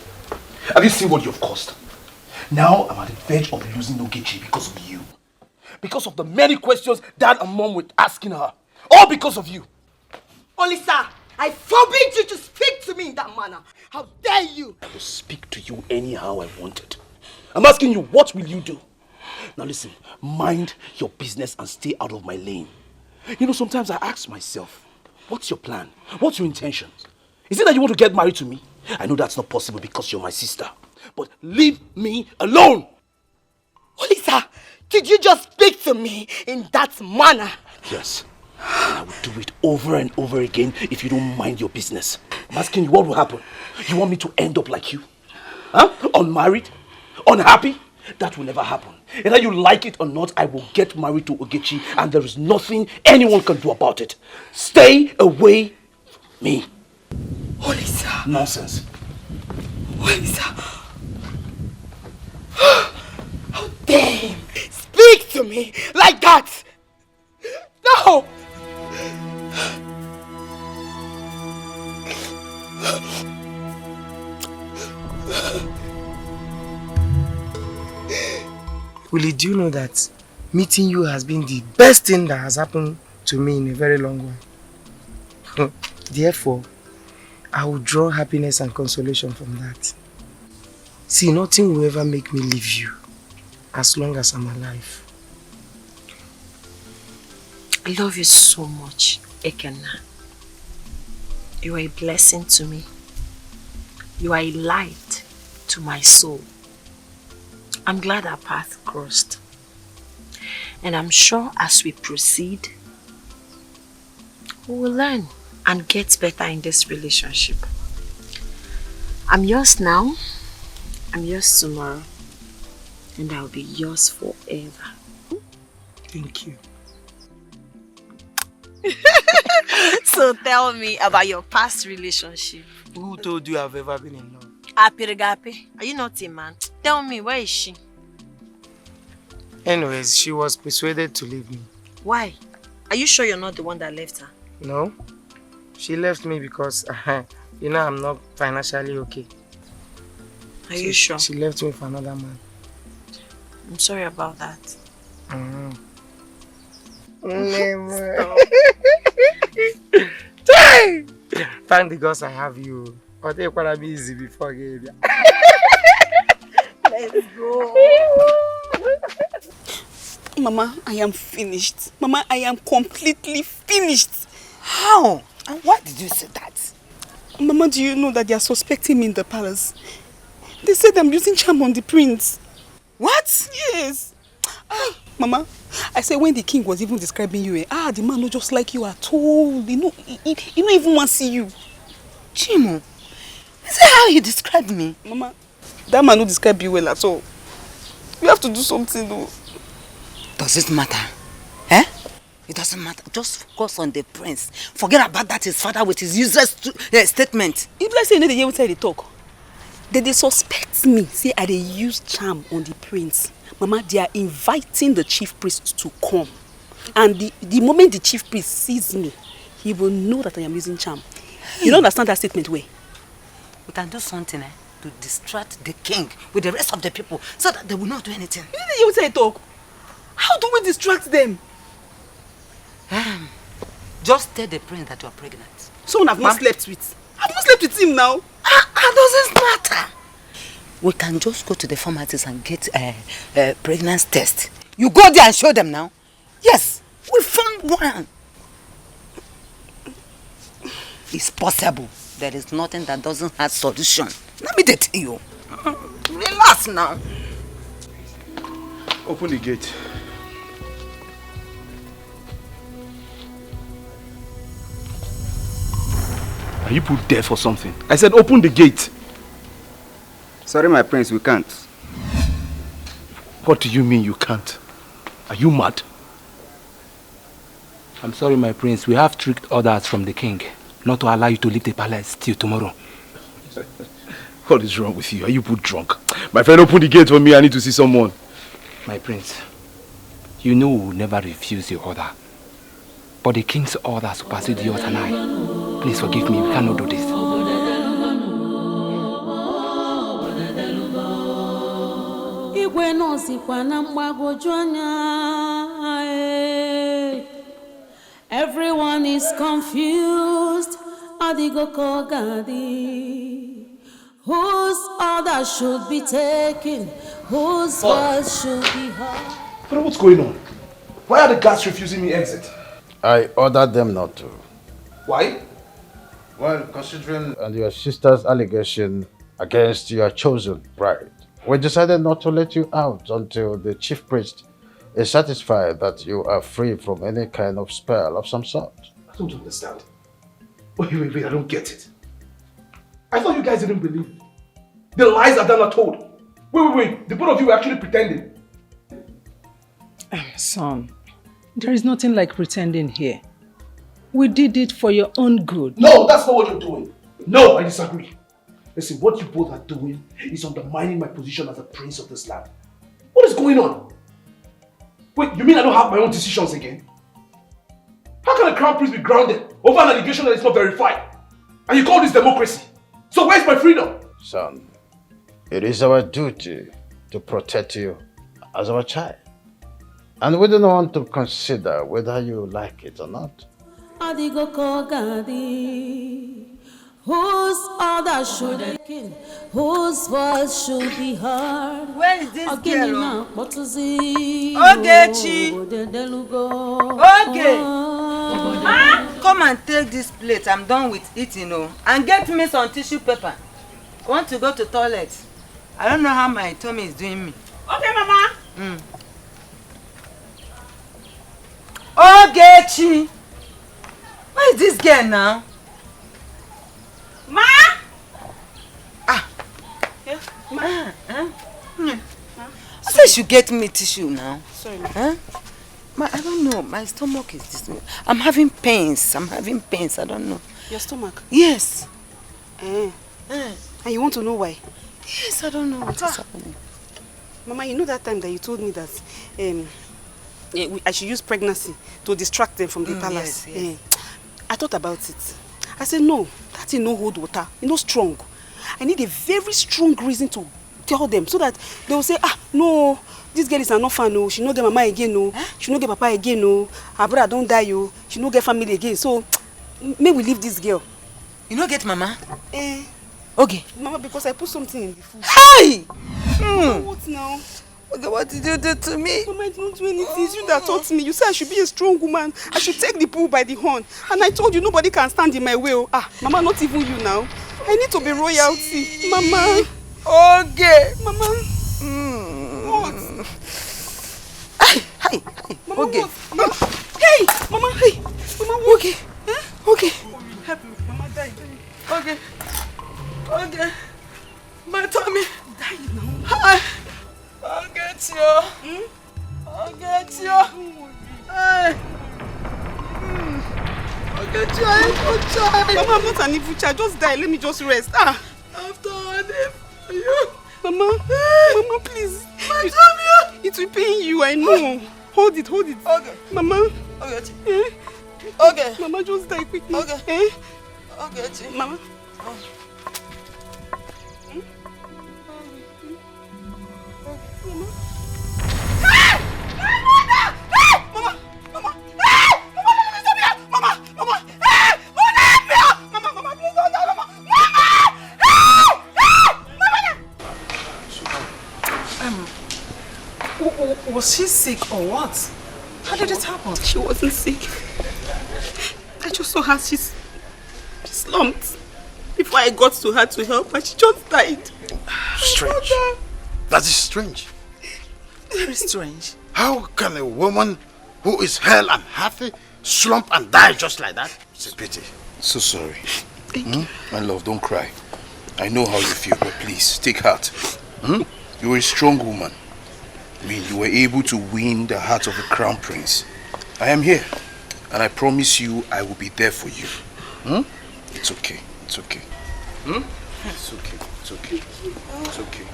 Have you seen what you've caused? Now I'm at the verge of losing Ogechi because of you. Because of the many questions Dad and Mom were asking her. All because of you. Olisa, I forbid you to speak to me in that manner. How dare you? I will speak to you anyhow I wanted. I'm asking you, what will you do? Now listen, mind your business and stay out of my lane. You know, sometimes I ask myself, what's your plan? What's your intention? Is it that you want to get married to me? I know that's not possible because you're my sister. But leave me alone! Olisa, did you just speak to me in that manner? Yes. And I will do it over and over again if you don't mind your business. I'm asking you, what will happen? You want me to end up like you? Huh? Unmarried? Unhappy? That will never happen. Either you like it or not, I will get married to Ogechi and there is nothing anyone can do about it. Stay away from me. Olisa. Nonsense. Olisa. How dare him speak to me like that? No! Willie, do you know that meeting you has been the best thing that has happened to me in a very long while? Therefore, I will draw happiness and consolation from that. See, nothing will ever make me leave you as long as I'm alive. I love you so much, Ekena. You are a blessing to me. You are a light to my soul. I'm glad our path crossed. And I'm sure as we proceed, We will learn and get better in this relationship. I'm yours now, I'm yours tomorrow, and I'll be yours forever. Thank you. So tell me about your past relationship. Who told you I've ever been in love? Apirigapi, are you not a man? Tell me, where is she? Anyways, she was persuaded to leave me. Why? Are you sure you're not the one that left her? No. She left me because, you know, I'm not financially okay. Are you sure? She left me for another man. I'm sorry about that. Thank the gods I have you. But it's gonna be easy before I get there. Let's go. Mama, I am finished. Mama, I am completely finished. How? And why did you say that? Mama, do you know that they are suspecting me in the palace? They said I'm using charm on the prince. What? Yes. Mama, I said when the king was even describing you, the man not just like you at all. He don't even want to see you. Chimo, is that how he described me? Mama, that man don't describe you well at all. You have to do something though. Does it matter? Eh? It doesn't matter. Just focus on the prince. Forget about that his father with his useless statement. If let's say you know the year they talk, they suspect me. Say I dey use charm on the prince. Mama, they are inviting the chief priest to come. And the moment the chief priest sees me, he will know that I am using charm. You don't understand that statement, way? We can do something to distract the king with the rest of the people so that they will not do anything. You know the year they talk. How do we distract them? Just tell the prince that you are pregnant. Someone I've not slept with. I've not slept with him now. Doesn't matter. We can just go to the pharmacies and get a pregnancy test. You go there and show them now. Yes, we found one. It's possible. There is nothing that doesn't have solution. Let me tell you. Relax now. Open the gate. Are you put there for something? I said open the gate. Sorry, my prince, we can't. What do you mean you can't? Are you mad? I'm sorry, my prince. We have strict orders from the king not to allow you to leave the palace till tomorrow. What is wrong with you? Are you put drunk? My friend, open the gate for me. I need to see someone. My prince, you know we will never refuse your order. But the king's order supersedes yours and I. Please forgive me. We cannot do this. Everyone is confused. Whose order should be taken? Whose voice should be heard? But what's going on? Why are the guards refusing me exit? I ordered them not to. Why? Well, considering your sister's allegation against your chosen bride, we decided not to let you out until the chief priest is satisfied that you are free from any kind of spell of some sort. I don't understand. Wait, I don't get it. I thought you guys didn't believe it. The lies Adana told. Wait, the both of you were actually pretending. Son, there is nothing like pretending here. We did it for your own good. No, that's not what you're doing. No, I disagree. Listen, what you both are doing is undermining my position as a prince of this land. What is going on? Wait, you mean I don't have my own decisions again? How can a crown prince be grounded over an allegation that is not verified? And you call this democracy? So where's my freedom? Son, it is our duty to protect you as our child. And we don't want to consider whether you like it or not. Whose order should be taken? Whose voice should be heard? Where is this girl? Ogechi! Okay! Come and take this plate. I'm done with eating, and get me some tissue paper. I want to go to toilet. I don't know how my tummy is doing me. Okay, Mama. Ogechi! Where is this girl now? Ma! Yeah, Ma. I said you get me tissue now. Sorry, ma. Huh? Ma, I don't know. My stomach is this. I'm having pains. I don't know. Your stomach? Yes. And you want to know why? Yes, I don't know what is happening. Mama, you know that time that you told me that I should use pregnancy to distract them from the palace? Yes. I thought about it. I said, no, that is no hold water. You know, strong. I need a very strong reason to tell them so that they will say, no, this girl is an orphan, no. She no get mama again, no. She no get papa again, no. Her brother don't die, no. She no get family again. So, may we leave this girl. You no get mama? Okay. Mama, because I put something in the food. Hey! What now? Okay, what did you do to me? Mama, I didn't do anything. It's you that taught me. You said I should be a strong woman. I should take the bull by the horn. And I told you nobody can stand in my way. Mama, not even you now. I need to be royalty. Mama. Okay. Mama. What? Hey. Mama, okay. What? Mama. Hey. Mama, hey. Mama, what? Okay. Okay. Help me. Mama died. Okay. My tummy. Die now. Hi. I'll get you. I'll get you. Hey. I'll get you. I'm evil child. Mama, I'm not an evil child. Just die. Let me just rest. After all this for you. Mama, please. My tummy. It will pain you, I know. Hold it. Okay. Mama. Okay. Mama, just die quickly. Okay. Okay. Mama. Was she sick or what? How did it happen? She wasn't sick. I just saw her, she slumped. Before I got to her to help her, she just died. Strange. That is strange. Very strange. How can a woman who is hale and healthy slump and die just like that? It's a pity. So sorry. My love, don't cry. I know how you feel, but please, take heart. You're a strong woman. I mean, you were able to win the heart of the crown prince. I am here, and I promise you I will be there for you. It's okay. It's okay. It's okay. It's okay. It's okay.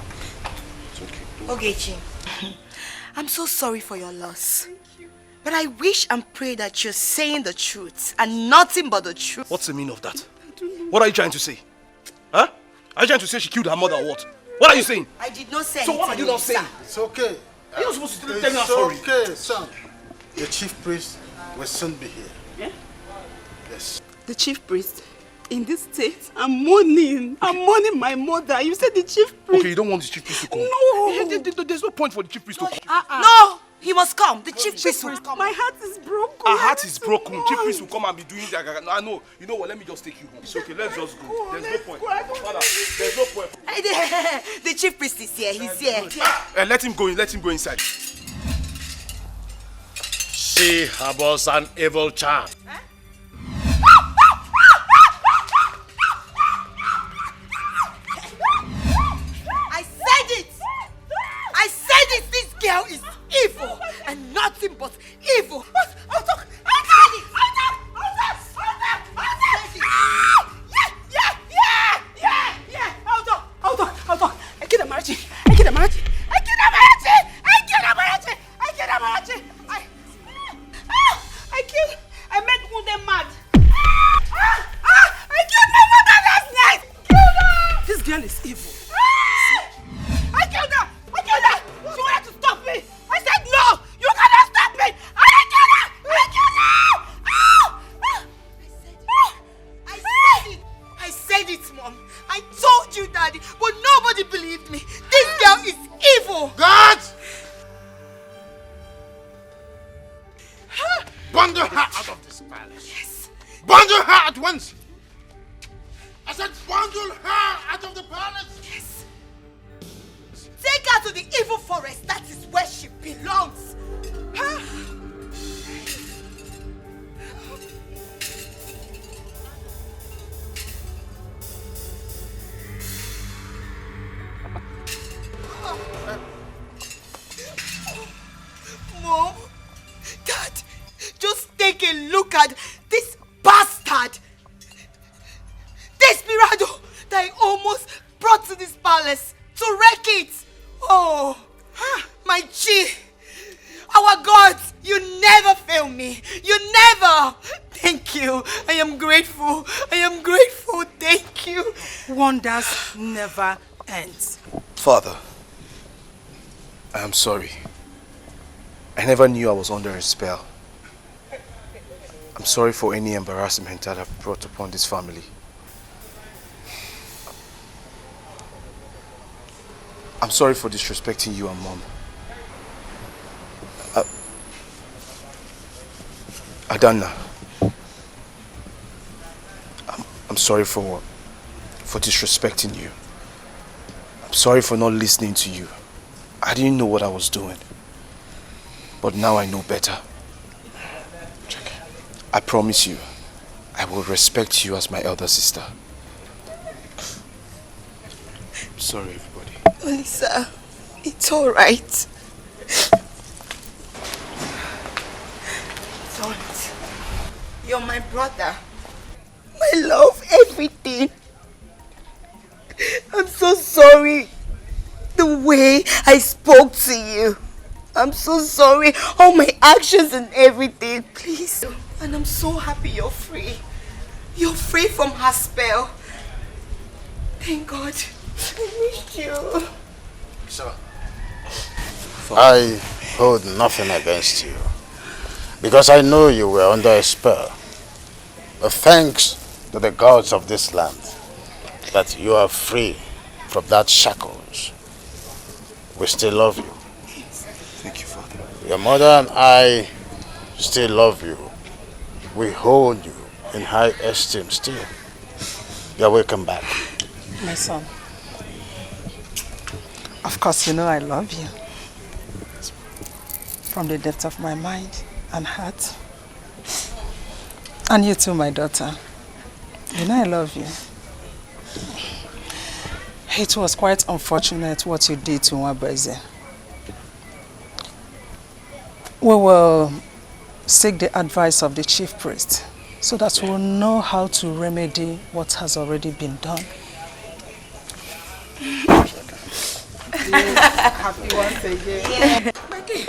It's okay. Ogechi, I'm so sorry for your loss. But I wish and pray that you're saying the truth and nothing but the truth. What's the meaning of that? What are you trying to say? Huh? Are you trying to say she killed her mother or what? What are you saying? I did not say So what are you not saying? It's okay. You're not supposed to tell me I'm sorry. It's okay, son. The chief priest will soon be here. Yeah? Yes. The chief priest? In this state, I'm mourning. I'm mourning my mother. You said the chief priest. Okay, you don't want the chief priest to come? No. There's no point for the chief priest to come. No, he must come. The chief priest will come. My heart is broken. Our heart is broken. Chief priest will come and be doing that. I know. You know what? Let me just take you home. It's okay. Let's just go. There's no point. Father, there's no point. The chief priest is here. He's here. Let him go in. Let him go inside. She harbors an evil charm. I said it. This girl is evil and nothing but evil. I'll talk. I get a marriage. I made Kunde mad. I killed my mother last night. This girl is evil. I killed her. She wanted to stop me. I said no. You cannot stop me. I killed her. I said it, Mom. I told you, Daddy, but nobody believed me. This girl is evil. God! Bundle her out of this palace. Yes. Bundle her at once. I said bundle her out of the palace. Yes. Take her to the evil forest. That is where she belongs. wonders never ends. Father, I am sorry. I never knew I was under a spell. I'm sorry for any embarrassment that I've brought upon this family. I'm sorry for disrespecting you and Mom. Adanna, I'm sorry for disrespecting you. I'm sorry for not listening to you. I didn't know what I was doing. But now I know better. I promise you, I will respect you as my elder sister. I'm sorry, everybody. Olisa, it's alright. Don't. You're my brother. My love, everything. I'm so sorry. The way I spoke to you. I'm so sorry. All my actions and everything. Please. And I'm so happy you're free. You're free from her spell. Thank God. I missed you. Sir, I hold nothing against you. Because I know you were under a spell. But thanks to the gods of this land that you are free from that shackles. We still love you. Thank you, Father. Your mother and I still love you. We hold you in high esteem still. You're welcome back. My son, of course you know I love you. From the depth of my mind and heart. And you too, my daughter. You know I love you. It was quite unfortunate what you did to Nwabeze. We will seek the advice of the chief priest so that we'll know how to remedy what has already been done. Happy once again. Mikey.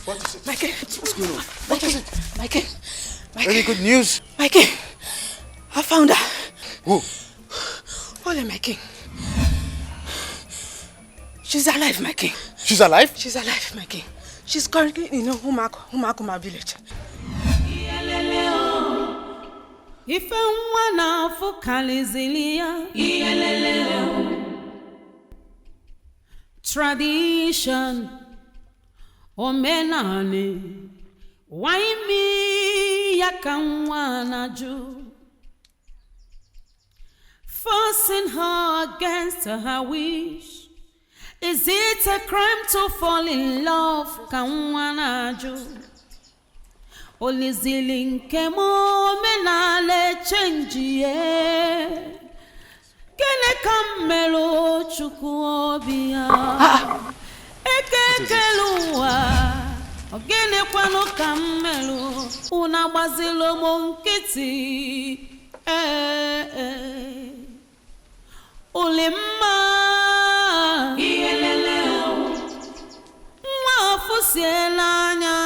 What is it? Mikey. What's going on? What is it? Mikey. Any good news? Mikey. I found her. Who? Holy Mikey. She's alive, Mikey. She's alive? She's alive, Mikey. She's currently in Humakuma village. Ife nwa na fukalizilia tradition omenani waimi yakanwa na ju forcing her against her wish. Is it a crime to fall in love? Kanwa na ju Olizili nke menale change ye Kene kamelo chukwu obia Ekekeluwa Ogene kwano kamelo Unagbazilo monkiti Ulimma Iyeleleo Mwafusielanya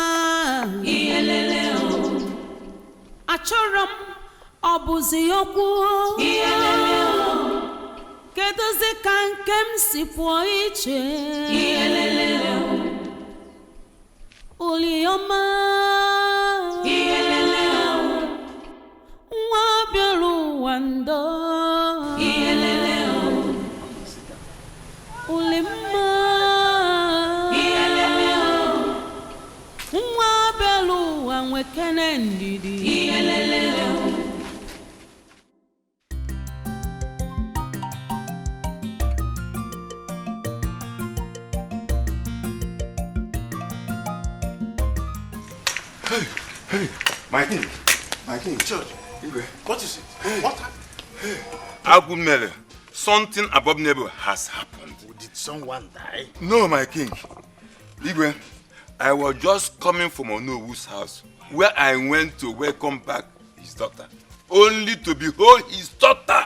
Iyeleleo Achoram Obuzi yokwu Iyeleleo Kedozi kankem sipo iche Iyeleleo Ulioma Iyeleleo Wabiru wando Iyeleleo Ulimma Iyeleleo Wabiru wanwekene ndidi Iyeleleo Hey, my king, Church. What is it? Hey. What happened? Hey. Agumele, something abominable has happened. Did someone die? No, my king. Igwe, I was just coming from Onowu's house, where I went to welcome back his daughter, only to behold his daughter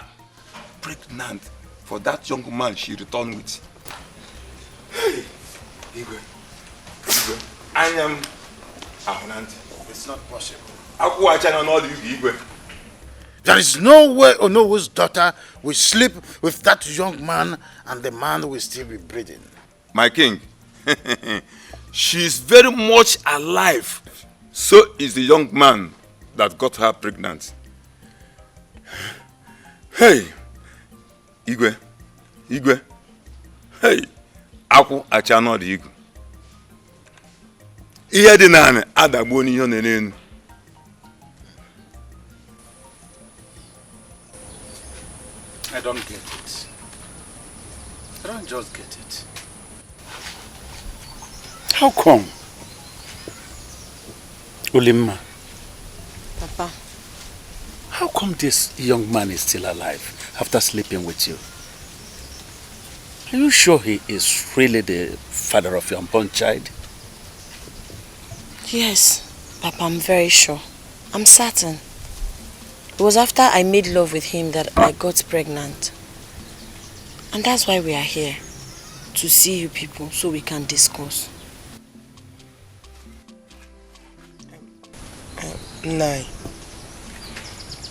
pregnant for that young man she returned with. Hey, Igwe, I am Ahunanti. It's not possible. Akuacha na n'ọdụ Igwe. There is no way Onowu's daughter will sleep with that young man and the man will still be breathing. My king, she is very much alive. So is the young man that got her pregnant. Hey, Igwe, hey, Aku achano di Igwe. Ihe dị naanị adagbo n'ihe n'enu. I don't get it. I don't just get it. How come? Ulimma. Papa. How come this young man is still alive after sleeping with you? Are you sure he is really the father of your unborn child? Yes, Papa, I'm very sure. I'm certain. It was after I made love with him that I got pregnant. And that's why we are here. To see you people so we can discuss. Nai,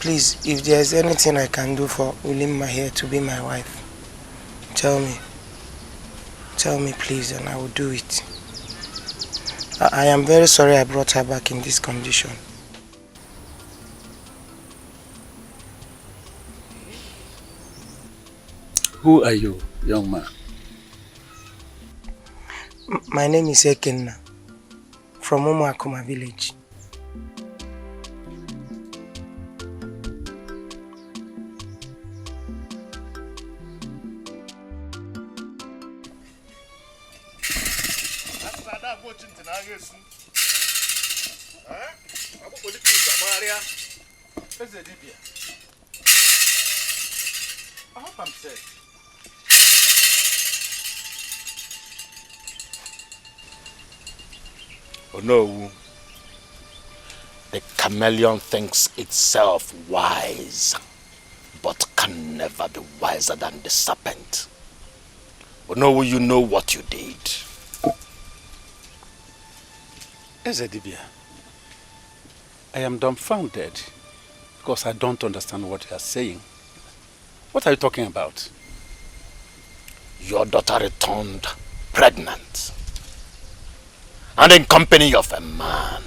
please, if there's anything I can do for Ulimma here to be my wife, tell me. Tell me, please, and I will do it. I am very sorry I brought her back in this condition. Who are you, young man? My name is Ekenna, from Umuakuma village. I hope I'm safe. Oh no. The chameleon thinks itself wise, but can never be wiser than the serpent. Oh no, you know what you did. Ezedibia, I am dumbfounded because I don't understand what you are saying. What are you talking about? Your daughter returned pregnant, and in company of a man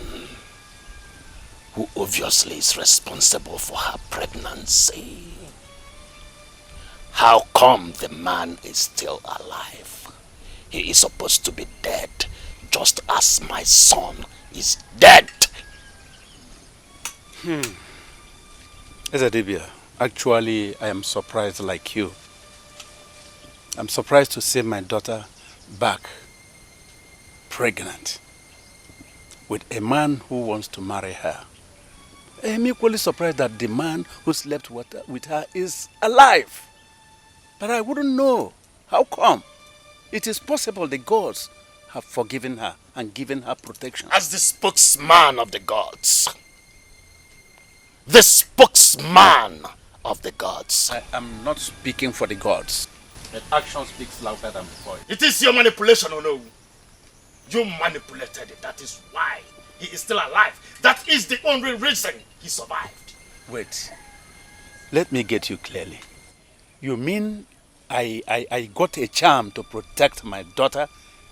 who obviously is responsible for her pregnancy. How come the man is still alive? He is supposed to be dead, just as my son is dead. Ezedibia, actually, I am surprised like you. I'm surprised to see my daughter back, pregnant, with a man who wants to marry her. I'm equally surprised that the man who slept with her is alive. But I wouldn't know. How come? It is possible the gods have forgiven her and given her protection. As the spokesman of the gods. The spokesman of the gods. I am not speaking for the gods. The action speaks louder than voice. It is your manipulation, oh no. You manipulated it. That is why he is still alive. That is the only reason he survived. Wait. Let me get you clearly. You mean I got a charm to protect my daughter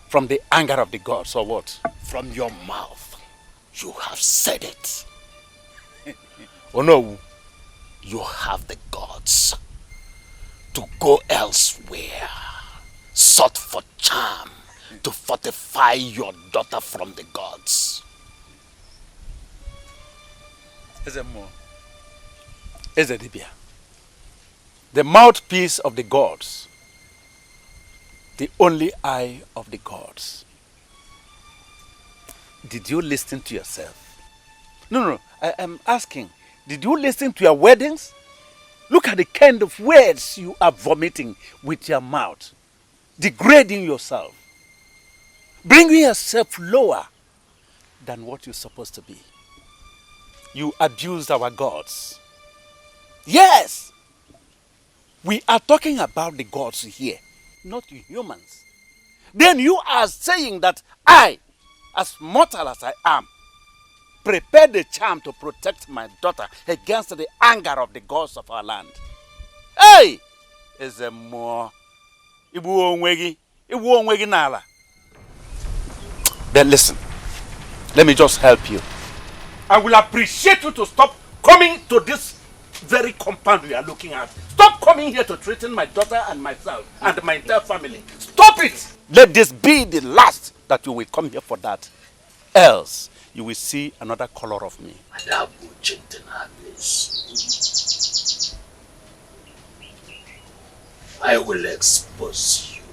from the anger of the gods, or what? From your mouth, you have said it. Oh no, you have the gods to go elsewhere, sought for charm to fortify your daughter from the gods. Ezedibia, the mouthpiece of the gods, the only eye of the gods. Did you listen to yourself? No, I am asking, did you listen to your weddings? Look at the kind of words you are vomiting with your mouth, degrading yourself, bringing yourself lower than what you're supposed to be. You abused our gods. Yes! We are talking about the gods here, not humans. Then you are saying that I, as mortal as I am, prepare the charm to protect my daughter against the anger of the gods of our land. Hey! Is a more Ibu onwegi nala. Then listen, let me just help you. I will appreciate you to stop coming to this very compound we are looking at. Stop coming here to threaten my daughter and myself and my entire family. Stop it! Let this be the last that you will come here for that. Else, you will see another color of me. I will expose you,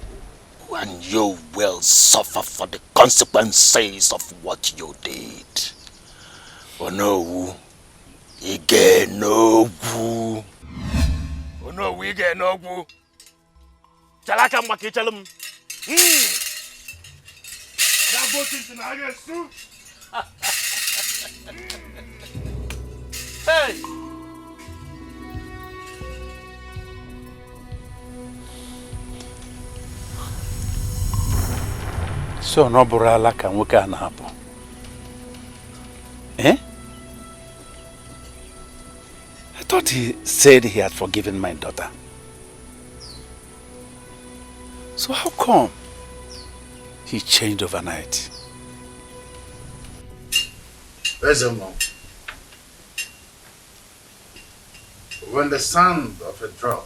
and you will suffer for the consequences of what you did. Onowu, ige nogu. Onowu, ige nogu. Chalaka makichalum. Hey! So no burala ka nwoke a na-apụ. Eh? I thought he said he had forgiven my daughter. So how come he changed overnight? Mom. When the sound of a drum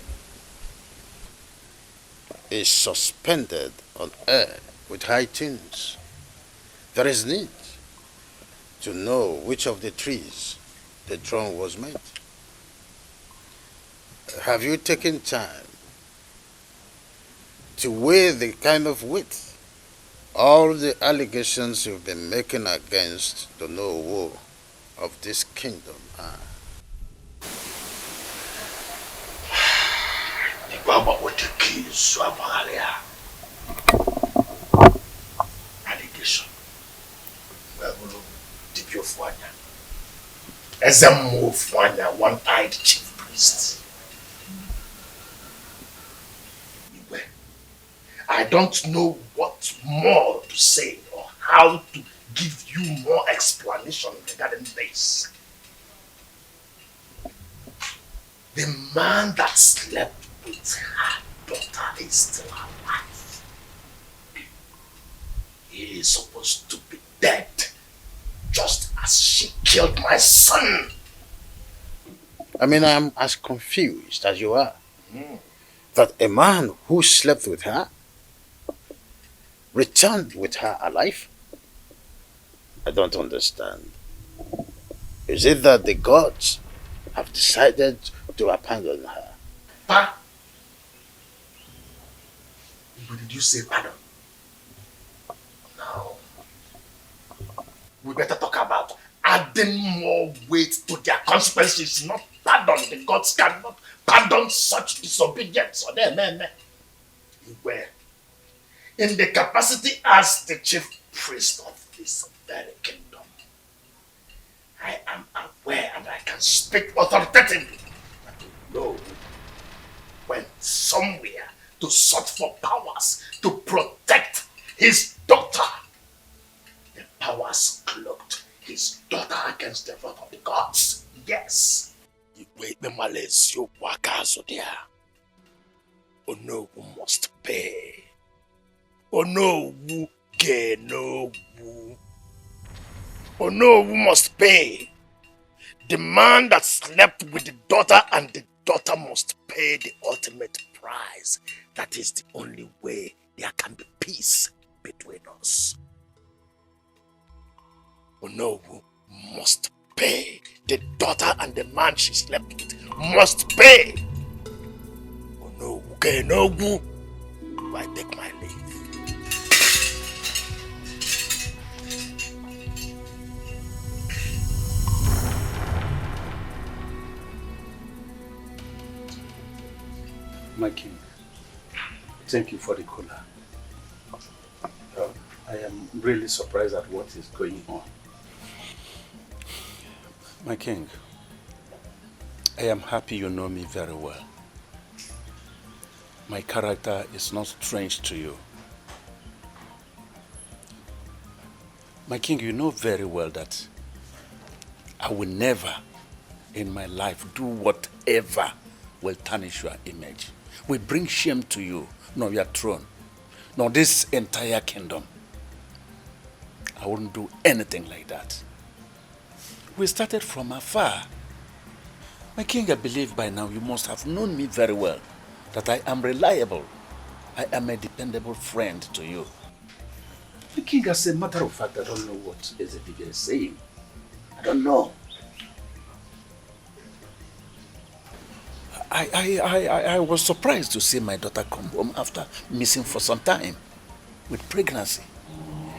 is suspended on air with high tunes, there is need to know which of the trees the drum was made. Have you taken time to weigh the kind of weight all the allegations you've been making against the Nollywood of this kingdom are? Allegation. Ezemo Fwanya, one-eyed chief priest. I don't know what more to say or how to give you more explanation regarding this. The man that slept with her daughter is still alive. He is supposed to be dead, just as she killed my son. I mean, I'm as confused as you are. That a man who slept with her returned with her alive? I don't understand. Is it that the gods have decided to abandon her? Pa? But did you say pardon? No. We better talk about adding more weight to their consequences, not pardon. The gods cannot pardon such disobedience. In the capacity as the chief priest of this very kingdom, I am aware and I can speak authoritatively that the Lord went somewhere to search for powers to protect his daughter. The powers cloaked his daughter against the wrath of the gods. Yes. The Malaysia Wakazo there. Onowu must pay. Onowu genowu. Onowu must pay. The man that slept with the daughter and the daughter must pay the ultimate price. That is the only way there can be peace between us. Onowu must pay. The daughter and the man she slept with must pay. Onowu genowu. I take my leave. My king, thank you for the cooler. I am really surprised at what is going on. My king, I am happy you know me very well. My character is not strange to you. My king, you know very well that I will never in my life do whatever will tarnish your image, will bring shame to you, nor your throne, nor this entire kingdom. I wouldn't do anything like that. We started from afar. My king, I believe by now you must have known me very well, that I am reliable. I am a dependable friend to you. My king, as a matter of fact, I don't know what Ezebibia is saying. I don't know. I was surprised to see my daughter come home after missing for some time with pregnancy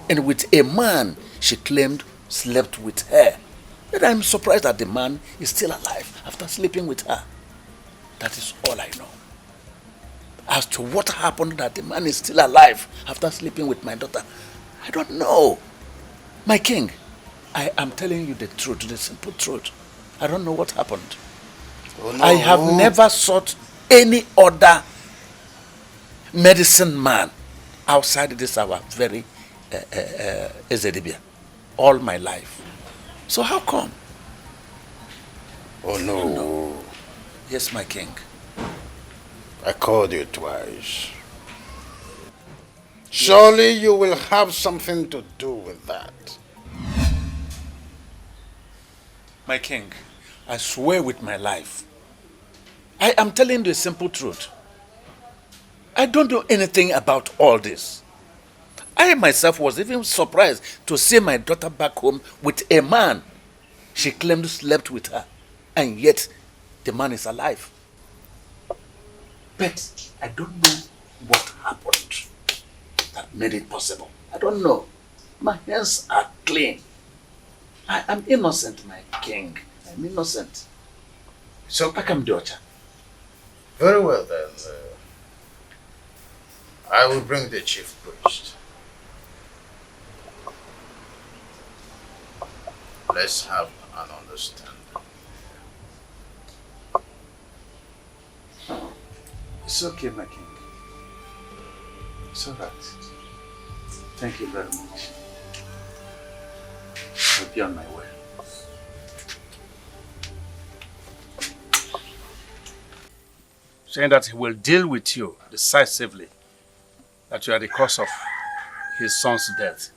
and with a man she claimed slept with her. But I'm surprised that the man is still alive after sleeping with her. That is all I know. As to what happened that the man is still alive after sleeping with my daughter, I don't know. My king, I am telling you the truth, the simple truth. I don't know what happened. Oh, no. I have never sought any other medicine man outside this our very Ezedibia all my life. So how come? Oh no. Yes, my king. I called you twice. Surely you will have something to do with that. My king, I swear with my life, I am telling you the simple truth. I don't know anything about all this. I myself was even surprised to see my daughter back home with a man she claimed slept with her, and yet the man is alive. But I don't know what happened that made it possible. I don't know. My hands are clean. I am innocent, my king. I'm innocent. So I come, daughter. Very well then. I will bring the chief priest. Let's have an understanding. It's okay, my king. It's all right. Thank you very much. I'll be on my way. Saying that he will deal with you decisively, that you are the cause of his son's death.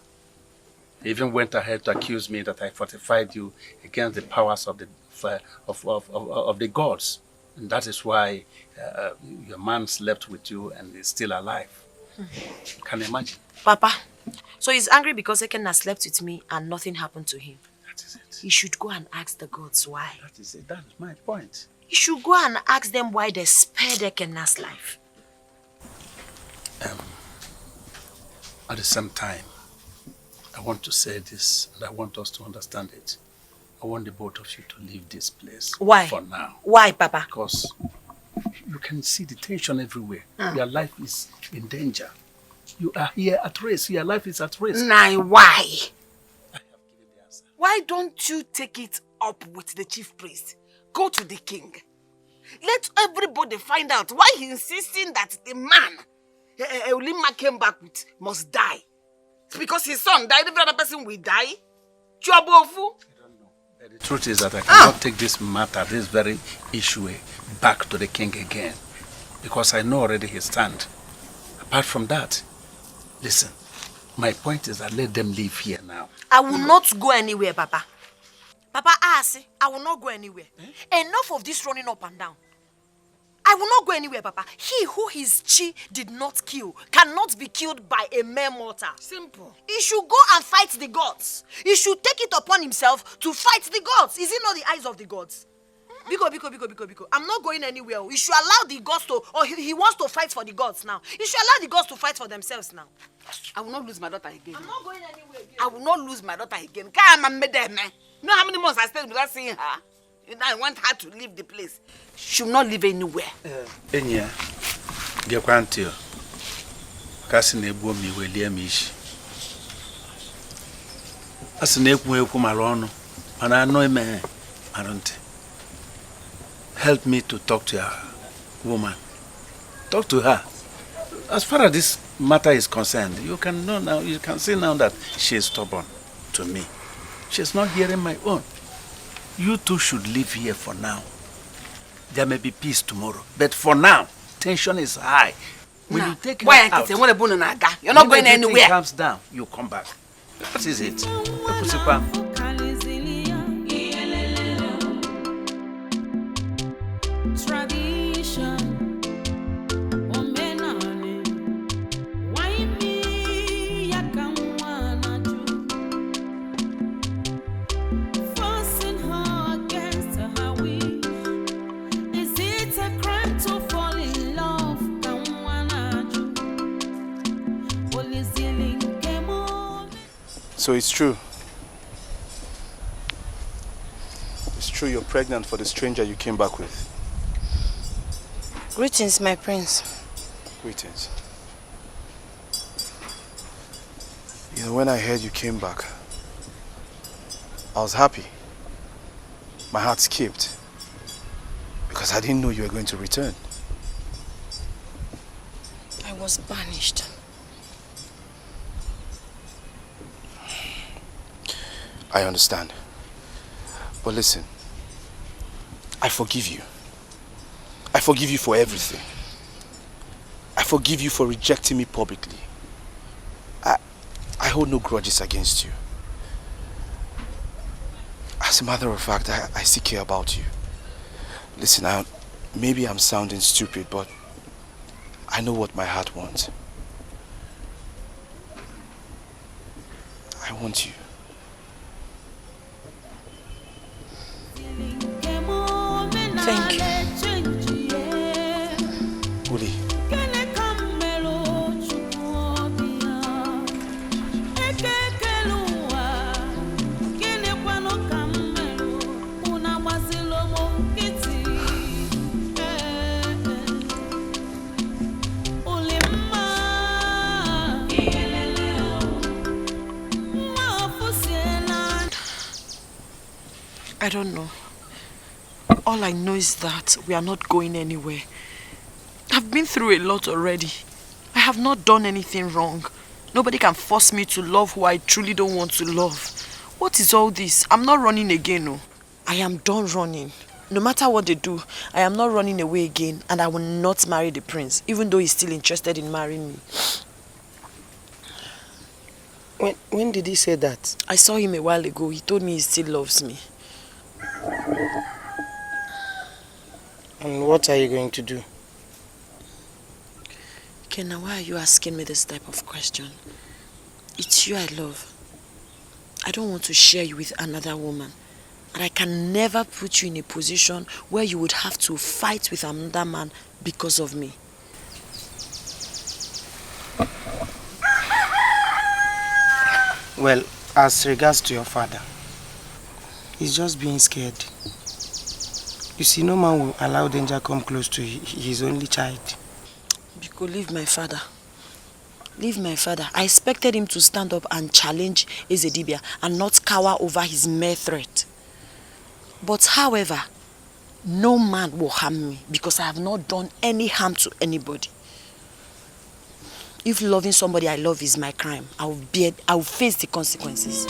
He even went ahead to accuse me that I fortified you against the powers of the gods. And that is why your man slept with you and is still alive. Can you imagine? Papa, so he's angry because Ekenna slept with me and nothing happened to him. That is it. He should go and ask the gods why. That is it. That is my point. He should go and ask them why they spared Ekenna's life. At the same time, I want to say this, and I want us to understand it. I want the both of you to leave this place. Why? For now. Why, Papa? Because you can see the tension everywhere. Your life is in danger. You are here at risk. Your life is at risk. Now, why? Why don't you take it up with the chief priest? Go to the king. Let everybody find out why he's insisting that the man Eulima came back with must die. It's because his son died, every other person will die. Chuabofu. The truth is that I cannot take this matter, this very issue, back to the king again. Because I know already his stand. Apart from that, listen, my point is that let them live here now. I will not go anywhere, Papa. Papa, I will not go anywhere. Enough of this running up and down. I will not go anywhere, Papa. He who his chi did not kill cannot be killed by a mere mortal. Simple. He should go and fight the gods. He should take it upon himself to fight the gods. Is it not the eyes of the gods? Biko. I'm not going anywhere. He should allow the gods to, or he wants to fight for the gods now. He should allow the gods to fight for themselves now. I will not lose my daughter again. I'm not going anywhere again. I will not lose my daughter again. You know how many months I stayed without seeing her? And I want her to leave the place. She will not live anywhere. Enya, Gekwanti, Cassinebu mi William ish. As an equal Malono, and I know me, I don't. Help me to talk to her, woman. Talk to her. As far as this matter is concerned, you can know now, you can see now that she is stubborn to me. She's not hearing my own. You two should live here for now. There may be peace tomorrow. But for now, tension is high. When you take her out, you're not going anywhere. When calms down, you come back. What is it? Tradition. Why me? Forcing her against her wish. Is it a crime to fall in love? So it's true. It's true you're pregnant for the stranger you came back with. Greetings, my prince. Greetings. You know, when I heard you came back, I was happy. My heart skipped. Because I didn't know you were going to return. I was banished. I understand. But listen, I forgive you. I forgive you for everything. I forgive you for rejecting me publicly. I hold no grudges against you. As a matter of fact, I still care about you. Listen, maybe I'm sounding stupid, but I know what my heart wants. I want you. Thank you. Uli. I don't know. All I know is that we are not going anywhere. I've been through a lot already. I have not done anything wrong. Nobody can force me to love who I truly don't want to love. What is all this? I'm not running again, no. I am done running. No matter what they do, I am not running away again, and I will not marry the prince, even though he's still interested in marrying me. When did he say that? I saw him a while ago. He told me he still loves me. And what are you going to do? Kenna, why are you asking me this type of question? It's you I love. I don't want to share you with another woman. And I can never put you in a position where you would have to fight with another man because of me. Well, as regards to your father, he's just being scared. You see, no man will allow danger come close to his only child. Biko, leave my father. Leave my father. I expected him to stand up and challenge Ezedibia and not cower over his mere threat. But however, no man will harm me because I have not done any harm to anybody. If loving somebody I love is my crime, I will face the consequences.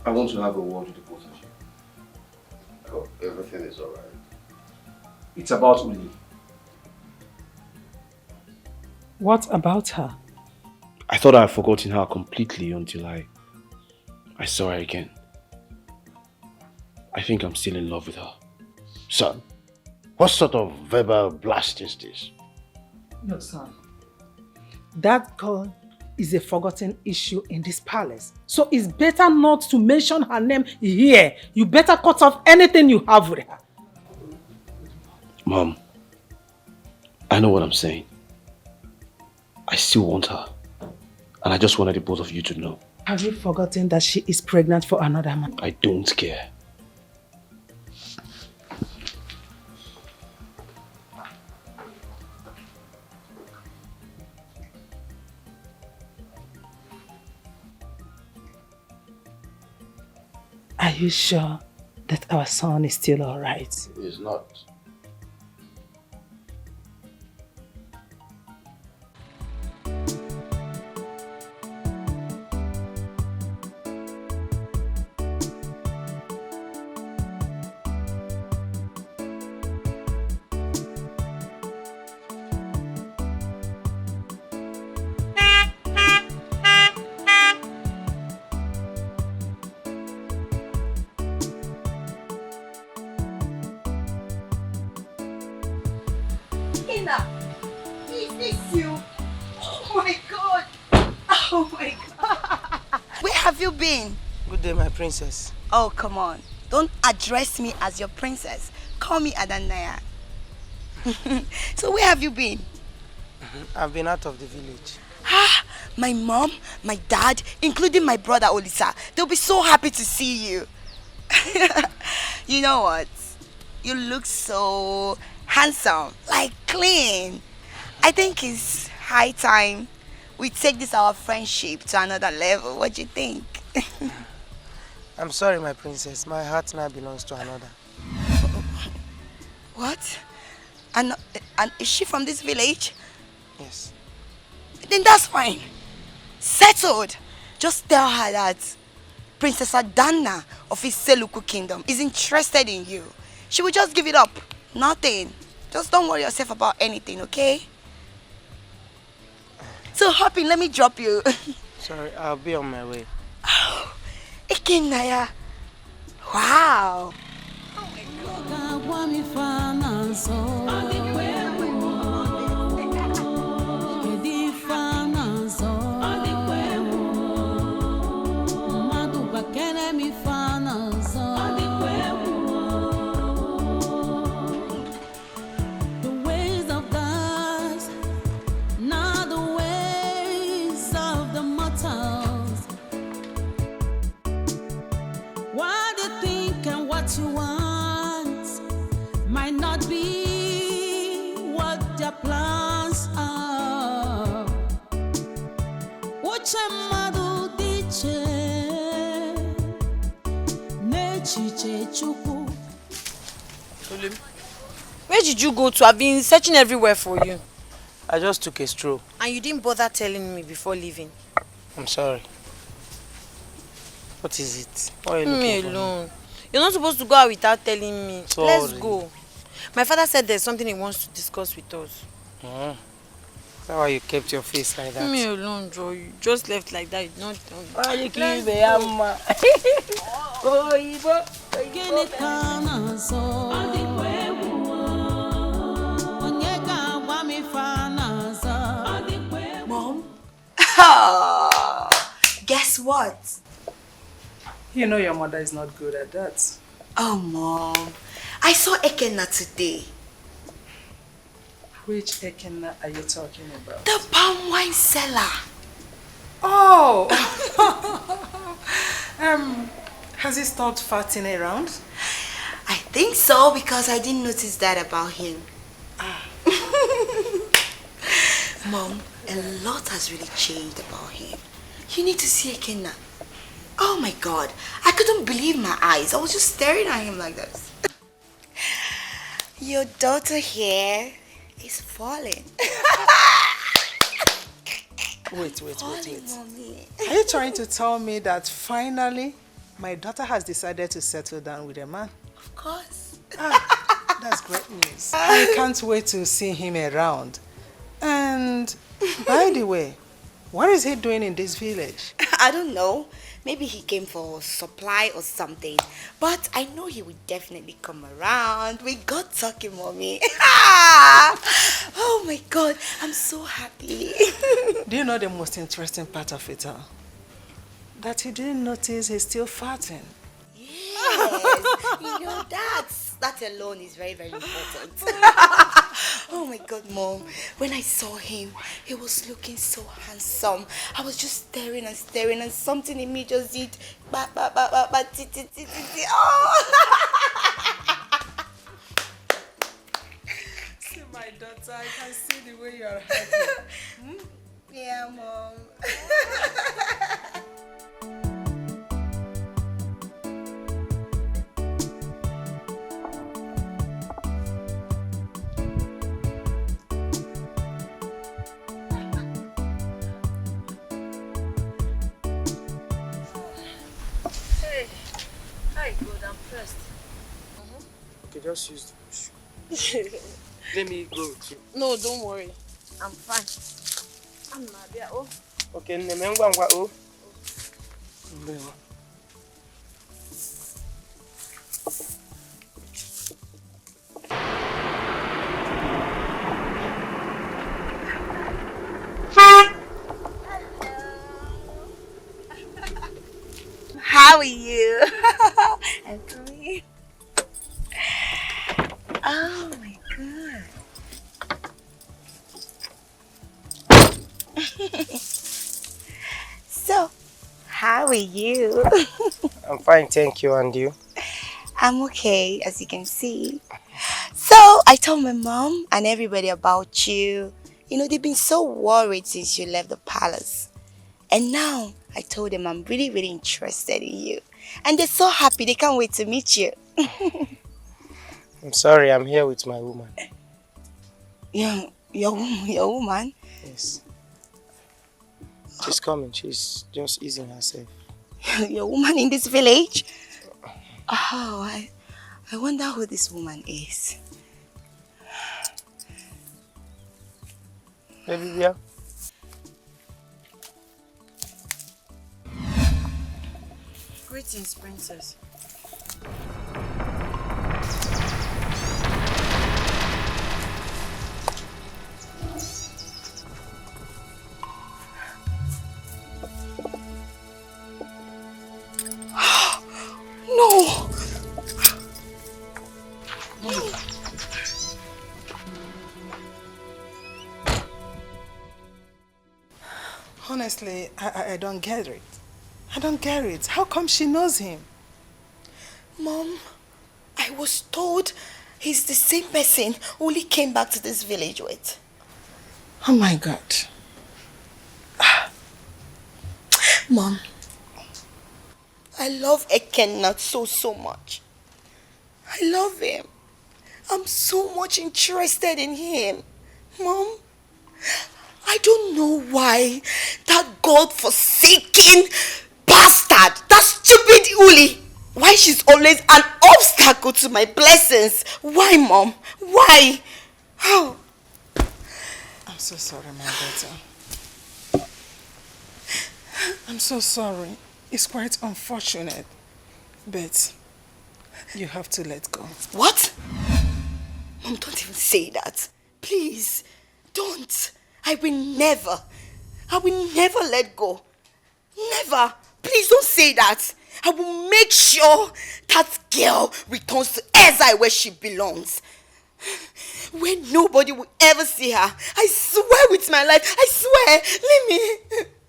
I want to have a word with the both of you. Oh, everything is alright. It's about Uli. What about her? I thought I had forgotten her completely until I saw her again. I think I'm still in love with her. Son, what sort of verbal blast is this? No, son. That girl is a forgotten issue in this palace. So it's better not to mention her name here. You better cut off anything you have with her. Mom, I know what I'm saying. I still want her. And I just wanted the both of you to know. Have you forgotten that she is pregnant for another man? I don't care. Are you sure that our son is still alright? He is not. have you been? Good day, my princess. Oh, come on. Don't address me as your princess. Call me Adanaya. So where have you been? I've been out of the village. My mom, my dad, including my brother Olisa, they'll be so happy to see you. You know what? You look so handsome, like clean. I think it's high time we take this our friendship to another level. What do you think? I'm sorry, my princess. My heart now belongs to another. What? And is she from this village? Yes. Then that's fine. Settled. Just tell her that Princess Adana of Iseluku Kingdom is interested in you. She will just give it up. Nothing. Just don't worry yourself about anything, okay? So hop in, let me drop you. Sorry, I'll be on my way. Oh, Ikenaya. Wow. You want might not be what their plans are. Where did you go to? I've been searching everywhere for you. I just took a stroll. And you didn't bother telling me before leaving. I'm sorry. What is it? Why are you looking Leave for me alone. You're not supposed to go out without telling me. Sorry. Let's go. My father said there's something he wants to discuss with us. Is that why you kept your face like that? Leave me alone, Joe. You just left like that. You not why you keep Let's me, go. Amma? Mom? Guess what? You know your mother is not good at that. Oh, Mom. I saw Ekenna today. Which Ekenna are you talking about? The palm wine seller. Oh! Has he stopped farting around? I think so, because I didn't notice that about him. Mom, a lot has really changed about him. You need to see Ekenna. Oh my God, I couldn't believe my eyes. I was just staring at him like this. Your daughter here is falling. Wait. Mommy. Are you trying to tell me that finally my daughter has decided to settle down with a man? Of course. That's great news. I can't wait to see him around. And by the way, what is he doing in this village? I don't know. Maybe he came for supply or something. But I know he will definitely come around. We got talking, Mommy. Oh my God, I'm so happy. Do you know the most interesting part of it all? That he didn't notice he's still farting. Yes, you know that alone is very, very important. Oh my God, Mom. When I saw him, he was looking so handsome. I was just staring and something in me just did oh. See my daughter, I can see the way you are happy. Yeah, Mom. Okay, just use the shoe. Let me go too. No, don't worry. I'm fine. I'm not there. Oh. Okay, Nemengwangwa oh. how are you? And me. Oh my god. So, how are you? I'm fine, thank you. And you? I'm okay, as you can see. So, I told my mom and everybody about you. You know, they've been so worried since you left the palace. And now, I told them I'm really, really interested in you. And they're so happy, they can't wait to meet you. I'm sorry, I'm here with my woman. Your woman? Yes. She's coming, she's just easing herself. Your woman in this village? Oh, I wonder who this woman is. Baby, yeah. Greetings, princess. No! Honestly, I don't get it. I don't get it. How come she knows him? Mom, I was told he's the same person Uli came back to this village with. Oh my God. Mom, I love Ekenna so much. I love him. I'm so much interested in him. Mom, I don't know why that God-forsaken bastard, that stupid Uli, why she's always an obstacle to my blessings. Why, Mom? Why? Oh. I'm so sorry, my daughter. I'm so sorry. It's quite unfortunate, but you have to let go. What? Mom, don't even say that. Please, don't. I will never let go. Never. Please don't say that. I will make sure that girl returns to Ezai where she belongs. Where nobody will ever see her. I swear with my life. I swear. Leave me.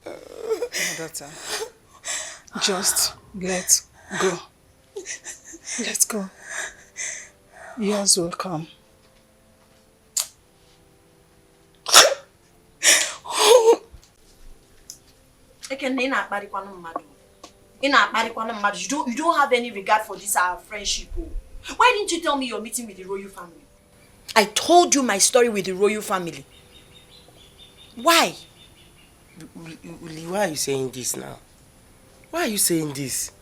My daughter, just let go. Let's go. Yours will come. You don't have any regard for this our friendship. Why didn't you tell me you're meeting with the royal family? I told you my story with the royal family. Why? Why are you saying this now? Why are you saying this?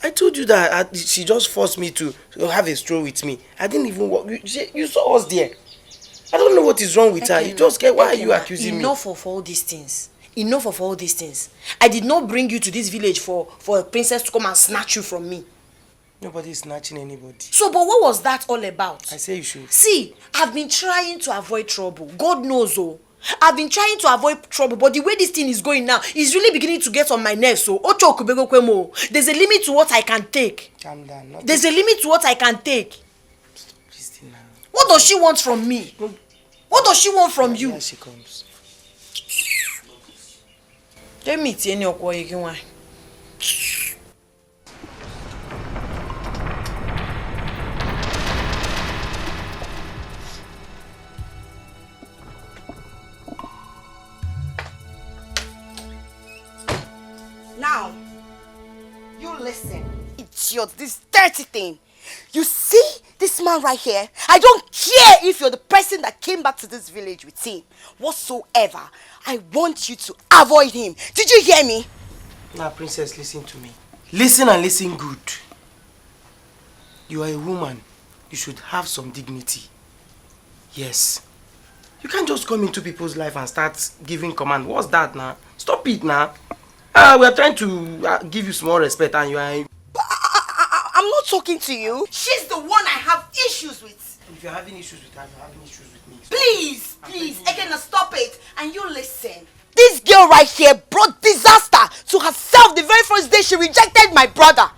I told you that she just forced me to have a stroll with me. I didn't even walk. You saw us there. I don't know what is wrong with her. You just get. Why are you accusing me? Enough of all these things. Enough of all these things. I did not bring you to this village for a princess to come and snatch you from me. Nobody is snatching anybody. So, but what was that all about? I say you should. See, I've been trying to avoid trouble. God knows, oh. I've been trying to avoid trouble, but the way this thing is going now is really beginning to get on my nerves. So, there's a limit to what I can take. Calm down. There's a limit to what I can take. What does she want from me? What does she want from you? Here she comes. Let me tell you what you want. Now, you listen, idiot, this dirty thing. You see this man right here? I don't care if you're the person that came back to this village with him. Whatsoever, I want you to avoid him. Did you hear me? Now, princess, listen to me. Listen and listen good. You are a woman. You should have some dignity. Yes. You can't just come into people's life and start giving command. What's that now? Stop it now. We are trying to give you some more respect and you are... But I'm not talking to you. She's the one I have issues with. If you're having issues with her, you're having issues with me. Please, Ekenna, stop it. And you listen. This girl right here brought disaster to herself the very first day she rejected my brother.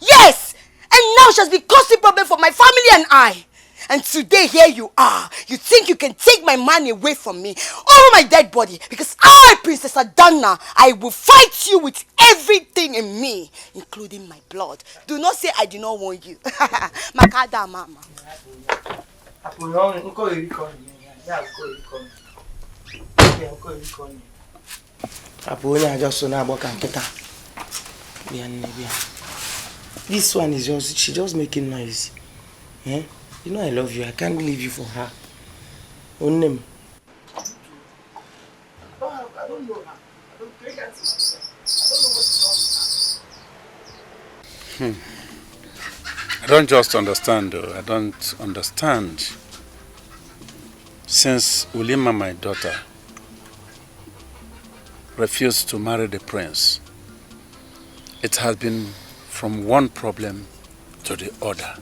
Yes! And now she has been causing problem for my family and I. And today here you are. You think you can take my man away from me over my dead body. Because I, Princess Adana, I will fight you with everything in me, including my blood. Do not say I do not want you. Makada mama. This one is just, she just making noise. Eh? You know I love you. I can't leave you for her. Onem. I don't know. I don't just understand though. I don't understand. Since Ulima, my daughter, refused to marry the prince, it has been from one problem to the other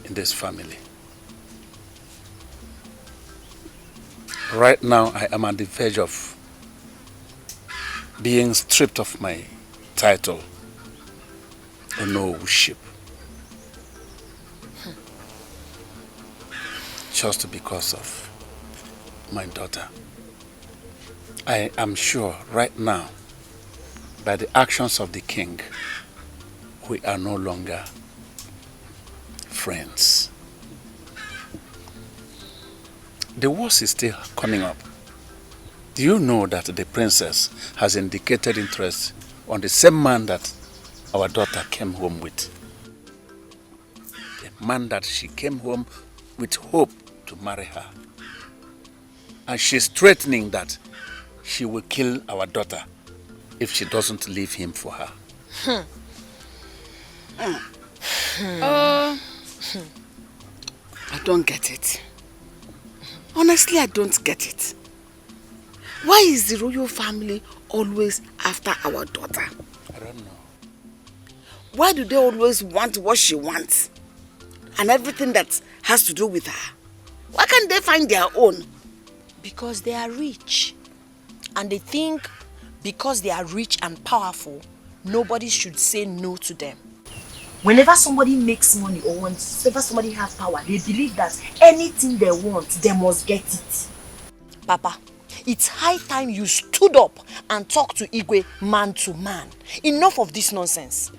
in this family. Right now, I am at the verge of being stripped of my title, Onowuship, just because of my daughter. I am sure right now, by the actions of the king, we are no longer friends. The worst is still coming up. Do you know that the princess has indicated interest on the same man that our daughter came home with? The man that she came home with hope to marry her. And she's threatening that she will kill our daughter if she doesn't leave him for her. I don't get it. Honestly, I don't get it. Why is the royal family always after our daughter? I don't know. Why do they always want what she wants? And everything that has to do with her? Why can't they find their own? Because they are rich. And they think because they are rich and powerful, nobody should say no to them. Whenever somebody makes money or whenever somebody has power, they believe that anything they want, they must get it. Papa, it's high time you stood up and talked to Igwe man to man. Enough of this nonsense.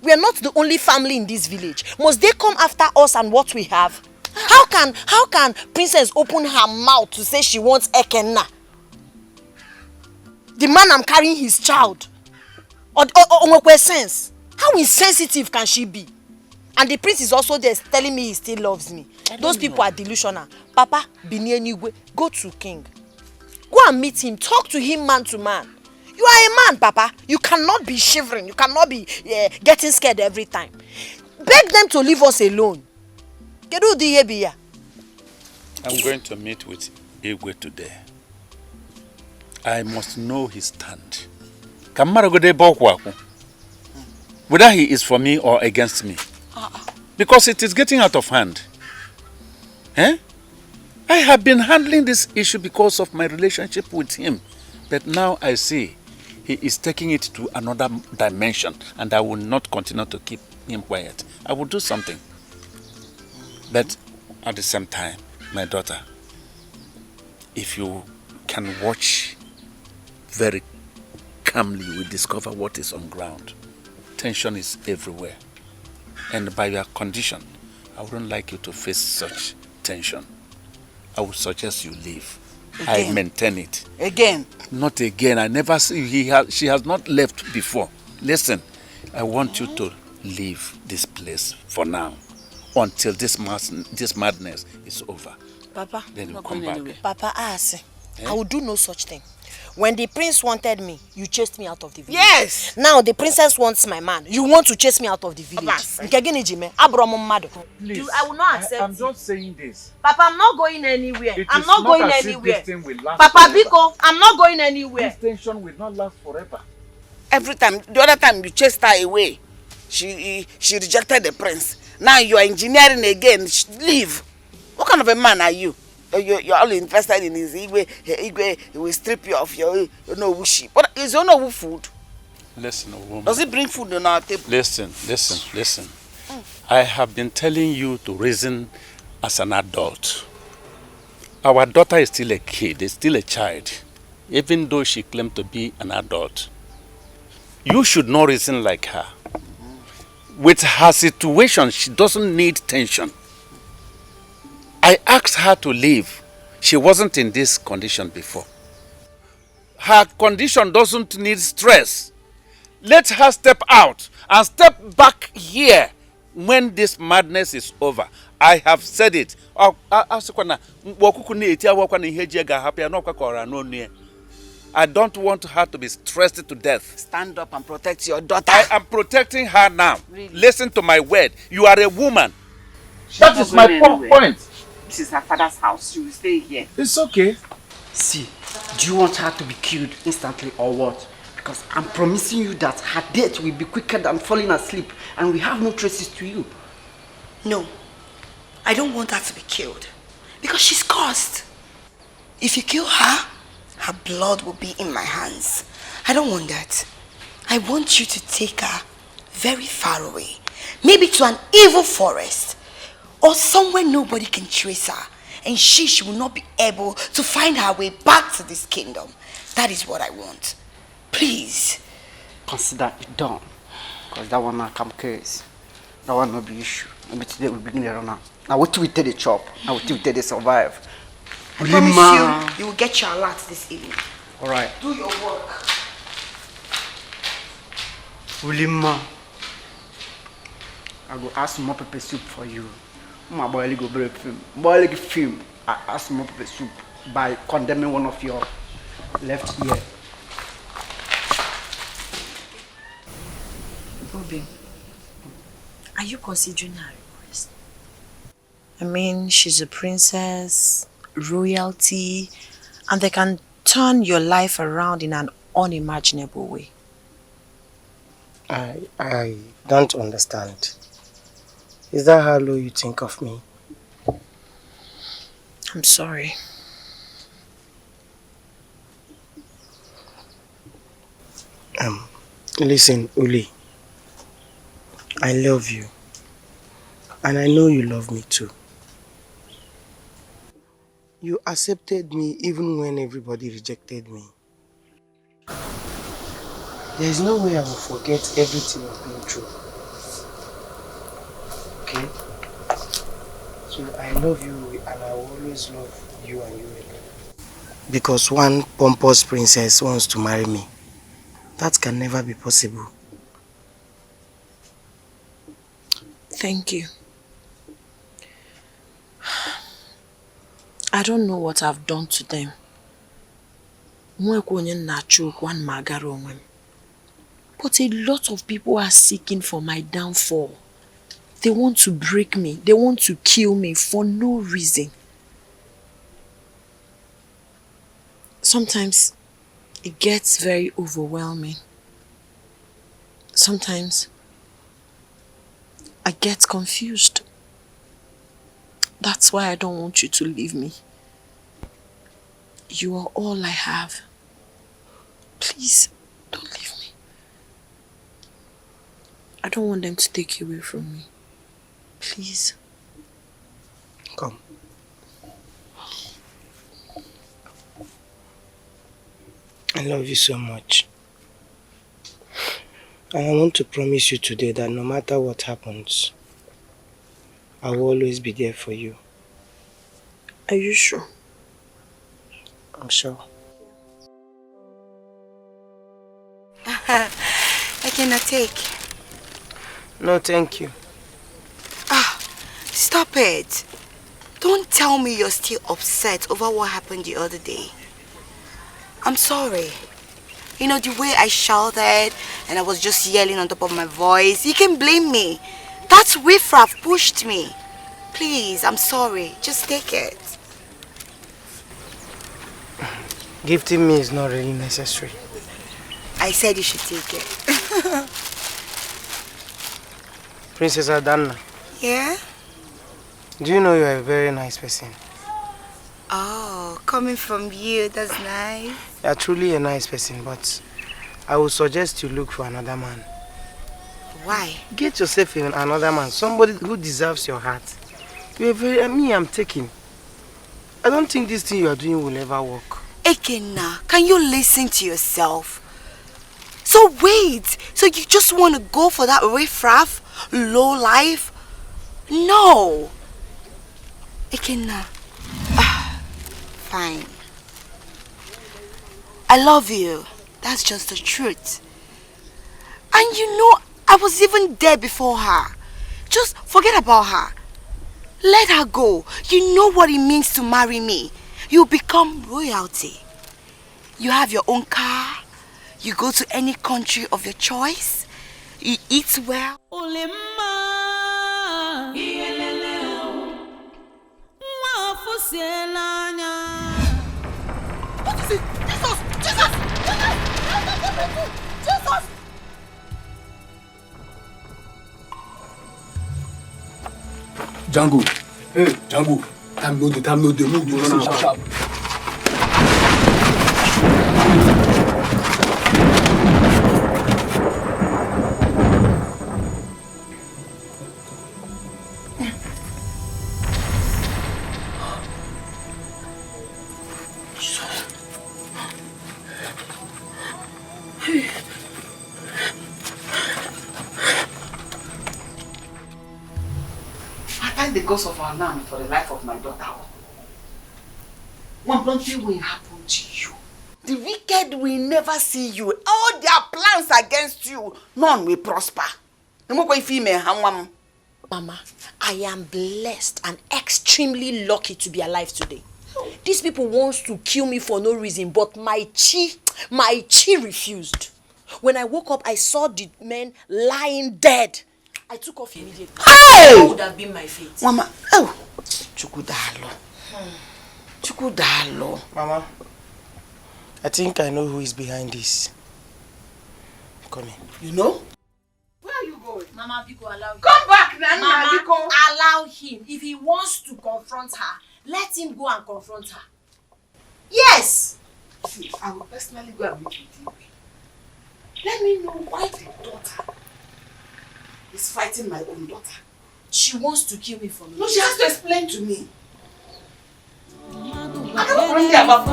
We are not the only family in this village. Must they come after us and what we have? How can Princess open her mouth to say she wants Ekenna? The man I'm carrying his child. Or sense. How insensitive can she be? And the prince is also there telling me he still loves me. Those people are delusional. Papa, Binienigwe, go to king. Go and meet him. Talk to him man to man. You are a man, Papa. You cannot be shivering. You cannot be getting scared every time. Beg them to leave us alone. I'm going to meet with Igwe today. I must know his stand. Whether he is for me or against me. Because it is getting out of hand. Eh? I have been handling this issue because of my relationship with him. But now I see he is taking it to another dimension and I will not continue to keep him quiet. I will do something. But at the same time, my daughter, if you can watch very calmly, you will discover what is on ground. Tension is everywhere. And by your condition, I wouldn't like you to face such tension. I would suggest you leave. Again. I maintain it. Again? Not again. I never see she has not left before. Listen, I want you to leave this place for now until this madness is over. Papa, then you come back. Papa, I will do no such thing. When the prince wanted me, you chased me out of the village. Yes! Now the princess wants my man. You want to chase me out of the village. Please, I will not accept I'm just saying this. Papa, I'm not going anywhere. I'm not going anywhere. Papa Biko, I'm not going anywhere. This tension will not last forever. Every time, the other time you chased her away, she rejected the prince. Now you are engineering again. Leave. What kind of a man are you? You're all invested in his Igwe. Igwe will strip you of your Onowuship. But is Onowu food? woman. Does it bring food on our table? Listen. I have been telling you to reason as an adult. Our daughter is still a kid, is still a child, even though she claimed to be an adult. You should not reason like her. With her situation, she doesn't need tension. I asked her to leave. She wasn't in this condition before. Her condition doesn't need stress. Let her step out and step back here when this madness is over. I have said it. I don't want her to be stressed to death. Stand up and protect your daughter. I am protecting her now. Really? Listen to my word. You are a woman. That is my point. This is her father's house. She will stay here. It's okay. See, do you want her to be killed instantly or what? Because I'm promising you that her death will be quicker than falling asleep and we have no traces to you. No, I don't want her to be killed because she's cursed. If you kill her, her blood will be in my hands. I don't want that. I want you to take her very far away. Maybe to an evil forest or somewhere nobody can trace her. And she will not be able to find her way back to this kingdom. That is what I want. Please. Consider it done. Because that one not come case. That one not be issue. Maybe today we begin the run now. Now what we tell the chop. Now what we tell they survive. I promise you will get your alert this evening. Alright. Do your work. Ulima. I go ask more pepper soup for you. My boy go break film. Boy film. I ask more pepper soup by condemning one of your left ear. Bobby, are you considering her request? I mean, she's a princess, royalty, and they can turn your life around in an unimaginable way. I don't understand. Is that how low you think of me? I'm sorry. Listen, Uli. I love you. And I know you love me too. You accepted me even when everybody rejected me. There is no way I will forget everything I've been through. Okay? So I love you and I will always love you and you alone. Because one pompous princess wants to marry me. That can never be possible. Thank you. I don't know what I've done to them. But a lot of people are seeking for my downfall. They want to break me. They want to kill me for no reason. Sometimes it gets very overwhelming. Sometimes I get confused. That's why I don't want you to leave me. You are all I have. Please, don't leave me. I don't want them to take you away from me. Please. Come. I love you so much. And I want to promise you today that no matter what happens, I will always be there for you. Are you sure? I'm sure. I cannot take. No, thank you. Stop it. Don't tell me you're still upset over what happened the other day. I'm sorry. You know, the way I shouted and I was just yelling on top of my voice, you can blame me. That's riffraff pushed me. Please, I'm sorry. Just take it. Gifting me is not really necessary. I said you should take it. Princess Adanna. Yeah? Do you know you're a very nice person? Oh, coming from you, that's nice. You're truly a nice person, but I would suggest you look for another man. Why? Get yourself in another man, somebody who deserves your heart. You're very, I'm taking. I don't think this thing you are doing will ever work. Ekenna, can you listen to yourself? So wait, so you just want to go for that riffraff, low life? No. Ekenna, fine. I love you. That's just the truth. And you know, I was even there before her. Just forget about her. Let her go. You know what it means to marry me. You become royalty. You have your own car. You go to any country of your choice. You eat well. What is it? Jesus! Jesus! Jesus! Django. Hey, Django. Time no dey. Move, you run sharp. The cause of our land for the life of my daughter. One thing will happen to you. The wicked will never see you. All their plans against you, none will prosper. Mama, I am blessed and extremely lucky to be alive today. These people want to kill me for no reason, but my chi refused. When I woke up, I saw the men lying dead. I took off immediately. Hey! That would have been my fate. Mama, oh, Chukudalo. Mama, I think I know who is behind this. Come in. You know? Where are you going? Mama, Biko, allow him. Come back, Nana. Mama, Biko. allow him. If he wants to confront her, let him go and confront her. Yes! See, I will personally go and meet with you. Let me know why the daughter is fighting my own daughter. She wants to kill me for me. No, she has to explain to me. I don't bring her back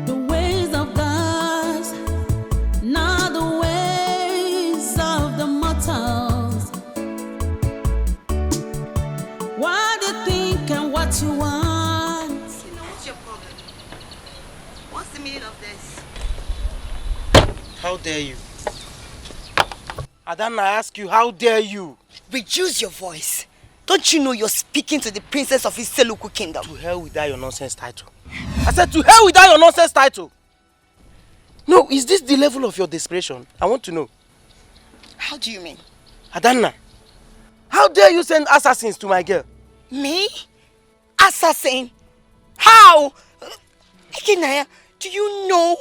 The ways of God, not the ways of the mortals. What you think and what you want. What's your problem? What's the meaning of this? How dare you? Adanna, I ask you, how dare you? Reduce your voice. Don't you know you're speaking to the princess of Iseluku kingdom? To hell with that your nonsense title. I said to hell with that your nonsense title. No, is this the level of your desperation? I want to know. How do you mean? Adanna, how dare you send assassins to my girl? Me? Assassin? How? Ikenaya, do you know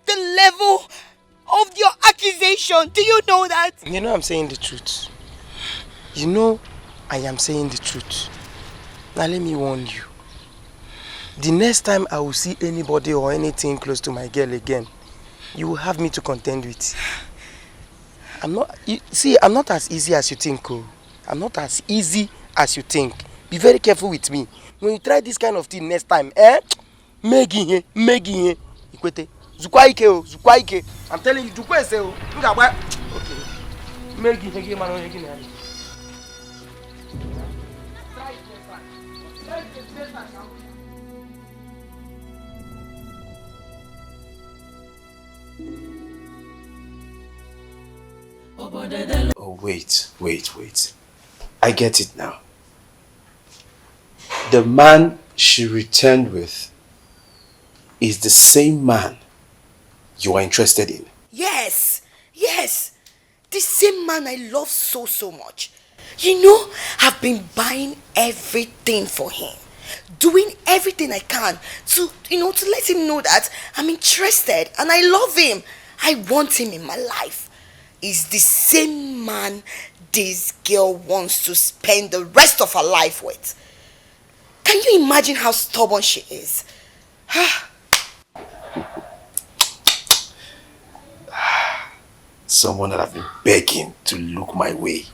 the level of your accusation? Do you know that? You know I'm saying the truth. You know I am saying the truth. Now let me warn you. The next time I will see anybody or anything close to my girl again, you will have me to contend with. I'm not as easy as you think. Oh. I'm not as easy as you think. Be very careful with me. When you try this kind of thing next time, Megi. Ikwete. Zukwaike. I'm telling you, Zukwaise. Okay. Megi, man. Oh, wait. I get it now. The man she returned with is the same man you are interested in. Yes. The same man I love so much. You know, I've been buying everything for him. Doing everything I can to let him know that I'm interested and I love him. I want him in my life. Is the same man this girl wants to spend the rest of her life with. Can you imagine how stubborn she is? Someone that I've been begging to look my way.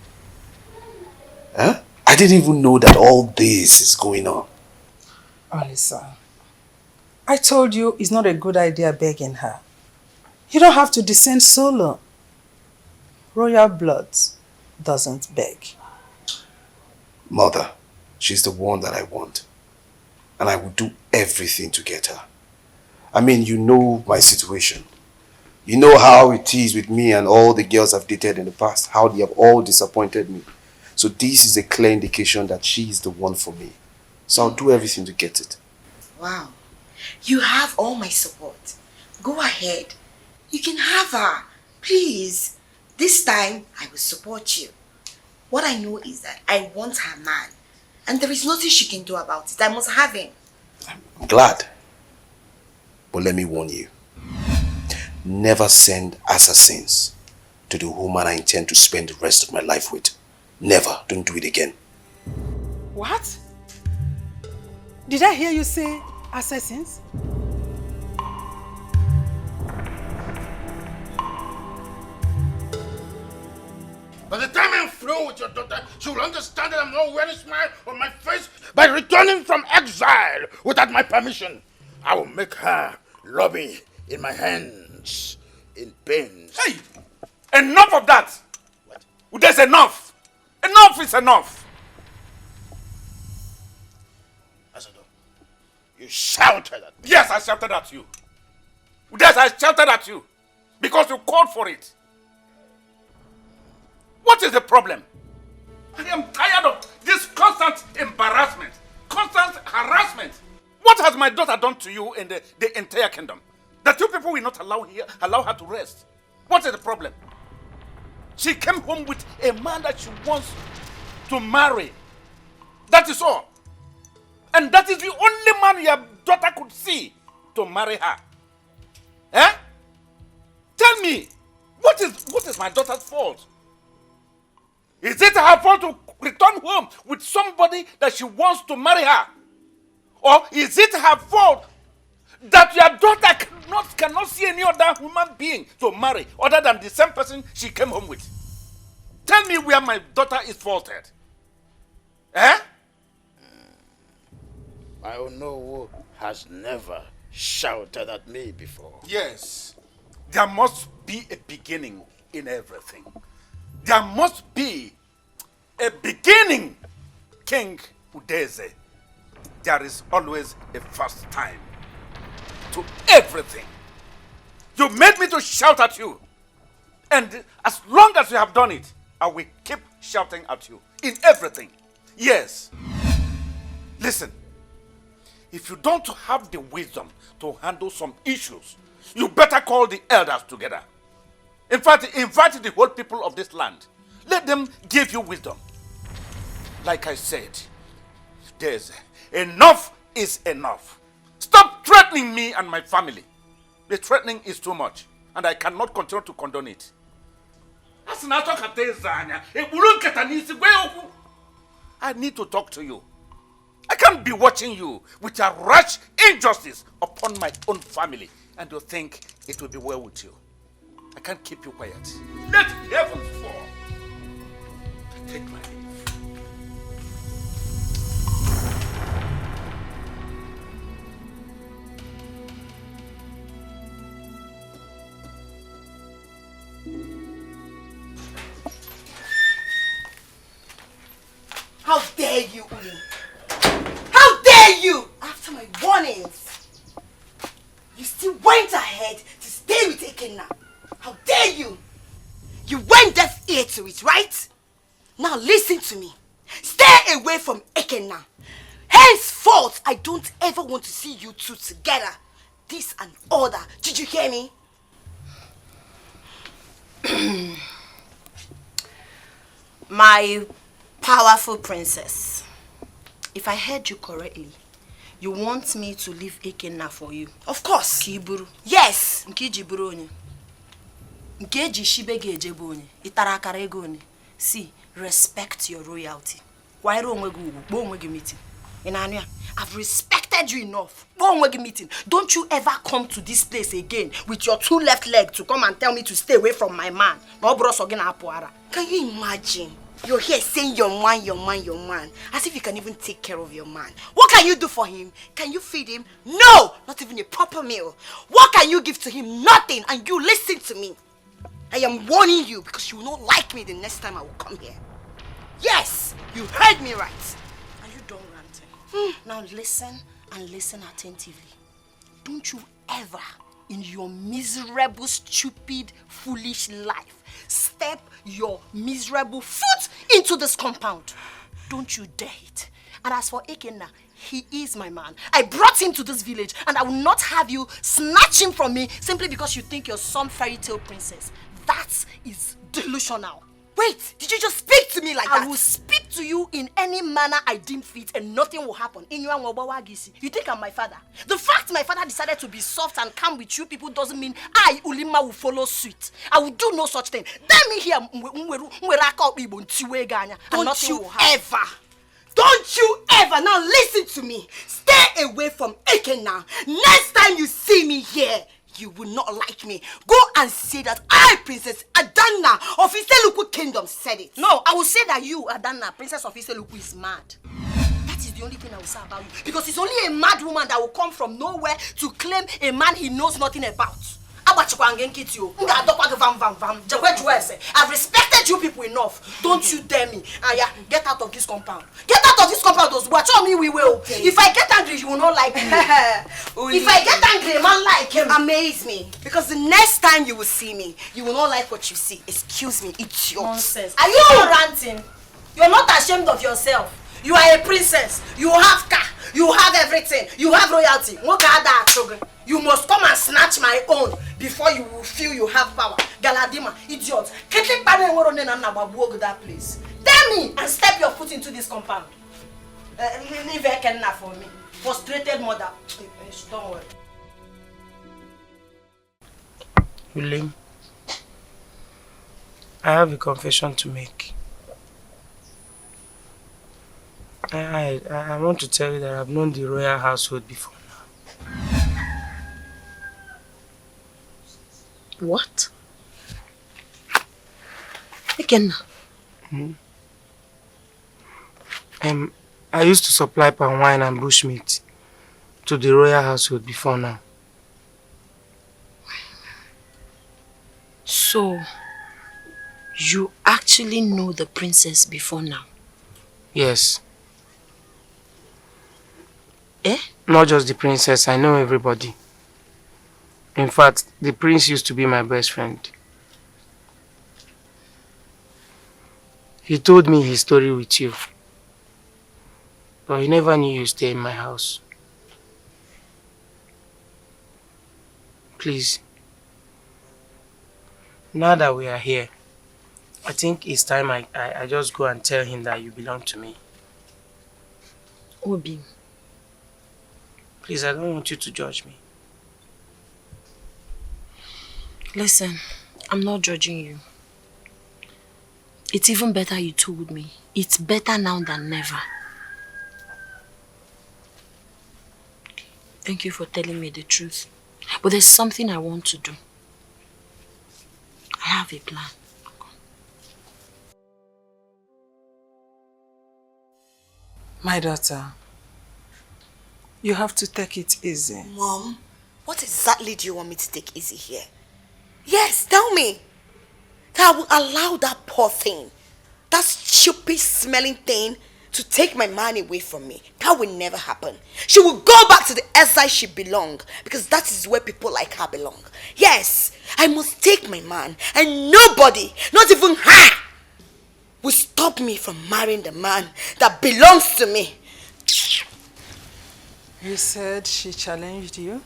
Huh? I didn't even know that all this is going on. Alisa, I told you it's not a good idea begging her. You don't have to descend so low. Royal blood doesn't beg. Mother, she's the one that I want. And I will do everything to get her. I mean, you know my situation. You know how it is with me and all the girls I've dated in the past. How they have all disappointed me. So this is a clear indication that she is the one for me. So I'll do everything to get it. Wow. You have all my support. Go ahead. You can have her. Please. This time, I will support you. What I know is that I want her man. And there is nothing she can do about it. I must have him. I'm glad. But let me warn you. Never send assassins to the woman I intend to spend the rest of my life with. Never. Don't do it again. What? Did I hear you say assassins? By the time I'm through with your daughter, she will understand that I'm not wearing a smile on my face by returning from exile without my permission. I will make her lobby in my hands, in pains. Hey! Enough of that! What? There's enough! Enough is enough! You shouted at me. Yes, I shouted at you. Yes, I shouted at you. Because you called for it. What is the problem? I am tired of this constant embarrassment, constant harassment. What has my daughter done to you in the entire kingdom? That you people will not allow her to rest. What is the problem? She came home with a man that she wants to marry. That is all. And that is the only man your daughter could see to marry her. Eh? Tell me, what is my daughter's fault? Is it her fault to return home with somebody that she wants to marry her? Or is it her fault that your daughter cannot see any other human being to marry other than the same person she came home with? Tell me where my daughter is faulted. Eh? My Onowu has never shouted at me before. Yes. There must be a beginning in everything. There must be a beginning, King Udeze. There is always a first time to everything. You made me to shout at you. And as long as you have done it, I will keep shouting at you in everything. Yes. Listen. If you don't have the wisdom to handle some issues, you better call the elders together. In fact, invite the whole people of this land. Let them give you wisdom. Like I said, enough is enough. Stop threatening me and my family. The threatening is too much, and I cannot continue to condone it. I need to talk to you. I can't be watching you with a rash injustice upon my own family and you think it will be well with you. I can't keep you quiet. Let heaven fall. Take my leave. How dare you, Uli? How dare you! After my warnings, you still went ahead to stay with Ekenna. How dare you! You went deaf ear to it, right? Now listen to me. Stay away from Ekenna. Henceforth, I don't ever want to see you two together. This and order. Did you hear me? My powerful princess, if I heard you correctly, you want me to leave Ekenna for you? Of course. Kiburu. Yes. Nkijiburu onye. Nkeji shibege ejebo onye. Itarakara ego onye. See, respect your royalty. I've respected respected you enough. One working meeting. Don't you ever come to this place again with your 2 left legs to come and tell me to stay away from my man. Can you imagine? You're here saying your man, as if you can even take care of your man. What can you do for him? Can you feed him? No! Not even a proper meal. What can you give to him? Nothing. And you listen to me. I am warning you because you will not like me the next time I will come here. Yes! You heard me right. Are you done ranting? Now listen and listen attentively. Don't you ever in your miserable, stupid, foolish life step your miserable foot into this compound. Don't you dare it. And as for Ikenna, he is my man. I brought him to this village and I will not have you snatch him from me simply because you think you're some fairy tale princess. That is delusional. Wait, did you just speak to me like that? I will speak to you in any manner I deem fit and nothing will happen. You think I'm my father? The fact my father decided to be soft and calm with you people doesn't mean I, Ulima, will follow suit. I will do no such thing. Let me hear. Don't you ever, now listen to me. Stay away from Ikenna. Next time you see me here, you will not like me. Go and say that I, Princess Adana of Iseluku Kingdom, said it. No, I will say that you, Adana, Princess of Iseluku, is mad. That is the only thing I will say about you. Because it's only a mad woman that will come from nowhere to claim a man he knows nothing about. I've respected you people enough. Don't you dare me. Get out of this compound. Get out of this compound. Watch on me, we will. If I get angry, you will not like me. If I get angry, a man like him. Amaze me. Because the next time you will see me, you will not like what you see. Excuse me, it's yours. Nonsense. Are you ranting? You're not ashamed of yourself. You are a princess. You have car. You have everything. You have royalty. You must come and snatch my own before you will feel you have power. Galadima, idiot. That place. Tell me and step your foot into this compound. Leave Ekenna for me. Frustrated mother. Don't worry. William, I have a confession to make. I want to tell you that I've known the royal household before now. What? Again? I used to supply palm wine and bushmeat to the royal household before now. So, you actually know the princess before now? Yes. Eh? Not just the princess, I know everybody. In fact, the prince used to be my best friend. He told me his story with you. But he never knew you stay in my house. Please. Now that we are here, I think it's time I just go and tell him that you belong to me. Obi. Please, I don't want you to judge me. Listen, I'm not judging you. It's even better you told me. It's better now than never. Thank you for telling me the truth. But there's something I want to do. I have a plan. My daughter, you have to take it easy. Mom, what exactly do you want me to take easy here? Yes, tell me. That I will allow that poor thing, that stupid smelling thing, to take my man away from me. That will never happen. She will go back to the exile she belongs, because that is where people like her belong. Yes, I must take my man, and nobody, not even her, will stop me from marrying the man that belongs to me. You said she challenged you?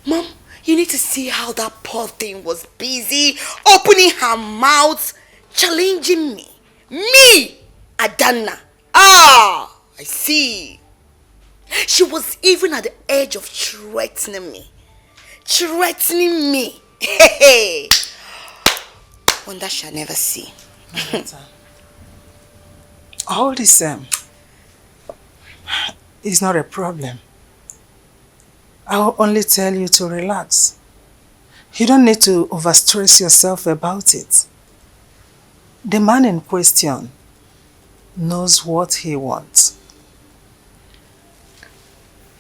Mom, you need to see how that poor thing was busy opening her mouth, challenging me. Me, Adana. Ah, I see. She was even at the edge of threatening me. Threatening me. Hey. One that shall never see. All the same, is not a problem. I'll only tell you to relax. You don't need to overstress yourself about it. The man in question knows what he wants.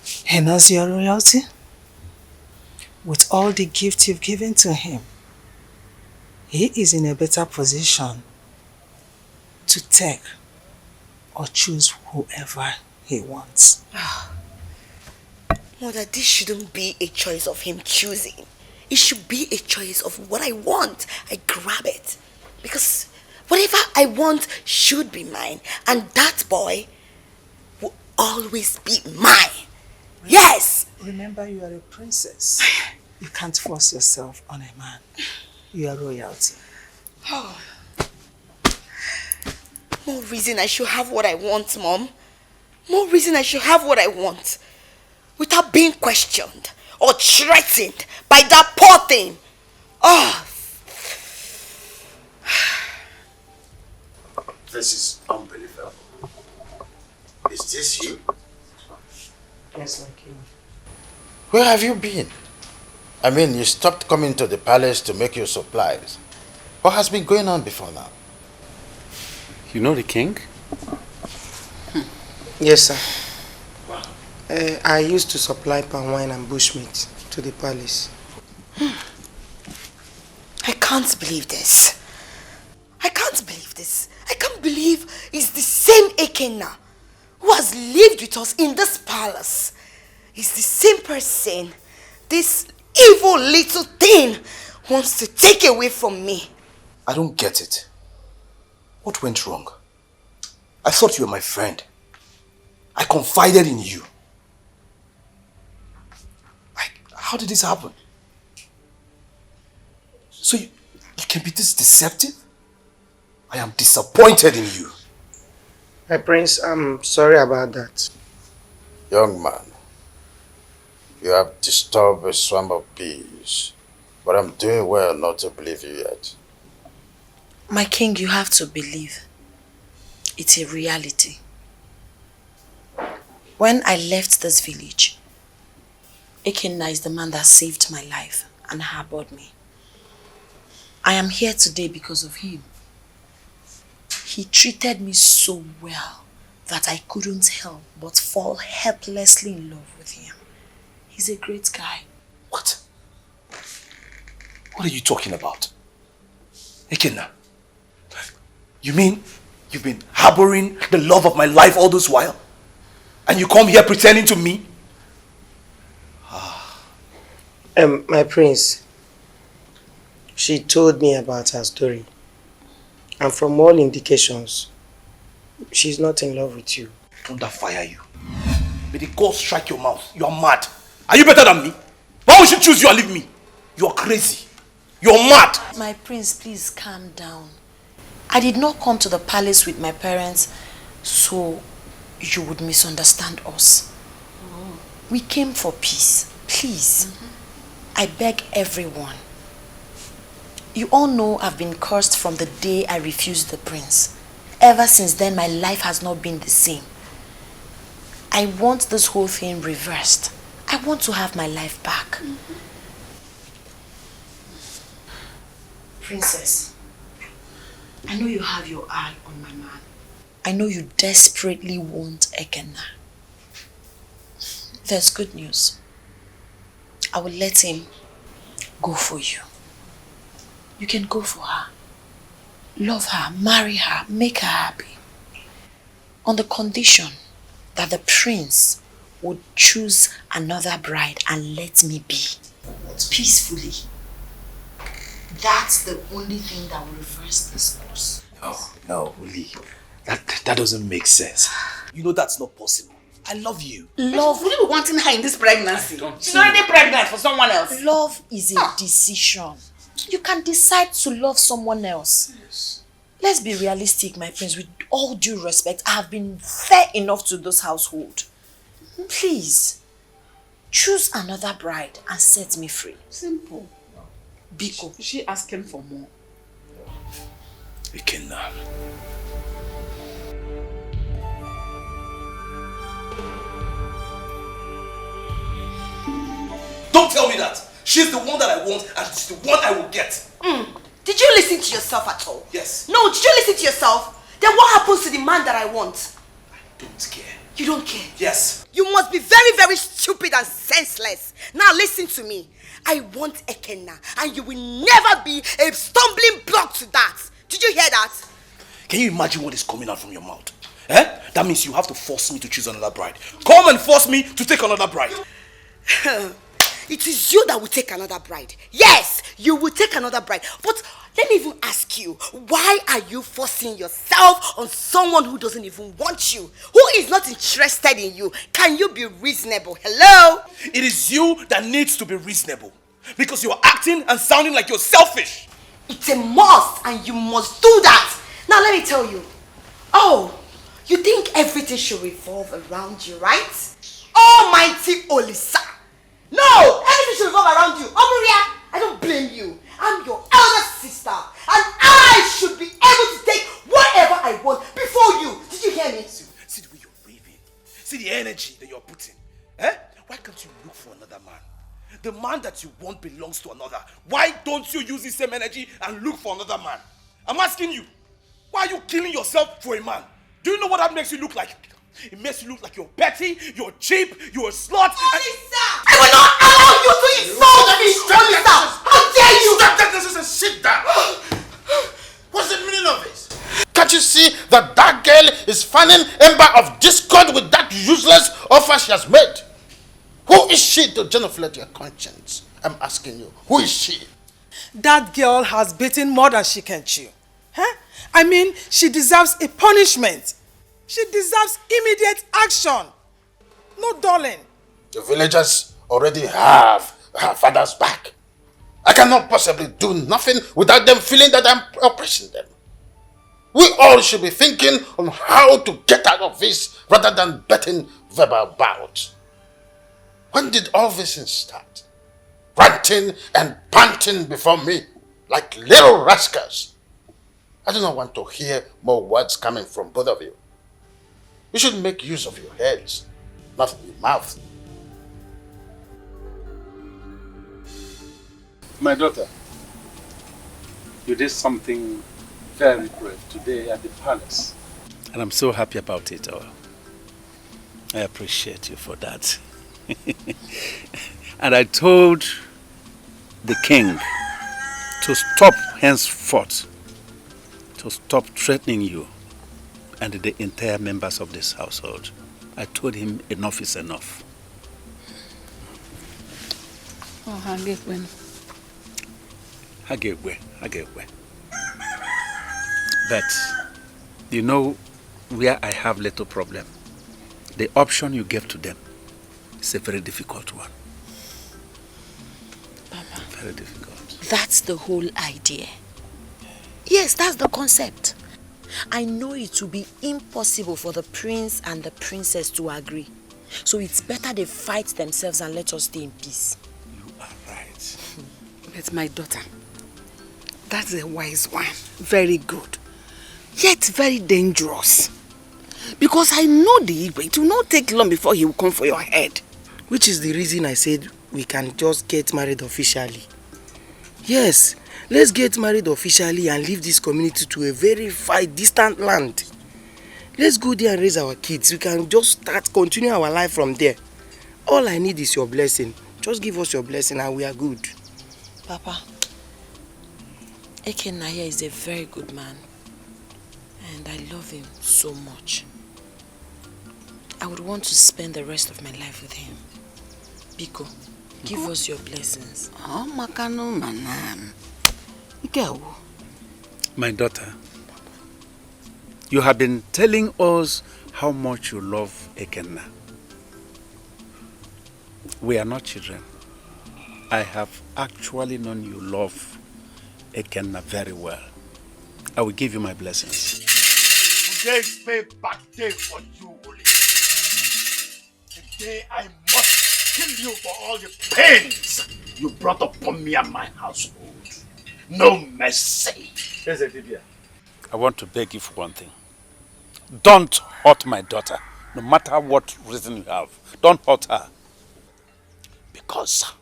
He knows your royalty. With all the gifts you've given to him, he is in a better position to take or choose whoever he wants. Mother, this shouldn't be a choice of him choosing. It should be a choice of what I want. I grab it. Because whatever I want should be mine. And that boy will always be mine. Yes! Remember, you are a princess. You can't force yourself on a man. You are royalty. Oh. More reason I should have what I want, Mom. More reason I should have what I want. Without being questioned or threatened by that poor thing. Oh. This is unbelievable. Is this you? Yes, my king. Where have you been? I mean, you stopped coming to the palace to make your supplies. What has been going on before now? You know the king? Yes, sir. I used to supply palm wine and bushmeat to the palace. I can't believe this. I can't believe this. I can't believe it's the same Ekenna who has lived with us in this palace. It's the same person this evil little thing wants to take away from me. I don't get it. What went wrong? I thought you were my friend. I confided in you. How did this happen? So you can be this deceptive? I am disappointed in you. My prince, I'm sorry about that. Young man, you have disturbed a swarm of bees, but I'm doing well not to believe you yet. My king, you have to believe. It's a reality. When I left this village, Ekenna is the man that saved my life and harbored me. I am here today because of him. He treated me so well that I couldn't help but fall helplessly in love with him. He's a great guy. What? What are you talking about? Ekenna, you mean you've been harboring the love of my life all this while? And you come here pretending to me? My prince, she told me about her story. And from all indications, she's not in love with you. Thunder fire you. May the gods strike your mouth. You are mad. Are you better than me? Why would she choose you and leave me? You are crazy. You are mad. My prince, please calm down. I did not come to the palace with my parents so you would misunderstand us. We came for peace. Please. I beg everyone. You all know I've been cursed from the day I refused the prince. Ever since then, my life has not been the same. I want this whole thing reversed. I want to have my life back. Princess, I know you have your eye on my man. I know you desperately want Ekenna. There's good news. I will let him go for you. You can go for her. Love her, marry her, make her happy. On the condition that the prince would choose another bride and let me be. Peacefully. That's the only thing that will reverse this course. No, Uli. That doesn't make sense. You know that's not possible. I love you. Love. Will you be wanting her in this pregnancy? She's already pregnant for someone else. Love is a decision. You can decide to love someone else. Yes. Let's be realistic, my prince. With all due respect, I have been fair enough to this household. Please, choose another bride and set me free. Simple. Biko. Is she asking for more? Don't tell me that. She's the one that I want and she's the one I will get. Did you listen to yourself at all? Yes. No, did you listen to yourself? Then what happens to the man that I want? I don't care. You don't care? Yes. You must be very, very stupid and senseless. Now listen to me. I want Ekenna, and you will never be a stumbling block to that. Did you hear that? Can you imagine what is coming out from your mouth? Eh? That means you have to force me to choose another bride. Come and force me to take another bride. It is you that will take another bride. Yes, you will take another bride. But let me even ask you, why are you forcing yourself on someone who doesn't even want you? Who is not interested in you? Can you be reasonable? Hello? It is you that needs to be reasonable. Because you are acting and sounding like you're selfish. It's a must, and you must do that. Now let me tell you. Oh, you think everything should revolve around you, right? Almighty Olisa. No, everything should revolve around you. Omuria, I don't blame you. I'm your elder sister, and I should be able to take whatever I want before you. Did you hear me? See the way you're raving. See the energy that you're putting. Eh? Why can't you look for another man? The man that you want belongs to another. Why don't you use the same energy and look for another man? I'm asking you. Why are you killing yourself for a man? Do you know what that makes you look like? It makes you look like you're petty, you're cheap, you're a slut. Olisa! I will not allow you to insult me! Olisa! How dare you! Stop that nonsense and sit down! What's the meaning of this? Can't you see that that girl is fanning ember of discord with that useless offer she has made? Who is she to genuflect your conscience? I'm asking you, who is she? That girl has bitten more than she can chew. Huh? I mean, she deserves a punishment. She deserves immediate action. No darling. The villagers already have her father's back. I cannot possibly do nothing without them feeling that I'm oppressing them. We all should be thinking on how to get out of this rather than betting verbal bouts. When did all this start? Ranting and panting before me like little rascals. I do not want to hear more words coming from both of you. You should make use of your heads, not your mouth. My daughter, you did something very brave today at the palace. And I'm so happy about it all. I appreciate you for that. And I told the king to stop henceforth, to stop threatening you and the entire members of this household. I told him enough is enough. Oh, Hagekwe. Hagekwe. But, you know where I have little problem? The option you gave to them is a very difficult one. Papa. Very difficult. That's the whole idea. Yes, that's the concept. I know it will be impossible for the prince and the princess to agree. So it's better they fight themselves and let us stay in peace. You are right. But my daughter, that's a wise one. Very good. Yet very dangerous. Because I know the Igwe. It will not take long before he will come for your head. Which is the reason I said we can just get married officially. Yes, let's get married officially and leave this community to a very far distant land. Let's go there and raise our kids. We can just continue our life from there. All I need is your blessing. Just give us your blessing and we are good. Papa, Ekenaya is a very good man. And I love him so much. I would want to spend the rest of my life with him. Biko, give us your blessings. Oh, Makano Manam. My daughter, you have been telling us how much you love Ekenna. We are not children. I have actually known you love Ekenna very well. I will give you my blessings. Today is payback day for you, Oli. Today I must kill you for all the pains you brought upon me and my household. No mercy. I want to beg you for one thing. Don't hurt my daughter, no matter what reason you have. Don't hurt her. Because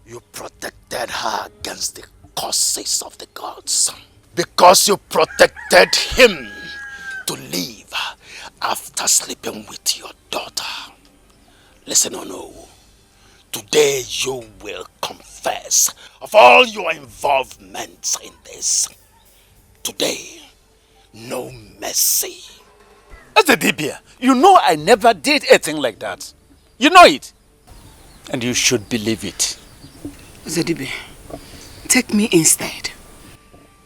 You protected her against the curses of the gods. Because you protected him to live after sleeping with your daughter. Listen, Ono. Today you will confess of all your involvements in this. Today, no mercy. Ezedibia, you know I never did a thing like that. You know it. And you should believe it. Ezedibia, take me instead.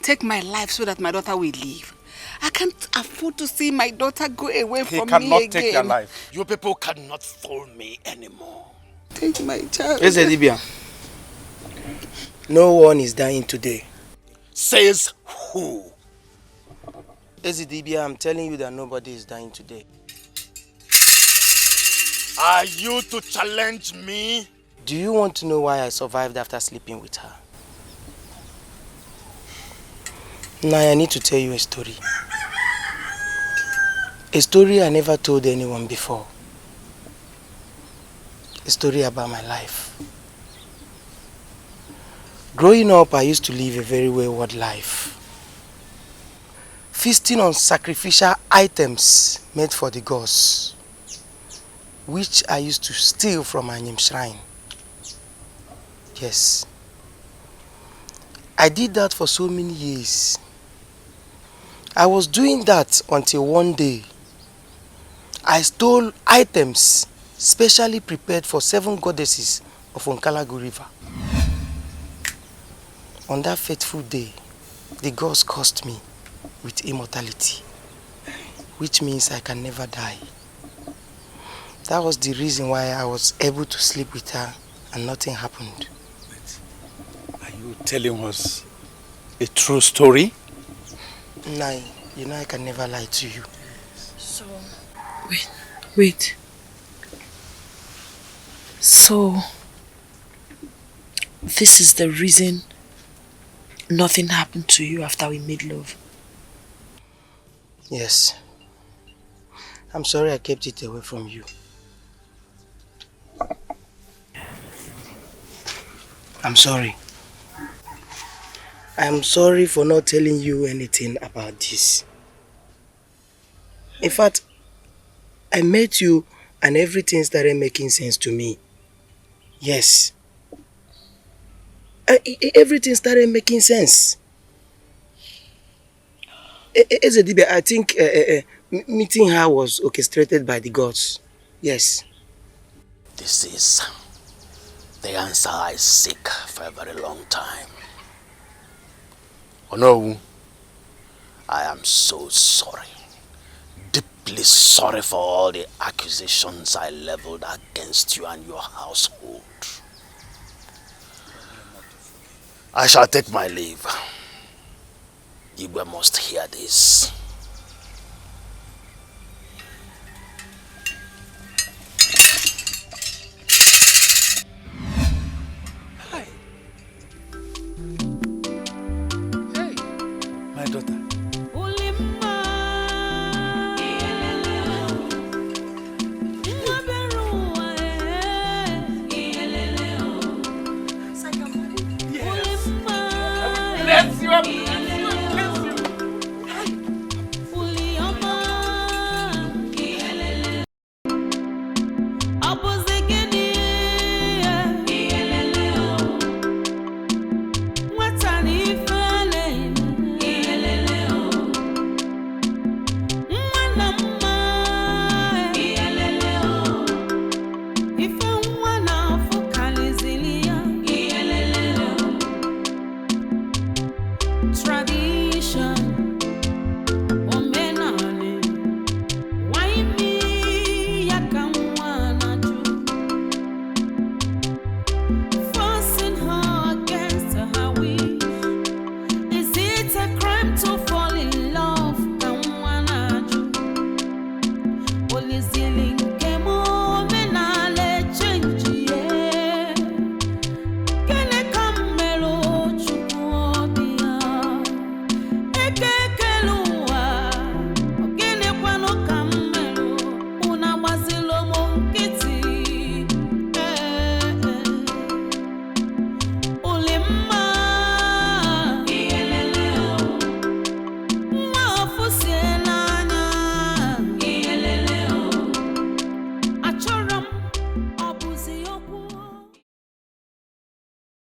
Take my life so that my daughter will live. I can't afford to see my daughter go away from me again. He cannot take your life. You people cannot fool me anymore. Take my child. Ezedibia, no one is dying today. Says who? Ezedibia, I'm telling you that nobody is dying today. Are you to challenge me? Do you want to know why I survived after sleeping with her? Now I need to tell you a story. A story I never told anyone before. A story about my life. Growing up, I used to live a very wayward life. Feasting on sacrificial items made for the gods, which I used to steal from Anyim shrine. Yes. I did that for so many years. I was doing that until one day, I stole items specially prepared for 7 goddesses of Onkalagu River. On that fateful day, the gods cursed me with immortality, which means I can never die. That was the reason why I was able to sleep with her and nothing happened. Are you telling us a true story? Nai, you know I can never lie to you. So, wait. So, this is the reason nothing happened to you after we made love? Yes. I'm sorry I kept it away from you. I'm sorry. I'm sorry for not telling you anything about this. In fact, I met you and everything started making sense to me. Yes. Everything started making sense. Ezedibia, I think meeting her was orchestrated by the gods. Yes. This is the answer I seek for a very long time. Oh no, I am so sorry. Deeply sorry for all the accusations I leveled against you and your household. I shall take my leave. You must hear this.